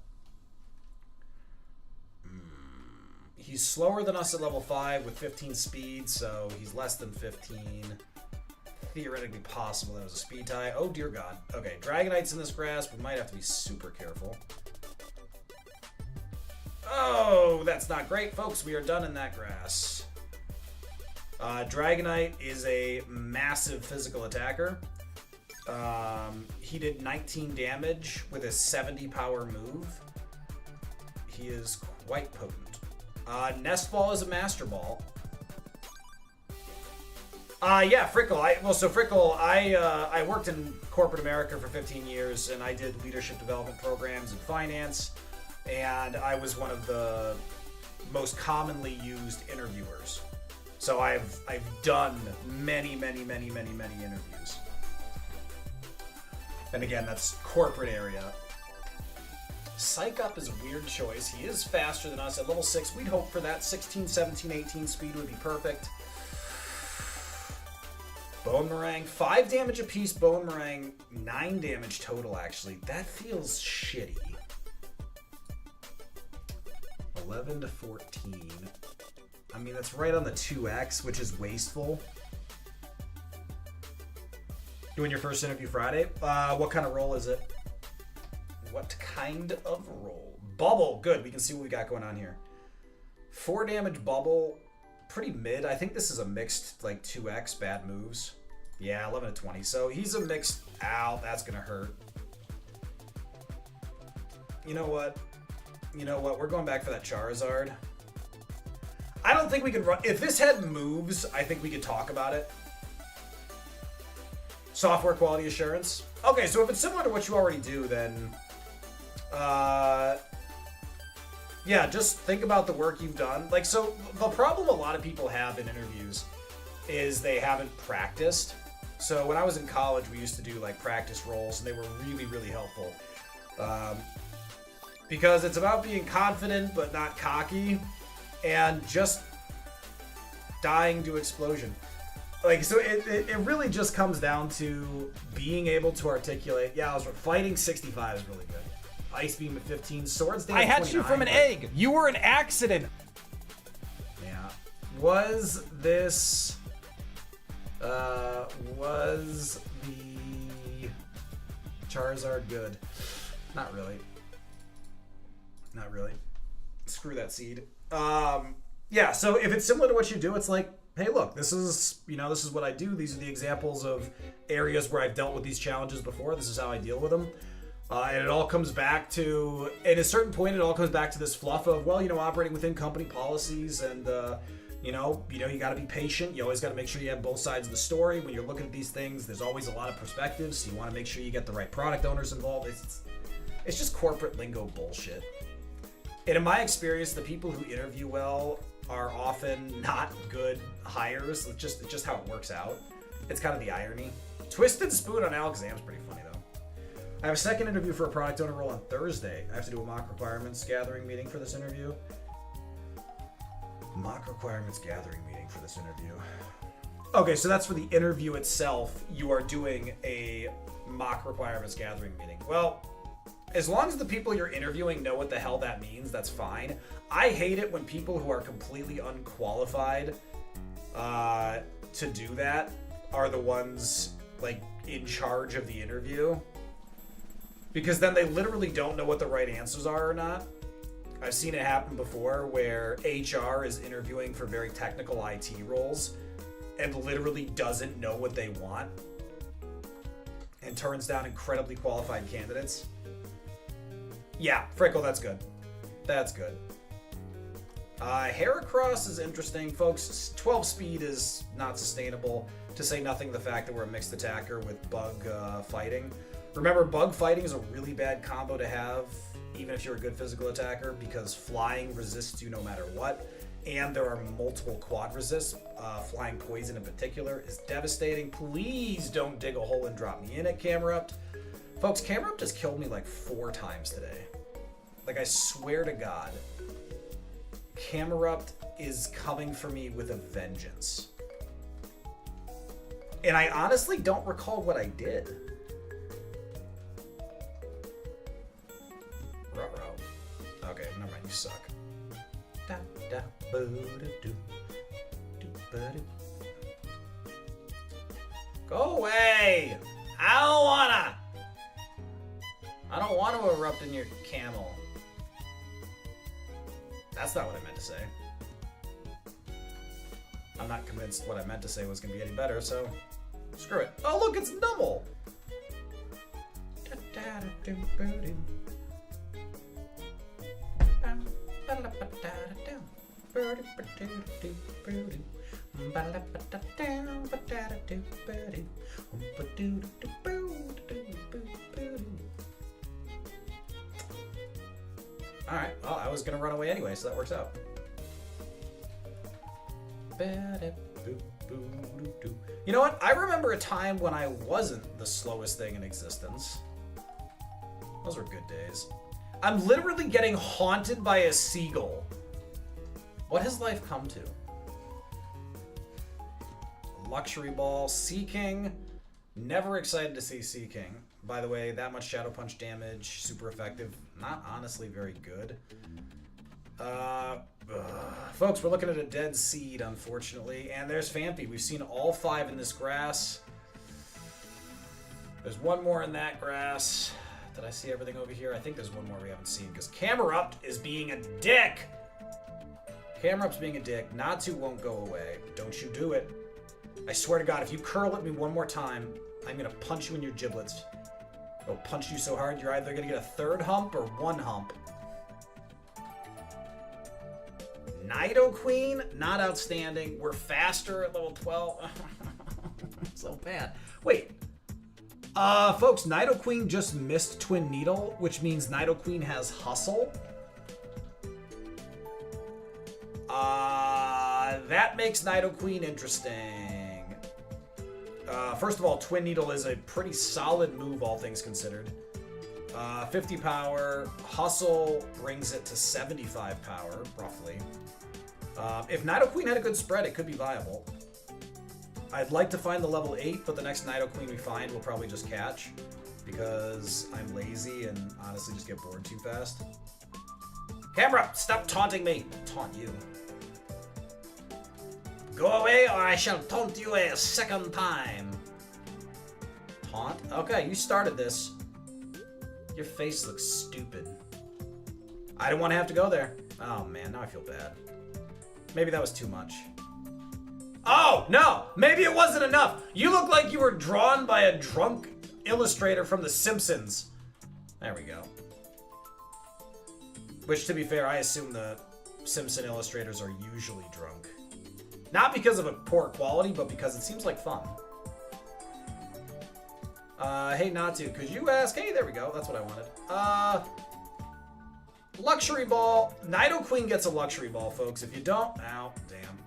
He's slower than us at level 5 with 15 speed, so he's less than 15. Theoretically possible that was a speed tie. Oh dear god. Okay, Dragonite's in this grass. We might have to be super careful. Oh, that's not great, folks. We are done in that grass. Dragonite is a massive physical attacker. He did 19 damage with a 70 power move. He is quite potent. Nest Ball is a Master Ball. Yeah, Frickle. Frickle, I worked in corporate America for 15 years, and I did leadership development programs in finance, and I was one of the most commonly used interviewers. So I've done many interviews. And again, that's corporate area. Psych Up is a weird choice. He is faster than us at level 6. We'd hope for that. 16, 17, 18 speed would be perfect. Bone Meringue, 5 damage apiece. Bone Meringue, 9 damage total, actually. That feels shitty. 11 to 14. I mean, that's right on the 2x, which is wasteful. Doing your first interview Friday? What kind of role is it? What kind of roll? Bubble. Good. We can see what we got going on here. 4 damage bubble. Pretty mid. I think this is a mixed, like, 2x bad moves. Yeah, 11 to 20. So he's a mixed. Ow, that's going to hurt. You know what? You know what? We're going back for that Charizard. I don't think we can run. If this had moves, I think we could talk about it. Software quality assurance. Okay, so if it's similar to what you already do, then yeah, just think about the work you've done. Like, so the problem a lot of people have in interviews is they haven't practiced. So when I was in college, we used to do like practice rolls, and they were really, really helpful. Because it's about being confident but not cocky, and just dying to explosion. Like, so it really just comes down to being able to articulate. Yeah, I was fighting 65 is really good. Ice beam at 15, swords dance. I hatched you from an egg. You were an accident. Yeah. Was this? Was the Charizard good? Not really. Not really. Screw that seed. Yeah. So if it's similar to what you do, it's like, hey, look, this is, you know, this is what I do. These are the examples of areas where I've dealt with these challenges before. This is how I deal with them. And it all comes back to, at a certain point, it all comes back to this fluff of, well, you know, operating within company policies, and, you got to be patient. You always got to make sure you have both sides of the story. When you're looking at these things, there's always a lot of perspectives. So you want to make sure you get the right product owners involved. It's just corporate lingo bullshit. And in my experience, the people who interview well are often not good hires. It's just how it works out. It's kind of the irony. Twisted Spoon on Alakazam's pretty funny, though. I have a second interview for a product owner role on Thursday. I have to do a mock requirements gathering meeting for this interview. Mock requirements gathering meeting for this interview. Okay, so that's for the interview itself. You are doing a mock requirements gathering meeting. Well, as long as the people you're interviewing know what the hell that means, that's fine. I hate it when people who are completely unqualified to do that are the ones, like, in charge of the interview. Because then they literally don't know what the right answers are or not. I've seen it happen before where HR is interviewing for very technical IT roles and literally doesn't know what they want and turns down incredibly qualified candidates. Yeah, Frickle, that's good. That's good. Heracross is interesting, folks. 12 speed is not sustainable, to say nothing of the fact that we're a mixed attacker with bug fighting. Remember, bug fighting is a really bad combo to have, even if you're a good physical attacker, because flying resists you no matter what, and there are multiple quad resists. Flying poison in particular is devastating. Please don't dig a hole and drop me in it, Camerupt. Folks, Camerupt has killed me like 4 times today. Like, I swear to God, Camerupt is coming for me with a vengeance. And I honestly don't recall what I did. Ruh-roh. Okay, never mind, you suck. Go away! I don't want to erupt in your camel. That's not what I meant to say. I'm not convinced what I meant to say was going to be any better, so screw it. Oh, look, it's Numble! Alright, well, I was gonna run away anyway, so that works out. You know what? I remember a time when I wasn't the slowest thing in existence. Those were good days. I'm literally getting haunted by a seagull. What has life come to? Luxury Ball, Sea King. Never excited to see Sea King. By the way, that much Shadow Punch damage, super effective. Not honestly very good. Folks, we're looking at a dead seed, unfortunately. And there's Phanpy. We've seen all 5 in this grass. There's one more in that grass. Did I see everything over here? I think there's one more we haven't seen, because Camerupt is being a dick! Camerupt's being a dick. Natsu won't go away. Don't you do it. I swear to God, if you curl at me one more time, I'm gonna punch you in your giblets. I'll punch you so hard, you're either gonna get a third hump or one hump. Nidoqueen, not outstanding. We're faster at level 12. So bad. Wait. Folks, Nidoqueen just missed Twin Needle, which means Nidoqueen has Hustle. That makes Nidoqueen interesting. First of all, Twin Needle is a pretty solid move, all things considered. 50 power. Hustle brings it to 75 power, roughly. If Nidoqueen had a good spread, it could be viable. I'd like to find the level 8, but the next Nidoqueen we find we'll probably just catch, because I'm lazy and honestly just get bored too fast. Camera, stop taunting me. I'll taunt you. Go away or I shall taunt you a second time. Taunt? Okay, you started this. Your face looks stupid. I didn't want to have to go there. Oh man, now I feel bad. Maybe that was too much. Oh, no! Maybe it wasn't enough! You look like you were drawn by a drunk illustrator from The Simpsons. There we go. Which, to be fair, I assume the Simpson illustrators are usually drunk. Not because of a poor quality, but because it seems like fun. Hey, Natsu, could you ask? Hey, there we go. That's what I wanted. Luxury Ball. Nidoqueen gets a Luxury Ball, folks. If you don't... Ow, damn.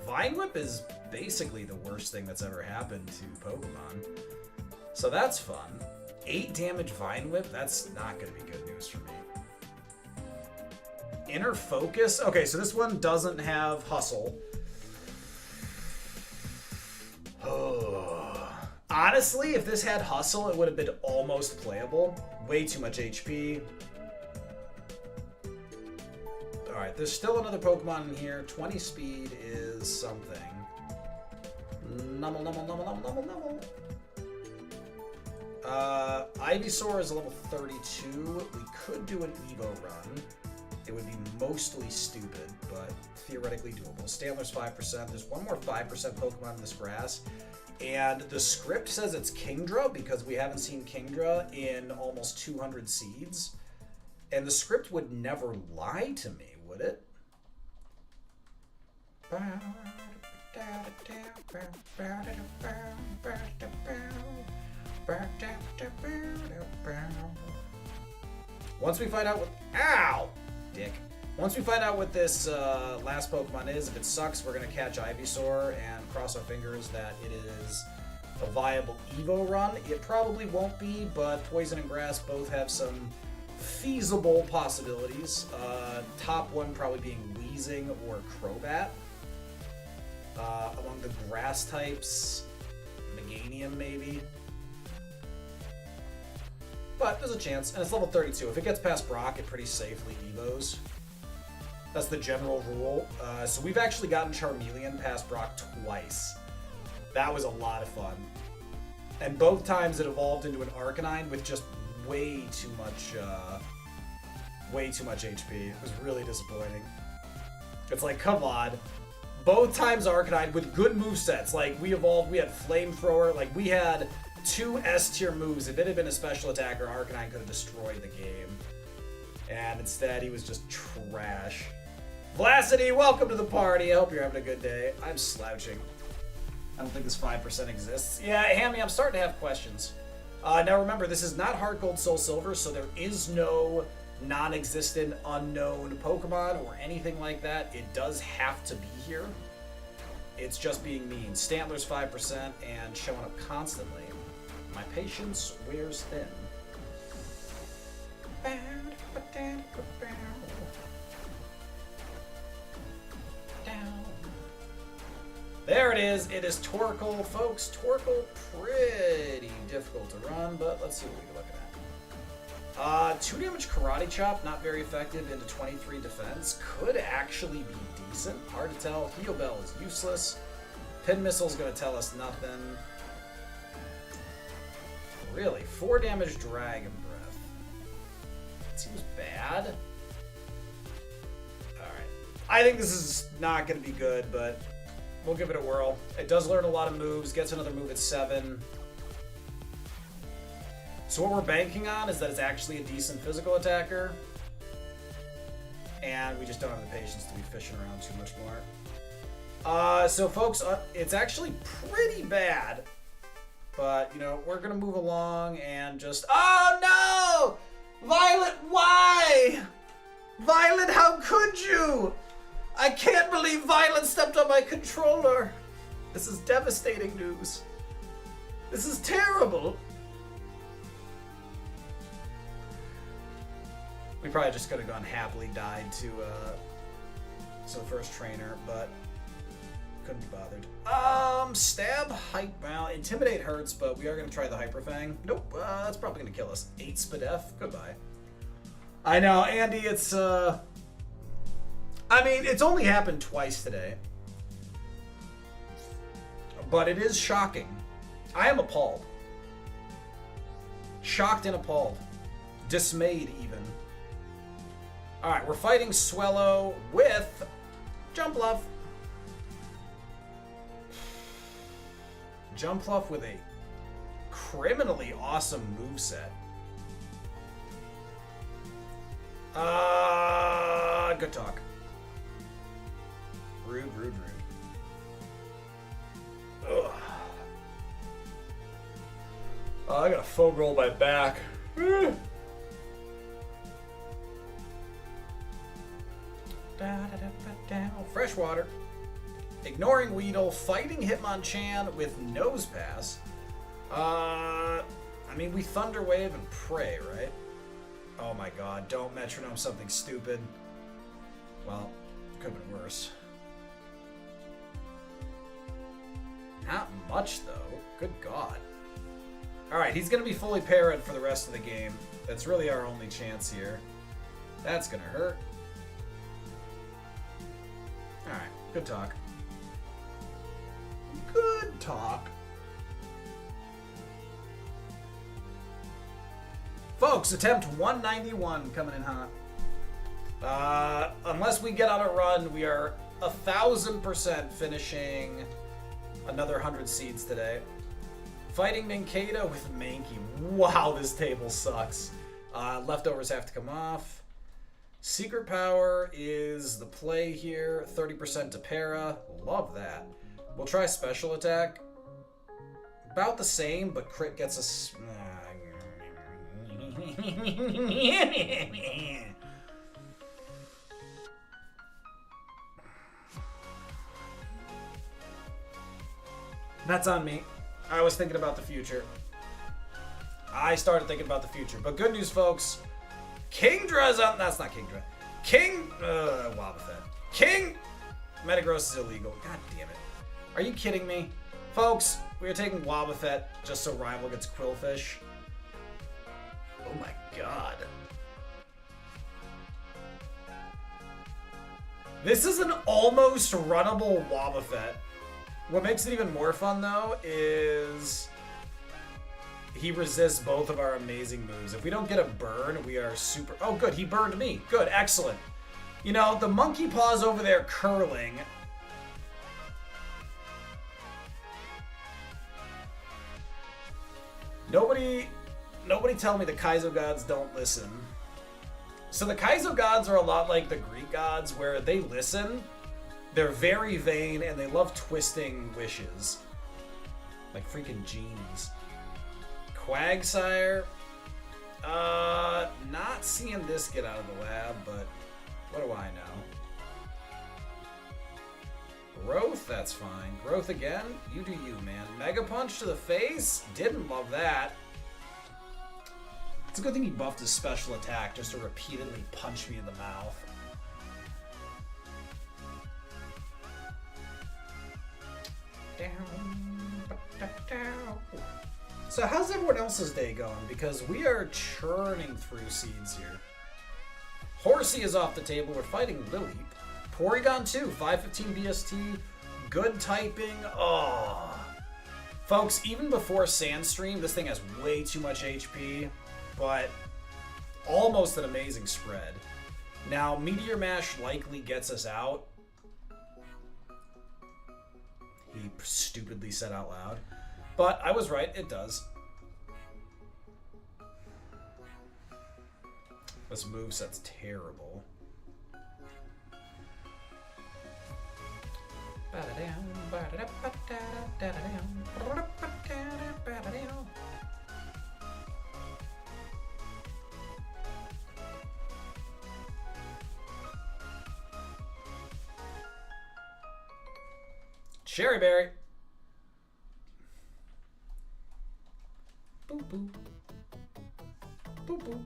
Vine Whip is basically the worst thing that's ever happened to Pokemon. So that's fun. 8 damage Vine Whip? That's not going to be good news for me. Inner Focus? Okay, so this one doesn't have Hustle. Honestly, if this had Hustle, it would have been almost playable. Way too much HP. Alright, there's still another Pokemon in here. 20 speed is something. Numble, numble, numble, numble, numble, numble. Ivysaur is a level 32. We could do an Evo run. It would be mostly stupid, but theoretically doable. Stantler's 5%. There's one more 5% Pokemon in this grass. And the script says it's Kingdra because we haven't seen Kingdra in almost 200 seeds. And the script would never lie to me, would it? Once we find out what... Ow! Dick. Once we find out what this last Pokemon is, if it sucks, we're going to catch Ivysaur and cross our fingers that it is a viable Evo run. It probably won't be, but Poison and Grass both have some feasible possibilities. Top one probably being Weezing or Crobat. Among the grass types, Meganium maybe. But there's a chance, and it's level 32. If it gets past Brock, it pretty safely Evos. That's the general rule. So we've actually gotten Charmeleon past Brock twice. That was a lot of fun. And both times it evolved into an Arcanine with just way too much HP. It was really disappointing. It's like, come on. Both times Arcanine with good movesets. Like, we evolved, we had Flamethrower, like, we had 2 S-tier moves. If it had been a special attacker, Arcanine could have destroyed the game. And instead, he was just trash. Vlacity, welcome to the party. I hope you're having a good day. I'm slouching. I don't think this 5% exists. Yeah, Hammy, I'm starting to have questions. Now remember, this is not Heart Gold Soul Silver, so there is no non-existent unknown Pokemon or anything like that. It does have to be here. It's just being mean. Stantler's 5% and showing up constantly. My patience wears thin. There it is. It is Torkoal, folks. Torkoal, pretty difficult to run, but let's see what we're looking at. 2 damage Karate Chop, not very effective into 23 defense. Could actually be decent. Hard to tell. Heal Bell is useless. Pin Missile's going to tell us nothing. Really? 4 damage Dragon Breath. That seems bad. Alright. I think this is not going to be good, but we'll give it a whirl. It does learn a lot of moves, gets another move at 7. So what we're banking on is that it's actually a decent physical attacker. And we just don't have the patience to be fishing around too much more. So folks, it's actually pretty bad. But, you know, we're going to move along and just... Oh, no! Violet, why? Violet, how could you? I can't believe Violet stepped on my controller. This is devastating news. This is terrible. We probably just could have gone happily died to the first trainer, but... couldn't be bothered. Stab, hype. Well, intimidate hurts, but we are going to try the Hyper Fang. Nope, that's probably going to kill us. 8 Spadef. Goodbye. I know, Andy, it's, I mean, it's only happened twice today. But it is shocking. I am appalled. Shocked and appalled. Dismayed, even. Alright, we're fighting Swellow with Jumpluff. Jumpluff with a criminally awesome moveset. Good talk. Rude. Ugh. Oh, I got a foam roll my back. Fresh water. Ignoring Weedle, fighting Hitmonchan with Nose Pass. I mean, we Thunder Wave and pray, right? Oh my god, don't Metronome something stupid. Well, could have been worse. Not much, though. Good god. Alright, he's going to be fully parried for the rest of the game. That's really our only chance here. That's going to hurt. Alright, good talk. Good talk. Folks, attempt 191 coming in hot. Unless we get on a run, we are 1,000% finishing another 100 seeds today. Fighting Ninkata with Mankey. Wow, this table sucks. Leftovers have to come off. Secret Power is the play here. 30% to Para. Love that. We'll try Special Attack. About the same, but crit gets us... That's on me. I was thinking about the future. I started thinking about the future. But good news, folks. Kingdra's on... That's not Kingdra. Wobbuffet. King... Metagross is illegal. God damn it. Are you kidding me? Folks, we are taking Wobbuffet just so Rival gets Quillfish. Oh my god. This is an almost runnable Wobbuffet. What makes it even more fun, though, is he resists both of our amazing moves. If we don't get a burn, we are super... Oh, good, he burned me. Good, excellent. You know, the monkey paw's over there curling. Nobody tell me the Kaizo gods don't listen. So the Kaizo gods are a lot like the Greek gods, where they listen, they're very vain, and they love twisting wishes. Like freaking genies. Quagsire. Not seeing this get out of the lab, but what do I know? Growth, that's fine. Growth again? You do you, man. Mega Punch to the face? Didn't love that. It's a good thing he buffed his special attack just to repeatedly punch me in the mouth. So how's everyone else's day going? Because we are churning through seeds here. Horsey is off the table. We're fighting Lily. Porygon 2, 515 BST. Good typing. Oh. Folks, even before Sandstream, this thing has way too much HP, but almost an amazing spread. Now, Meteor Mash likely gets us out. He stupidly said out loud. But I was right, it does. This moveset's terrible. Cherry berry. Boop boop. Boop boop.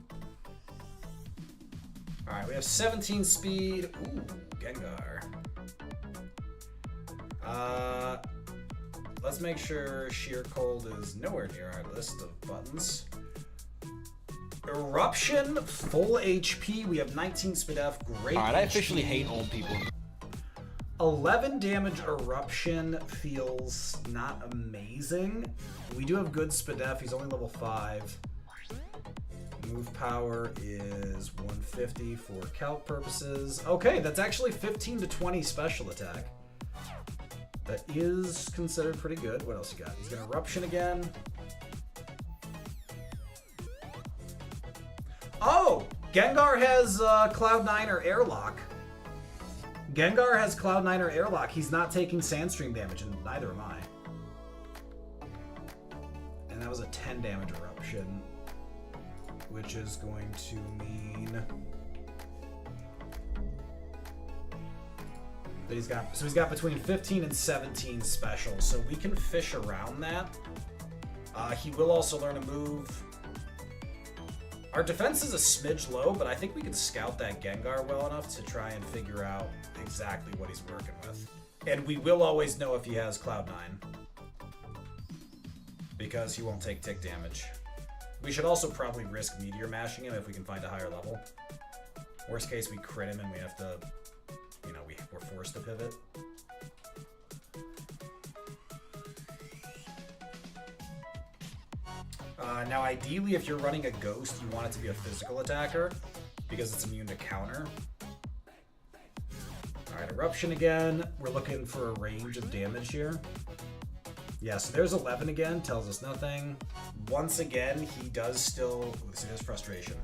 Alright, we have 17 speed. Ooh, Gengar. Let's make sure Sheer Cold is nowhere near our list of buttons. Eruption, full HP. We have 19 speed F. Great. Alright, I HP. officially hate old people. 11 damage Eruption feels not amazing. We do have good Spadef. He's only level 5. Move power is 150 for calc purposes. Okay, that's actually 15 to 20 special attack. That is considered pretty good. What else you got? He's gonna Eruption again. Oh! Gengar has Cloud9 or Airlock. Gengar has Cloud9 or Airlock. He's not taking Sandstream damage, and neither am I. And that was a 10 damage Eruption, which is going to mean that he's got between 15 and 17 special, so we can fish around that. He will also learn a move. Our defense is a smidge low, but I think we can scout that Gengar well enough to try and figure out exactly what he's working with. And we will always know if he has Cloud9, because he won't take tick damage. We should also probably risk Meteor Mashing him if we can find a higher level. Worst case, we crit him and we have to, you know, we're forced to pivot. Now, ideally, if you're running a Ghost, you want it to be a physical attacker, because it's immune to counter. Alright, Eruption again. We're looking for a range of damage here. Yeah, so there's 11 again, tells us nothing. Once again, he does still... Let's see, there's Frustration.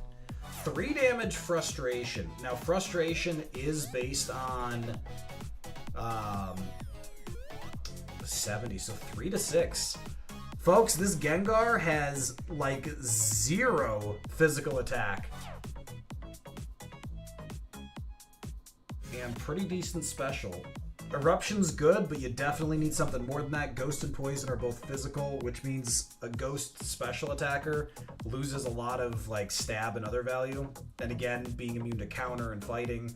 3 damage Frustration. Now, Frustration is based on 70, so 3 to 6. Folks, this Gengar has, like, 0 physical attack. And pretty decent special. Eruption's good, but you definitely need something more than that. Ghost and Poison are both physical, which means a Ghost special attacker loses a lot of, like, stab and other value. And again, being immune to counter and fighting.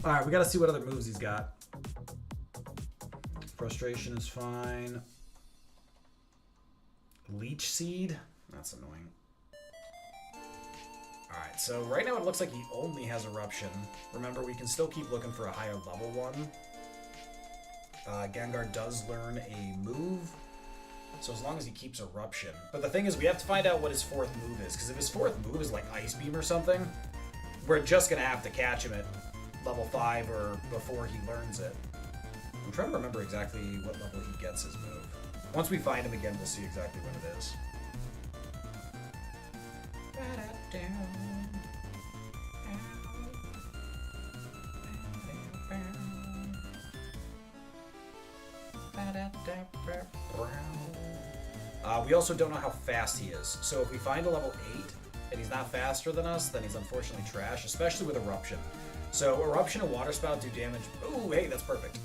Alright, we gotta see what other moves he's got. Frustration is fine. Leech Seed? That's annoying. Alright, so right now it looks like he only has Eruption. Remember, we can still keep looking for a higher level one. Gengar does learn a move, so as long as he keeps Eruption. But the thing is, we have to find out what his 4th move is, because if his 4th move is like Ice Beam or something, we're just going to have to catch him at level 5 or before he learns it. I'm trying to remember exactly what level he gets his move. Once we find him again, we'll see exactly what it is. We also don't know how fast he is. So if we find a level 8 and he's not faster than us, then he's unfortunately trash, especially with Eruption. So Eruption and Water Spout do damage. Ooh, hey, that's perfect.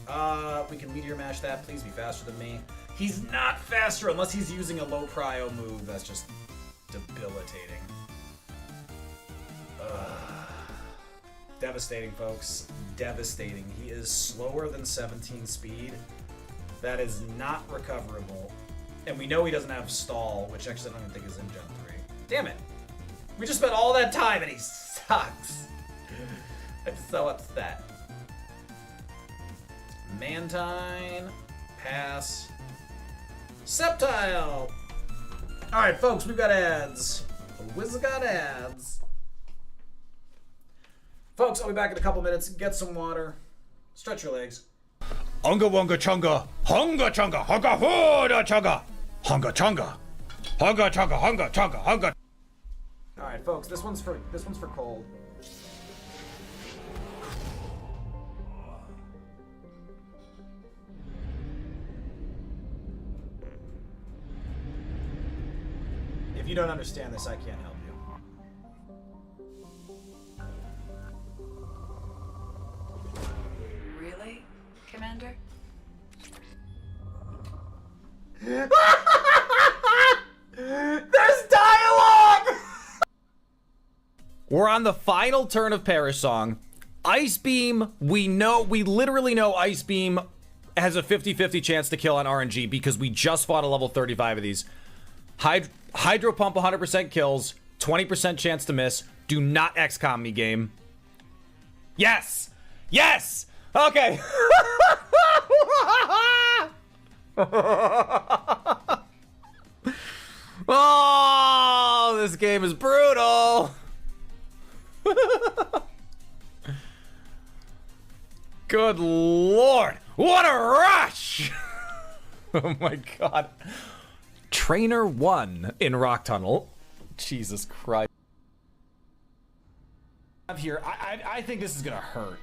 We can Meteor Mash that. Please be faster than me. He's not faster unless he's using a low prio move. That's just debilitating. Devastating, folks. Devastating. He is slower than 17 speed. That is not recoverable. And we know he doesn't have Stall, which actually I don't even think is in Gen 3. Damn it. We just spent all that time and he sucks. I'm so upset. Mantine, pass. Sceptile! Alright, folks, we've got ads. Wiz got ads. Folks, I'll be back in a couple minutes. Get some water. Stretch your legs. Hunga wunga chunga, hunga chunga, hunga hooda chunga, hunga chunga, hunga chunga, hunga chunga, hunga. Alright, folks, this one's for Cole. If you don't understand this, I can't help you. Really, Commander? There's dialogue! We're on the final turn of Paris Song. Ice Beam, we literally know Ice Beam has a 50-50 chance to kill on RNG because we just fought a level 35 of these. Hydro Pump 100% kills, 20% chance to miss. Do not XCOM me, game. Yes! Yes! Okay. Oh, this game is brutal. Good lord. What a rush! Oh my god. Trainer 1 in Rock Tunnel. Jesus Christ. Here, I think this is gonna hurt.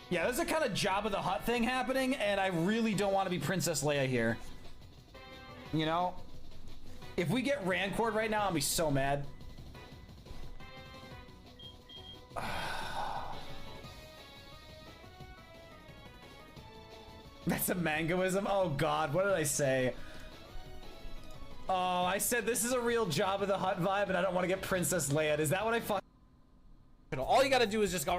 Yeah, there's a kind of Jabba the Hutt thing happening, and I really don't want to be Princess Leia here. You know? If we get Rancored right now, I'll be so mad. That's a mangoism? Oh god, what did I say? Oh, I said this is a real Jabba the Hutt vibe and I don't want to get Princess Leia. Is that what I fuck? All you gotta do is just go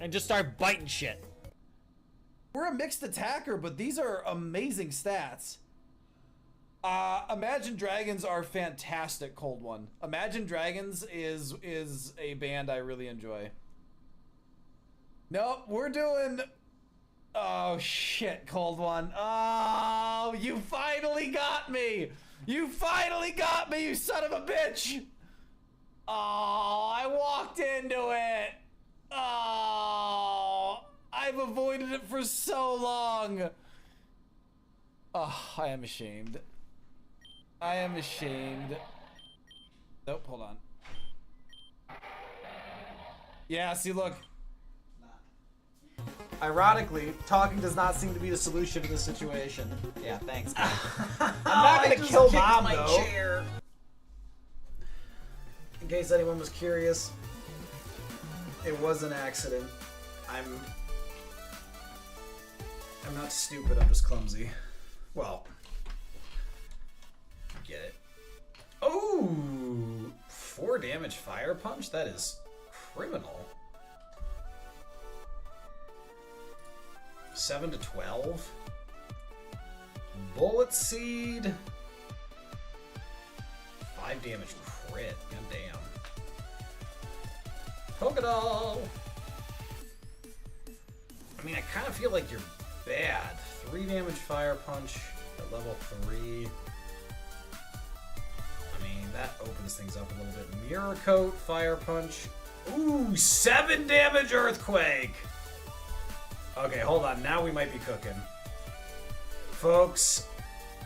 and just start biting shit. We're a mixed attacker, but these are amazing stats. Imagine Dragons are fantastic, Cold One. Imagine Dragons is a band I really enjoy. Nope, we're doing... Oh shit, Cold One. Oh, you finally got me! You finally got me, you son of a bitch! Oh, I walked into it! Oh, I've avoided it for so long! Oh, I am ashamed. I am ashamed. Nope, hold on. Yeah, see, look. Ironically, talking does not seem to be the solution to the situation. Yeah, thanks. I'm not gonna kill Mom, though. Chair. In case anyone was curious, it was an accident. I'm not stupid, I'm just clumsy. Well, get it. Oh, 4 damage fire punch? That is criminal. 7 to 12. Bullet Seed. 5 damage crit. God damn. Pokedol. I mean, I kind of feel like you're bad. 3 damage fire punch at level 3. I mean, that opens things up a little bit. Mirror Coat, fire punch. Ooh, 7 damage earthquake. Okay, hold on. Now we might be cooking. Folks,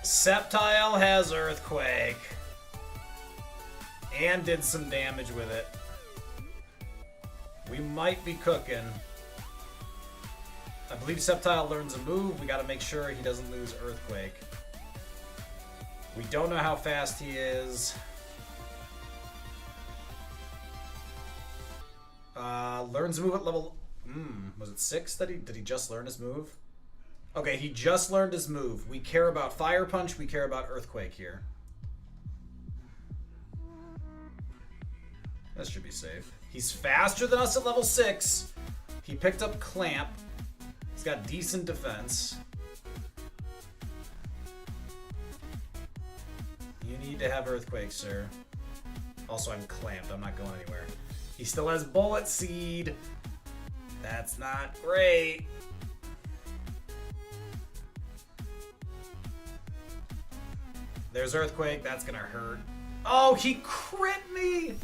Sceptile has Earthquake. And did some damage with it. We might be cooking. I believe Sceptile learns a move. We gotta make sure he doesn't lose Earthquake. We don't know how fast he is. Learns a move at level... was it 6 that did he just learn his move? Okay, he just learned his move. We care about Fire Punch, we care about Earthquake here. That should be safe. He's faster than us at level 6. He picked up Clamp. He's got decent defense. You need to have Earthquake, sir. Also, I'm clamped. I'm not going anywhere. He still has Bullet Seed. That's not great. There's Earthquake. That's gonna hurt. Oh, he crit me!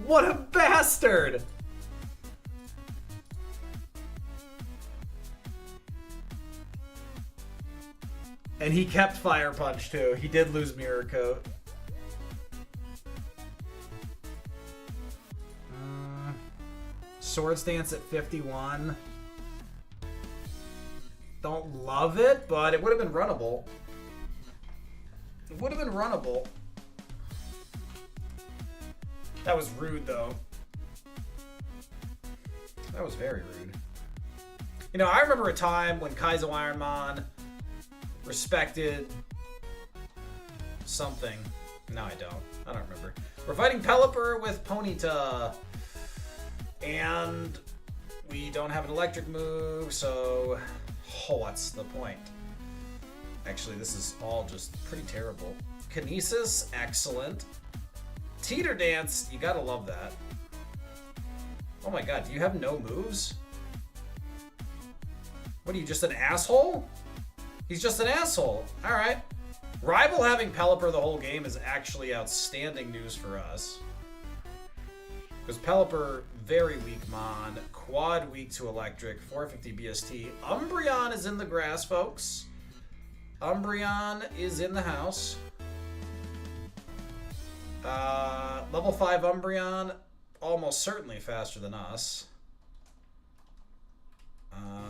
What a bastard! And he kept Fire Punch too. He did lose Mirror Coat. Swords Dance at 51. Don't love it, but it would have been runnable. It would have been runnable. That was rude, though. That was very rude. You know, I remember a time when Kaizo Ironmon respected something. No, I don't. I don't remember. We're fighting Pelipper with Ponyta. And we don't have an electric move, so what's the point? Actually, this is all just pretty terrible. Kinesis, excellent. Teeter Dance, you gotta love that. Oh my god, do you have no moves? What are you, just an asshole? He's just an asshole. Alright. Rival having Pelipper the whole game is actually outstanding news for us. Because Pelipper, very weak Mon. Quad weak to Electric. 450 BST. Umbreon is in the grass, folks. Umbreon is in the house. Level 5 Umbreon, almost certainly faster than us.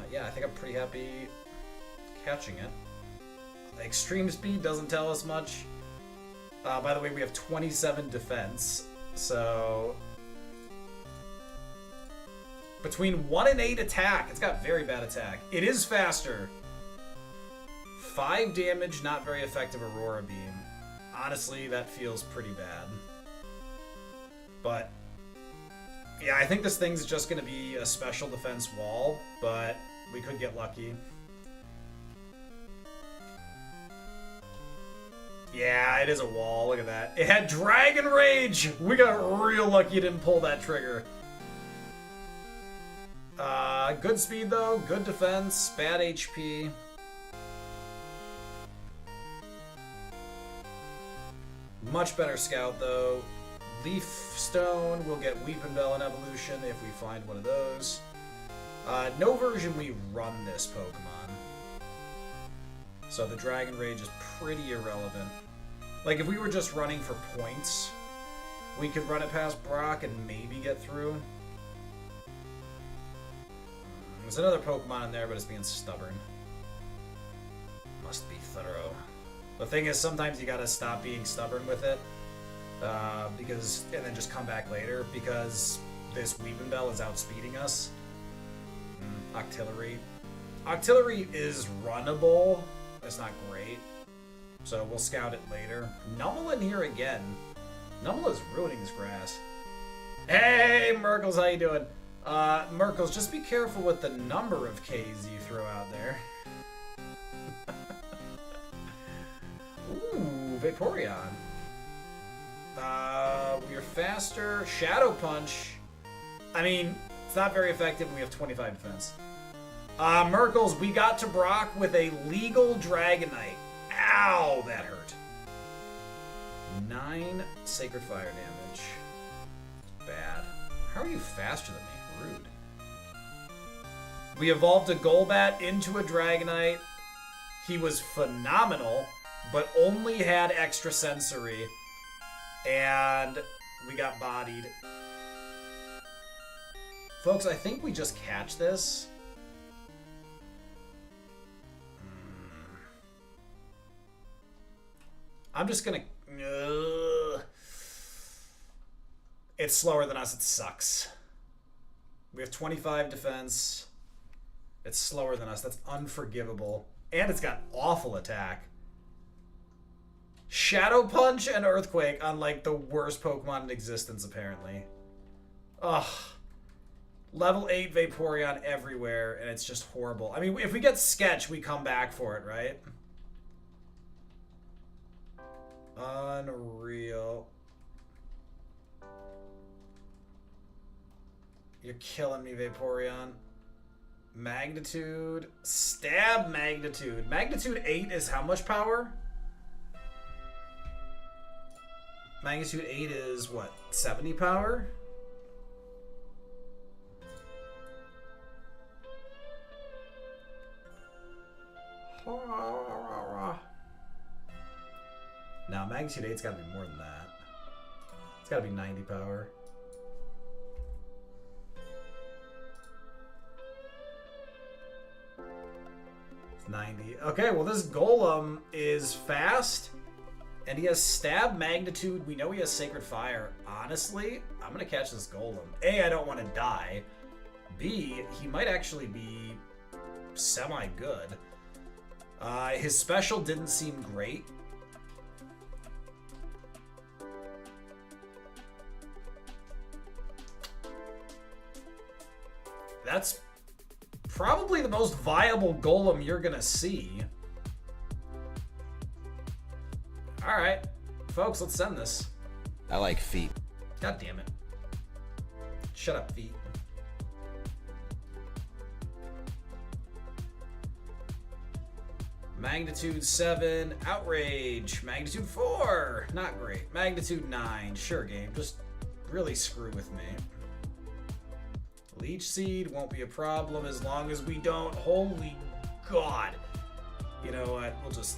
Yeah, I think I'm pretty happy catching it. Extreme Speed doesn't tell us much. By the way, we have 27 defense, so... Between 1 and 8 attack, it's got very bad attack. It is faster. 5 damage, not very effective Aurora Beam. Honestly, that feels pretty bad. But, yeah, I think this thing's just going to be a special defense wall, but we could get lucky. Yeah, it is a wall. Look at that. It had Dragon Rage! We got real lucky it didn't pull that trigger. Good speed, though. Good defense. Bad HP. Much better scout, though. Leaf Stone. We'll get Weepin' Bell in Evolution if we find one of those. No version we run this Pokemon. So the Dragon Rage is pretty irrelevant. Like, if we were just running for points, we could run it past Brock and maybe get through. There's another Pokemon in there, but it's being stubborn. Must be thorough. The thing is, sometimes you gotta stop being stubborn with it, and then just come back later, because this Weepin' Bell is outspeeding us. Octillery. Octillery is runnable. It's not great. So we'll scout it later. Numel in here again. Numel is ruining this grass. Hey, Merkles, how you doing? Merkles, just be careful with the number of Ks you throw out there. Ooh, Vaporeon. We're faster. Shadow Punch. I mean, it's not very effective when we have 25 defense. Merkles, we got to Brock with a legal Dragonite. Ow, that hurt. 9 Sacred Fire damage. Bad. How are you faster than me? Rude. We evolved a Golbat into a Dragonite. He was phenomenal, but only had extra sensory. And we got bodied. Folks, I think we just catch this. I'm just gonna... It's slower than us. It sucks. We have 25 defense. It's slower than us. That's unforgivable. And it's got awful attack. Shadow Punch and Earthquake on, like, the worst Pokemon in existence, apparently. Ugh. Level 8 Vaporeon everywhere, and it's just horrible. I mean, if we get Sketch, we come back for it, right? Unreal. You're killing me, Vaporeon. Magnitude. Stab Magnitude. Magnitude 8 is how much power? Magnitude 8 is what? 70 power? No, Magnitude 8's gotta be more than that. It's gotta be 90 power. It's 90. Okay, well this Golem is fast. And he has Stab, Magnitude. We know he has Sacred Fire. Honestly, I'm gonna catch this Golem. A, I don't want to die. B, he might actually be semi-good. His special didn't seem great. That's probably the most viable Golem you're gonna see. Alright, folks, let's send this. I like feet. God damn it. Shut up, feet. Magnitude 7, Outrage. Magnitude 4, not great. Magnitude 9, sure game, just really screw with me. Leech Seed won't be a problem as long as we don't. Holy God. You know what, we'll just...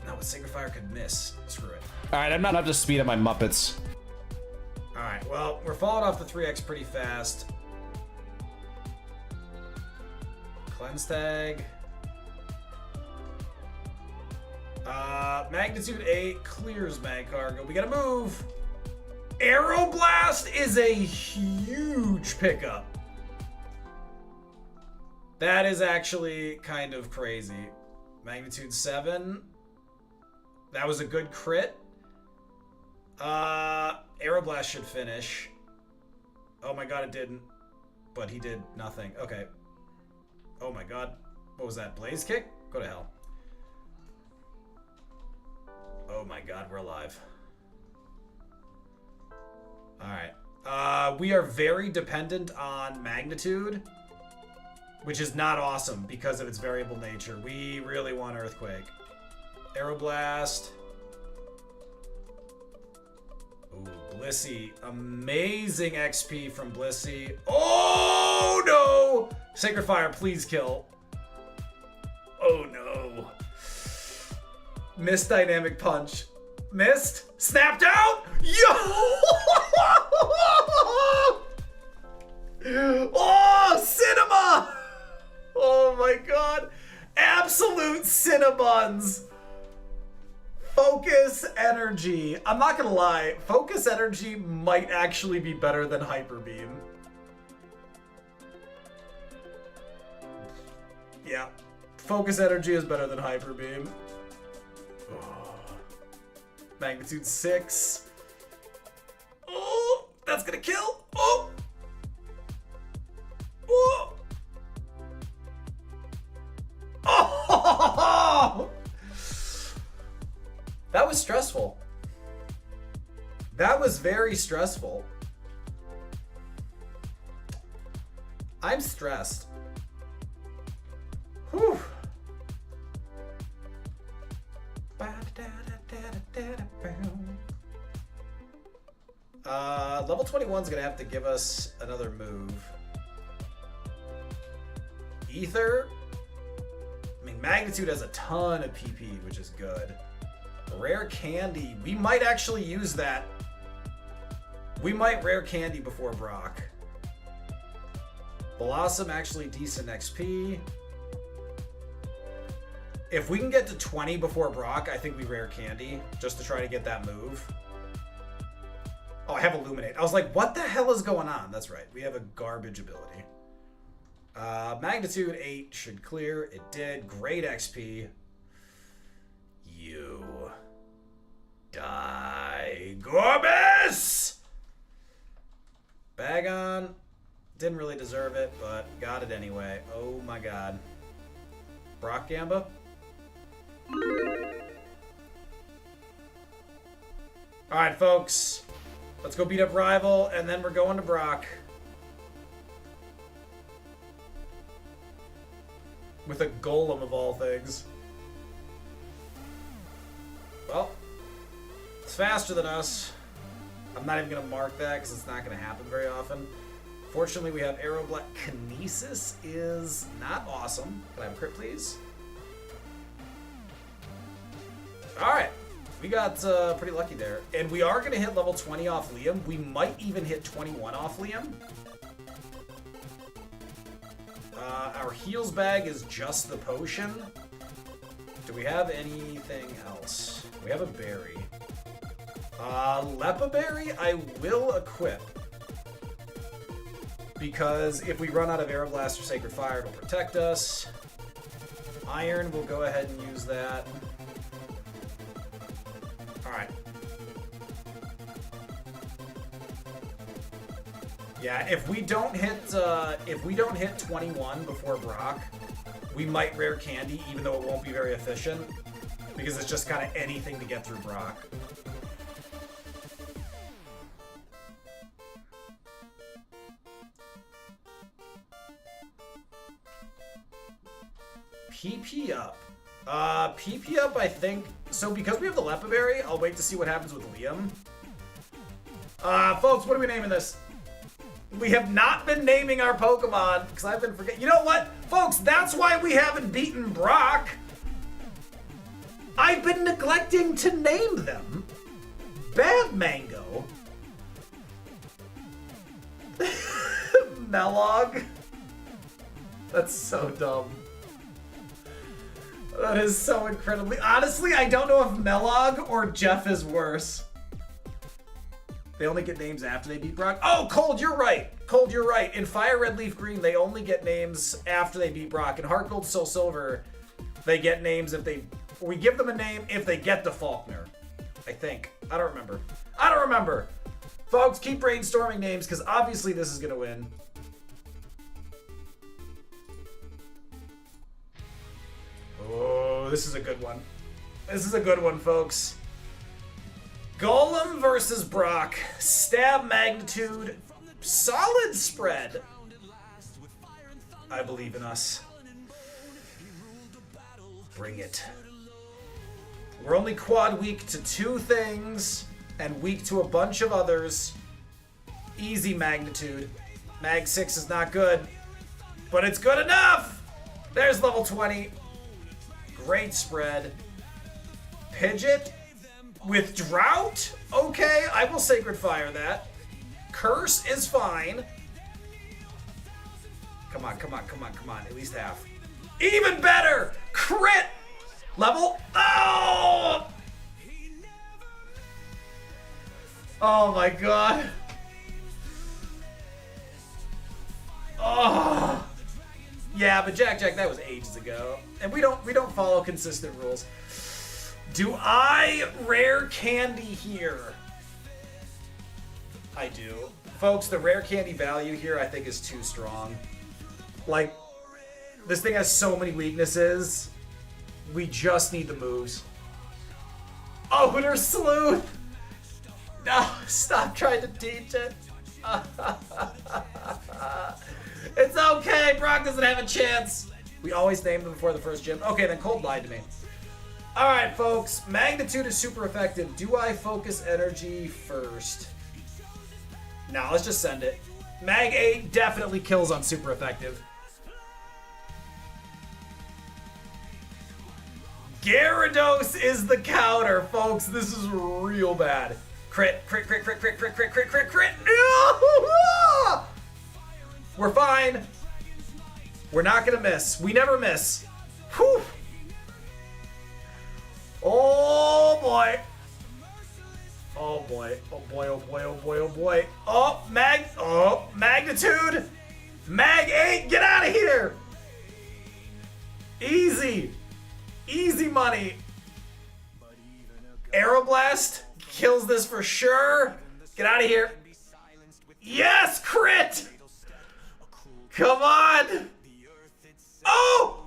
No, but Sacred Fire could miss. Screw it. Alright, I'm not up to speed on my Muppets. Alright, well, we're falling off the 3x pretty fast. Cleanse Tag. Magnitude 8 clears Mag Cargo. We gotta move. Aeroblast is a huge pickup. That is actually kind of crazy. Magnitude 7. That was a good crit. Aeroblast should finish. Oh my god, it didn't. But he did nothing. Okay. Oh my god. What was that? Blaze Kick? Go to hell. Oh my god, we're alive. Alright. We are very dependent on Magnitude, which is not awesome because of its variable nature. We really want Earthquake. Aeroblast. Ooh, Blissey. Amazing XP from Blissey. Oh no! Sacred Fire, please kill. Oh no. Missed Dynamic Punch. Missed? Snapped out? Yo! Oh, Cinema! Oh my god. Absolute Cinnabuns. Focus Energy. I'm not gonna lie. Focus Energy might actually be better than Hyper Beam. Yeah. Focus Energy is better than Hyper Beam. Oh. Magnitude 6. Oh, that's gonna kill. Oh. Oh. Oh. That was stressful. That was very stressful. I'm stressed. Whew. Level 21's gonna have to give us another move. Ether. I mean, Magnitude has a ton of PP, which is good. Rare Candy. We might actually use that. We might Rare Candy before Brock. Blossom actually decent XP. If we can get to 20 before Brock, I think we Rare Candy just to try to get that move. Oh, I have Illuminate. I was like, what the hell is going on? That's right. We have a garbage ability. Magnitude 8 should clear. It did. Great XP. You die. Gorbis! Bagon. Didn't really deserve it, but got it anyway. Oh my god. Brock Gamba. Alright, folks. Let's go beat up Rival, and then we're going to Brock. With a Golem of all things. Well, it's faster than us. I'm not even going to mark that because it's not going to happen very often. Fortunately, we have Aeroblack. Kinesis is not awesome. Can I have a crit, please? Alright. We got pretty lucky there. And we are going to hit level 20 off Liam. We might even hit 21 off Liam. Our heals bag is just the potion. Do we have anything else? We have a berry. Lepa berry I will equip. Because if we run out of Aeroblast or Sacred Fire, it'll protect us. Iron, we'll go ahead and use that. Alright. Yeah, if we don't hit 21 before Brock, we might rare candy, even though it won't be very efficient. Because it's just kind of anything to get through Brock. PP up. PP up, I think. So because we have the Lepa Berry, I'll wait to see what happens with Liam. Folks, what are we naming this? We have not been naming our Pokemon because I've been forgetting. You know what, folks? That's why we haven't beaten Brock. I've been neglecting to name them. Bad Mango. Melog. That's so dumb. That is so incredibly... Honestly, I don't know if Melog or Jeff is worse. They only get names after they beat Brock. Oh, Cold, you're right. Cold, you're right. In Fire Red Leaf Green, they only get names after they beat Brock. In Heart Gold Soul Silver, they get names if they... We give them a name if they get to Faulkner. I think. I don't remember. I don't remember. Folks, keep brainstorming names, because obviously this is going to win. Oh, this is a good one. This is a good one, folks. Golem versus Brock. Stab magnitude. Solid spread. I believe in us. Bring it. We're only quad weak to 2 things and weak to a bunch of others. Easy magnitude. Mag 6 is not good, but it's good enough. There's level 20. Great spread. Pidgeot with Drought? Okay, I will Sacred Fire that. Curse is fine. Come on, come on, come on, come on. At least half. Even better! Crit! Level? Oh! Oh my god. Oh. Yeah, but Jack, that was ages ago. And we don't follow consistent rules. Do I rare candy here? I do. Folks, the rare candy value here I think is too strong. Like, this thing has so many weaknesses. We just need the moves. Oh, Hooter Sleuth! No, stop trying to teach it. It's okay, Brock doesn't have a chance. We always name them before the first gym. Okay, then Cold lied to me. Alright, folks. Magnitude is super effective. Do I focus energy first? No, let's just send it. Mag 8 definitely kills on super effective. Gyarados is the counter, folks. This is real bad. Crit, crit, crit, crit, crit, crit, crit, crit, crit, crit. We're fine. We're not gonna miss. We never miss. Whew. Oh boy. Oh boy. Oh boy. Oh boy. Oh boy. Oh boy. Oh, magnitude. Mag 8, get out of here. Easy. Easy money. Aeroblast kills this for sure. Get out of here. Yes, crit. Come on. Oh.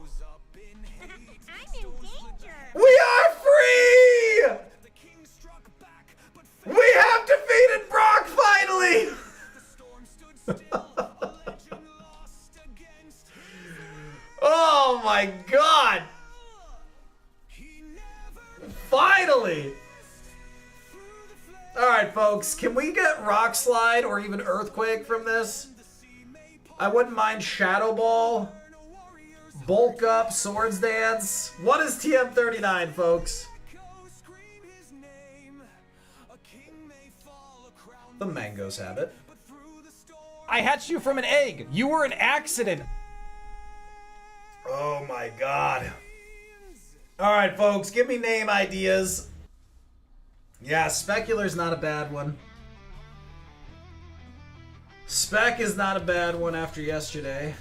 I'm in danger. We are free! We have defeated Brock finally! Oh my god! Finally! Alright, folks, can we get Rock Slide or even Earthquake from this? I wouldn't mind Shadow Ball, Bulk Up, Swords Dance. What is TM39, folks? The mangoes have it. I hatched you from an egg. You were an accident. Oh my god. Alright, folks, give me name ideas. Yeah, Specular's not a bad one. Spec is not a bad one after yesterday.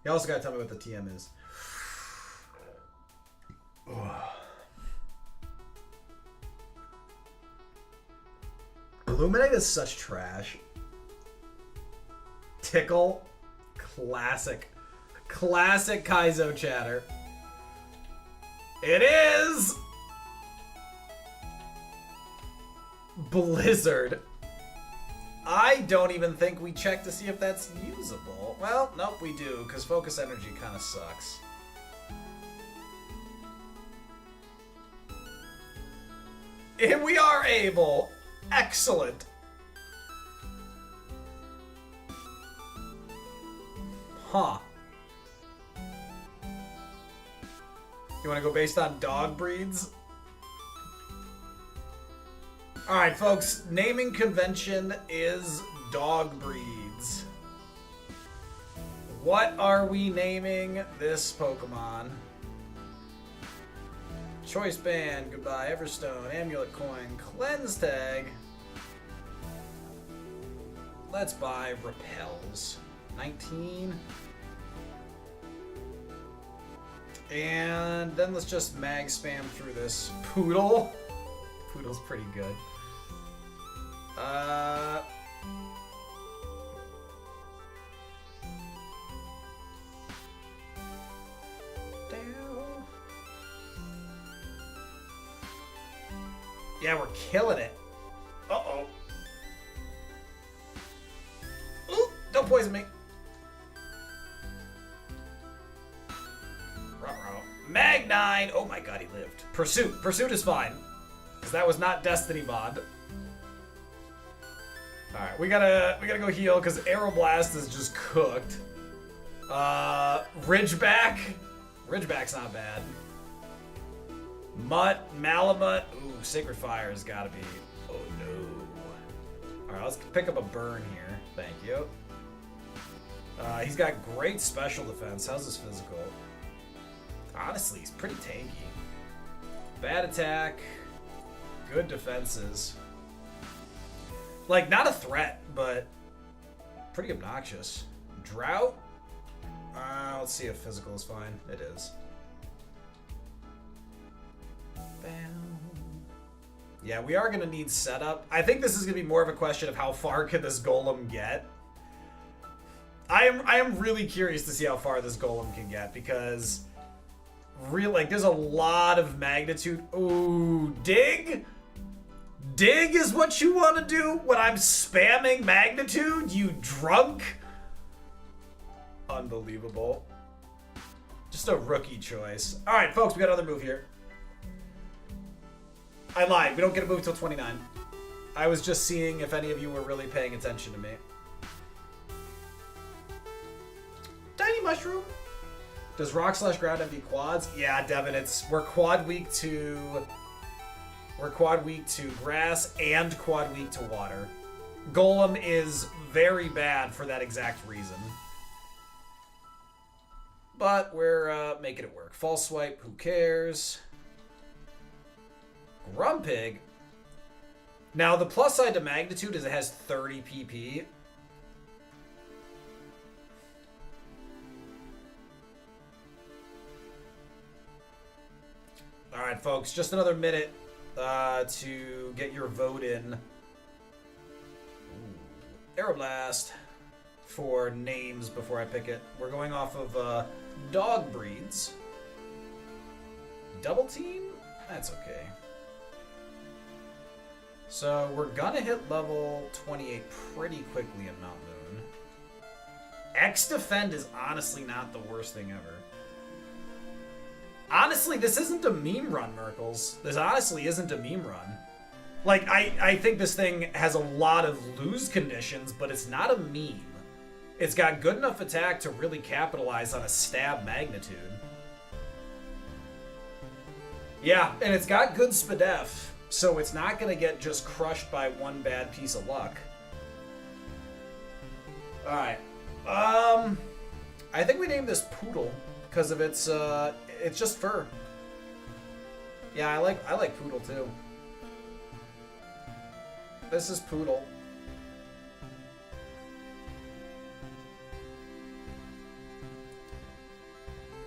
You also gotta tell me what the TM is. Illuminate is such trash. Tickle. Classic. Classic Kaizo chatter. It is Blizzard. I don't even think we checked to see if that's usable. Well, nope, we do, because Focus Energy kind of sucks. And we are able. Excellent. Huh. You want to go based on dog breeds? Alright, folks. Naming convention is dog breeds. What are we naming this Pokemon? Choice Band, goodbye, Everstone, Amulet Coin, Cleanse Tag. Let's buy Repels. 19. And then let's just mag spam through this. Poodle. Poodle's pretty good. Yeah, we're killing it. Uh-oh. Ooh, don't poison me. Ruh-roh. Mag9. Oh my god, he lived. Pursuit. Pursuit is fine. Because that was not Destiny Mod. Alright, we gotta go heal because Aeroblast is just cooked. Ridgeback. Ridgeback's not bad. Mutt, Malamut. Ooh, Sacred Fire has gotta be. Oh no. Alright, let's pick up a burn here. Thank you. He's got great special defense. How's his physical? Honestly, he's pretty tanky. Bad attack. Good defenses. Like, not a threat, but pretty obnoxious. Drought? Let's see if physical is fine. It is. Bam. Yeah, we are going to need setup. I think this is going to be more of a question of how far can this golem get. I am really curious to see how far this golem can get because there's a lot of magnitude. Ooh, dig? Dig is what you want to do when I'm spamming magnitude, you drunk? Unbelievable. Just a rookie choice. All right, folks, we got another move here. I lied. We don't get a move till 29. I was just seeing if any of you were really paying attention to me. Tiny Mushroom. Does Rock Slash Ground MD quads? Yeah, Devin, we're quad week to grass and quad week to water. Golem is very bad for that exact reason. But we're making it work. False Swipe, who cares? Grumpig. Now, the plus side to Magnitude is it has 30 PP. Alright, folks, just another minute to get your vote in. Ooh. Aeroblast for names before I pick it. We're going off of dog breeds. Double team? That's okay. So we're gonna hit level 28 pretty quickly in Mount Moon. X Defend is honestly not the worst thing ever. Honestly, this isn't a meme run, Merkles. This honestly isn't a meme run. Like, I think this thing has a lot of lose conditions, but it's not a meme. It's got good enough attack to really capitalize on a stab magnitude. Yeah, and it's got good SPDEF, so it's not going to get just crushed by one bad piece of luck. Alright. I think we named this Poodle because of it's just fur. Yeah, I like Poodle too. This is Poodle.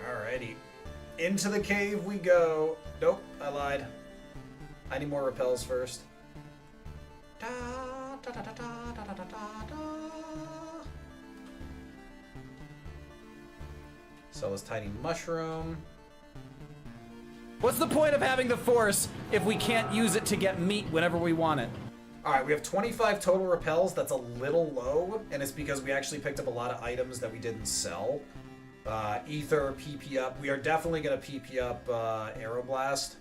Alrighty. Into the cave we go. Nope, I lied. I need more repels first. Da, da, da, da, da, da, da, da, da. Sell this tiny mushroom. What's the point of having the Force if we can't use it to get meat whenever we want it? Alright, we have 25 total repels. That's a little low, and it's because we actually picked up a lot of items that we didn't sell. Ether, PP up. We are definitely going to PP up Aeroblast.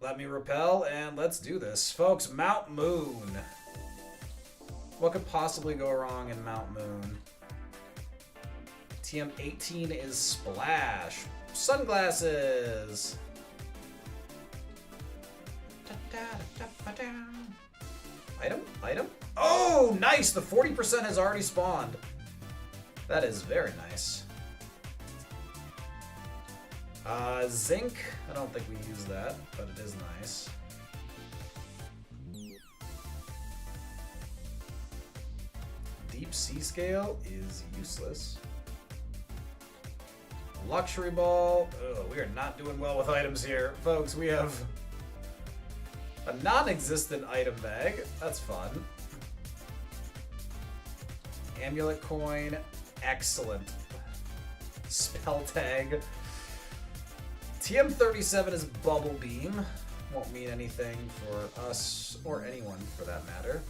Let me repel, and let's do this. Folks, Mount Moon. What could possibly go wrong in Mount Moon? TM18 is Splash. Sunglasses. Item? Item? Oh, nice! The 40% has already spawned. That is very nice. Zinc. I don't think we use that, but it is nice. Deep Sea Scale is useless. Luxury Ball. Ugh, we are not doing well with items here. Folks, we have a non-existent item bag. That's fun. Amulet Coin. Excellent. Spell Tag. TM37 is Bubble Beam. Won't mean anything for us or anyone for that matter.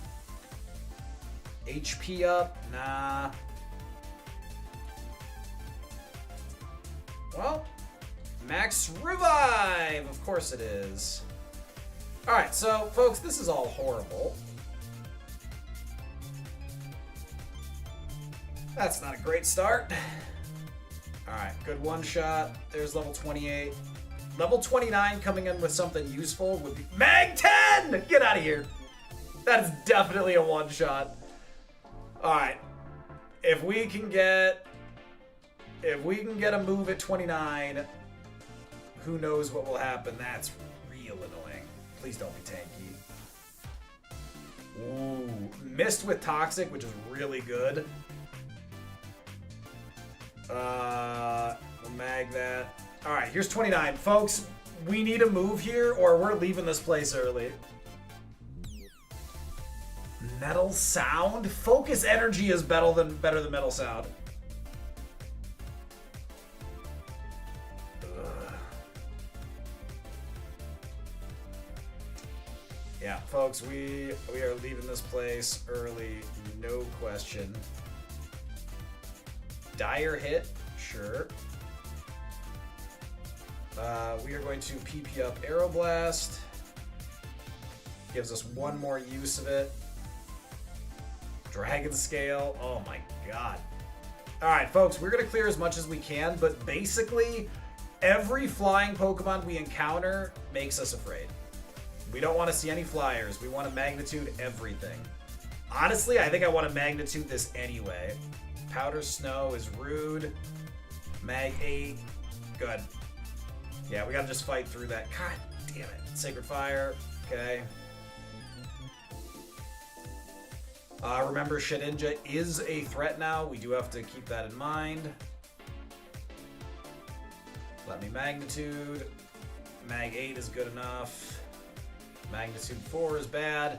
HP up? Nah. Well, Max Revive! Of course it is. Alright, so, folks, this is all horrible. That's not a great start. Alright, good one shot. There's level 28. Level 29 coming in with something useful would be... Mag 10! Get out of here! That is definitely a one shot. Alright. If we can get a move at 29, who knows what will happen. That's real annoying. Please don't be tanky. Ooh. Missed with Toxic, which is really good. We'll mag that. Alright, here's 29. Folks, we need a move here or we're leaving this place early. Metal Sound? Focus Energy is better than Metal Sound. Ugh. Yeah, folks, we are leaving this place early, no question. Dire Hit, sure. We are going to PP up Aeroblast. Gives us one more use of it. Dragon Scale, oh my god. Alright, folks, we're going to clear as much as we can, but basically, every flying Pokemon we encounter makes us afraid. We don't want to see any flyers. We want to magnitude everything. Honestly, I think I want to magnitude this anyway. Powder Snow is rude. Mag 8. Good. Yeah, we gotta just fight through that. God damn it. Sacred Fire. Okay. Remember, Shedinja is a threat now. We do have to keep that in mind. Let me Magnitude. Mag 8 is good enough. Magnitude 4 is bad.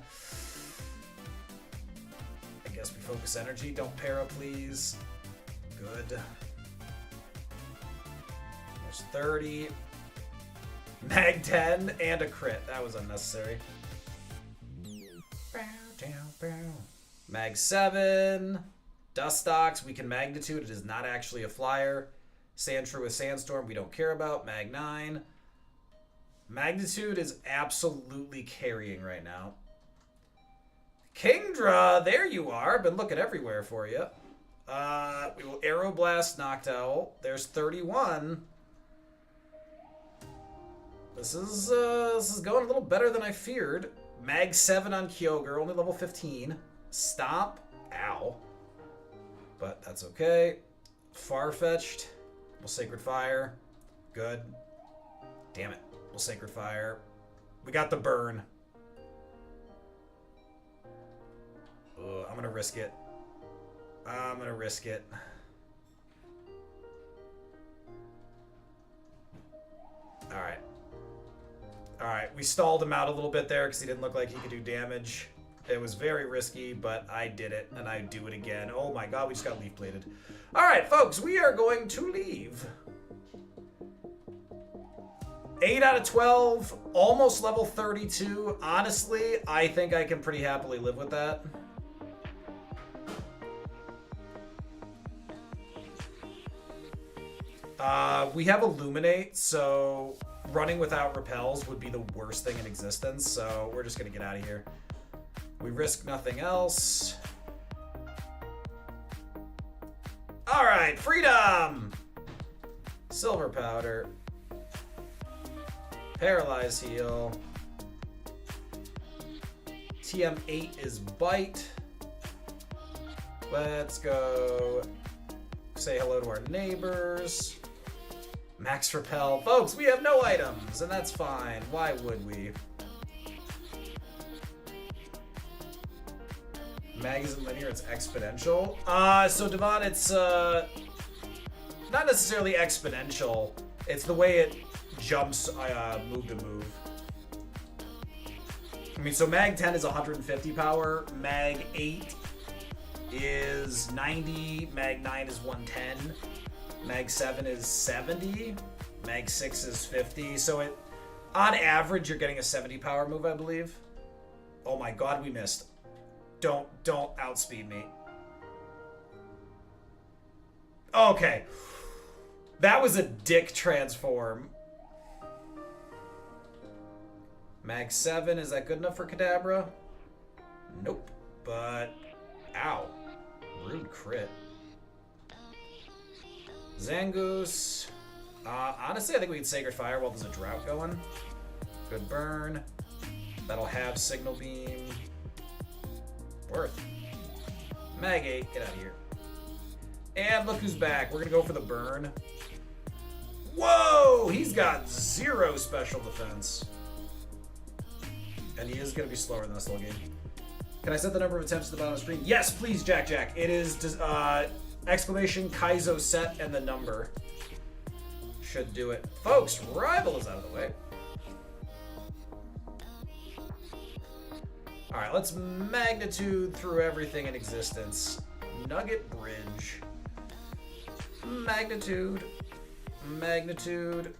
I guess we focus energy. Don't para, please. Good. There's 30. Mag 10 and a crit. That was unnecessary. Mag 7. Dustox, we can Magnitude. It is not actually a flyer. Sandshrew with Sandstorm, we don't care about. Mag 9. Magnitude is absolutely carrying right now. Kingdra, there you are. Been looking everywhere for you. We will Aeroblast Noctowl. There's 31. This is going a little better than I feared. Mag 7 on Kyogre, only level 15. Stomp. Ow. But that's okay. Farfetch'd. We'll Sacred Fire. Good. Damn it. We'll Sacred Fire. We got the burn. Ugh, I'm gonna risk it. I'm gonna risk it. Alright. Alright, we stalled him out a little bit there because he didn't look like he could do damage. It was very risky, but I did it, and I do it again. Oh my god, we just got leaf bladed. Alright, folks, we are going to leave. 8 out of 12, almost level 32. Honestly, I think I can pretty happily live with that. We have Illuminate, so running without repels would be the worst thing in existence, so we're just gonna get out of here. We risk nothing else. Alright, freedom! Silver powder. Paralyze heal. TM8 is bite. Let's go say hello to our neighbors. Max repel. Folks, we have no items, and that's fine. Why would we? Mag isn't linear, it's exponential. So Devon, it's not necessarily exponential. It's the way it jumps move to move. I mean, so Mag 10 is 150 power, Mag 8 is 90, Mag 9 is 110, Mag 7 is 70, Mag 6 is 50. So it, on average, you're getting a 70 power move, I believe. Oh my god, we missed. Don't outspeed me. Okay. That was a dick transform. Mag 7, is that good enough for Kadabra? Nope. But, ow. Rude crit. Zangoose. Honestly, I think we can Sacred Fire while there's a drought going. Good burn. That'll have Signal Beam. Worth. Mag 8, get out of here. And look who's back. We're gonna go for the burn. Whoa! He's got 0 special defense. And he is gonna be slower than this whole game. Can I set the number of attempts at the bottom of the screen? Yes, please, Jack. It is exclamation Kaizo set and the number. Should do it. Folks, Rival is out of the way. Alright, let's Magnitude through everything in existence. Nugget Bridge. Magnitude. Magnitude.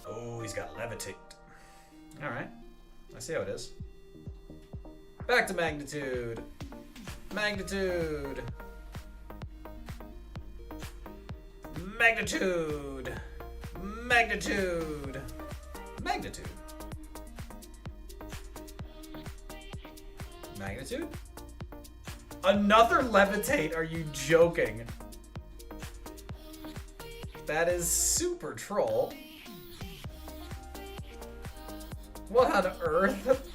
Oh, he's got Levitate. Alright. I see how it is. Back to Magnitude. Magnitude. Magnitude. Magnitude. Magnitude. Magnitude? Another Levitate? Are you joking? That is super troll. What on earth?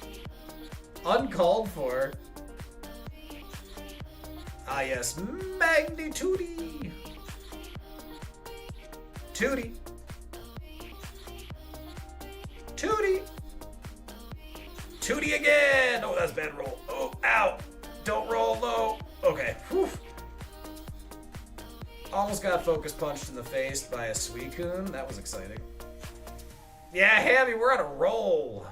Uncalled for. Ah yes, Magnitude. Tootie. Tootie. Tootie again! Oh, that's a bad roll. Oh, ow! Don't roll low. Okay. Whew. Almost got focus punched in the face by a Suicune. That was exciting. Yeah, Hammy, we're on a roll.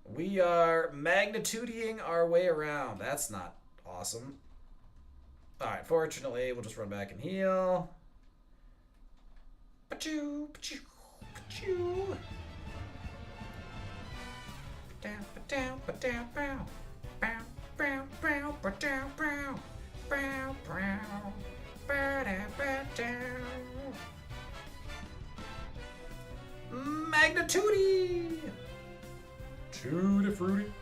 We are magnituding our way around. That's not awesome. Alright, fortunately, we'll just run back and heal. Pachoo, pachoo, pachoo. Down, down, down, bow, bow, bow, bow, Magnitude! Tutti fruity.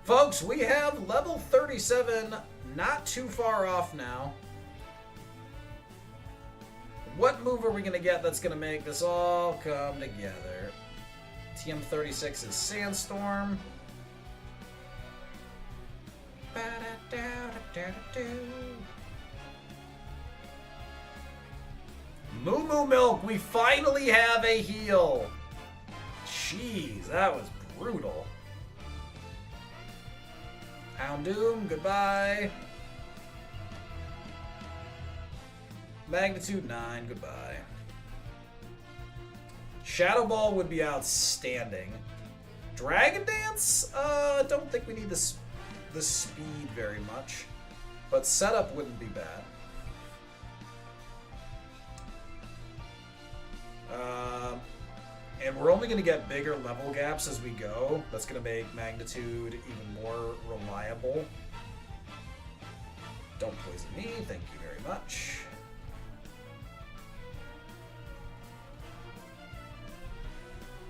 Folks, we have level 37 not too far off now. What move are we going to get that's going to make this all come together? TM36 is Sandstorm. Moo Moo Milk, we finally have a heal. Jeez, that was brutal. Houndoom, goodbye. Magnitude 9, goodbye. Shadow Ball would be outstanding. Dragon Dance? Don't think we need the speed very much. But setup wouldn't be bad. And we're only going to get bigger level gaps as we go. That's going to make Magnitude even more reliable. Don't poison me, thank you very much.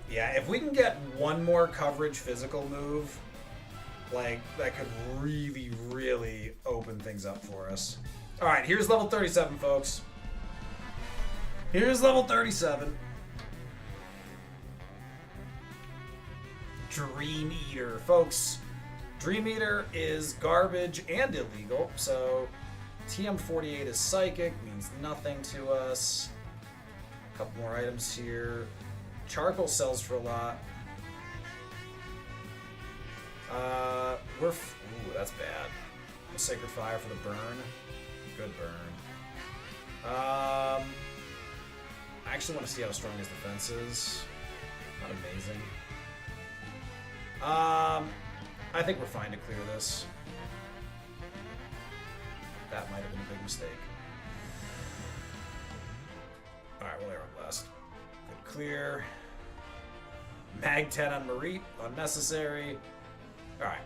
Yeah, if we can get one more coverage physical move, like, that could really, really open things up for us. Alright, here's level 37, folks. Here's level 37. Dream Eater. Folks, Dream Eater is garbage and illegal, so TM48 is psychic, means nothing to us. A couple more items here. Charcoal sells for a lot. Ooh, that's bad. A Sacred Fire for the burn. Good burn. I actually want to see how strong his defense is. Not amazing. I think we're fine to clear this. That might have been a big mistake. Alright, we'll Aero Blast. Good clear. Mag 10 on Marit, unnecessary. Alright.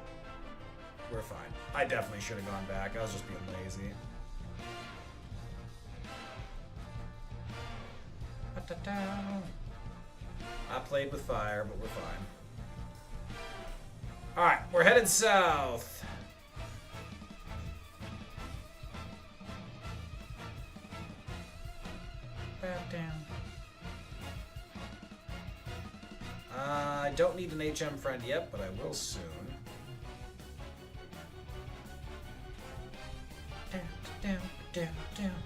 We're fine. I definitely should have gone back. I was just being lazy. I played with fire, but we're fine. Alright, we're headed south. Back down. I don't need an HM friend yet, but I will soon. Down, down, down, down.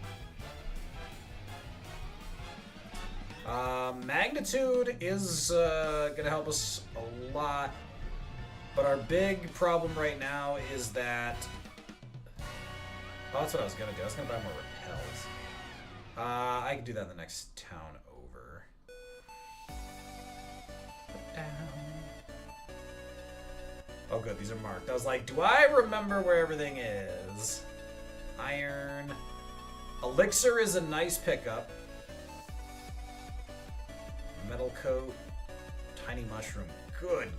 Magnitude is gonna help us a lot, but our big problem right now is that. Oh, that's what I was gonna do. I was gonna buy more repels. I can do that in the next town over. Oh, good. These are marked. I was like, do I remember where everything is? Iron. Elixir is a nice pickup. Metal coat. Tiny mushroom. Good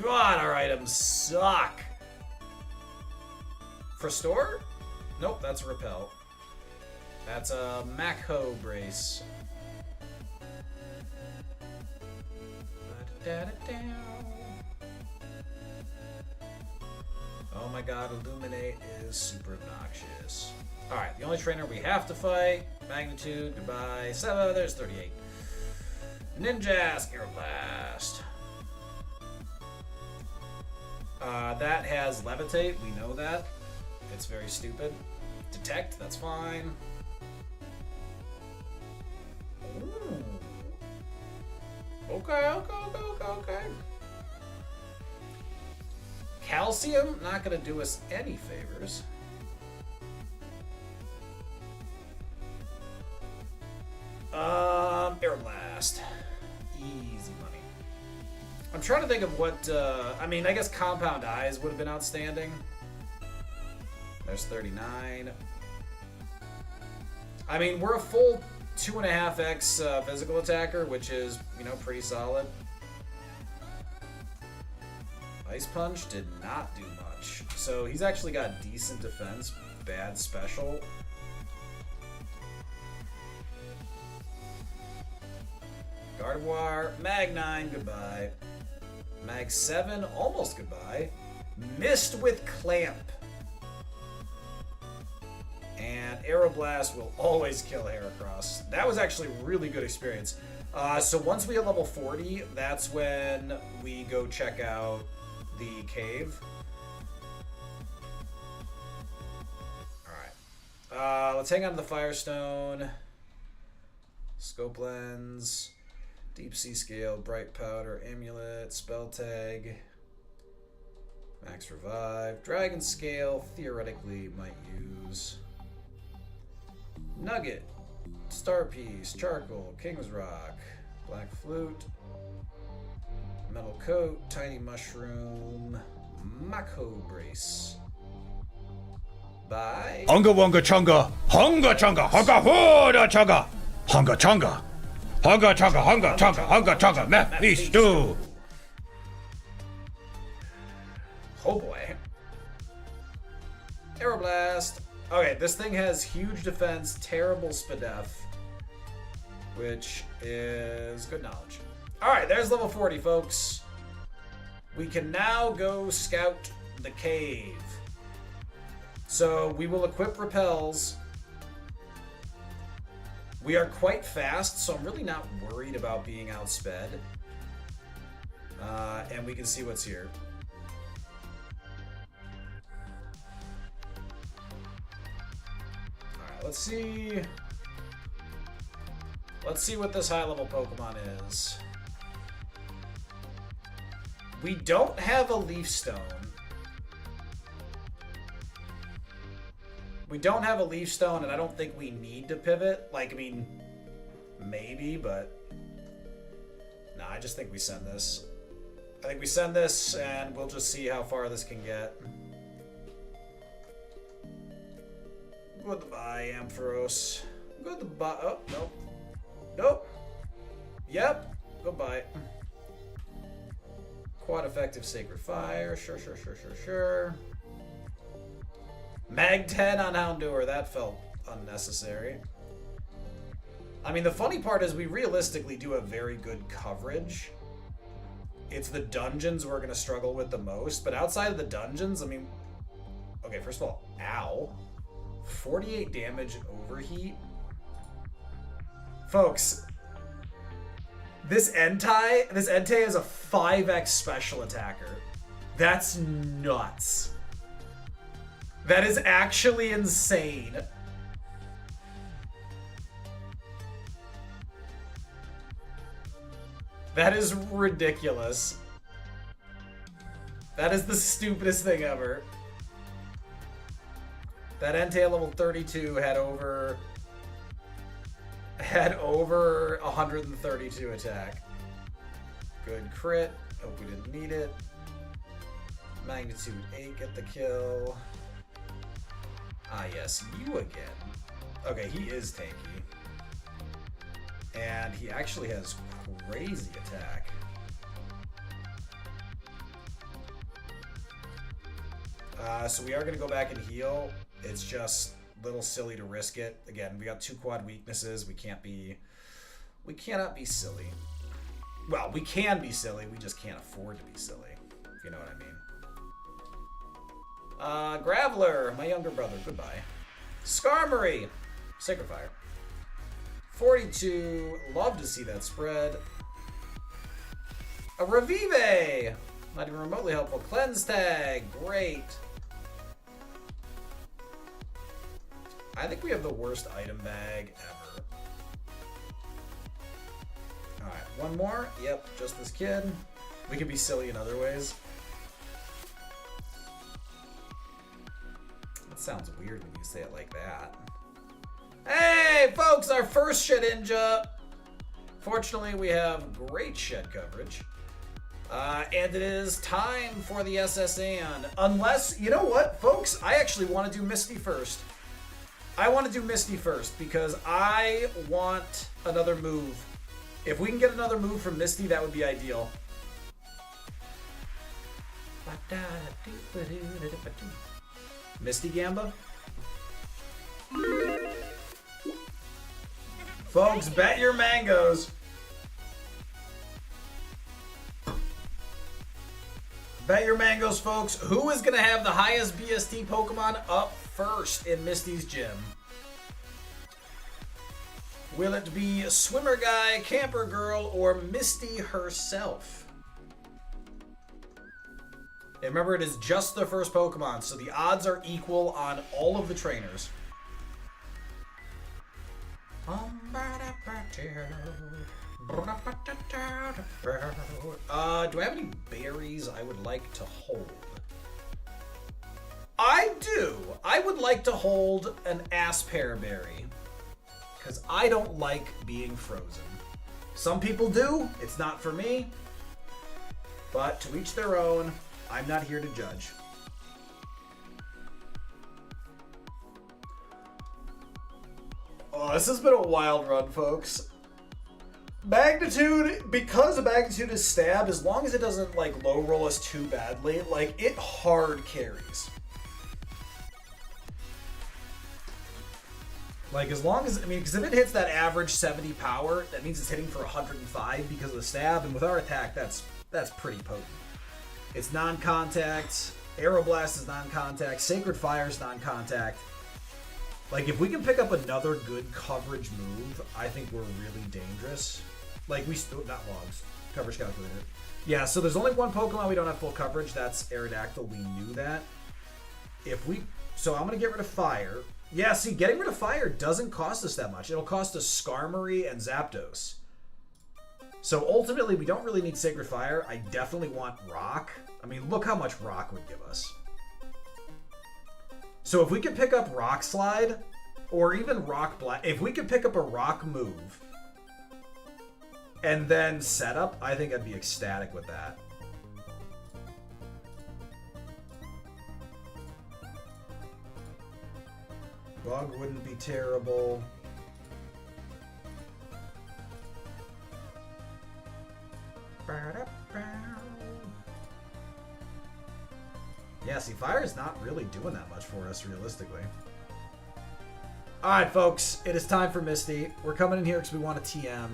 God, our items suck. For store? Nope, that's a repel. That's a Macho brace. Oh my god, Illuminate is super obnoxious. Alright, the only trainer we have to fight. Magnitude, goodbye. There's 38. Ninjask, Air Blast. That has Levitate, we know that. It's very stupid. Detect, that's fine. Ooh. Okay. Calcium, not gonna do us any favors. Air Blast. Easy money. I'm trying to think of what, I mean, I guess Compound Eyes would have been outstanding. There's 39. I mean, we're a full 2.5x physical attacker, which is, you know, pretty solid. Ice Punch did not do much. So he's actually got decent defense, bad special. Gardevoir, Mag 9, goodbye. Mag 7, almost goodbye. Missed with Clamp. And Aeroblast will always kill Heracross. That was actually a really good experience. So once we hit level 40, that's when we go check out the cave. Alright. Let's hang on to the Firestone. Scope Lens. Deep Sea Scale, Bright Powder, Amulet, Spell Tag, Max Revive, Dragon Scale, theoretically might use. Nugget, Star Piece, Charcoal, King's Rock, Black Flute, Metal Coat, Tiny Mushroom, Mako Brace. Bye. Hunga wunga chunga, hunga chunga, hunga hooda chunga, hunga chunga. Hunga chunga, hunga chunga, hunga chunga, meh, me stew. Oh boy. Aeroblast. Okay, this thing has huge defense, terrible Spadef, which is good knowledge. Alright, there's level 40, folks. We can now go scout the cave. So we will equip repels. We are quite fast, so I'm really not worried about being outsped. And we can see what's here. Alright, let's see. Let's see what this high-level Pokemon is. We don't have a Leaf Stone. We don't have a Leaf Stone, and I don't think we need to pivot. Like, I mean, maybe, but... Nah, I just think we send this. I think we send this, and we'll just see how far this can get. Goodbye, Ampharos. Goodbye. Oh, nope. Nope. Yep. Goodbye. Quad effective Sacred Fire. Sure. Mag 10 on Houndour. That felt unnecessary. I mean, the funny part is we realistically do have very good coverage. It's the dungeons we're going to struggle with the most. But outside of the dungeons, I mean... Okay, first of all, ow. 48 damage overheat. Folks, this Entei is a 5x special attacker. That's nuts. That is actually insane. That is ridiculous. That is the stupidest thing ever. That Entei level 32 had over 132 attack. Good crit. Hope we didn't need it. Magnitude 8 get the kill. Ah yes, you again. Okay, he is tanky. And he actually has crazy attack. So we are going to go back and heal. It's just a little silly to risk it. Again, we got 2 quad weaknesses. We cannot be silly. Well, we can be silly. We just can't afford to be silly, if you know what I mean. Graveler, my younger brother. Goodbye. Skarmory, Sacred Fire. 42. Love to see that spread. A Revive. Not even remotely helpful. Cleanse Tag. Great. I think we have the worst item bag ever. Alright, one more. Yep, just this kid. We can be silly in other ways. That sounds weird when you say it like that. Hey, folks, our first Shedinja. Fortunately, we have great shed coverage. And it is time for the SSN. Unless, you know what, folks? I actually want to do Misty first. I want to do Misty first because I want another move. If we can get another move from Misty, that would be ideal. Misty Gamba? Folks, bet your mangoes. Bet your mangoes, folks. Who is going to have the highest BST Pokemon up first in Misty's gym? Will it be Swimmer Guy, Camper Girl, or Misty herself? And remember, it is just the first Pokemon, so the odds are equal on all of the trainers. Do I have any berries I would like to hold? I do. I would like to hold an Aspear berry, because I don't like being frozen. Some people do. It's not for me. But to each their own. I'm not here to judge. Oh, this has been a wild run, folks. Magnitude, because Magnitude is stab, as long as it doesn't like low roll us too badly, like it hard carries. Like as long as, I mean, because if it hits that average 70 power, that means it's hitting for 105 because of the stab, and with our attack, that's pretty potent. It's non-contact. Aeroblast is non-contact. Sacred Fire is non-contact. Like, if we can pick up another good coverage move, I think we're really dangerous. Like, not logs. Coverage calculator. Yeah, so there's only one Pokemon we don't have full coverage. That's Aerodactyl. We knew that. So I'm going to get rid of Fire. Yeah, see, getting rid of Fire doesn't cost us that much. It'll cost us Skarmory and Zapdos. So ultimately, we don't really need Sacred Fire. I definitely want Rock. I mean, look how much Rock would give us. So if we could pick up Rock Slide, or even Rock Blast, if we could pick up a Rock move, and then Setup, I think I'd be ecstatic with that. Bug wouldn't be terrible. Yeah, see, Fire is not really doing that much for us, realistically. Alright, folks, it is time for Misty. We're coming in here because we want a TM.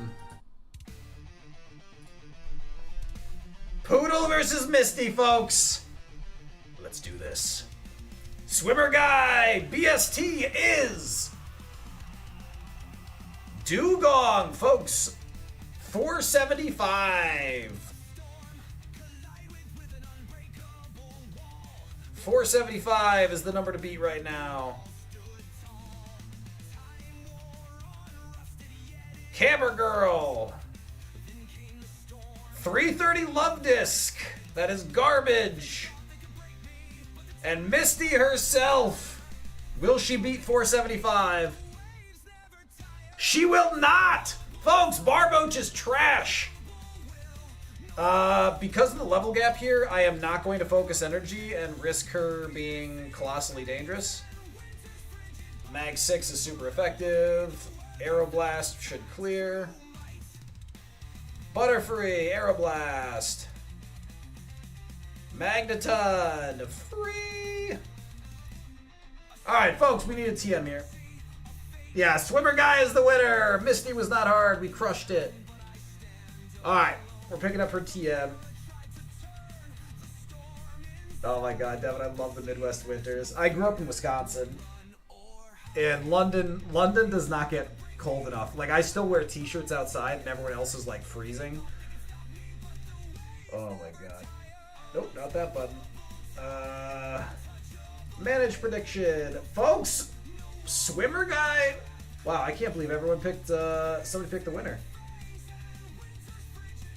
Poodle versus Misty, folks! Let's do this. Swimmer Guy! BST is... Dugong, folks! 475. 475 is the number to beat right now. Camera Girl. 330 Love Disc. That is garbage. And Misty herself. Will she beat 475? She will not! Folks, Barboach is trash. Because of the level gap here, I am not going to focus energy and risk her being colossally dangerous. Mag 6 is super effective. Aeroblast should clear. Butterfree, Aeroblast. Magneton, free. Alright, folks, we need a TM here. Yeah, Swimmer Guy is the winner. Misty was not hard. We crushed it. Alright. We're picking up her TM. Oh my god, Devin, I love the Midwest winters. I grew up in Wisconsin. And London does not get cold enough. Like, I still wear t-shirts outside and everyone else is like freezing. Oh my god. Nope, not that button. Manage prediction. Folks, Swimmer Guy. Wow, I can't believe everyone picked, somebody picked the winner.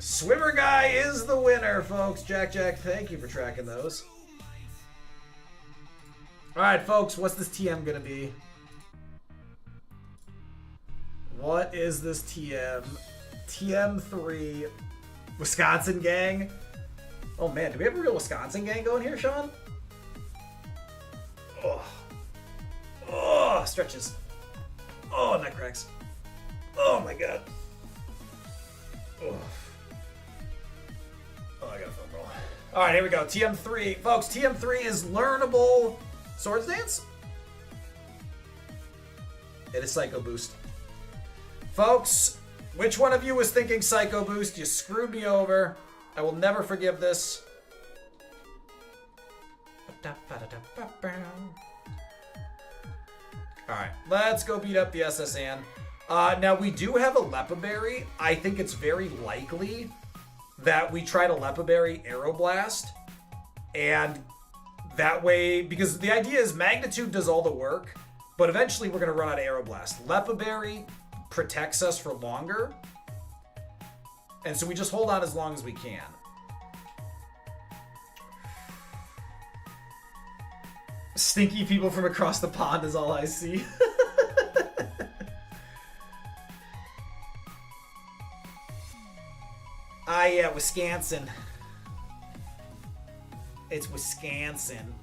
Swimmer Guy is the winner, folks. Jack, thank you for tracking those. Alright, folks, what's this TM gonna be? What is this TM? TM3 Wisconsin gang? Oh man, do we have a real Wisconsin gang going here, Sean? Oh, stretches. Oh, neck cracks. Oh my god. Oh, I got a phone roll. All right, here we go. TM3. Folks, TM3 is learnable Swords Dance. It is Psycho Boost. Folks, which one of you was thinking Psycho Boost? You screwed me over. I will never forgive this. Alright, let's go beat up the SSN. Now, we do have a Lepaberry. I think it's very likely that we try to Lepaberry Aeroblast. And that way, because the idea is Magnitude does all the work, but eventually we're going to run out of Aeroblast. Lepaberry protects us for longer. And so we just hold on as long as we can. Stinky people from across the pond is all I see. Yeah, Wisconsin. It's Wisconsin.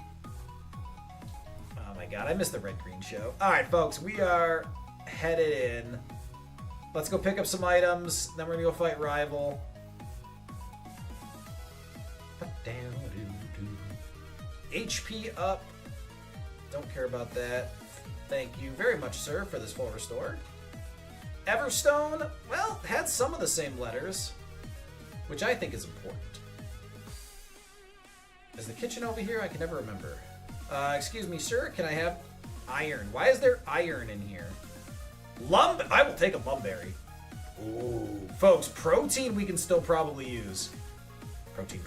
Oh my god, I missed the red-green show. Alright, folks, we are headed in. Let's go pick up some items, then we're gonna go fight Rival. HP up. Don't care about that. Thank you very much, sir, for this full restore. Everstone, well, had some of the same letters, which I think is important. Is the kitchen over here? I can never remember. Excuse me, sir, can I have iron? Why is there iron in here? I will take a Lumberry. Ooh, folks, protein we can still probably use. Protein.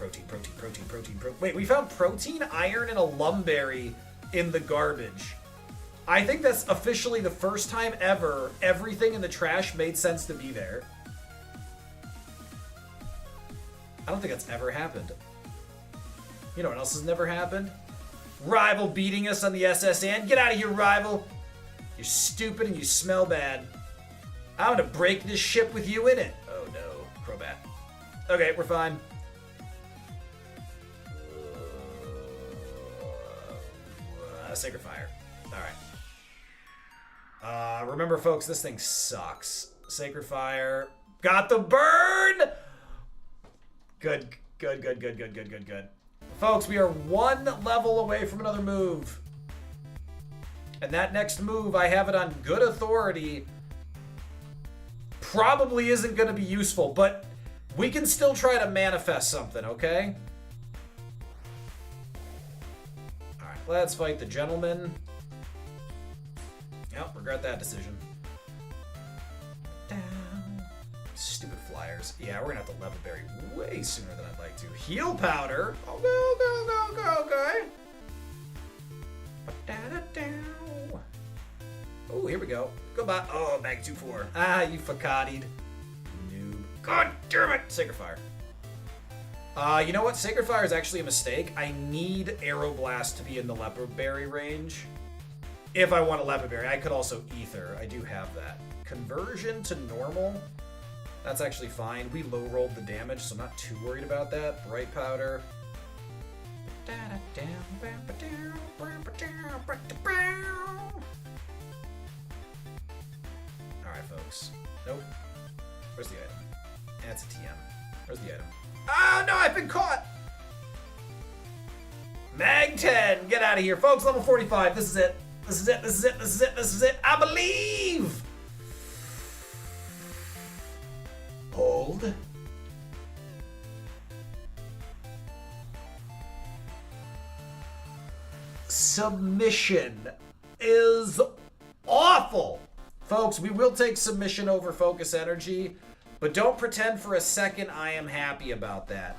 Wait, we found protein, iron, and a Lumberry in the garbage. I think that's officially the first time ever everything in the trash made sense to be there. I don't think that's ever happened. You know what else has never happened? Rival beating us on the SSN. Get out of here, Rival. You're stupid and you smell bad. I'm gonna break this ship with you in it. Oh no, Crobat. Okay, we're fine. Sacred Fire. Alright. Remember, folks, this thing sucks. Sacred Fire. Got the burn! Good. Folks, we are one level away from another move. And that next move, I have it on good authority, probably isn't going to be useful, but we can still try to manifest something, okay? Alright, let's fight the gentleman. Yep, regret that decision. Down. Stupid flyers. Yeah, we're going to have to level berry way sooner than I'd like to. Heal powder. Okay. Oh, here we go. Goodbye. Oh, back 2-4. Ah, you facadied. Noob. God damn it! Sacred Fire. You know what? Sacred Fire is actually a mistake. I need Aeroblast to be in the Leopard Berry range. If I want a Leopard Berry. I could also Ether. I do have that. Conversion to normal. That's actually fine. We low rolled the damage, so I'm not too worried about that. Bright Powder. Alright, folks. Nope. Where's the item? That's a TM. Where's the item? Oh, no, I've been caught! Mag 10! Get out of here. Folks, level 45. This is it. This is it. I believe! Hold. Submission is awful. Folks, we will take submission over focus energy, but don't pretend for a second I am happy about that.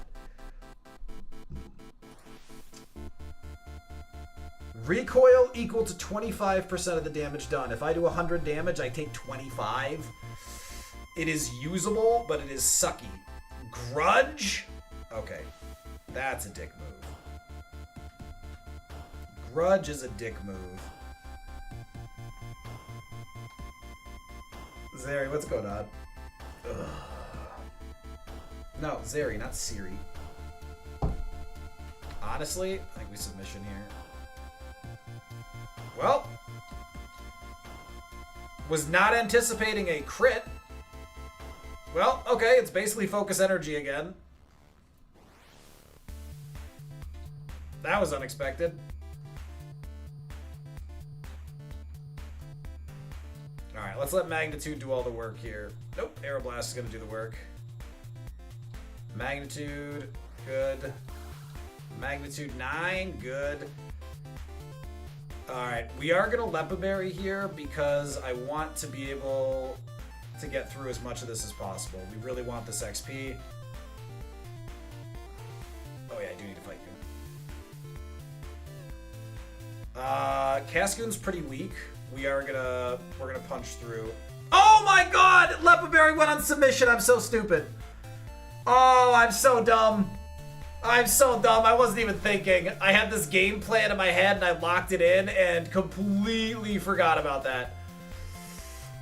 Recoil equal to 25% of the damage done. If I do 100 damage, I take 25. It is usable, but it is sucky. Grudge? Okay. That's a dick move. Grudge is a dick move. Zeri, what's going on? Ugh. No, Zeri, not Siri. Honestly, I think we submission here. Well. Was not anticipating a crit. Well, okay, it's basically focus energy again. That was unexpected. Alright, let's let Magnitude do all the work here. Nope, Aeroblast is going to do the work. Magnitude, good. Magnitude 9, good. Alright, we are going to Lepa Berry here because I want to be able to get through as much of this as possible. We really want this XP. Oh yeah, I do need to fight you. Cascoon's pretty weak. We're gonna punch through. Oh my god! Lepa Berry went on submission. I'm so stupid. Oh, I'm so dumb. I'm so dumb. I wasn't even thinking. I had this game plan in my head and I locked it in and completely forgot about that.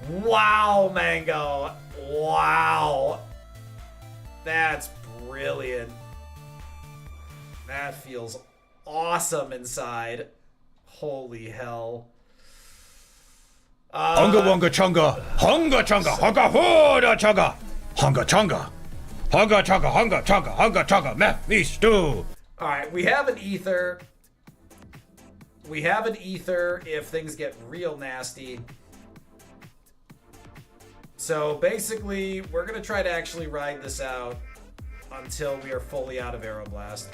Wow, Mango. Wow. That's brilliant. That feels awesome inside. Holy hell. Hunga wonga chunga, hunga chunga, hunga hoda chunga, hunga chunga, hunga chunga, hunga chunga, hunga chunga, meh, me stew. Alright, we have an ether. We have an ether if things get real nasty. So basically, we're going to try to actually ride this out until we are fully out of Aeroblast.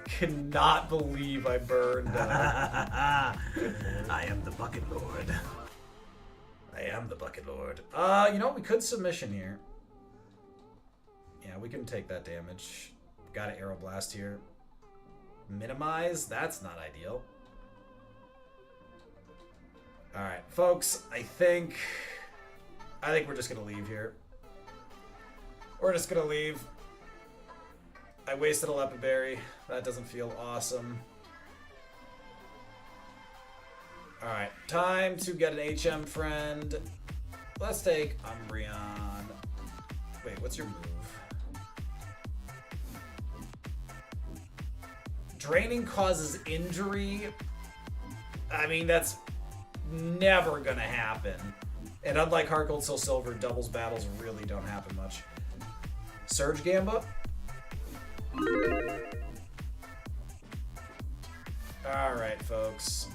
Cannot believe I burned. I am the Bucket Lord. I am the Bucket Lord. You know what? We could submission here. Yeah, we can take that damage. Got an Aeroblast here. Minimize? That's not ideal. Alright, folks, I think we're just gonna leave here. We're just gonna leave. I wasted a Lepa Berry. That doesn't feel awesome. Alright, time to get an HM friend. Let's take Umbreon. Wait, what's your move? Draining causes injury. I mean, that's never gonna happen. And unlike Heart Gold, Soul Silver, doubles battles really don't happen much. Surge Gamba. Alright, folks.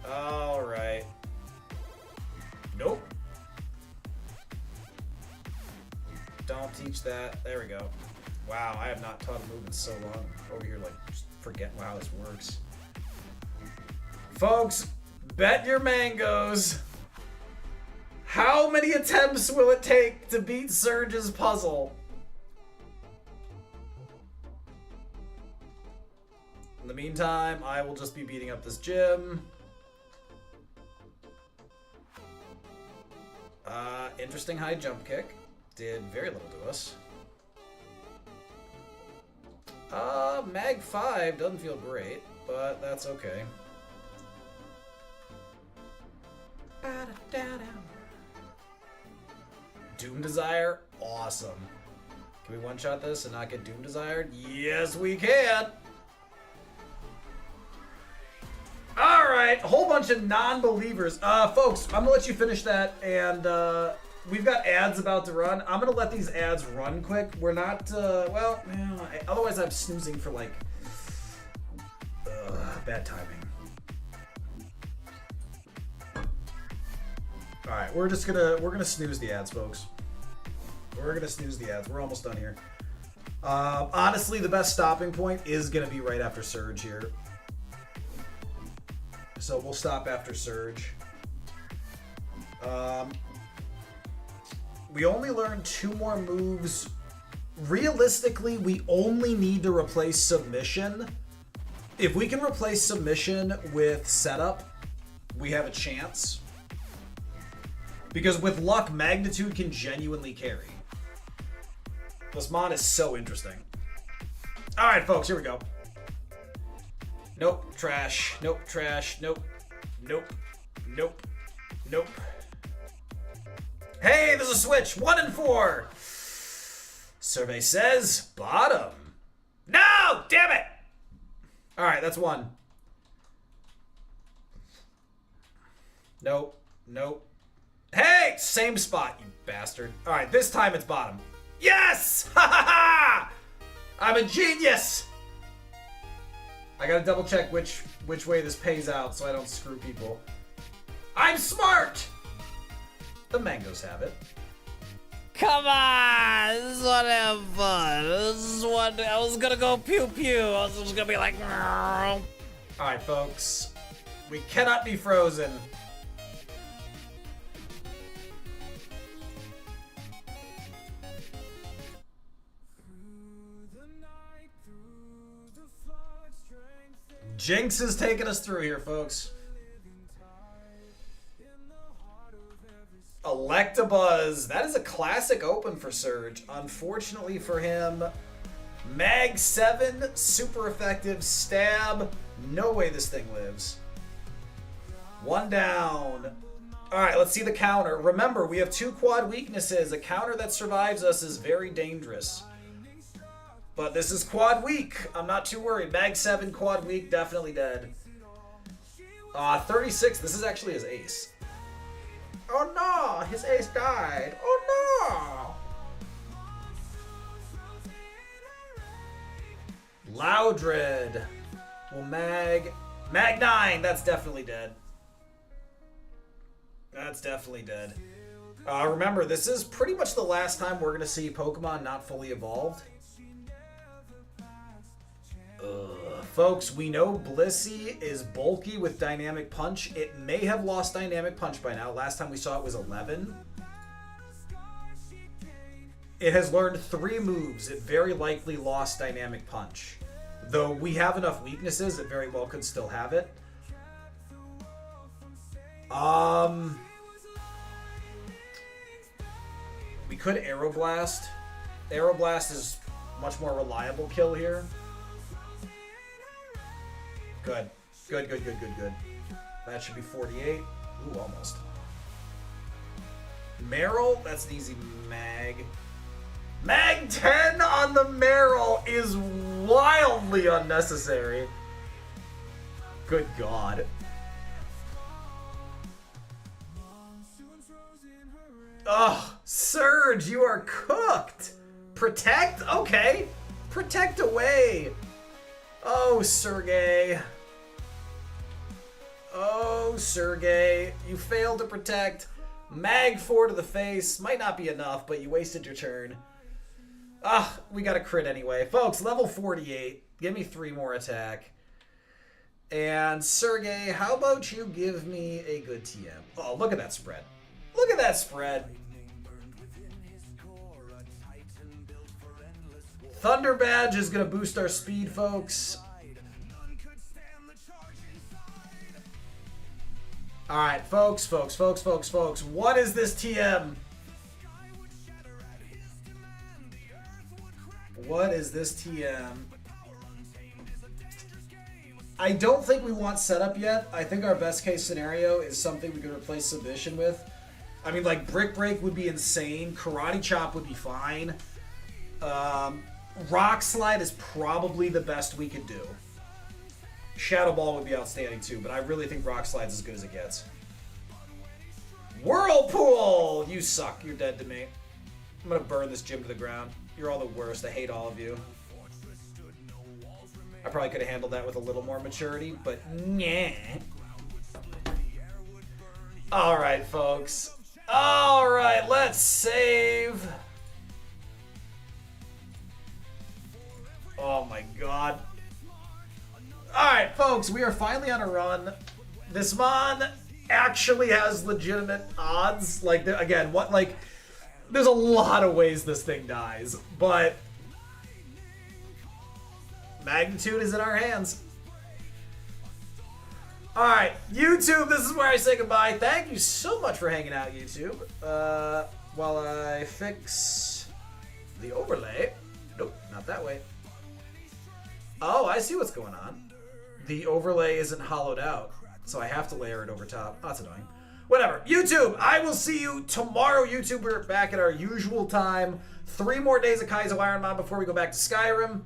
Alright. Nope. Don't teach that. There we go. Wow, I have not taught a move in so long. Over here, like, just forgetting how this works. Folks, bet your mangoes. How many attempts will it take to beat Surge's puzzle? In the meantime, I will just be beating up this gym. Interesting high jump kick. Did very little to us. Mag 5 doesn't feel great, but that's okay. Doom Desire? Awesome. Can we one-shot this and not get Doom Desired? Yes, we can! Alright, a whole bunch of non-believers. Folks, I'm gonna let you finish that, and we've got ads about to run. I'm gonna let these ads run quick. We're not, well, otherwise I'm snoozing for like, bad timing. Alright, we're gonna snooze the ads, folks. We're gonna snooze the ads. We're almost done here. Honestly, the best stopping point is gonna be right after Surge here. So we'll stop after Surge. We only learned 2 more moves. Realistically, we only need to replace Submission. If we can replace Submission with Setup, we have a chance. Because with luck, Magnitude can genuinely carry. This mod is so interesting. Alright, folks, here we go. Nope, trash. Nope, trash. Nope. Nope. Nope. Nope. Hey, there's a switch. 1 and 4. Survey says bottom. No! Damn it! Alright, that's 1. Nope. Nope. Hey! Same spot, you bastard. Alright, this time it's bottom. Yes! Ha ha ha! I'm a genius! I gotta double check which way this pays out so I don't screw people. I'm smart! The mangoes have it. Come on! This is what I have fun. This is what I was gonna go pew pew. I was just gonna be like. Alright, folks. We cannot be frozen. Jinx is taking us through here, folks. Electabuzz. That is a classic open for Surge. Unfortunately for him, Mag 7, super effective, stab. No way this thing lives. One down. Alright, let's see the counter. Remember, we have 2 quad weaknesses. A counter that survives us is very dangerous. But this is quad weak. I'm not too worried. Mag 7, quad weak, definitely dead. 36, this is actually his ace. Oh no, his ace died. Oh no! Loudred. Well, Mag 9, that's definitely dead. That's definitely dead. Remember, this is pretty much the last time we're going to see Pokemon not fully evolved. Folks, we know Blissey is bulky with Dynamic Punch. It may have lost Dynamic Punch by now. Last time we saw it was 11. It has learned 3 moves. It very likely lost Dynamic Punch. Though we have enough weaknesses, it very well could still have it. We could Aeroblast. Aeroblast is much more reliable kill here. Good. Good. That should be 48. Ooh, almost. Meryl, that's an easy Mag. Mag 10 on the Meryl is wildly unnecessary. Good God. Ugh, Surge, you are cooked. Protect? Okay. Protect away. Oh, Sergey. Oh, Sergey. You failed to protect. Mag 4 to the face. Might not be enough, but you wasted your turn. We got a crit anyway. Folks, level 48. Give me 3 more attack. And Sergey, how about you give me a good TM? Oh, look at that spread. Look at that spread. Thunder Badge is going to boost our speed, folks. Alright, folks. What is this TM? What is this TM? I don't think we want setup yet. I think our best case scenario is something we could replace Submission with. I mean, like, Brick Break would be insane. Karate Chop would be fine. Rock Slide is probably the best we could do. Shadow Ball would be outstanding too, but I really think Rock Slide's as good as it gets. Whirlpool! You suck. You're dead to me. I'm gonna burn this gym to the ground. You're all the worst. I hate all of you. I probably could have handled that with a little more maturity, but nah. Alright, folks. Alright, let's save. Oh my God. Alright, folks, we are finally on a run. This Mon actually has legitimate odds. Like, again, there's a lot of ways this thing dies, but magnitude is in our hands. Alright, YouTube, this is where I say goodbye. Thank you so much for hanging out, YouTube. While I fix the overlay. Nope, not that way. Oh, I see what's going on. The overlay isn't hollowed out, so I have to layer it over top. Oh, that's annoying. Whatever. YouTube, I will see you tomorrow, YouTube. We're back at our usual time. 3 more days of Kaizo Ironmon before we go back to Skyrim.